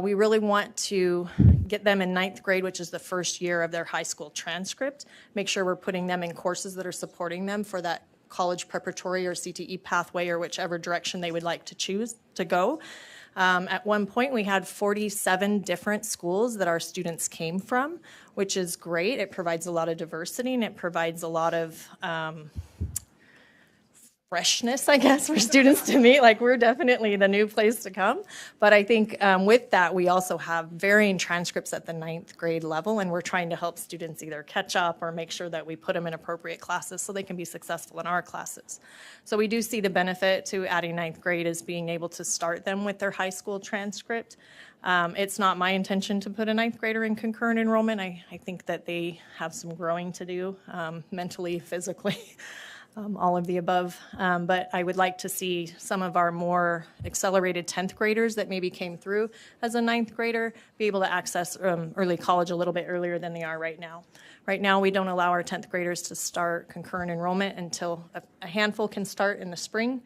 S2: We really want to get them in 9th grade, which is the first year of their high school transcript, make sure we're putting them in courses that are supporting them for that college preparatory or CTE pathway or whichever direction they would like to choose to go. At one point, we had 47 different schools that our students came from, which is great. It provides a lot of diversity, and it provides a lot of freshness, I guess, for students to meet. Like, we're definitely the new place to come. But I think with that, we also have varying transcripts at the 9th grade level, and we're trying to help students either catch up or make sure that we put them in appropriate classes so they can be successful in our classes. So we do see the benefit to adding 9th grade as being able to start them with their high school transcript. It's not my intention to put a 9th grader in concurrent enrollment. I think that they have some growing to do, mentally, physically. All of the above. But I would like to see some of our more accelerated 10th graders that maybe came through as a 9th grader be able to access early college a little bit earlier than they are right now. Right now, we don't allow our 10th graders to start concurrent enrollment until a handful can start in the spring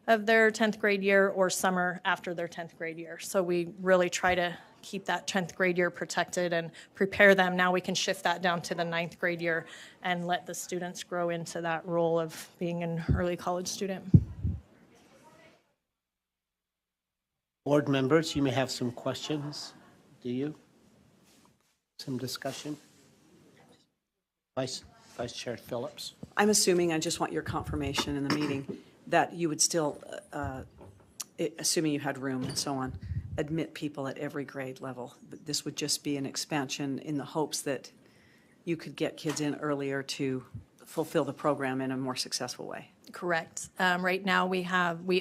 S2: of their 10th grade year or summer after their 10th grade year. So we really try to keep that 10th grade year protected and prepare them. Now we can shift that down to the 9th grade year and let the students grow into that role of being an early college student.
S1: Board members, you may have some questions. Do you? Some discussion? Vice Chair Phillips.
S18: I'm assuming, I just want your confirmation in the meeting, that you would still, assuming you had room and so on, admit people at every grade level. But this would just be an expansion in the hopes that you could get kids in earlier to fulfill the program in a more successful way.
S2: Correct. Right now we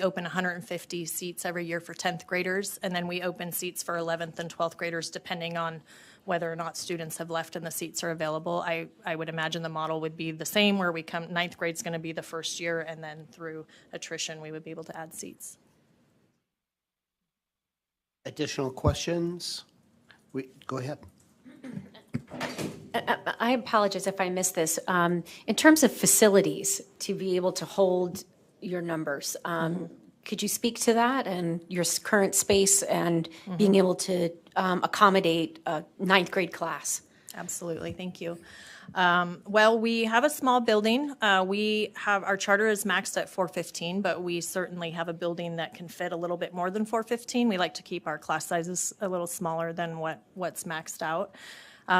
S2: open 150 seats every year for 10th graders, and then we open seats for 11th and 12th graders depending on whether or not students have left and the seats are available. I would imagine the model would be the same, where 9th grade's going to be the first year, and then through attrition we would be able to add seats.
S1: Additional questions? Go ahead.
S4: I apologize if I missed this. In terms of facilities, to be able to hold your numbers, could you speak to that and your current space and being able to accommodate a 9th grade class?
S2: Absolutely, thank you. Well, we have a small building. Our charter is maxed at 415, but we certainly have a building that can fit a little bit more than 415. We like to keep our class sizes a little smaller than what's maxed out.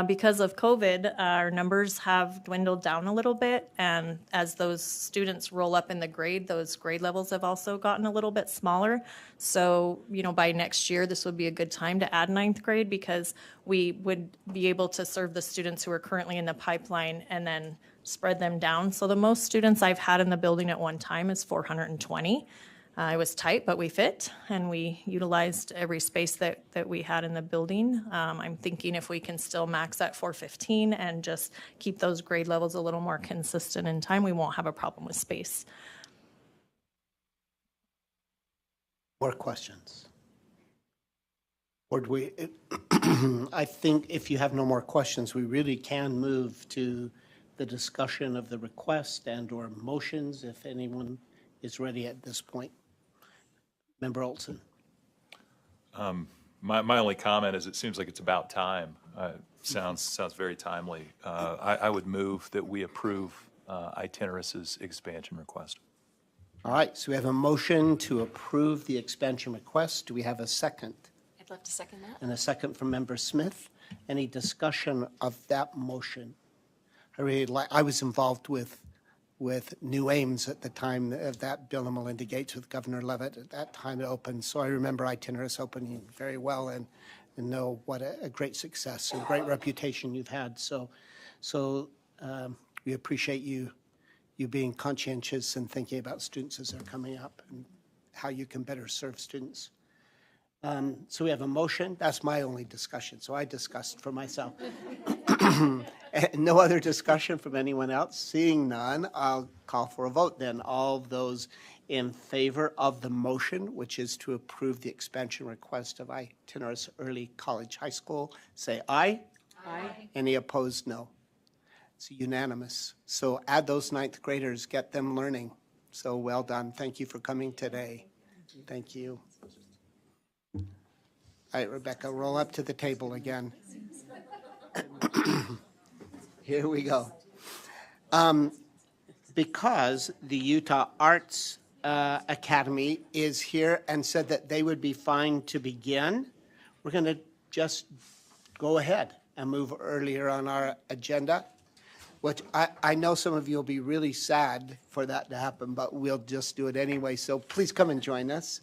S2: Because of COVID, our numbers have dwindled down a little bit, and as those students roll up in the grade, those grade levels have also gotten a little bit smaller. So, by next year, this would be a good time to add 9th grade, because we would be able to serve the students who are currently in the pipeline and then spread them down. So the most students I've had in the building at one time is 420. It was tight, but we fit, and we utilized every space that we had in the building. I'm thinking if we can still max at 415 and just keep those grade levels a little more consistent in time, we won't have a problem with space.
S1: More questions? Or I think if you have no more questions, we really can move to the discussion of the request and/or motions, if anyone is ready at this point. Member Olson.
S3: My only comment is it seems like it's about time. Sounds very timely. I would move that we approve Itinerus's expansion request.
S1: All right, so we have a motion to approve the expansion request. Do we have a second?
S8: I'd love to second that.
S1: And a second from Member Smith. Any discussion of that motion? I was involved with New Ames at the time of that Bill and Melinda Gates with Governor Levitt at that time it opened. So I remember Itinerus opening very well and know what a great success and great reputation you've had. So we appreciate you being conscientious and thinking about students as they're coming up and how you can better serve students. So we have a motion. That's my only discussion. So I discussed for myself. No other discussion from anyone else? Seeing none, I'll call for a vote then. All of those in favor of the motion, which is to approve the expansion request of Itinerus Early College High School, say aye. Aye. Any opposed, no. It's unanimous. So add those 9th graders, get them learning. So well done. Thank you for coming today. Thank you. All right, Rebecca, roll up to the table again. Here we go. Because the Utah Arts Academy is here and said that they would be fine to begin. We're going to just go ahead and move earlier on our agenda, which I know some of you will be really sad for that to happen, but we'll just do it anyway. So please come and join us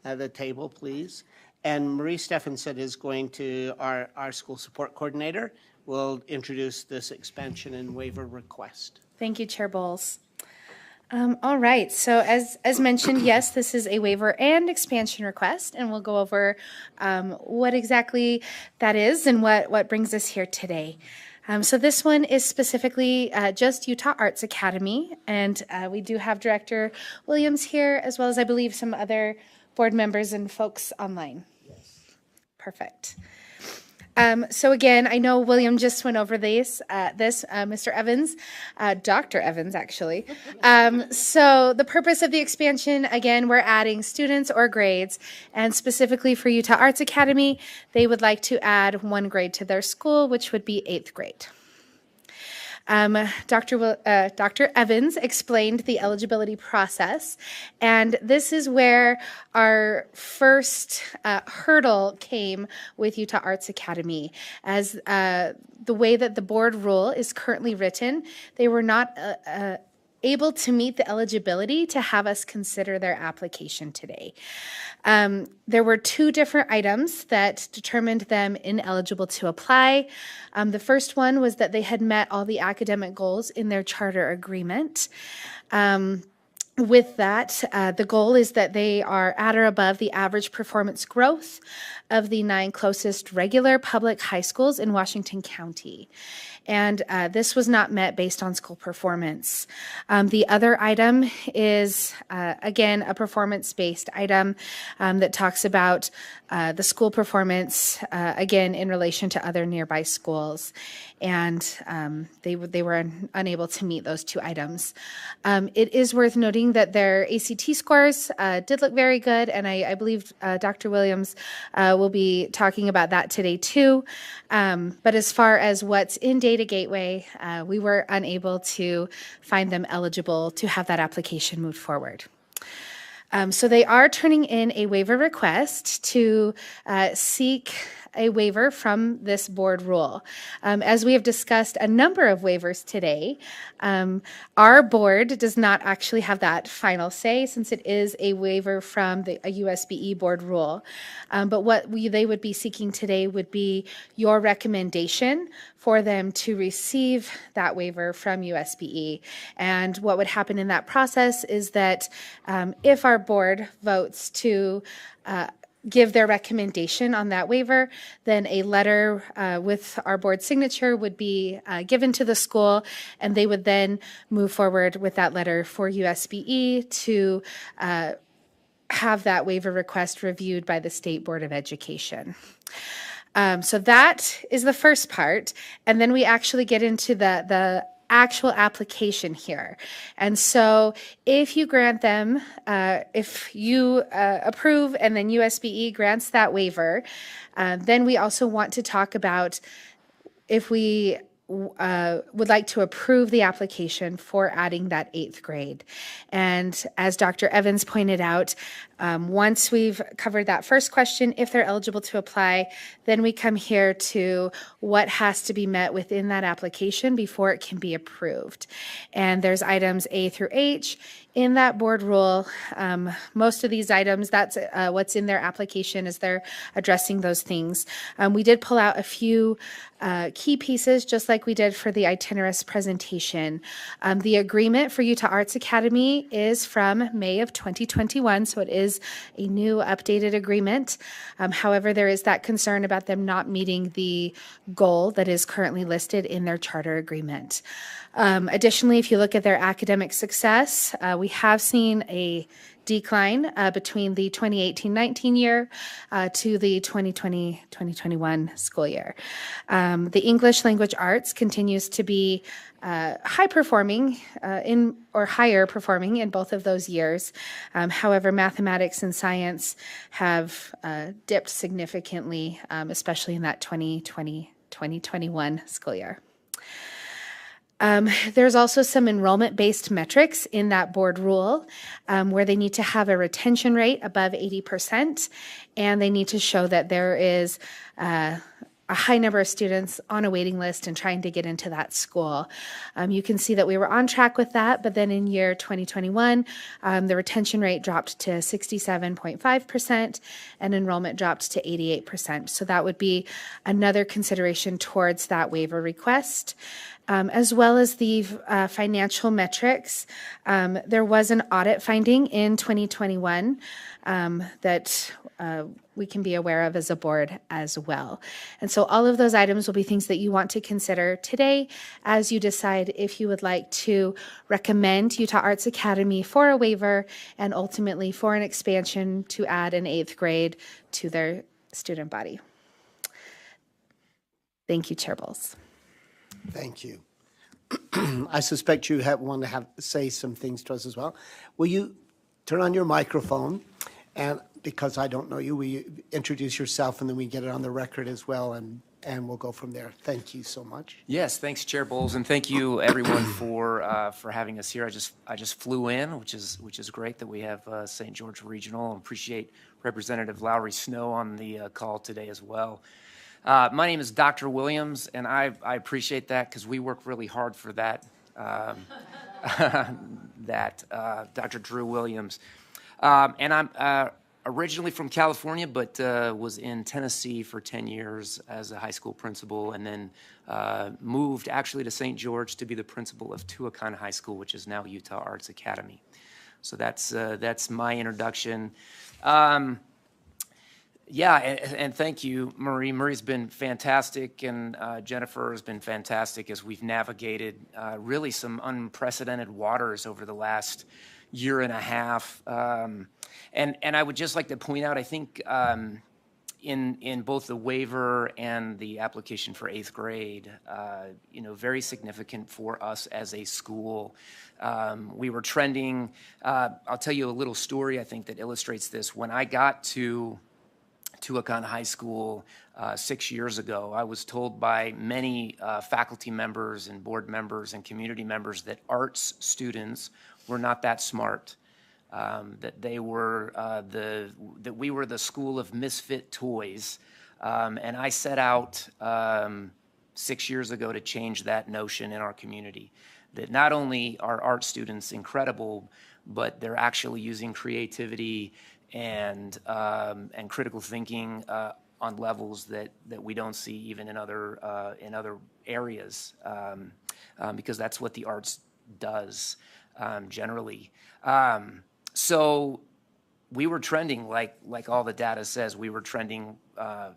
S1: at the table, please. And Marie Stephenson is going to, our school support coordinator, will introduce this expansion and waiver request.
S15: Thank you, Chair Bowles. All right, so as mentioned, yes, this is a waiver and expansion request, and we'll go over what exactly that is and what brings us here today. So this one is specifically just Utah Arts Academy, and we do have Director Williams here, as well as I believe some other board members and folks online. Yes. Perfect. So again, I know William just went over Mr. Evans, Dr. Evans, actually. So the purpose of the expansion, again, we're adding students or grades, and specifically for Utah Arts Academy, they would like to add 1 grade to their school, which would be 8th grade. Dr. Evans explained the eligibility process, and this is where our first hurdle came with Utah Arts Academy. As the way that the board rule is currently written, they were not able to meet the eligibility to have us consider their application today. There were 2 different items that determined them ineligible to apply. The first one was that they had met all the academic goals in their charter agreement. With that, the goal is that they are at or above the average performance growth of the 9 closest regular public high schools in Washington County. And this was not met based on school performance. The other item is, again, a performance-based item that talks about the school performance, again, in relation to other nearby schools. And they were unable to meet those 2 items. It is worth noting that their ACT scores did look very good, and I believe Dr. Williams will be talking about that today too. But as far as what's in Data Gateway, we were unable to find them eligible to have that application moved forward. So they are turning in a waiver request to seek a waiver from this board rule. As we have discussed a number of waivers today, our board does not actually have that final say since it is a waiver from a USBE board rule. But what they would be seeking today would be your recommendation for them to receive that waiver from USBE. And what would happen in that process is that if our board votes to give their recommendation on that waiver, then a letter with our board signature would be given to the school, and they would then move forward with that letter for USBE to have that waiver request reviewed by the State Board of Education. So that is the first part, and then we actually get into the actual application here. And so if you grant them, if you approve and then USBE grants that waiver, then we also want to talk about if we would like to approve the application for adding that 8th grade. And as Dr. Evans pointed out, once we've covered that first question, if they're eligible to apply, then we come here to what has to be met within that application before it can be approved. And there's items A through H in that board rule. Most of these items, that's what's in their application as they're addressing those things. We did pull out a few key pieces, just like we did for the itinerist presentation. The agreement for Utah Arts Academy is from May of 2021, so it is a new updated agreement. However, there is that concern about them not meeting the goal that is currently listed in their charter agreement. Additionally, if you look at their academic success, we have seen a decline between the 2018-19 year to the 2020-2021 school year. The English language arts continues to be high performing higher performing in both of those years. However, mathematics and science have dipped significantly, especially in that 2020-2021 school year. There's also some enrollment-based metrics in that board rule where they need to have a retention rate above 80%, and they need to show that there is a high number of students on a waiting list and trying to get into that school. You can see that we were on track with that, but then in year 2021, the retention rate dropped to 67.5% and enrollment dropped to 88%. So that would be another consideration towards that waiver request. As well as the financial metrics. There was an audit finding in 2021 that we can be aware of as a board as well. And so all of those items will be things that you want to consider today as you decide if you would like to recommend Utah Arts Academy for a waiver and ultimately for an expansion to add an 8th grade to their student body. Thank you, Chair Bowles.
S1: Thank you. I suspect you want to say some things to us as well. Will you turn on your microphone? And because I don't know you, will you introduce yourself and then we get it on the record as well, and we'll go from there. Thank you so much.
S16: Yes, thanks, Chair Bowles, and thank you everyone for having us here. I just flew in, which is great that we have St. George Regional. I appreciate Representative Lowry Snow on the call today as well. My name is Dr. Williams, and I appreciate that because we work really hard for that, Dr. Drew Williams. And I'm originally from California, but was in Tennessee for 10 years as a high school principal, and then moved actually to St. George to be the principal of Tuacahn High School, which is now Utah Arts Academy. So that's my introduction. Yeah, and thank you, Marie. Marie's been fantastic, and Jennifer has been fantastic as we've navigated really some unprecedented waters over the last year and a half. And I would just like to point out, I think in both the waiver and the application for 8th grade, very significant for us as a school. We were trending. I'll tell you a little story, I think, that illustrates this. When I got to Tuacahn High School 6 years ago, I was told by many faculty members and board members and community members that arts students were not that smart, that they were that we were the school of misfit toys, and I set out 6 years ago to change that notion in our community. That not only are art students incredible, but they're actually using creativity and critical thinking on levels that we don't see even in other areas, because that's what the arts does generally. So we were trending like all the data says. We were trending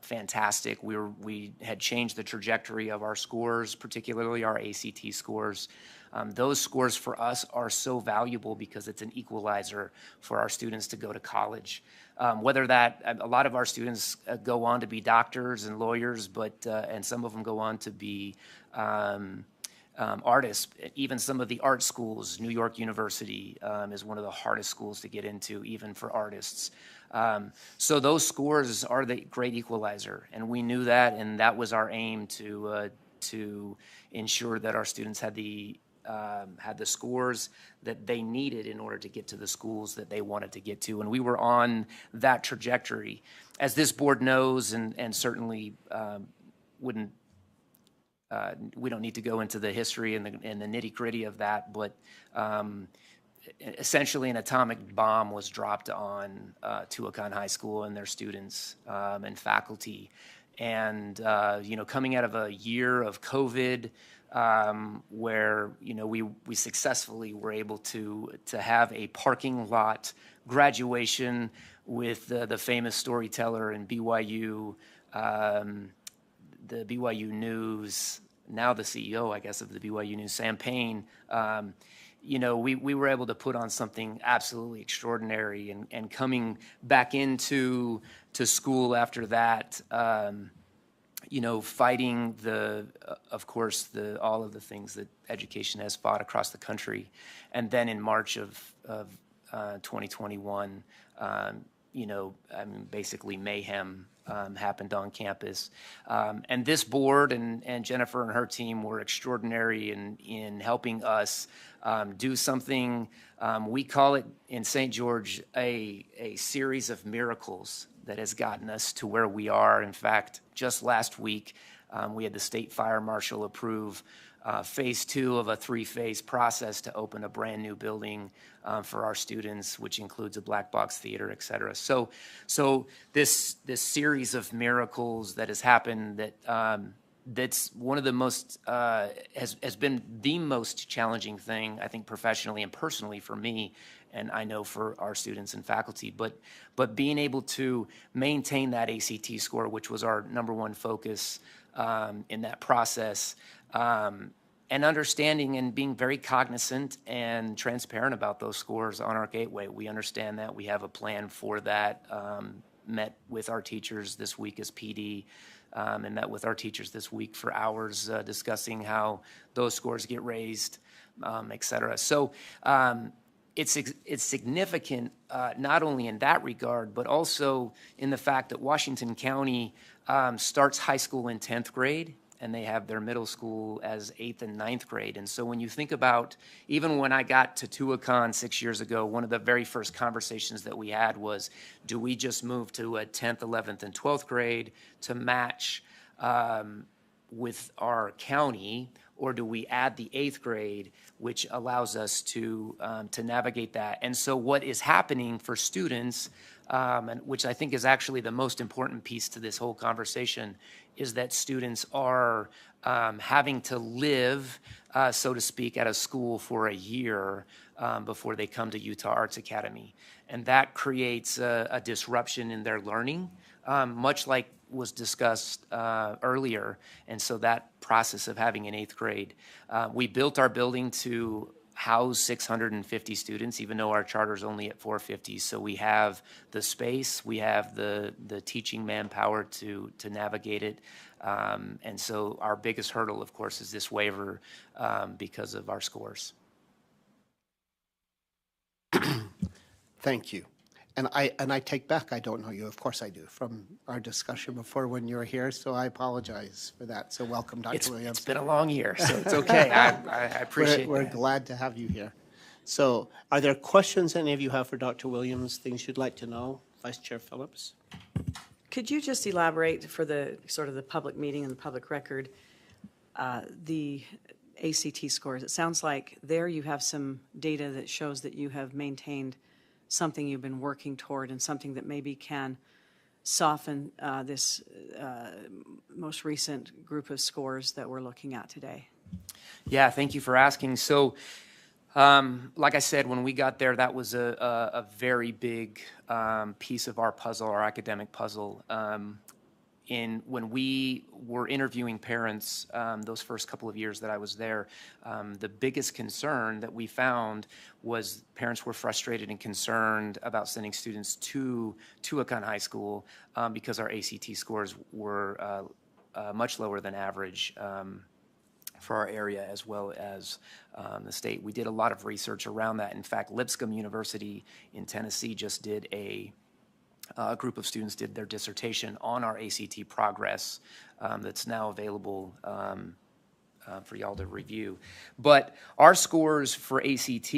S16: fantastic. We had changed the trajectory of our scores, particularly our ACT scores. Those scores for us are so valuable because it's an equalizer for our students to go to college. Whether that, a lot of our students go on to be doctors and lawyers, but and some of them go on to be artists. Even some of the art schools, New York University is one of the hardest schools to get into, even for artists. So those scores are the great equalizer, and we knew that, and that was our aim to ensure that our students had the scores that they needed in order to get to the schools that they wanted to get to. And we were on that trajectory. As this board knows, and certainly we don't need to go into the history and the nitty-gritty of that, but essentially an atomic bomb was dropped on Tuacahn High School and their students and faculty. And coming out of a year of COVID, where we successfully were able to have a parking lot graduation with the famous storyteller in BYU, the BYU News, now the CEO, I guess, of the BYU News, Sam Payne. We were able to put on something absolutely extraordinary, and coming back into school after that, fighting of course, all of the things that education has fought across the country. And then in March of 2021, I mean, basically mayhem happened on campus. And this board and Jennifer and her team were extraordinary in helping us do something, we call it in St. George a series of miracles that has gotten us to where we are. In fact, just last week, we had the state fire marshal approve phase 2 of a 3-phase process to open a brand new building for our students, which includes a black box theater, et cetera. So this series of miracles that has happened that's one of the most, has been the most challenging thing, I think, professionally and personally for me, and I know for our students and faculty, but being able to maintain that ACT score, which was our #1 focus in that process, and understanding and being very cognizant and transparent about those scores on our gateway. We understand that. We have a plan for that. Met with our teachers this week as PD, and met with our teachers this week for hours discussing how those scores get raised, et cetera. So it's significant not only in that regard, but also in the fact that Washington County starts high school in 10th grade, and they have their middle school as 8th and 9th grade. And so when you think about, even when I got to Tuacahn 6 years ago, one of the very first conversations that we had was, do we just move to a 10th, 11th, and 12th grade to match with our county, or do we add the 8th grade, which allows us to navigate that? And so what is happening for students, and which I think is actually the most important piece to this whole conversation, is that students are having to live, so to speak, at a school for a year before they come to Utah Arts Academy. And that creates a disruption in their learning, much like was discussed earlier. And so that process of having an 8th grade, we built our building to house 650 students, even though our charter is only at 450. So we have the space, we have the teaching manpower to navigate it. And so our biggest hurdle, of course, is this waiver because of our scores.
S1: Thank you. And I take back, I don't know you. Of course I do, from our discussion before when you were here, so I apologize for that. So welcome, Dr. Williams.
S16: It's been a long year, so it's okay. I appreciate it.
S1: We're glad to have you here. So are there questions any of you have for Dr. Williams, things you'd like to know? Vice Chair Phillips?
S18: Could you just elaborate for the sort of the public meeting and the public record, the ACT scores? It sounds like there you have some data that shows that you have maintained something you've been working toward and something that maybe can soften this most recent group of scores that we're looking at today.
S16: Yeah, thank you for asking. So, like I said, when we got there, that was a very big piece of our puzzle, our academic puzzle. When we were interviewing parents those first couple of years that I was there, the biggest concern that we found was parents were frustrated and concerned about sending students to Tuacahn High School because our ACT scores were much lower than average for our area as well as the state. We did a lot of research around that. In fact, Lipscomb University in Tennessee just did a group of students did their dissertation on our ACT progress that's now available for y'all to review. But our scores for ACT,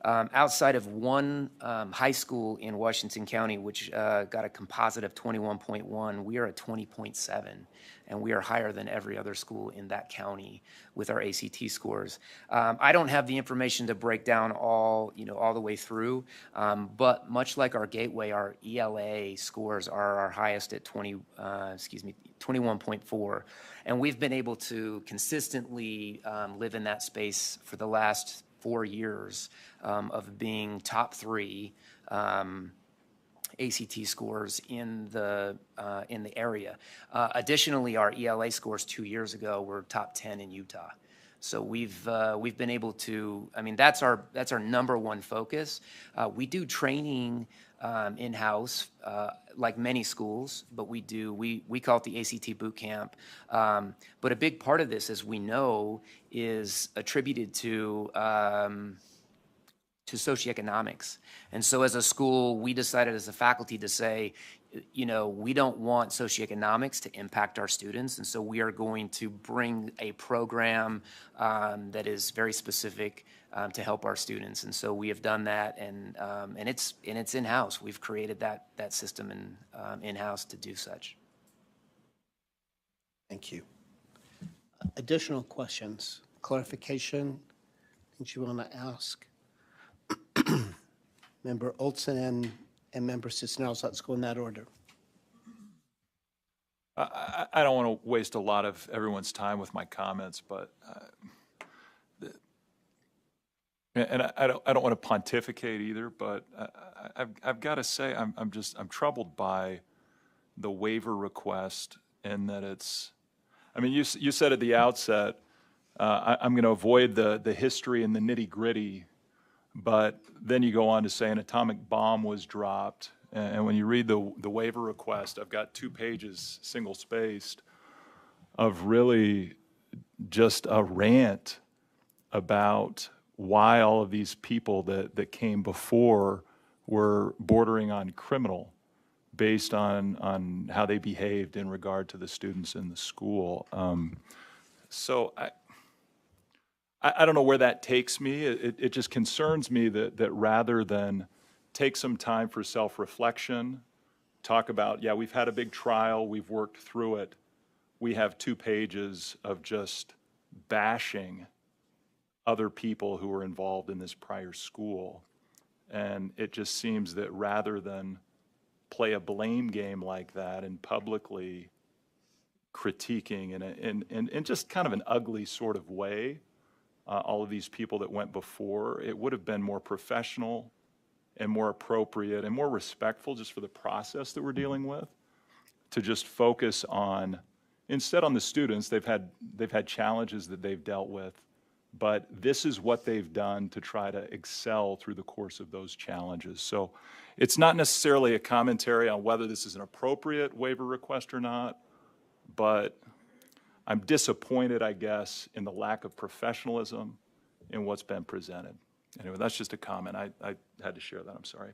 S16: outside of one high school in Washington County, which got a composite of 21.1, we are at 20.7. And we are higher than every other school in that county with our ACT scores. I don't have the information to break down all the way through, but much like our gateway, our ELA scores are our highest at 21.4, and we've been able to consistently live in that space for the last 4 years of being top 3. ACT scores in the area. Additionally, our ELA scores 2 years ago were top 10 in Utah. So we've been able to. I mean, that's our #1 focus. We do training in-house, like many schools, but we call it the ACT boot camp. But a big part of this, as we know, is attributed to socioeconomics. And so as a school, we decided as a faculty to say, you know, we don't want socioeconomics to impact our students, and so we are going to bring a program that is very specific to help our students. And so we have done that, and it's in-house. We've created that system in-house to do such.
S1: Thank you. Additional questions, clarification, things you want to ask? Member Olson and Member Cisneros, let's go in that order.
S3: I don't want to waste a lot of everyone's time with my comments, but and I don't want to pontificate either, but I've got to say I'm troubled by the waiver request, and that it's, I mean, you said at the outset, I'm going to avoid the history and the nitty-gritty, but then you go on to say an atomic bomb was dropped. And when you read the waiver request, I've got 2 pages, single-spaced, of really just a rant about why all of these people that came before were bordering on criminal based on how they behaved in regard to the students in the school. So I don't know where that takes me. It just concerns me that rather than take some time for self-reflection, talk about, yeah, we've had a big trial, we've worked through it, we have 2 pages of just bashing other people who were involved in this prior school. And it just seems that rather than play a blame game like that and publicly critiquing in just kind of an ugly sort of way all of these people that went before, it would have been more professional and more appropriate and more respectful just for the process that we're dealing with, to just focus on, instead on the students. They've had challenges that they've dealt with, but this is what they've done to try to excel through the course of those challenges. So it's not necessarily a commentary on whether this is an appropriate waiver request or not, but I'm disappointed, I guess, in the lack of professionalism in what's been presented. Anyway, that's just a comment. I had to share that. I'm sorry.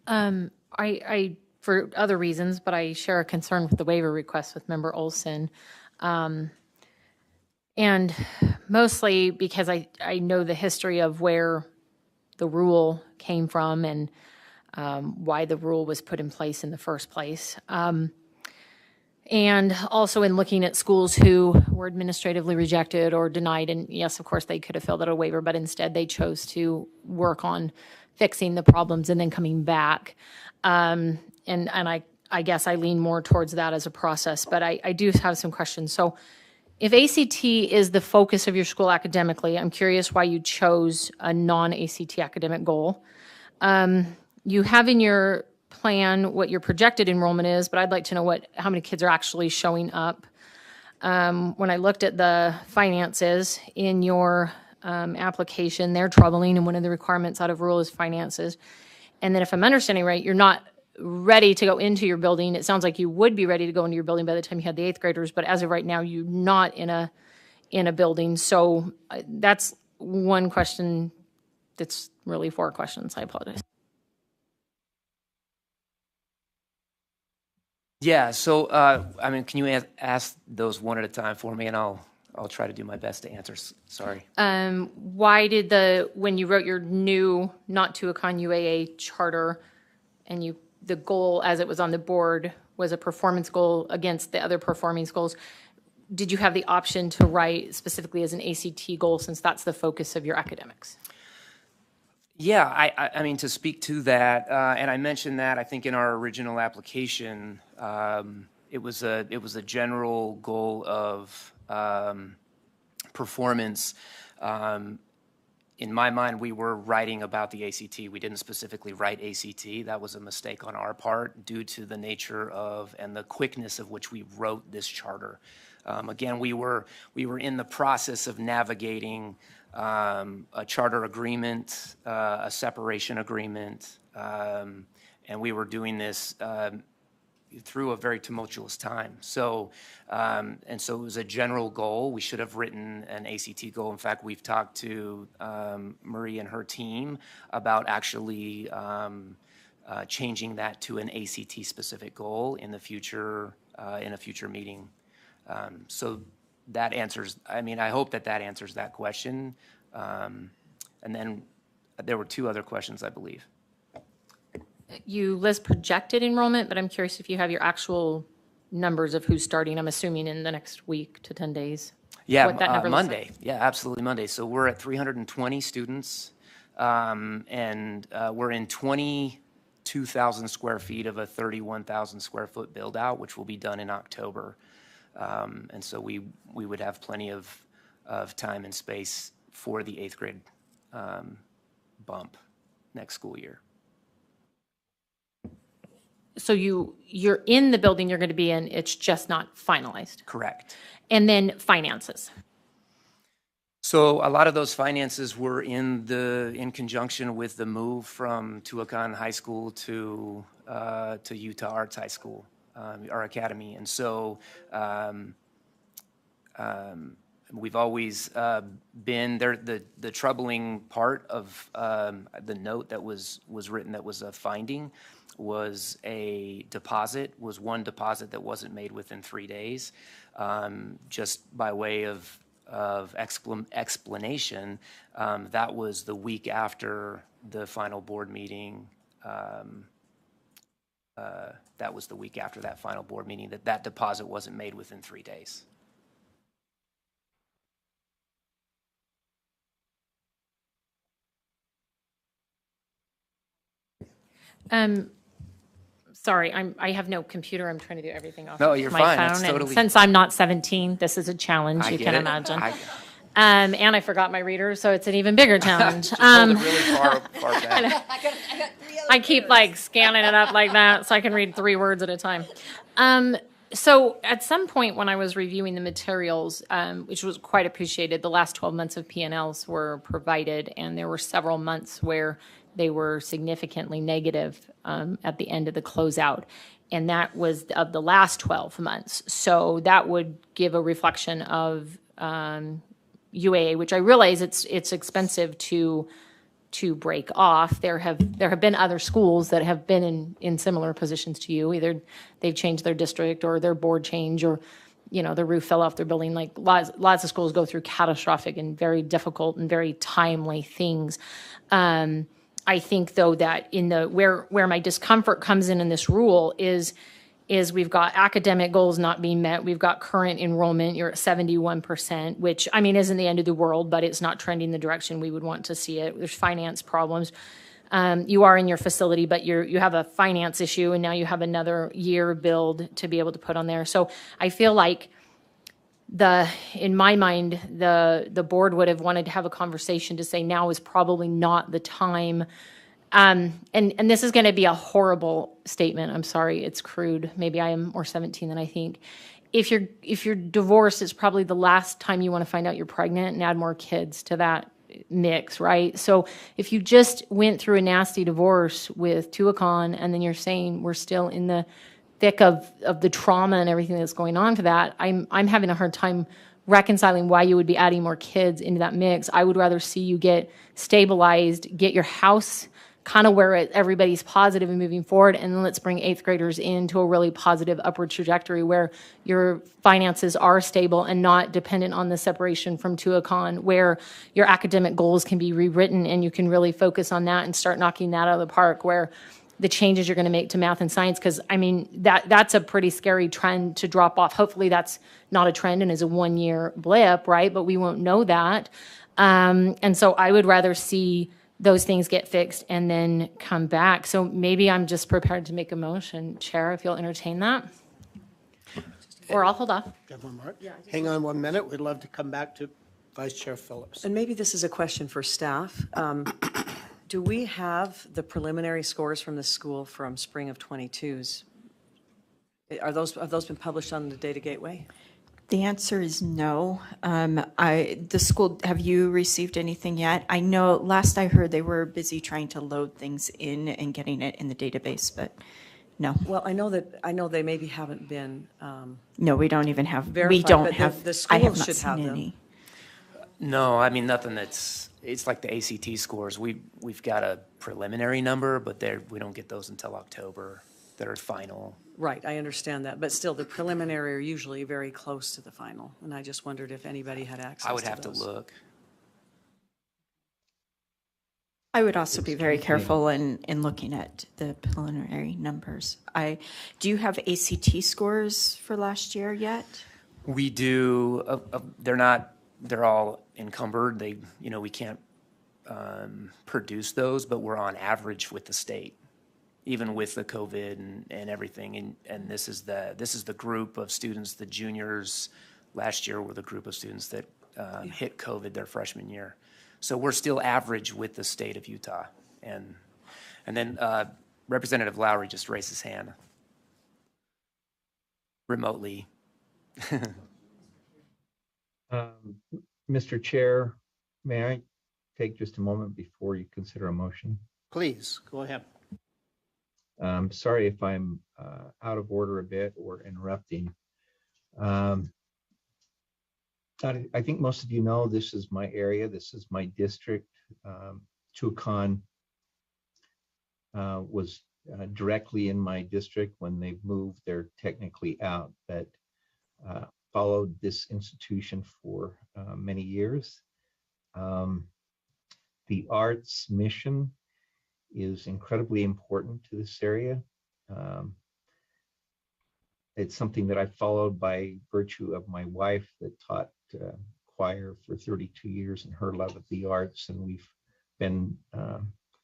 S7: I for other reasons, but I share a concern with the waiver request with Member Olson. And mostly because I know the history of where the rule came from and why the rule was put in place in the first place. And also in looking at schools who were administratively rejected or denied, and yes, of course, they could have filled out a waiver, but instead they chose to work on fixing the problems and then coming back. And I guess I lean more towards that as a process, but I do have some questions. So if ACT is the focus of your school academically, I'm curious why you chose a non-ACT academic goal. You have in your plan what your projected enrollment is, but I'd like to know how many kids are actually showing up. When I looked at the finances in your application, they're troubling, and one of the requirements out of rule is finances. And then if I'm understanding right, you're not ready to go into your building. It sounds like you would be ready to go into your building by the time you had the 8th graders, but as of right now, you're not in a building. So that's one question that's really 4 questions. I apologize.
S16: Yeah, so, I mean, can you ask those one at a time for me, and I'll try to do my best to answer. Sorry.
S7: Why did when you wrote your new Not Tuacahn UAA charter, and the goal as it was on the board was a performance goal against the other performance goals, did you have the option to write specifically as an ACT goal, since that's the focus of your academics?
S16: Yeah, I mean, to speak to that, and I mentioned that I think in our original application, it was a general goal of performance. In my mind, we were writing about the ACT. We didn't specifically write ACT. That was a mistake on our part due to the nature of and the quickness of which we wrote this charter. Again, we were in the process of navigating a charter agreement, a separation agreement, and we were doing this through a very tumultuous time. So, and so it was a general goal. We should have written an ACT goal. In fact, we've talked to Marie and her team about actually changing that to an ACT specific goal in the future, in a future meeting. So that answers, I mean, I hope that that answers that question. And then there were two other questions, I believe.
S7: You list projected enrollment, but I'm curious if you have your actual numbers of who's starting, I'm assuming in the next week to 10 days.
S16: Yeah,
S7: What that number looks
S16: Monday.
S7: like.
S16: Yeah, absolutely Monday. So we're at 320 students, and we're in 22,000 square feet of a 31,000 square foot build out, which will be done in October. And so we would have plenty of time and space for the 8th grade bump next school year.
S7: So you're in the building you're going to be in, it's just not finalized.
S16: Correct.
S7: And then finances.
S16: So a lot of those finances were in conjunction with the move from Tuacahn High School to Utah Arts High School, our academy. And so we've always been there. The troubling part of the note that was written that was a finding was one deposit that wasn't made within 3 days. Just by way of explanation, that was the week after the final board meeting. That was the week after that final board meeting that deposit wasn't made within 3 days.
S7: Sorry, I have no computer. I'm trying to do everything off
S16: No,
S7: of
S16: you're
S7: my
S16: fine.
S7: phone.
S16: That's
S7: And
S16: totally-
S7: since I'm not 17, this is a challenge,
S16: I
S7: you
S16: get
S7: can
S16: it.
S7: imagine.
S16: I-
S7: And I forgot my reader, so it's an even bigger challenge.
S16: Just hold it really far back.
S7: I keep like scanning it up like that so I can read 3 words at a time. So at some point when I was reviewing the materials, which was quite appreciated, the last 12 months of P&Ls were provided, and there were several months where they were significantly negative at the end of the closeout. And that was of the last 12 months. So that would give a reflection of UAA, which I realize it's expensive to break off. There have been other schools that have been in similar positions to you. Either they've changed their district or their board change, or the roof fell off their building. Like lots of schools go through catastrophic and very difficult and very timely things. I think though that where my discomfort comes in this rule is we've got academic goals not being met. We've got current enrollment. You're at 71%, which I mean isn't the end of the world, but it's not trending the direction we would want to see it. There's finance problems. You are in your facility, but you have a finance issue, and now you have another year build to be able to put on there. So I feel like in my mind, the board would have wanted to have a conversation to say now is probably not the time. And this is going to be a horrible statement. I'm sorry, it's crude. Maybe I am more 17 than I think. If you're divorced, it's probably the last time you want to find out you're pregnant and add more kids to that mix, right? So if you just went through a nasty divorce with Tuacahn, and then you're saying we're still in the thick of the trauma and everything that's going on for that, I'm having a hard time reconciling why you would be adding more kids into that mix. I would rather see you get stabilized, get your house kind of where everybody's positive and moving forward, and then let's bring 8th graders into a really positive upward trajectory where your finances are stable and not dependent on the separation from Tuacahn, where your academic goals can be rewritten and you can really focus on that and start knocking that out of the park, where the changes you're going to make to math and science, because I mean that's a pretty scary trend to drop off. Hopefully that's not a trend and is a 1-year blip, right? But we won't know that. And so I would rather see those things get fixed and then come back. So maybe I'm just prepared to make a motion, Chair, if you'll entertain that. Or I'll hold off.
S1: Do you have one more? Hang on 1 minute. We'd love to come back to Vice Chair Phillips.
S18: And maybe this is a question for staff. Do we have the preliminary scores from the school from spring of 22s? Have those been published on the Data Gateway?
S17: The answer is no. The school, have you received anything yet? I know last I heard they were busy trying to load things in and getting it in the database, but No.
S18: Well, I know they maybe haven't been
S17: No, we don't even have, we
S18: verified,
S17: don't
S18: but
S17: have,
S18: the
S17: I have
S18: schools
S17: not
S18: should
S17: seen
S18: have them.
S17: any.
S16: No, I mean, nothing it's like the ACT scores. We've got a preliminary number, but we don't get those until October that are final.
S18: Right, I understand that, but still, the preliminary are usually very close to the final, and I just wondered if anybody had access to those.
S16: I would have to look.
S17: I would also be very careful in looking at the preliminary numbers. Do you have ACT scores for last year yet?
S16: We do. They're all encumbered. We can't produce those, but we're on average with the state, even with the COVID and everything. And this is the group of students, the juniors last year were the group of students that hit COVID their freshman year. So we're still average with the state of Utah. And then Representative Lowry just raised his hand remotely.
S19: Mr. Chair, may I take just a moment before you consider a motion?
S1: Please, go ahead.
S19: Sorry if I'm out of order a bit or interrupting. I think most of you know this is my area. This is my district. Tucson was directly in my district. When they've moved, they're technically out, but followed this institution for many years. The arts mission is incredibly important to this area. It's something that I followed by virtue of my wife that taught choir for 32 years and her love of the arts, and we've been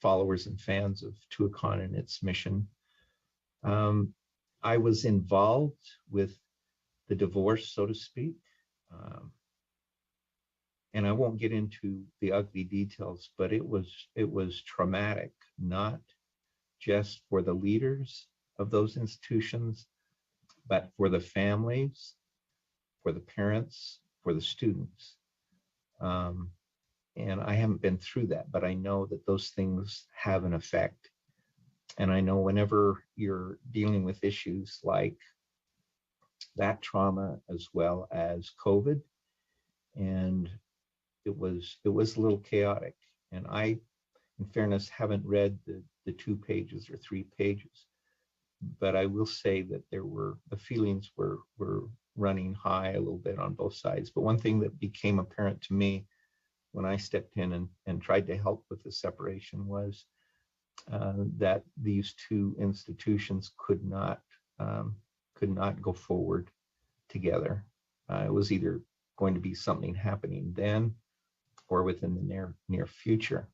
S19: followers and fans of Tucson and its mission. I was involved with the divorce, so to speak, and I won't get into the ugly details, but it was traumatic, not just for the leaders of those institutions, but for the families, for the parents, for the students. And I haven't been through that, but I know that those things have an effect. And I know whenever you're dealing with issues like that trauma as well as COVID, and it was a little chaotic. And I, in fairness, haven't read the 2 pages or 3 pages, but I will say that the feelings were running high a little bit on both sides. But one thing that became apparent to me when I stepped in and tried to help with the separation was that these 2 institutions could not go forward together. It was either going to be something happening then or within the near future.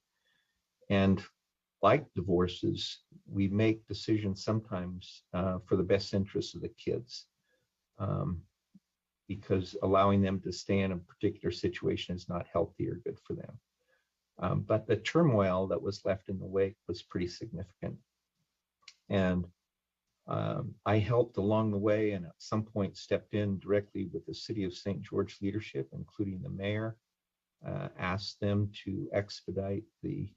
S19: And like divorces, we make decisions sometimes for the best interests of the kids, because allowing them to stay in a particular situation is not healthy or good for them. But the turmoil that was left in the wake was pretty significant. And I helped along the way, and at some point stepped in directly with the City of St. George leadership, including the mayor, asked them to expedite the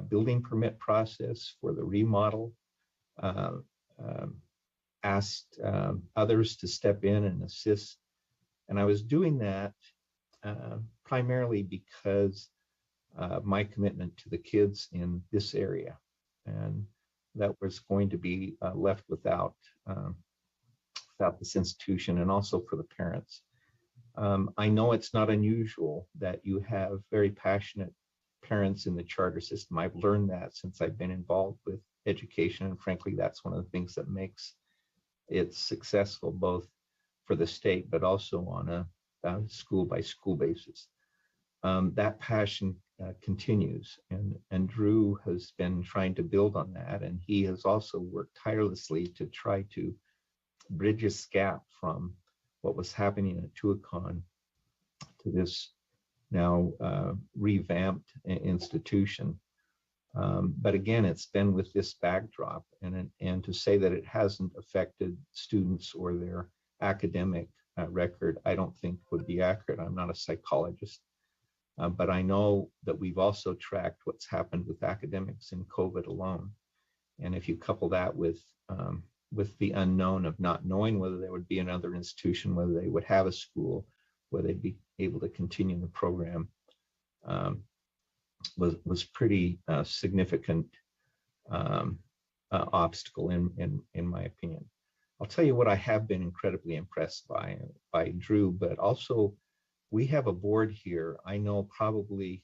S19: building permit process for the remodel, asked others to step in and assist. And I was doing that primarily because of my commitment to the kids in this area, and that was going to be left without this institution, and also for the parents. I know it's not unusual that you have very passionate parents in the charter system. I've learned that since I've been involved with education, and frankly, that's one of the things that makes it successful, both for the state, but also on a school by school basis. That passion continues, and Drew has been trying to build on that, and he has also worked tirelessly to try to bridge this gap from what was happening at Tucson to this now revamped institution. But again, it's been with this backdrop, and to say that it hasn't affected students or their academic record, I don't think would be accurate. I'm not a psychologist, but I know that we've also tracked what's happened with academics in COVID alone. And if you couple that with the unknown of not knowing whether there would be another institution, whether they would have a school, whether they'd be able to continue the program, was pretty significant obstacle in my opinion. I'll tell you what I have been incredibly impressed by Drew, but also we have a board here. I know probably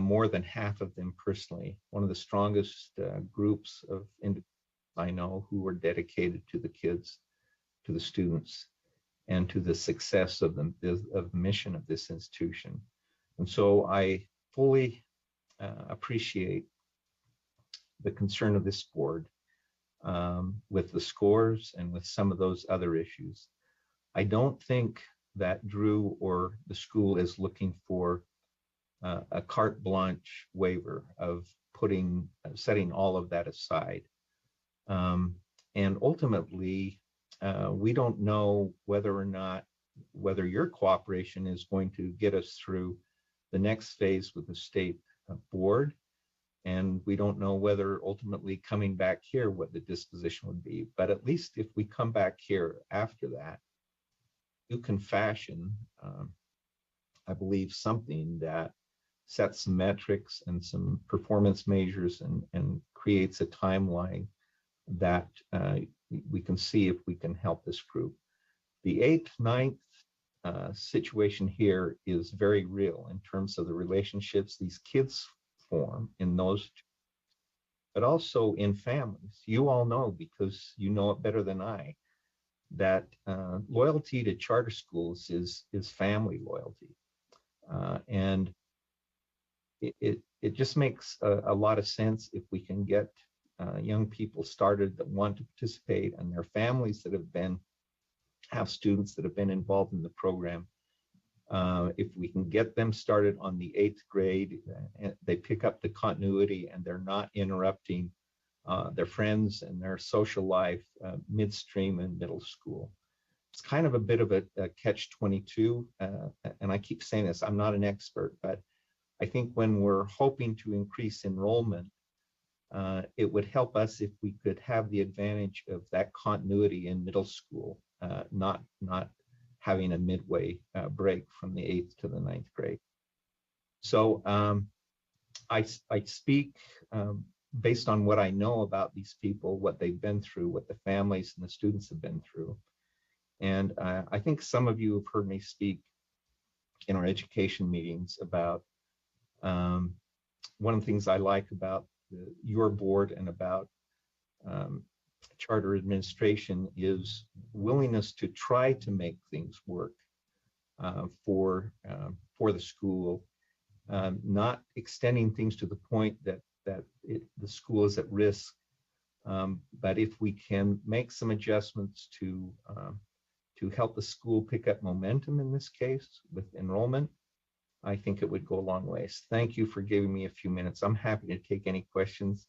S19: more than half of them personally. One of the strongest groups of individuals I know who are dedicated to the kids, to the students, and to the success of the mission of this institution. And so I fully appreciate the concern of this board with the scores and with some of those other issues. I don't think that Drew or the school is looking for a carte blanche waiver of setting all of that aside. And ultimately, we don't know whether your cooperation is going to get us through the next phase with the state board. And we don't know whether ultimately coming back here, what the disposition would be. But at least if we come back here after that, you can fashion, I believe, something that sets some metrics and some performance measures and creates a timeline that we can see if we can help this group. The 8th, 9th situation here is very real in terms of the relationships these kids form in those, but also in families. You all know, because you know it better than I, that loyalty to charter schools is family loyalty. And it just makes a lot of sense if we can get young people started that want to participate, and their families that have students that have been involved in the program. If we can get them started on the 8th grade, they pick up the continuity and they're not interrupting their friends and their social life midstream in middle school. It's kind of a bit of a catch-22, and I keep saying this, I'm not an expert, but I think when we're hoping to increase enrollment, it would help us if we could have the advantage of that continuity in middle school, not having a midway break from the 8th to the 9th grade. So I speak based on what I know about these people, what they've been through, what the families and the students have been through. And I think some of you have heard me speak in our education meetings about one of the things I like about your board and about charter administration is willingness to try to make things work for the school, not extending things to the point that the school is at risk. But if we can make some adjustments to help the school pick up momentum in this case with enrollment, I think it would go a long ways. Thank you for giving me a few minutes. I'm happy to take any questions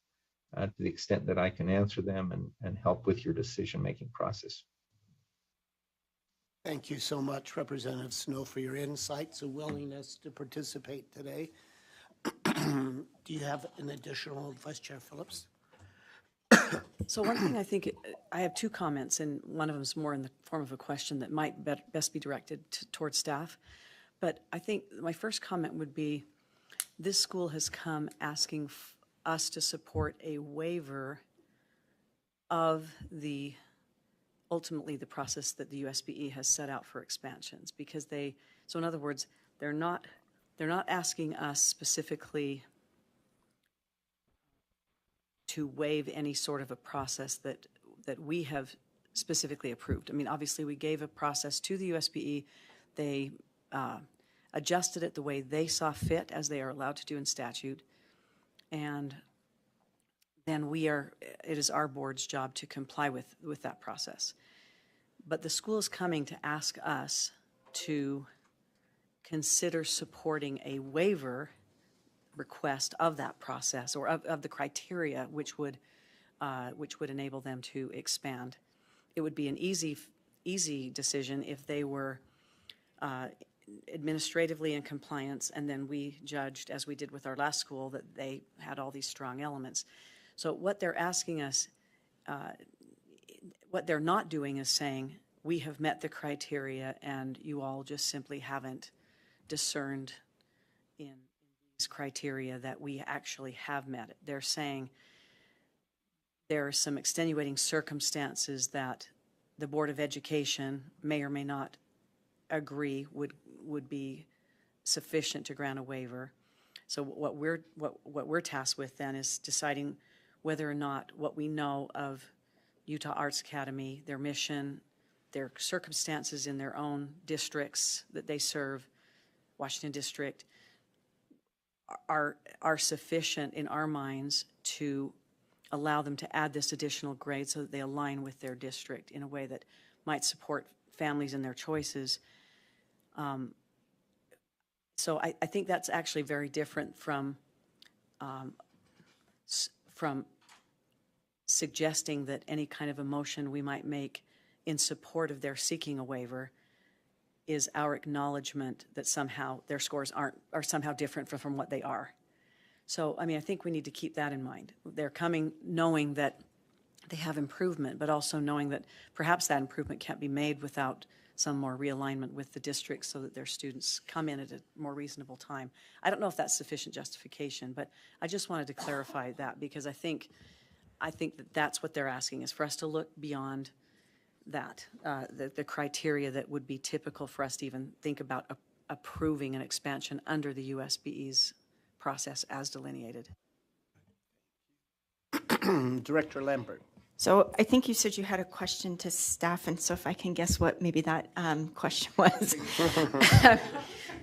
S19: to the extent that I can answer them and help with your decision-making process.
S1: Thank you so much, Representative Snow, for your insights and willingness to participate today. Do you have an additional, Vice Chair Phillips?
S18: So one thing I think, I have two comments, and one of them is more in the form of a question that might best be directed towards staff. But I think my first comment would be, this school has come asking us to support a waiver of ultimately the process that the USBE has set out for expansions, because so in other words, they're not asking us specifically to waive any sort of a process that we have specifically approved. I mean, obviously we gave a process to the USBE. They adjusted it the way they saw fit, as they are allowed to do in statute. And then it is our board's job to comply with that process. But the school is coming to ask us to consider supporting a waiver request of that process, or of the criteria which would enable them to expand. It would be an easy decision if they were administratively in compliance, and then we judged, as we did with our last school, that they had all these strong elements. So what they're asking us, what they're not doing is saying, we have met the criteria and you all just simply haven't discerned in these criteria that we actually have met it. They're saying there are some extenuating circumstances that the Board of Education may or may not agree would be sufficient to grant a waiver. So what we're tasked with then is deciding whether or not what we know of Utah Arts Academy, their mission, their circumstances in their own districts that they serve, Washington District, are sufficient in our minds to allow them to add this additional grade so that they align with their district in a way that might support families in their choices. So I think that's actually very different from suggesting that any kind of a motion we might make in support of their seeking a waiver is our acknowledgement that somehow their scores are somehow different from what they are. So, I mean, I think we need to keep that in mind. They're coming knowing that they have improvement, but also knowing that perhaps that improvement can't be made without some more realignment with the district so that their students come in at a more reasonable time. I don't know if that's sufficient justification, but I just wanted to clarify that because I think that that's what they're asking, is for us to look beyond that, the criteria that would be typical for us to even think about approving an expansion under the USBE's process as delineated.
S1: Director Lambert.
S17: So I think you said you had a question to staff, and so if I can guess what maybe that question was.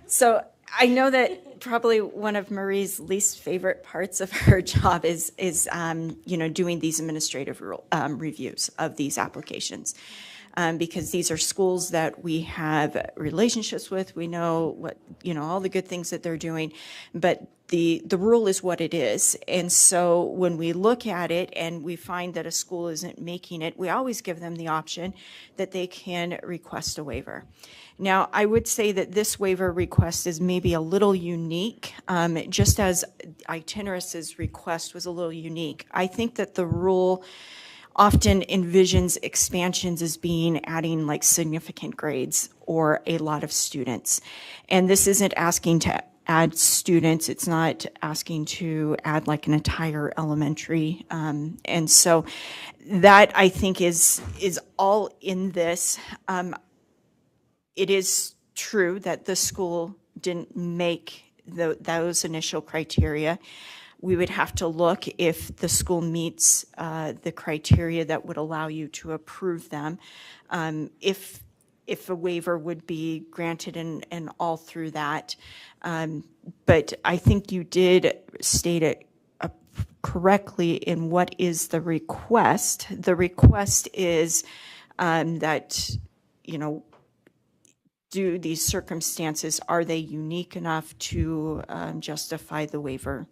S17: So I know that probably one of Marie's least favorite parts of her job is doing these administrative reviews of these applications. Because these are schools that we have relationships with, we know what, all the good things that they're doing, but the rule is what it is. And so when we look at it and we find that a school isn't making it, we always give them the option that they can request a waiver. Now, I would say that this waiver request is maybe a little unique, just as Itinerus's request was a little unique. I think that the rule often envisions expansions as being adding like significant grades or a lot of students. And this isn't asking to add students. It's not asking to add like an entire elementary. And so that I think is all in this. It is true that the school didn't make those initial criteria. We would have to look if the school meets the criteria that would allow you to approve them. If a waiver would be granted and all through that. But I think you did state it correctly in what is the request. The request is that, do these circumstances, are they unique enough to justify the waiver?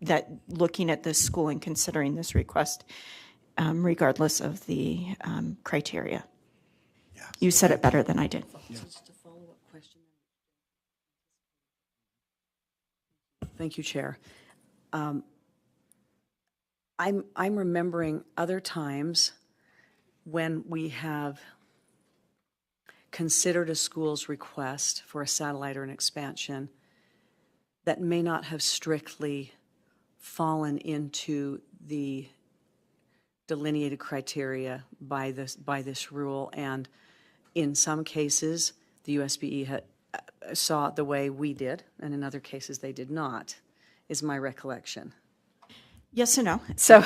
S17: That looking at this school and considering this request, regardless of the criteria. Yeah. You said it better than I did.
S18: Yeah. Just a follow-up question. Thank you, Chair. I'm remembering other times when we have considered a school's request for a satellite or an expansion that may not have strictly fallen into the delineated criteria by this rule, and in some cases the USBE saw it the way we did, and in other cases they did not, is my recollection.
S17: Yes and no. So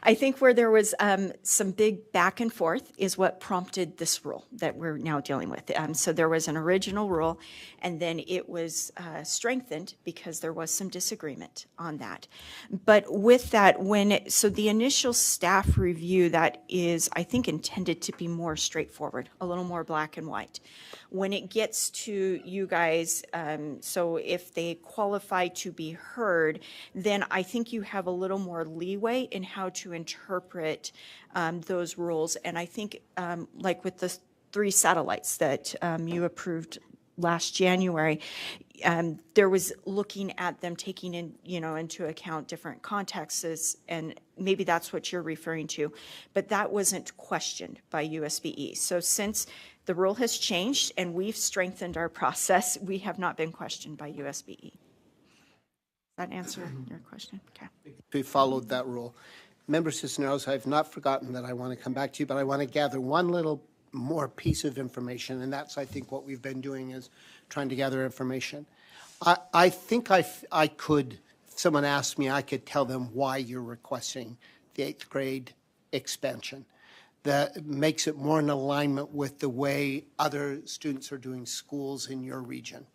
S17: I think where there was some big back and forth is what prompted this rule that we're now dealing with. So there was an original rule, and then it was strengthened because there was some disagreement on that. But with that, so the initial staff review that is, I think, intended to be more straightforward, a little more black and white. When it gets to you guys, so if they qualify to be heard, then I think you have a little more leeway in how to interpret those rules. And I think, like with the 3 satellites that you approved last January, there was looking at them taking in, into account different contexts, and maybe that's what you're referring to, but that wasn't questioned by USBE. So since the rule has changed and we've strengthened our process, we have not been questioned by USBE. Does that answer your question? Okay.
S1: We followed that rule. Member Cisneros, I've not forgotten that I want to come back to you, but I want to gather one little more piece of information, and that's, I think, what we've been doing is trying to gather information. I think I could, if someone asked me, I could tell them why you're requesting the 8th grade expansion. That makes it more in alignment with the way other students are doing schools in your region.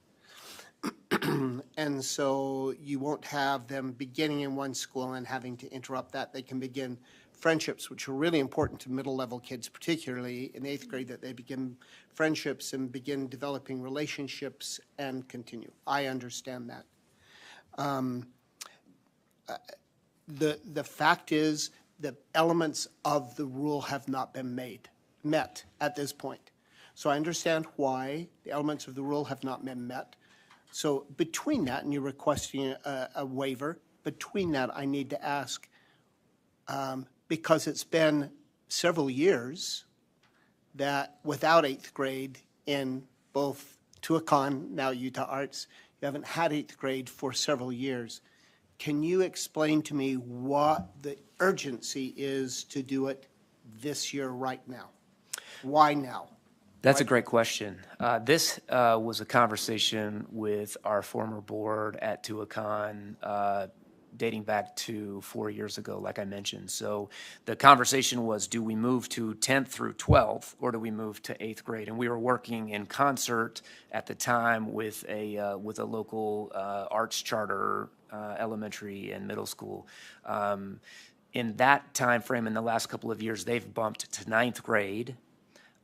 S1: And so you won't have them beginning in one school and having to interrupt that. They can begin friendships, which are really important to middle-level kids, particularly in 8th grade, that they begin friendships and begin developing relationships and continue. I understand that. The fact is the elements of the rule have not been met at this point. So I understand why the elements of the rule have not been met. So between that, and you're requesting a waiver, between that I need to ask, because it's been several years that without 8th grade in both Tuacahn, now Utah Arts, you haven't had 8th grade for several years. Can you explain to me what the urgency is to do it this year right now? Why now?
S16: That's a great question. This was a conversation with our former board at Tuacahn dating back to 4 years ago, like I mentioned. So the conversation was, do we move to 10th through 12th, or do we move to 8th grade? And we were working in concert at the time with a local arts charter, elementary and middle school. In that time frame, in the last couple of years, they've bumped to 9th grade.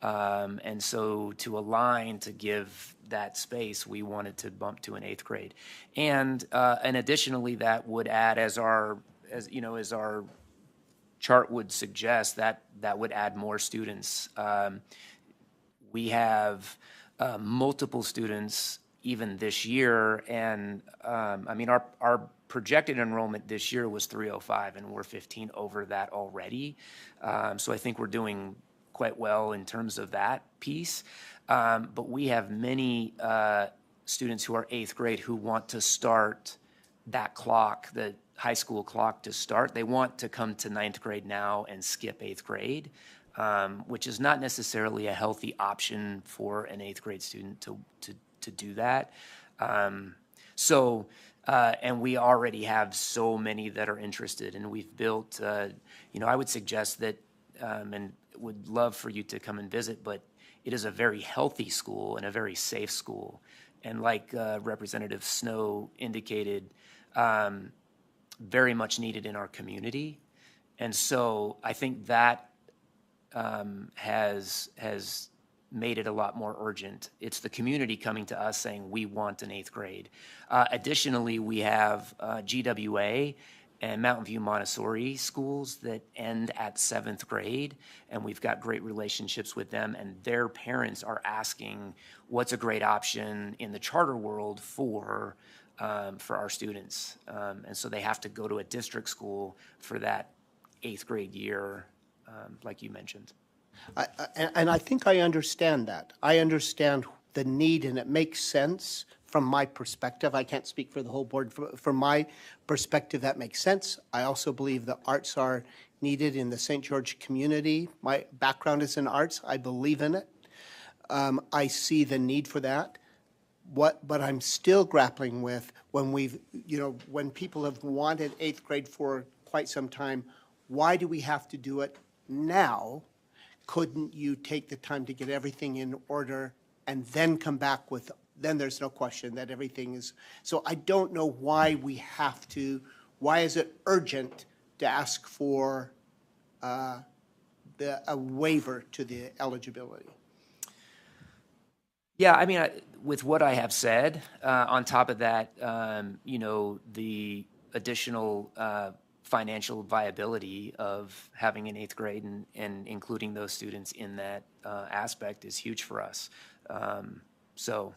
S16: And so to align, to give that space, we wanted to bump to an 8th grade. And additionally, that would add, as our chart would suggest, that would add more students. We have multiple students even this year, and our projected enrollment this year was 305, and we're 15 over that already. So I think we're doing quite well in terms of that piece. But we have many students who are 8th grade who want to start that clock, the high school clock to start. They want to come to 9th grade now and skip 8th grade, which is not necessarily a healthy option for an 8th grade student to do that. And we already have so many that are interested, and we've built, I would suggest that, and would love for you to come and visit, but it is a very healthy school and a very safe school. And like Representative Snow indicated, very much needed in our community. And so I think that has made it a lot more urgent. It's the community coming to us saying, we want an 8th grade. Additionally, we have GWA and Mountain View Montessori schools that end at 7th grade, and we've got great relationships with them, and their parents are asking, what's a great option in the charter world for our students? And so they have to go to a district school for that 8th grade year, like you mentioned.
S1: And I think I understand that. I understand the need, and it makes sense from my perspective. I can't speak for the whole board. From my perspective, that makes sense. I also believe the arts are needed in the St. George community. My background is in arts. I believe in it. I see the need for that. But I'm still grappling with when people have wanted 8th grade for quite some time, why do we have to do it now? Couldn't you take the time to get everything in order and then come back with, then there's no question that everything is, so I don't know why we have to, why is it urgent to ask for a waiver to the eligibility?
S16: Yeah, with what I have said, on top of that, the additional financial viability of having an 8th grade and including those students in that aspect is huge for us. So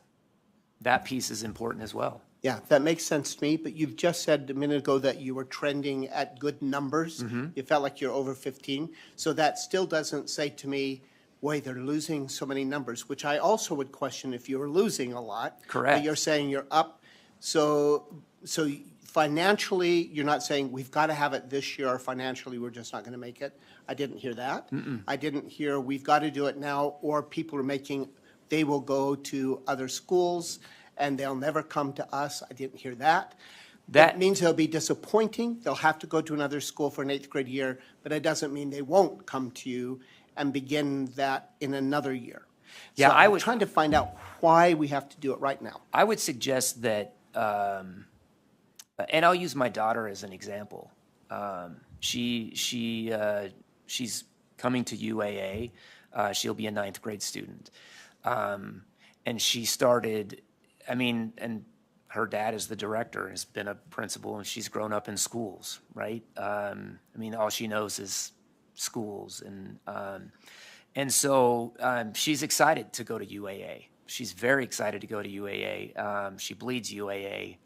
S16: that piece is important as well.
S1: Yeah, that makes sense to me, but you've just said a minute ago that you were trending at good numbers. You felt like you're over 15. So that still doesn't say to me, boy, they're losing so many numbers, which I also would question if you were losing a lot.
S16: Correct.
S1: But you're saying you're up. So financially, you're not saying we've got to have it this year, or financially we're just not going to make it. I didn't hear that. I didn't hear we've got to do it now, or people are making, they will go to other schools and they'll never come to us. I didn't hear that. That means they'll be disappointing. They'll have to go to another school for an 8th grade year, but it doesn't mean they won't come to you and begin that in another year.
S16: Yeah,
S1: So I'm trying to find out why we have to do it right now.
S16: I would suggest that, and I'll use my daughter as an example. She's coming to UAA. She'll be a 9th grade student. And she started, and her dad is the director, has been a principal, and she's grown up in schools, right? All she knows is schools. And so she's excited to go to UAA. She's very excited to go to UAA. She bleeds UAA.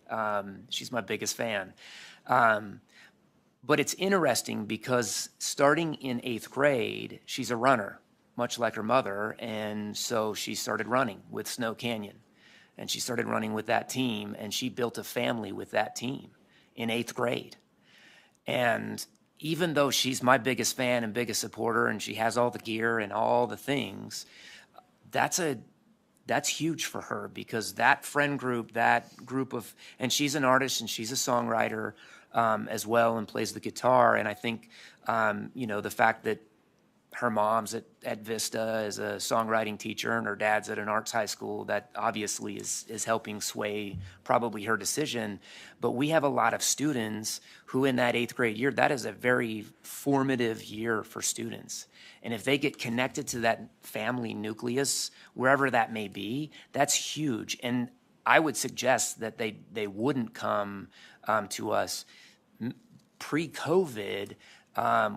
S16: She's my biggest fan. But it's interesting because starting in 8th grade, she's a runner, much like her mother. And so she started running with Snow Canyon. And she started running with that team, and she built a family with that team in 8th grade. And even though she's my biggest fan and biggest supporter, and she has all the gear and all the things, that's huge for her, because that friend group, and she's an artist and she's a songwriter as well, and plays the guitar. And I think, the fact that her mom's at Vista as a songwriting teacher and her dad's at an arts high school, that obviously is helping sway probably her decision. But we have a lot of students who in that 8th grade year, that is a very formative year for students. And if they get connected to that family nucleus, wherever that may be, that's huge. And I would suggest that they wouldn't come to us. Pre-COVID,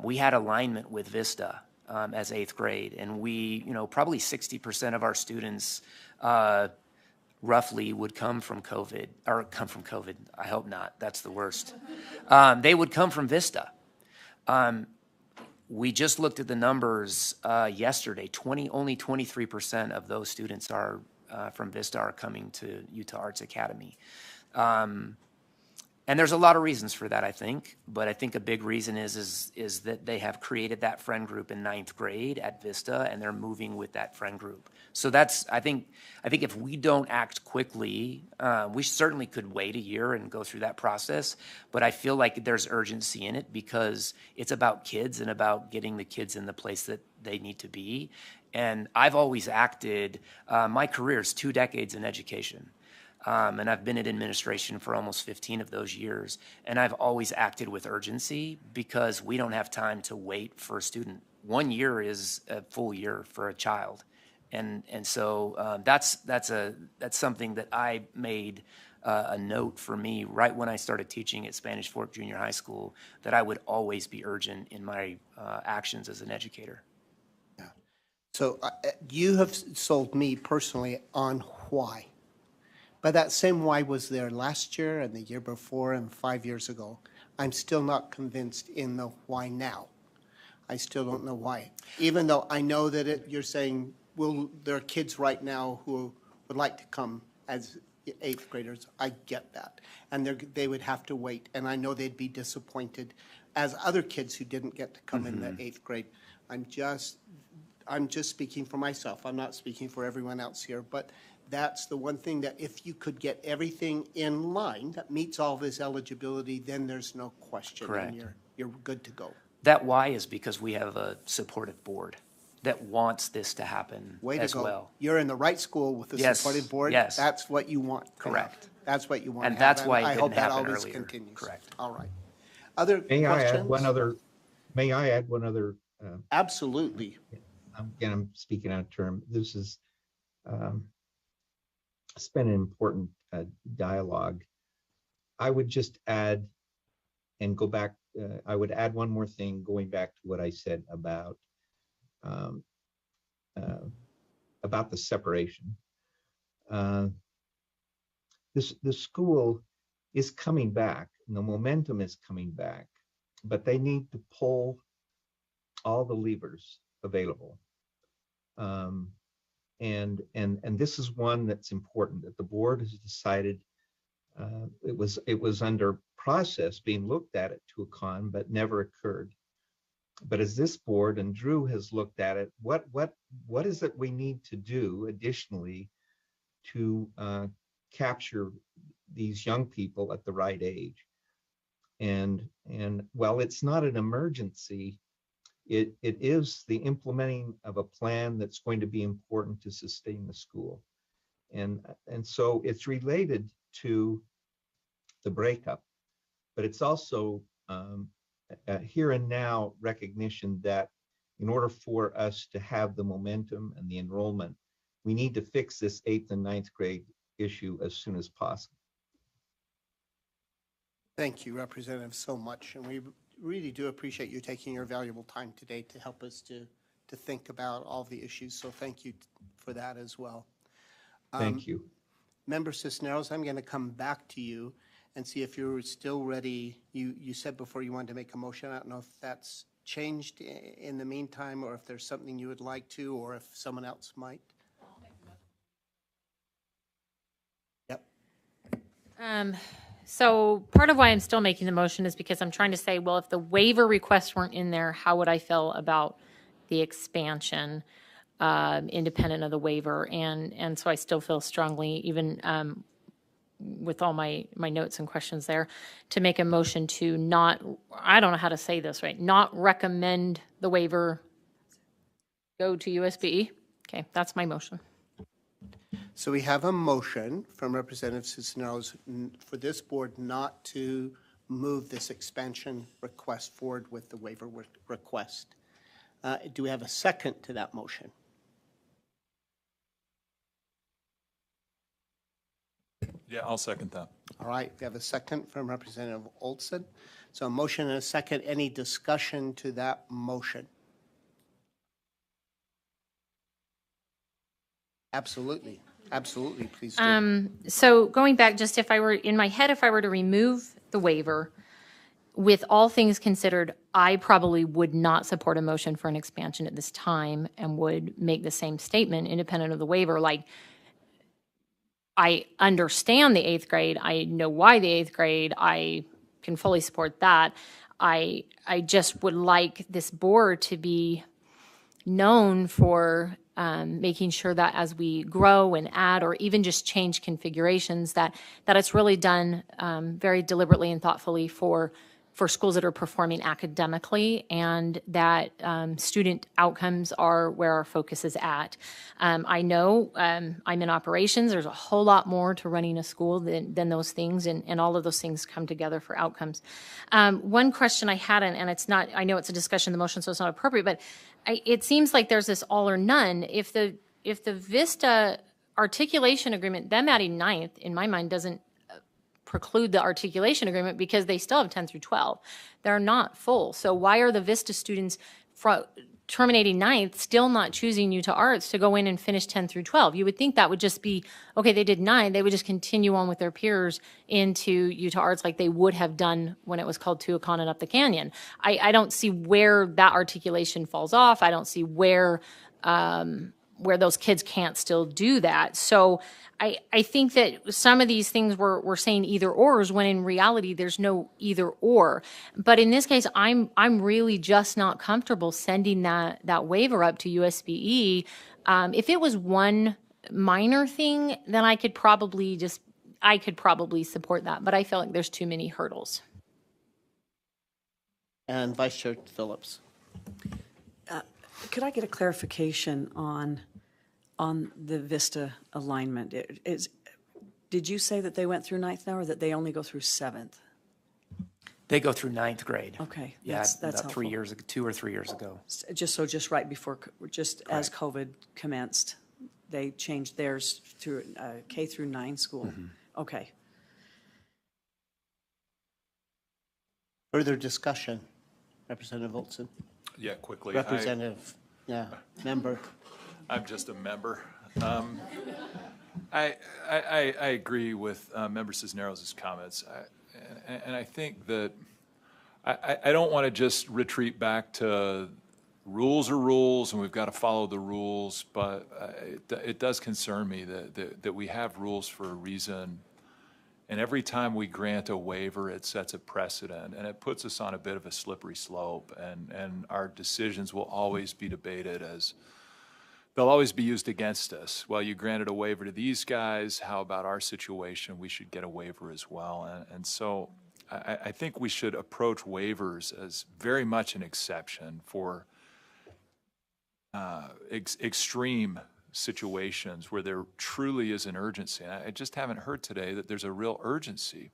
S16: we had alignment with Vista as 8th grade, and we, probably 60% of our students roughly would come from COVID. I hope not. That's the worst. They would come from Vista. We just looked at the numbers yesterday. Only 23% of those students are from Vista are coming to Utah Arts Academy. And there's a lot of reasons for that, I think. But I think a big reason is that they have created that friend group in 9th grade at Vista, and they're moving with that friend group. So I think if we don't act quickly, we certainly could wait a year and go through that process. But I feel like there's urgency in it, because it's about kids and about getting the kids in the place that they need to be. And I've always acted, my career is 2 decades in education. And I've been in administration for almost 15 of those years. And I've always acted with urgency, because we don't have time to wait for a student. 1 year is a full year for a child. And so that's something that I made a note for me right when I started teaching at Spanish Fork Junior High School, that I would always be urgent in my actions as an educator.
S1: Yeah. So you have sold me personally on why. But that same why was there last year and the year before and 5 years ago. I'm still not convinced in the why now. I still don't know why. Even though I know that you're saying, there are kids right now who would like to come as 8th graders. I get that. And they would have to wait. And I know they'd be disappointed as other kids who didn't get to come in the 8th grade. I'm just speaking for myself. I'm not speaking for everyone else here. But that's the one thing, that if you could get everything in line that meets all this eligibility, then there's no question.
S16: Correct.
S1: And you're good to go.
S16: That why is because we have a supportive board that wants this to happen as well.
S1: You're in the right school with the supportive board.
S16: Yes.
S1: That's what you want.
S16: Correct.
S1: That's what you want.
S16: And that's why it
S1: I hope
S16: didn't
S1: that
S16: happen
S1: always
S16: earlier.
S1: continues.
S16: Correct.
S1: All right. Other
S19: May
S1: questions?
S19: May I add one other?
S1: Absolutely.
S19: Again, I'm speaking out of term. This is it's been an important dialogue. I would just add and go back. I would add one more thing, going back to what I said about the separation. the school is coming back, and the momentum is coming back, but they need to pull all the levers available. And this is one that's important, that the board has decided. It was under process being looked at to a con, but never occurred. But as this board and Drew has looked at it, what is it we need to do additionally to capture these young people at the right age? And while it's not an emergency, it is the implementing of a plan that's going to be important to sustain the school. And so it's related to the breakup, but it's also here and now recognition that in order for us to have the momentum and the enrollment, we need to fix this 8th and 9th grade issue as soon as possible.
S1: Thank you, Representative, so much. And we really do appreciate you taking your valuable time today to help us to think about all the issues. So thank you for that as well.
S19: Thank you.
S1: Member Cisneros, I'm going to come back to you and see if you're still ready. You said before you wanted to make a motion. I don't know if that's changed in the meantime, or if there's something you would like to, or if someone else might. Yep.
S7: So part of why I'm still making the motion is because I'm trying to say, well, if the waiver requests weren't in there, how would I feel about the expansion independent of the waiver? And so I still feel strongly, even with all my notes and questions there, to make a motion to not, I don't know how to say this right, not recommend the waiver go to USBE. Okay, that's my motion.
S1: So we have a motion from Representative Cisneros for this board not to move this expansion request forward with the waiver request. Do we have a second to that motion?
S3: Yeah, I'll second that.
S1: All right, we have a second from Representative Olson. So a motion and a second. Any discussion to that motion? Absolutely. Absolutely, please do.
S7: So going back, just if I were, in my head, if I were to remove the waiver, with all things considered, I probably would not support a motion for an expansion at this time and would make the same statement independent of the waiver. Like, I understand the 8th grade. I know why the 8th grade. I can fully support that. I just would like this board to be known for making sure that as we grow and add or even just change configurations, that it's really done very deliberately and thoughtfully for schools that are performing academically, and that student outcomes are where our focus is at. I know I'm in operations. There's a whole lot more to running a school than those things, and all of those things come together for outcomes. One question I had, and it's not, I know it's a discussion in the motion, so it's not appropriate, but it seems like there's this all or none. If the VISTA articulation agreement, them adding 9th, in my mind, doesn't preclude the articulation agreement because they still have 10 through 12. They're not full. So why are the VISTA students terminating 9th still not choosing Utah Arts to go in and finish 10 through 12? You would think that would just be, okay, they did 9, they would just continue on with their peers into Utah Arts like they would have done when it was called Tuacahn and Up the Canyon. I don't see where that articulation falls off. I don't see where those kids can't still do that. So I think that some of these things we're saying either ors, when in reality there's no either or. But in this case, I'm really just not comfortable sending that waiver up to USBE. If it was one minor thing, then I could probably support that. But I feel like there's too many hurdles.
S1: And Vice Chair Phillips.
S18: Could I get a clarification on the VISTA alignment? Did you say that they went through 9th now, or that they only go through 7th?
S16: They go through 9th grade.
S18: Okay,
S16: Yeah,
S18: that's
S16: about
S18: helpful.
S16: 3 years ago, 2 or 3 years ago.
S18: Just right before, as COVID commenced, they changed theirs to K through 9 school.
S16: Mm-hmm.
S18: Okay.
S1: Further discussion, Representative Olson.
S3: Yeah, quickly.
S1: Representative, member.
S3: I'm just a member. I agree with Member Cisneros' comments. And I think that I don't want to just retreat back to rules are rules and we've got to follow the rules, but it does concern me that we have rules for a reason. And every time we grant a waiver, it sets a precedent and it puts us on a bit of a slippery slope. And our decisions will always be debated as they'll always be used against us. Well, you granted a waiver to these guys. How about our situation? We should get a waiver as well. And so I think we should approach waivers as very much an exception for extreme situations where there truly is an urgency. And I just haven't heard today that there's a real urgency.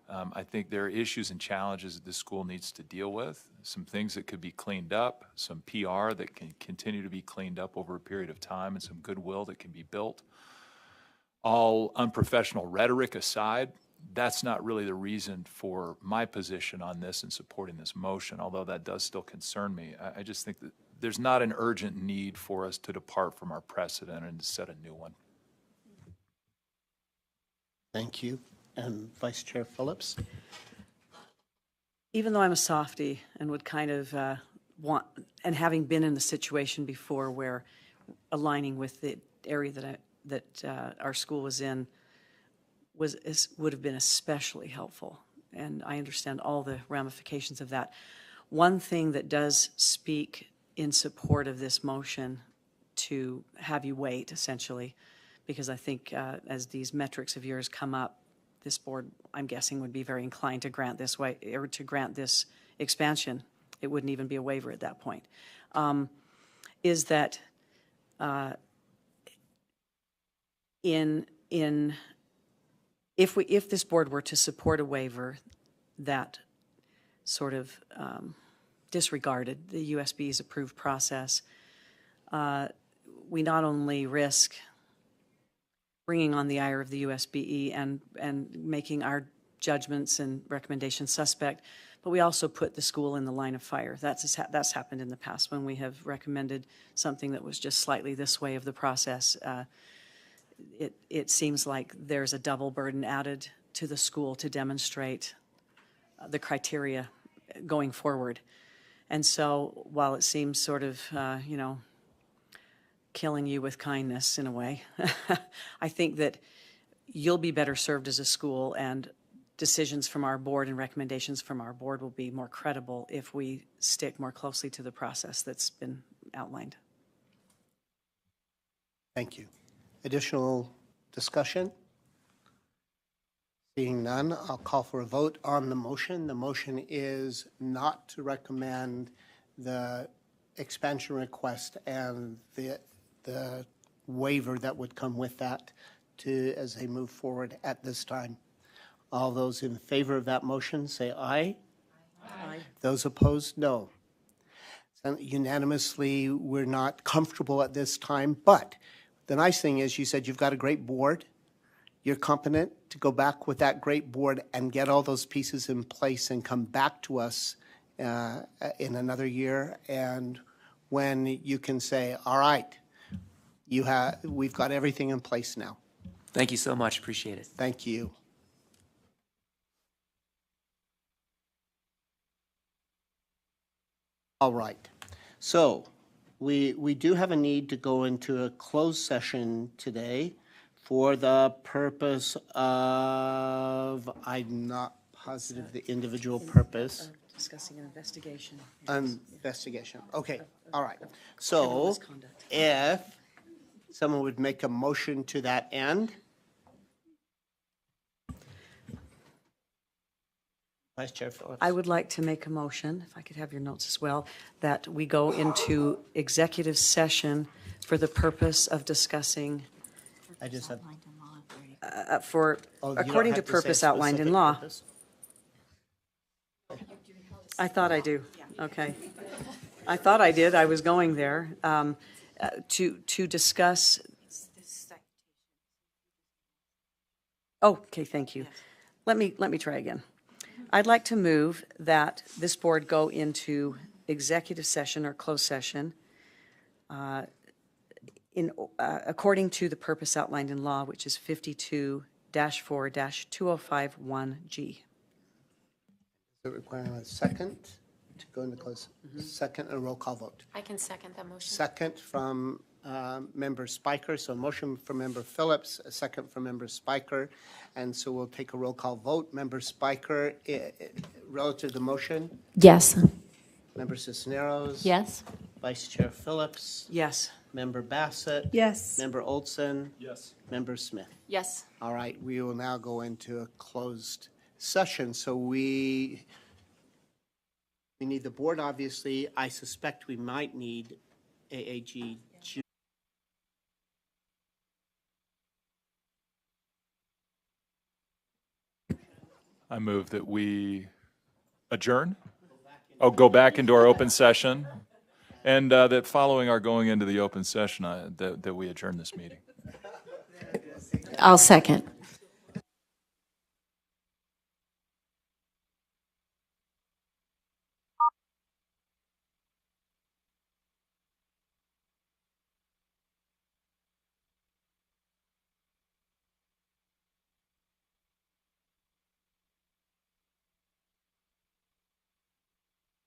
S3: I think there are issues and challenges that the school needs to deal with, some things that could be cleaned up, some PR that can continue to be cleaned up over a period of time, and some goodwill that can be built. All unprofessional rhetoric aside, that's not really the reason for my position on this and supporting this motion, although that does still concern me. I just think that there's not an urgent need for us to depart from our precedent and to set a new one.
S1: Thank you. And Vice Chair Phillips?
S18: Even though I'm a softie and would kind of want, and having been in the situation before where aligning with the area that our school was in would have been especially helpful. And I understand all the ramifications of that. One thing that does speak in support of this motion to have you wait, essentially, because I think as these metrics of yours come up, this board, I'm guessing, would be very inclined to grant this way or to grant this expansion. It wouldn't even be a waiver at that point. Is that if this board were to support a waiver that sort of disregarded the USB's approved process, we not only risk bringing on the ire of the USBE and making our judgments and recommendations suspect, but we also put the school in the line of fire. That's happened in the past when we have recommended something that was just slightly this way of the process. It seems like there's a double burden added to the school to demonstrate the criteria going forward. And so while it seems sort of, killing you with kindness in a way, I think that you'll be better served as a school, and decisions from our board and recommendations from our board will be more credible if we stick more closely to the process that's been outlined.
S1: Thank you. Additional discussion? Seeing none, I'll call for a vote on the motion. The motion is not to recommend the expansion request and the waiver that would come with that as they move forward at this time. All those in favor of that motion say aye. Aye. Those opposed, no. So unanimously, we're not comfortable at this time, but the nice thing is you said you've got a great board. You're competent to go back with that great board and get all those pieces in place and come back to us in another year, and when you can say, all right, we've got everything in place now.
S12: Thank you so much. Appreciate it.
S1: Thank you. All right. So we do have a need to go into a closed session today for the purpose of, I'm not positive the individual purpose.
S18: Discussing an investigation.
S1: Investigation. Okay. All right. So if someone would make a motion to that end. Vice Chair Phillips.
S18: I would like to make a motion, if I could have your notes as well, that we go into executive session for the purpose of discussing
S1: I just have
S18: according to purpose outlined in law.
S1: Purpose?
S18: I thought I do. Okay. I thought I did. I was going there to discuss. Oh, okay. Thank you. Let me try again. I'd like to move that this board go into executive session or closed session according to the purpose outlined in law, which is 52-4-2051G.
S1: Does it require a second to go into close? Second, a roll call vote.
S4: I can second that motion.
S1: Second from Member Spiker, so a motion from Member Phillips, a second from Member Spiker, and so we'll take a roll call vote. Member Spiker, relative to the motion?
S4: Yes.
S1: Member Cisneros?
S7: Yes.
S1: Vice Chair Phillips?
S18: Yes.
S1: Member Bassett?
S9: Yes.
S1: Member Olson?
S3: Yes.
S1: Member Smith?
S8: Yes.
S1: All right, we will now go into a closed session, so we need the board, obviously. I suspect we might need AAG.
S3: I move that we adjourn? Oh, go back into our open session? And that following our going into the open session, that we adjourn this meeting.
S4: I'll second.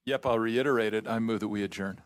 S3: Yep, I'll reiterate it. I move that we adjourn.